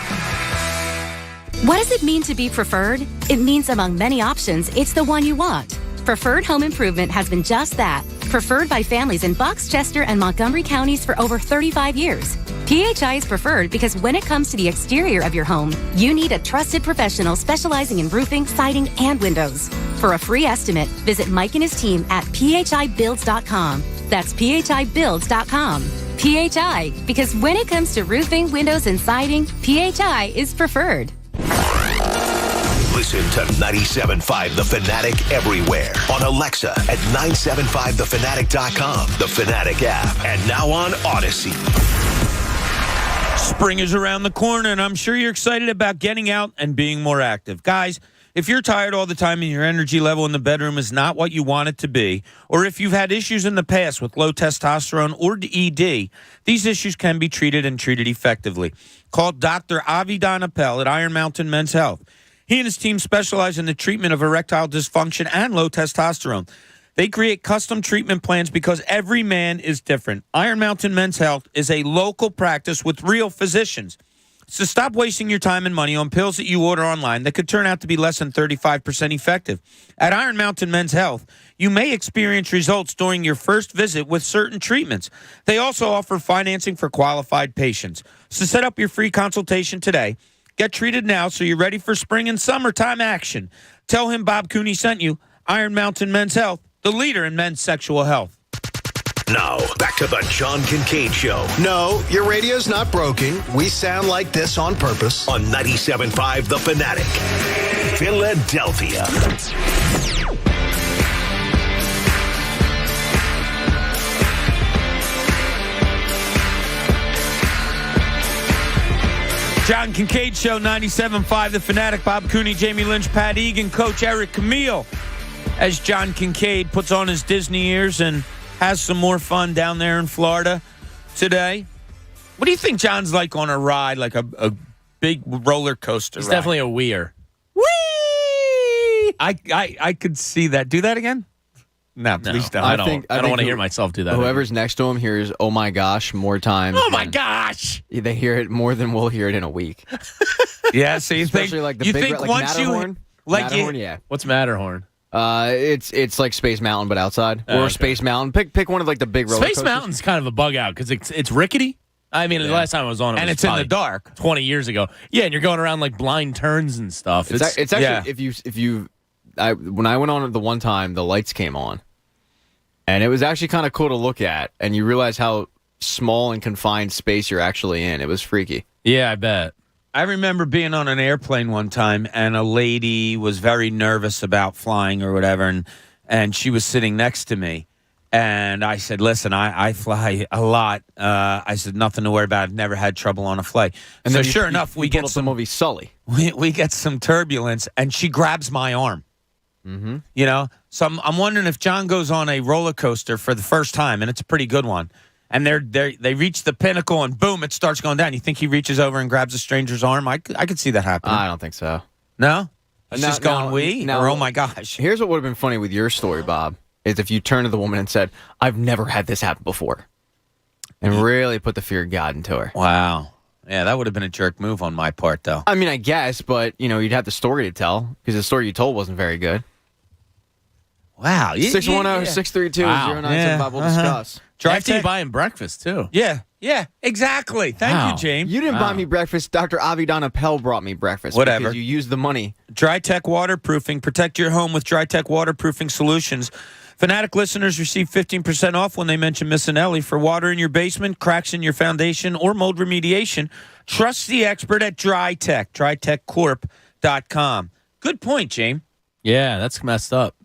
What does it mean to be preferred? It means among many options, it's the one you want. Preferred Home Improvement has been just that. Preferred by families in Bucks, Chester, and Montgomery counties for over 35 years. PHI is preferred because when it comes to the exterior of your home, you need a trusted professional specializing in roofing, siding, and windows. For a free estimate, visit Mike and his team at phibuilds.com. That's phibuilds.com. PHI, because when it comes to roofing, windows, and siding, PHI is preferred. Listen to 97.5 The Fanatic everywhere. On Alexa at 975thefanatic.com, the Fanatic app, and now on Odyssey. Spring is around the corner, and I'm sure you're excited about getting out and being more active. Guys, if you're tired all the time and your energy level in the bedroom is not what you want it to be, or if you've had issues in the past with low testosterone or ED, these issues can be treated and treated effectively. Call Dr. Avidan Appel at Iron Mountain Men's Health. He and his team specialize in the treatment of erectile dysfunction and low testosterone. They create custom treatment plans because every man is different. Iron Mountain Men's Health is a local practice with real physicians. So stop wasting your time and money on pills that you order online that could turn out to be less than 35% effective. At Iron Mountain Men's Health, you may experience results during your first visit with certain treatments. They also offer financing for qualified patients. So set up your free consultation today. Get treated now so you're ready for spring and summertime action. Tell him Bob Cooney sent you. Iron Mountain Men's Health, the leader in men's sexual health. Now, back to the John Kincade Show. No, your radio's not broken. We sound like this on purpose. On 97.5 The Fanatic. Philadelphia. John Kincade Show, 97.5 The Fanatic. Bob Cooney, Jamie Lynch, Pat Egan, Coach Eric Camille. As John Kincade puts on his Disney ears and has some more fun down there in Florida today. What do you think John's like on a ride, like a big roller coaster He's ride? definitely a weir. Whee! I could see that. Do that again? No, please don't. I don't want to hear myself do that. Whoever's next to him hears "Oh my gosh" more times. Oh my gosh! They hear it more than we'll hear it in a week. Yeah, so you Especially think like the you big, think like once Matterhorn? Matterhorn, yeah. What's Matterhorn? It's like Space Mountain but outside, or okay. Space Mountain. Pick one of like the big roller Space coasters. Mountain's kind of a bug out because it's rickety. I mean, the last time I was on it, and was it's in the probably dark. 20 years ago. Yeah, and you're going around like blind turns and stuff. It's actually when I went on it the one time, the lights came on, and it was actually kind of cool to look at, and you realize how small and confined space you're actually in. It was freaky. Yeah, I bet. I remember being on an airplane one time, and a lady was very nervous about flying or whatever, and she was sitting next to me. And I said, listen, I fly a lot. I said, nothing to worry about. I've never had trouble on a flight. And so then sure enough, we get some movie Sully. We get some turbulence, and she grabs my arm. Mm-hmm. You know? So I'm wondering if John goes on a roller coaster for the first time, and it's a pretty good one. And they reach the pinnacle, and boom, it starts going down. You think he reaches over and grabs a stranger's arm? I could see that happening. I don't think so. No? He's Now- just going, now- we? now- Or, oh, my gosh. Here's what would have been funny with your story, Bob, is if you turned to the woman and said, "I've never had this happen before," and really put the fear of God into her. Wow. Yeah, that would have been a jerk move on my part, though. I mean, I guess, but, you'd have the story to tell, because the story you told wasn't very good. Wow. 610-632-0975. We'll discuss. After you buy him breakfast, too. Yeah, exactly. Thank you, James. You didn't buy me breakfast. Dr. Avidon Appel brought me breakfast. Whatever. Because you used the money. DryTech Waterproofing. Protect your home with DryTech Waterproofing Solutions. Fanatic listeners receive 15% off when they mention Missinelli. For water in your basement, cracks in your foundation, or mold remediation, trust the expert at DryTech. DryTechCorp.com. Good point, James. Yeah, that's messed up.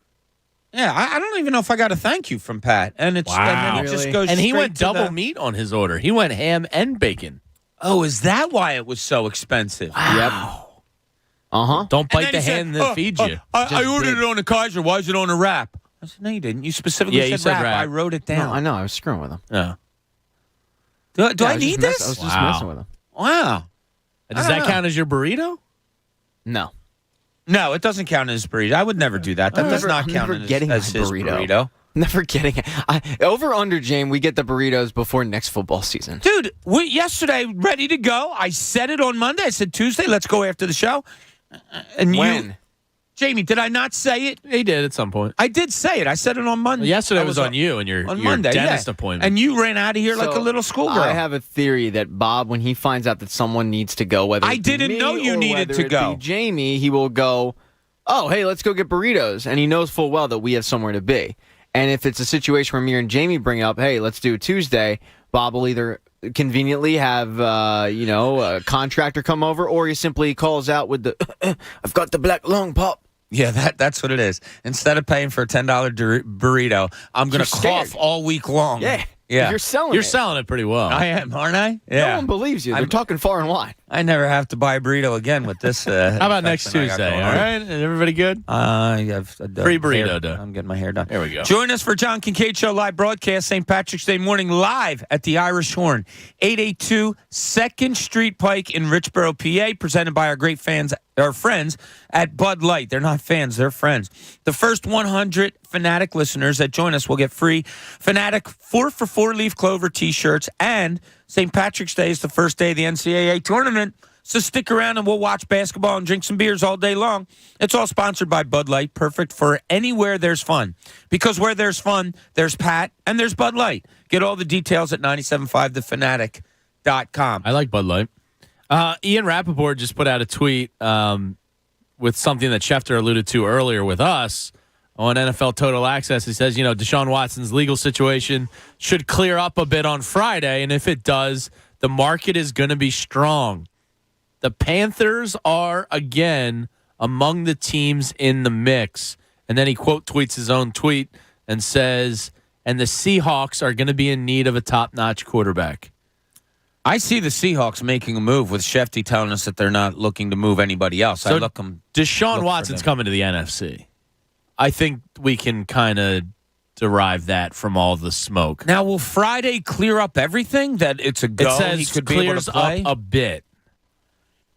Yeah, I don't even know if I got a thank you from Pat. And it's and then it just goes And he straight went to double the- meat on his order. He went ham and bacon. Oh, is that why it was so expensive? Yep. Uh-huh. Don't bite And the then he hand said, that feeds you. I ordered it on a Kaiser. Why is it on a wrap? I said, no, you didn't. You specifically Yeah, you said wrap. wrap. I wrote it down. No, I know. I was screwing with him. Yeah. Do Yeah, I was need just this? I was just Wow. messing with him. Wow. Does I that don't count as your burrito? No. No, it doesn't count as burrito. I would never do that. That does not I'm count never getting as my his burrito. Never getting it. Over under, James, we get the burritos before next football season. Dude, yesterday, ready to go. I said it on Monday. I said Tuesday, let's go after the show. And When? Jamie, did I not say it? He did at some point. I did say it. I said it on Monday. Well, yesterday I was on you and your Monday, dentist yeah. appointment. And you ran out of here like a So, little schoolgirl. I have a theory that Bob, when he finds out that someone needs to go, whether I it be didn't me know you or needed whether to it go. be Jamie, he will go, "Oh, hey, let's go get burritos," and he knows full well that we have somewhere to be. And if it's a situation where me and Jamie bring up, "Hey, let's do Tuesday," Bob will either conveniently have a contractor come over, or he simply calls out with the "I've got the black lung, Pop." Yeah, that's what it is. Instead of paying for a $10 burrito, I'm going to You're cough scared. all week long. Yeah. Yeah. You're selling You're it. selling it pretty well. I am, aren't I? No Yeah. one believes you. They're talking far and wide. I never have to buy a burrito again with this. How about next Tuesday? All right? Is everybody good? I have Free burrito day. I'm getting my hair done. There we go. Join us for John Kincade Show live broadcast St. Patrick's Day morning live at the Irish Horn, 882 2nd Street Pike in Richboro, PA, presented by our great friends at Bud Light. They're not fans, they're friends. The first 100 Fanatic listeners that join us will get free Fanatic 4-for-4 leaf clover t-shirts, and St. Patrick's Day is the first day of the NCAA tournament. So stick around and we'll watch basketball and drink some beers all day long. It's all sponsored by Bud Light, perfect for anywhere there's fun. Because where there's fun, there's Pat and there's Bud Light. Get all the details at 97.5thefanatic.com. I like Bud Light. Ian Rappaport just put out a tweet with something that Schefter alluded to earlier with us. on NFL Total Access. He says, Deshaun Watson's legal situation should clear up a bit on Friday, and if it does, the market is going to be strong. The Panthers are, again, among the teams in the mix. And then he quote tweets his own tweet and says, and the Seahawks are going to be in need of a top-notch quarterback. I see the Seahawks making a move with Shefty telling us that they're not looking to move anybody else. So Deshaun Watson's coming to the NFC. I think we can kind of derive that from all the smoke. Now, will Friday clear up everything? That it's a go? It says he could clears be able to play? up a bit.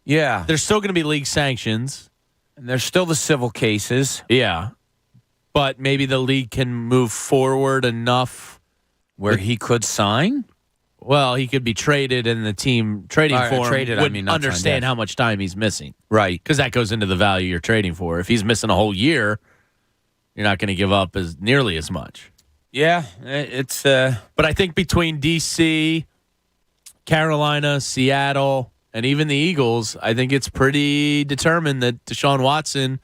Yeah. There's still going to be league sanctions. And there's still the civil cases. Yeah. But maybe the league can move forward enough where he could sign? Well, he could be traded, and the team trading for him would understand how much time he's missing. Right. Because that goes into the value you're trading for. If he's missing a whole year, you're not going to give up nearly as much. Yeah, it's... But I think between D.C., Carolina, Seattle, and even the Eagles, I think it's pretty determined that Deshaun Watson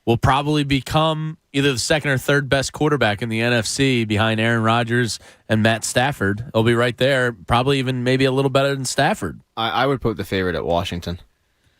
will probably become either the second or third best quarterback in the NFC behind Aaron Rodgers and Matt Stafford. He'll be right there, probably even maybe a little better than Stafford. I would put the favorite at Washington.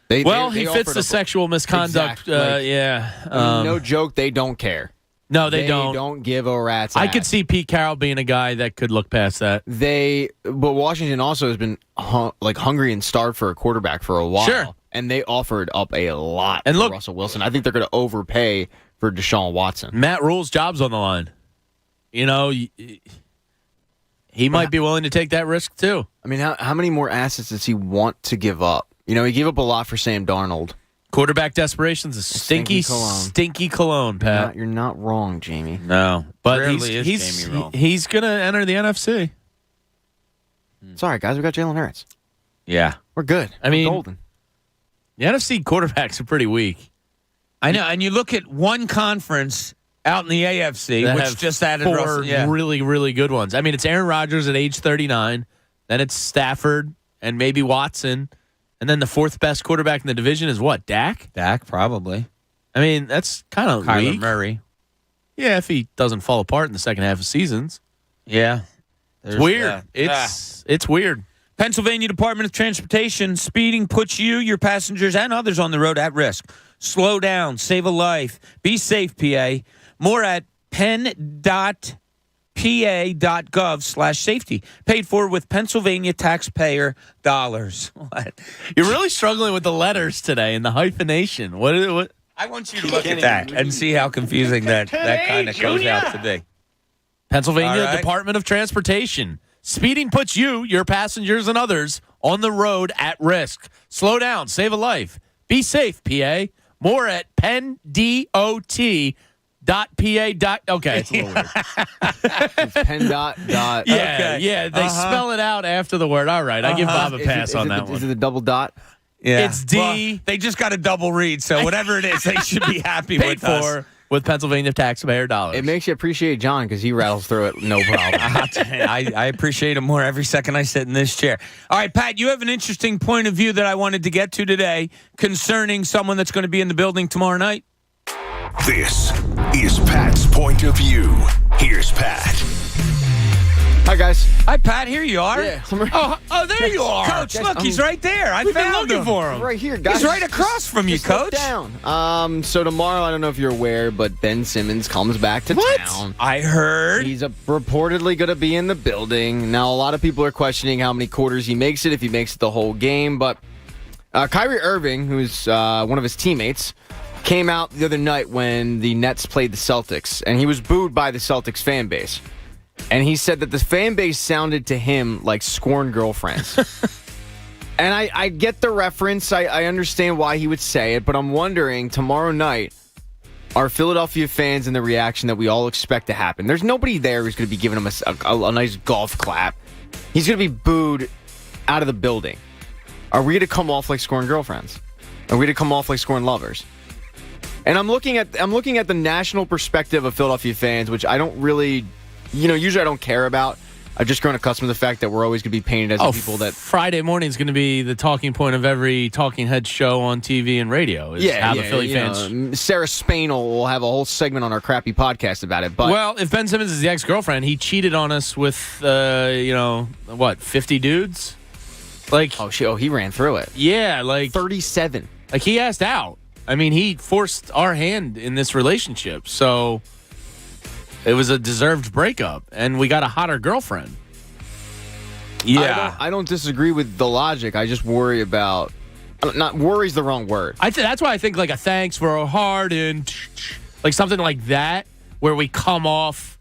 He fits the sexual misconduct. No joke, they don't care. No, they don't. They don't give a rat's I ass. could see Pete Carroll being a guy that could look past that. But Washington also has been hungry and starved for a quarterback for a while. Sure. And they offered up a lot and for Russell Wilson. I think they're going to overpay for Deshaun Watson. Matt Rule's job's on the line. He might be willing to take that risk too. I mean, how many more assets does he want to give up? He gave up a lot for Sam Darnold. Quarterback desperation's a stinky cologne, Pat. You're not wrong, Jamie. No, but he's going to enter the NFC. Sorry, guys, we got Jalen Hurts. Yeah, we're good. We're golden. The NFC quarterbacks are pretty weak. I know, and you look at one conference out in the AFC, which just added four really, really good ones. I mean, it's Aaron Rodgers at age 39, then it's Stafford and maybe Watson, and then the fourth best quarterback in the division is what, Dak? Dak, probably. I mean, that's kind of Kyler weak. Murray. Yeah, if he doesn't fall apart in the second half of seasons. Yeah. It's weird. It's weird. Pennsylvania Department of Transportation, speeding puts you, your passengers, and others on the road at risk. Slow down, save a life. Be safe, PA. More at pen.pa.gov/safety. Paid for with Pennsylvania taxpayer dollars. What? You're really struggling with the letters today and the hyphenation. What? I want you to look at that and see how confusing that kind of goes out today. Pennsylvania Department of Transportation. Speeding puts you, your passengers, and others on the road at risk. Slow down, save a life. Be safe, PA. More at pen.dot.pa. Okay, it's a little weird. It's pen.dot. Yeah, they spell it out after the word. All right, I give Bob a pass on that one. Is it the double dot? Yeah. It's D. Well, they just got a double read, so whatever it is, they should be happy Paid with us. for with Pennsylvania taxpayer dollars. It makes you appreciate John because he rattles through it no problem. I appreciate him more every second I sit in this chair. All right, Pat, you have an interesting point of view that I wanted to get to today concerning someone that's going to be in the building tomorrow night. This is Pat's point of view. Here's Pat. Hi, guys. Hi, Pat. Here you are. Yeah. Oh, there you are. Coach, look, he's right there. We've been looking for him. Right here, guys. He's right across from you, Coach. Down. So tomorrow, I don't know if you're aware, but Ben Simmons comes back to town. I heard. He's reportedly going to be in the building. Now, a lot of people are questioning how many quarters he makes it, if he makes it the whole game. But Kyrie Irving, who's one of his teammates, came out the other night when the Nets played the Celtics, and he was booed by the Celtics fan base. And he said that the fan base sounded to him like scorned girlfriends. And I get the reference. I understand why he would say it, but I'm wondering, tomorrow night, are Philadelphia fans and the reaction that we all expect to happen? There's nobody there who's going to be giving him a nice golf clap. He's going to be booed out of the building. Are we going to come off like scorned girlfriends? Are we going to come off like scorned lovers? And I'm looking at the national perspective of Philadelphia fans, which I don't really... usually I don't care about. I've just grown accustomed to the fact that we're always going to be painted as the people that Friday morning is going to be the talking point of every talking head show on TV and radio. Is how the Philly fans. Sarah Spain will have a whole segment on our crappy podcast about it. But well, if Ben Simmons is the ex-girlfriend, he cheated on us with 50 dudes. Like he ran through it. Yeah, like 37. Like he asked out. I mean, he forced our hand in this relationship, so it was a deserved breakup, and we got a hotter girlfriend. Yeah, I don't disagree with the logic. I just worry about. Not worry's the wrong word. That's why I think like a thanks for a heart and like something like that, where we come off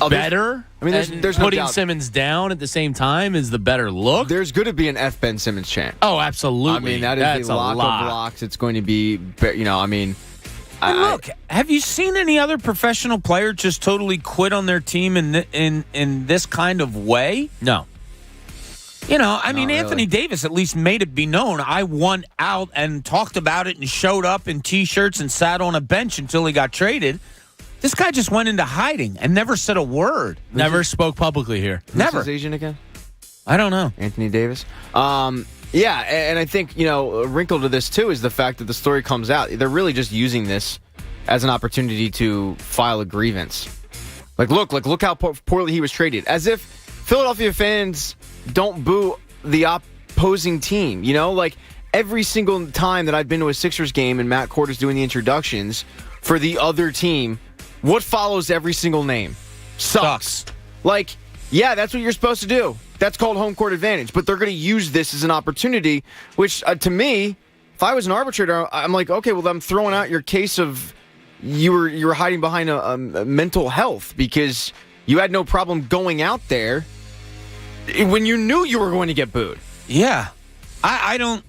better. I mean, there's no putting doubt. Simmons down at the same time is the better look. There's going to be an F Ben Simmons chant. Oh, absolutely. I mean, that's a lock of locks. It's going to be, look, have you seen any other professional player just totally quit on their team in this kind of way? No. Anthony Davis at least made it be known. I won out and talked about it and showed up in T-shirts and sat on a bench until he got traded. This guy just went into hiding and never said a word. Never spoke publicly here. Never. Who's his agent again? I don't know. Anthony Davis. Yeah, and I think, a wrinkle to this, too, is the fact that the story comes out. They're really just using this as an opportunity to file a grievance. Look how poorly he was traded. As if Philadelphia fans don't boo the opposing team. Every single time that I've been to a Sixers game and Matt Corder's doing the introductions for the other team, what follows every single name? Sucks. That's what you're supposed to do. That's called home court advantage. But they're going to use this as an opportunity, which to me, if I was an arbitrator, I'm like, okay, well, I'm throwing out your case of you were hiding behind a mental health because you had no problem going out there when you knew you were going to get booed. Yeah, I don't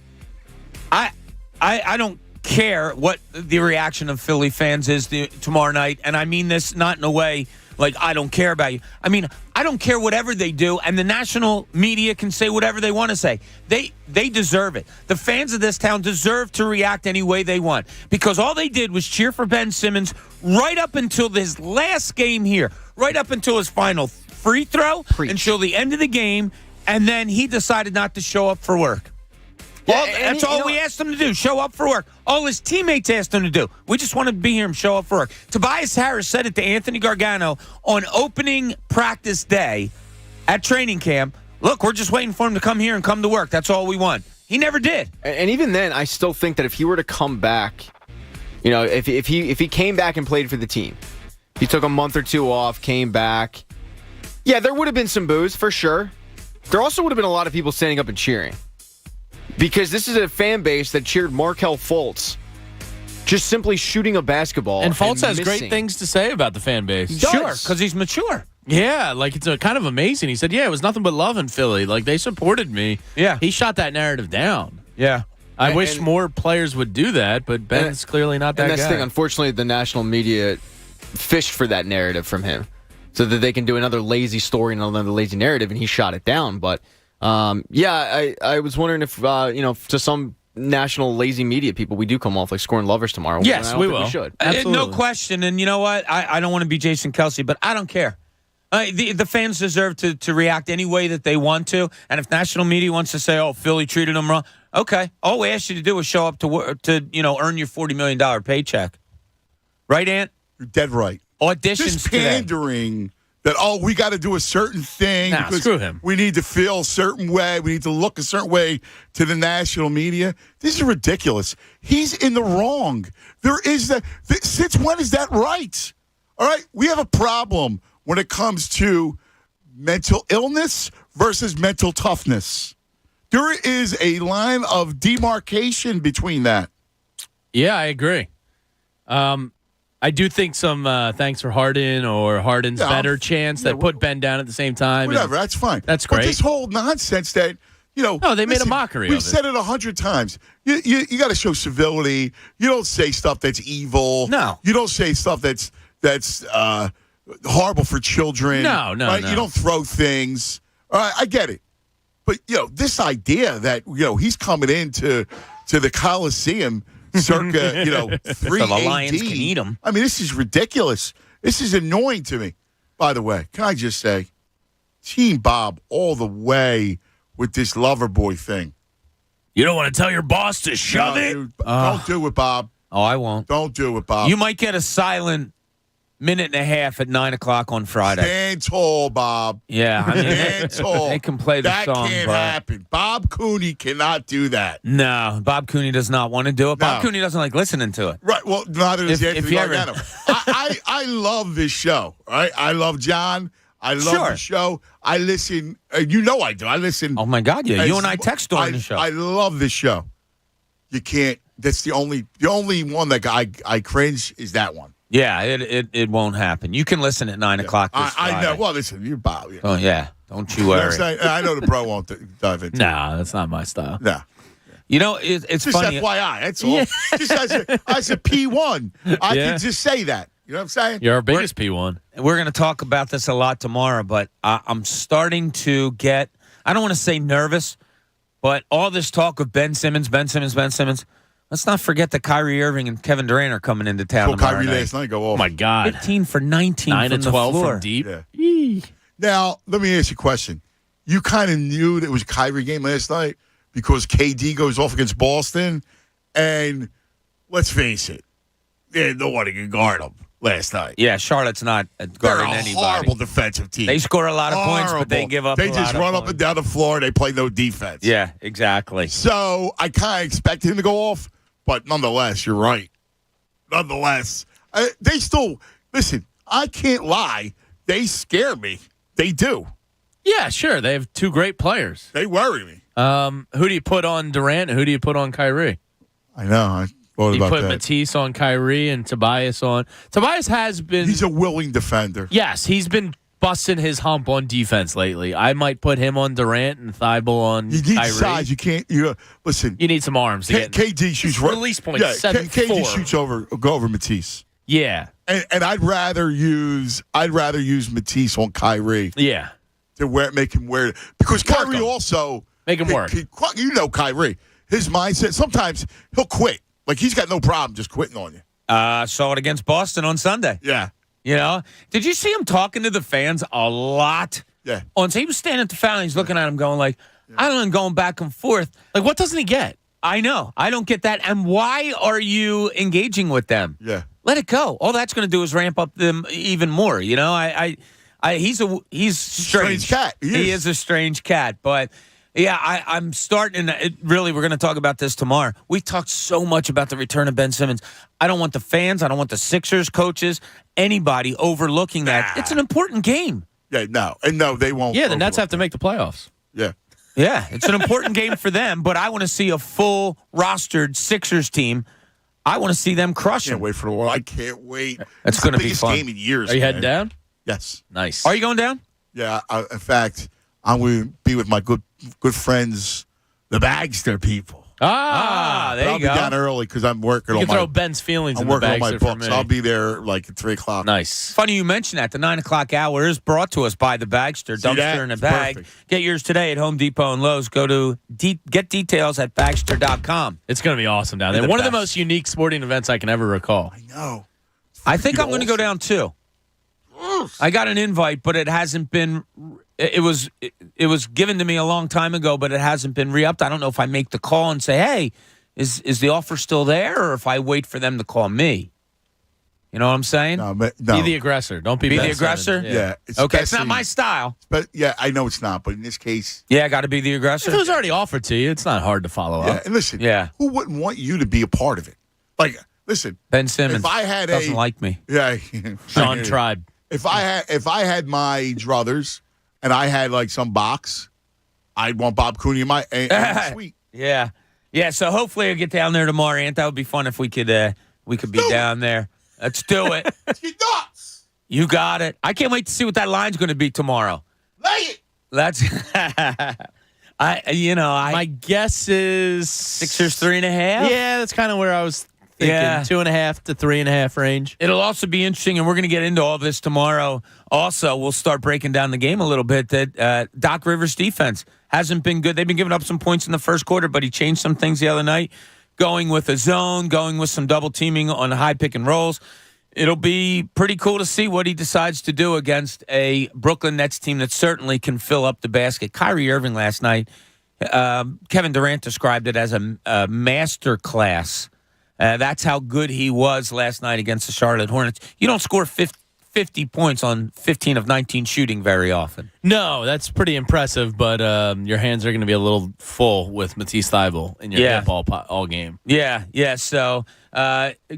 care what the reaction of Philly fans is tomorrow night, and I mean this not in a way like I don't care about you. I mean, I don't care whatever they do, and the national media can say whatever they want to say. They deserve it. The fans of this town deserve to react any way they want because all they did was cheer for Ben Simmons right up until his last game here, right up until his final free throw, until the end of the game, and then he decided not to show up for work. That's all we asked him to do, show up for work. All his teammates asked him to do. We just want to be here and show up for work. Tobias Harris said it to Anthony Gargano on opening practice day at training camp. Look, we're just waiting for him to come here and come to work. That's all we want. He never did. And even then, I still think that if he were to come back, if he came back and played for the team, if he took a month or two off, came back, there would have been some boos for sure. There also would have been a lot of people standing up and cheering. Because this is a fan base that cheered Markelle Fultz just simply shooting a basketball. And Fultz has missing. great things to say about the fan base. Sure, because he's mature. Yeah, it's kind of amazing. He said, it was nothing but love in Philly. They supported me. Yeah. He shot that narrative down. Yeah. I wish more players would do that, but Ben's clearly not that guy. And that's the thing. Unfortunately, the national media fished for that narrative from him so that they can do another lazy story and another lazy narrative, and he shot it down. But I was wondering if, to some national lazy media people, we do come off like scoring lovers tomorrow. Yes, we will. We should. No question. And you know what? I don't want to be Jason Kelsey, but I don't care. The fans deserve to react any way that they want to. And if national media wants to say, oh, Philly treated them wrong, okay. All we ask you to do is show up to earn your $40 million paycheck. Right, Ant? You're dead right. Auditions just pandering that, we got to do a certain thing because screw him. We need to feel a certain way. We need to look a certain way to the national media. This is ridiculous. He's in the wrong. There is that. Since when is that right? All right, we have a problem when it comes to mental illness versus mental toughness. There is a line of demarcation between that. Yeah, I agree. I do think some thanks for Harden or Harden's better chance that put Ben down at the same time. Whatever, that's fine. That's great. But this whole nonsense that, No, they made a mockery of it. We've said it 100 times. You got to show civility. You don't say stuff that's evil. No. You don't say stuff that's horrible for children. No. You don't throw things. All right, I get it. But, this idea that, he's coming into the Coliseum circa, 3 So the AD. Lions can eat him. I mean, this is ridiculous. This is annoying to me. By the way, can I just say, Team Bob all the way with this lover boy thing. You don't want to tell your boss to shove No, it? dude, don't do it, Bob. Oh, I won't. Don't do it, Bob. You might get a silent minute and a half at 9 o'clock on Friday. Stand tall, Bob. Yeah, I mean, Stand tall. they can play the that song, can't but happen. Bob Cooney cannot do that. no, Bob Cooney does not want to do it. Bob No. Cooney doesn't like listening to it. Right. Well, neither does If Anthony you ever- Gargano. I love this show. Right. I love John. I love Sure. the show. I listen. You know I do. I listen. Oh my God, yeah! You as- and I text during the show. I love this show. You can't. That's the only one that I cringe is that one. Yeah, it won't happen. You can listen at 9 o'clock this I know. Friday. Well, listen, you Bob. You know. Oh yeah, don't you You know what I'm worry. saying? I know the bro won't dive into it. Nah, that's not my style. No. You know, it's Just funny. FYI, that's all. Yeah. Just as a P1, I Yeah. can just say that. You know what I'm saying? You're our biggest P1. We're going to talk about this a lot tomorrow, but I'm starting to get, I don't want to say nervous, but all this talk of Ben Simmons. Let's not forget that Kyrie Irving and Kevin Durant are coming into town Well, tomorrow Kyrie night. last night go off. Oh, my God. 15 for 19 9 from to the 12 floor. from deep. Yeah. Now, let me ask you a question. You kind of knew that it was a Kyrie game last night because KD goes off against Boston, and let's face it, nobody can guard him last night. Yeah, Charlotte's not They're guarding a anybody. horrible defensive team. They score a lot of points, but they Horrible. give up They a lot just of run up points. and down the floor. They play no defense. Yeah, exactly. So I kind of expected him to go off, but nonetheless, you're right. Nonetheless, they still listen. I can't lie. They scare me. They do. Yeah, sure. They have two great players. They worry me. Who do you put on Durant and who do you put on Kyrie? I know. I thought You about put that. Matisse on Kyrie and Tobias on. Tobias has been. He's a willing defender. Yes, he's been busting his hump on defense lately. I might put him on Durant and Thibault on You need Kyrie. size. You can't. Listen. You need some arms to get. KD shoots release point, Yeah, 7'4". KD shoots go over Matisse. Yeah, And I'd rather use Matisse on Kyrie yeah. to make him wear it because Kyrie him. also Make him work. You know Kyrie, his mindset. Sometimes he'll quit. Like he's got no problem just quitting on you. Saw it against Boston on Sunday. Yeah. You know, did you see him talking to the fans a lot? Yeah. So he was standing at the fountain. He's looking at him, going like, "I don't know," going back and forth. Like, what doesn't he get? I know. I don't get that. And why are you engaging with them? Yeah. Let it go. All that's going to do is ramp up them even more. You know, he's strange cat. He is a strange cat. But yeah, I'm starting. We're going to talk about this tomorrow. We talked so much about the return of Ben Simmons. I don't want the fans. I don't want the Sixers coaches, anybody overlooking that. It's an important game. Yeah. No, they won't. Yeah, the Nets have to make the playoffs. Yeah. Yeah, it's an important game for them. But I want to see a full rostered Sixers team. I want to see them crush Can't them. wait for the world. I can't wait. That's It's gonna the be biggest fun. game in years. Are you man. heading down? Yes. Nice. Are you going down? Yeah. In fact, I'm going to be with my good friends, the Bagster people. Ah, there But you I'll go. be down early because I'm working You on can throw my. Ben's feelings I'm in the working on bag my for books. me. I'll be there like at 3:00. Nice. Funny you mention that. The 9 o'clock hour is brought to us by the Bagster. See that? Dumpster in a It's bag. perfect. Get yours today at Home Depot and Lowe's. Go to get details at Bagster.com. It's going to be awesome down They're there. the One of the best. most unique sporting events I can ever recall. I know. I think I'm going to go down too. I got an invite, but it hasn't been. It was given to me a long time ago, but it hasn't been re-upped. I don't know if I make the call and say, "Hey, is the offer still there?" or if I wait for them to call me. You know what I'm saying? No. Be the aggressor. Don't be Be Ben the aggressor? Simmons. Yeah. Okay, it's not especially- my style. But yeah, I know it's not. But in this case, Yeah, I got to be the If aggressor. it was already offered to you, it's not hard to follow yeah. up. And listen, Yeah. who wouldn't want you to be a part of it? Like, listen, Ben Simmons if I had doesn't like me. yeah, Sean Tribe. If I had my druthers and I had like some box, I'd want Bob Cooney in my suite. Yeah. Yeah, so hopefully I'll get down there tomorrow, Ant. That would be fun if we could be down there. Let's do it. You nuts. You got it. I can't wait to see what that line's going to be tomorrow. Lay it. That's My guess is Sixers 3.5. Yeah, that's kind of where I was thinking. Yeah. 2.5 to 3.5 range. It'll also be interesting, and we're going to get into all this tomorrow. Also, we'll start breaking down the game a little bit. That Doc Rivers' defense hasn't been good. They've been giving up some points in the first quarter, but he changed some things the other night, going with a zone, going with some double teaming on high pick and rolls. It'll be pretty cool to see what he decides to do against a Brooklyn Nets team that certainly can fill up the basket. Kyrie Irving last night, Kevin Durant described it as a master class. That's how good he was last night against the Charlotte Hornets. You don't score 50 points on 15 of 19 shooting very often. No, that's pretty impressive, but your hands are going to be a little full with Matisse Thybulle in your hip all game. Yeah. So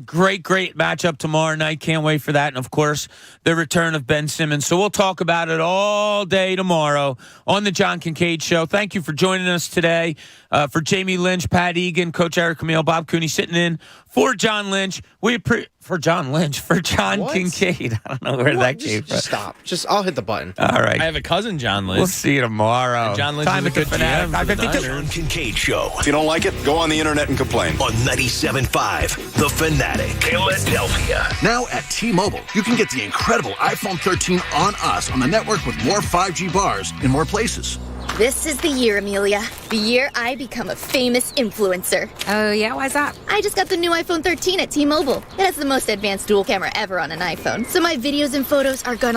great matchup tomorrow night. Can't wait for that. And, of course, the return of Ben Simmons. So we'll talk about it all day tomorrow on the John Kincade Show. Thank you for joining us today. For Jamie Lynch, Pat Egan, Coach Eric Camille, Bob Cooney sitting in for John Lynch. For John Kincade. I don't know where that came from. Stop. I'll hit the button. All right. I have a cousin, John Lynch. We'll see you tomorrow. And John Lynch Time is a at the good Fanatic. GM for the Niners. John Kincade Show. If you don't like it, go on the internet and complain. On 97.5 The Fanatic, Philadelphia. Now at T-Mobile, you can get the incredible iPhone 13 on us on the network with more 5G bars in more places. This is the year, Amelia. The year I become a famous influencer. Oh, yeah? Why's that? I just got the new iPhone 13 at T-Mobile. It has the most advanced dual camera ever on an iPhone, so my videos and photos are gonna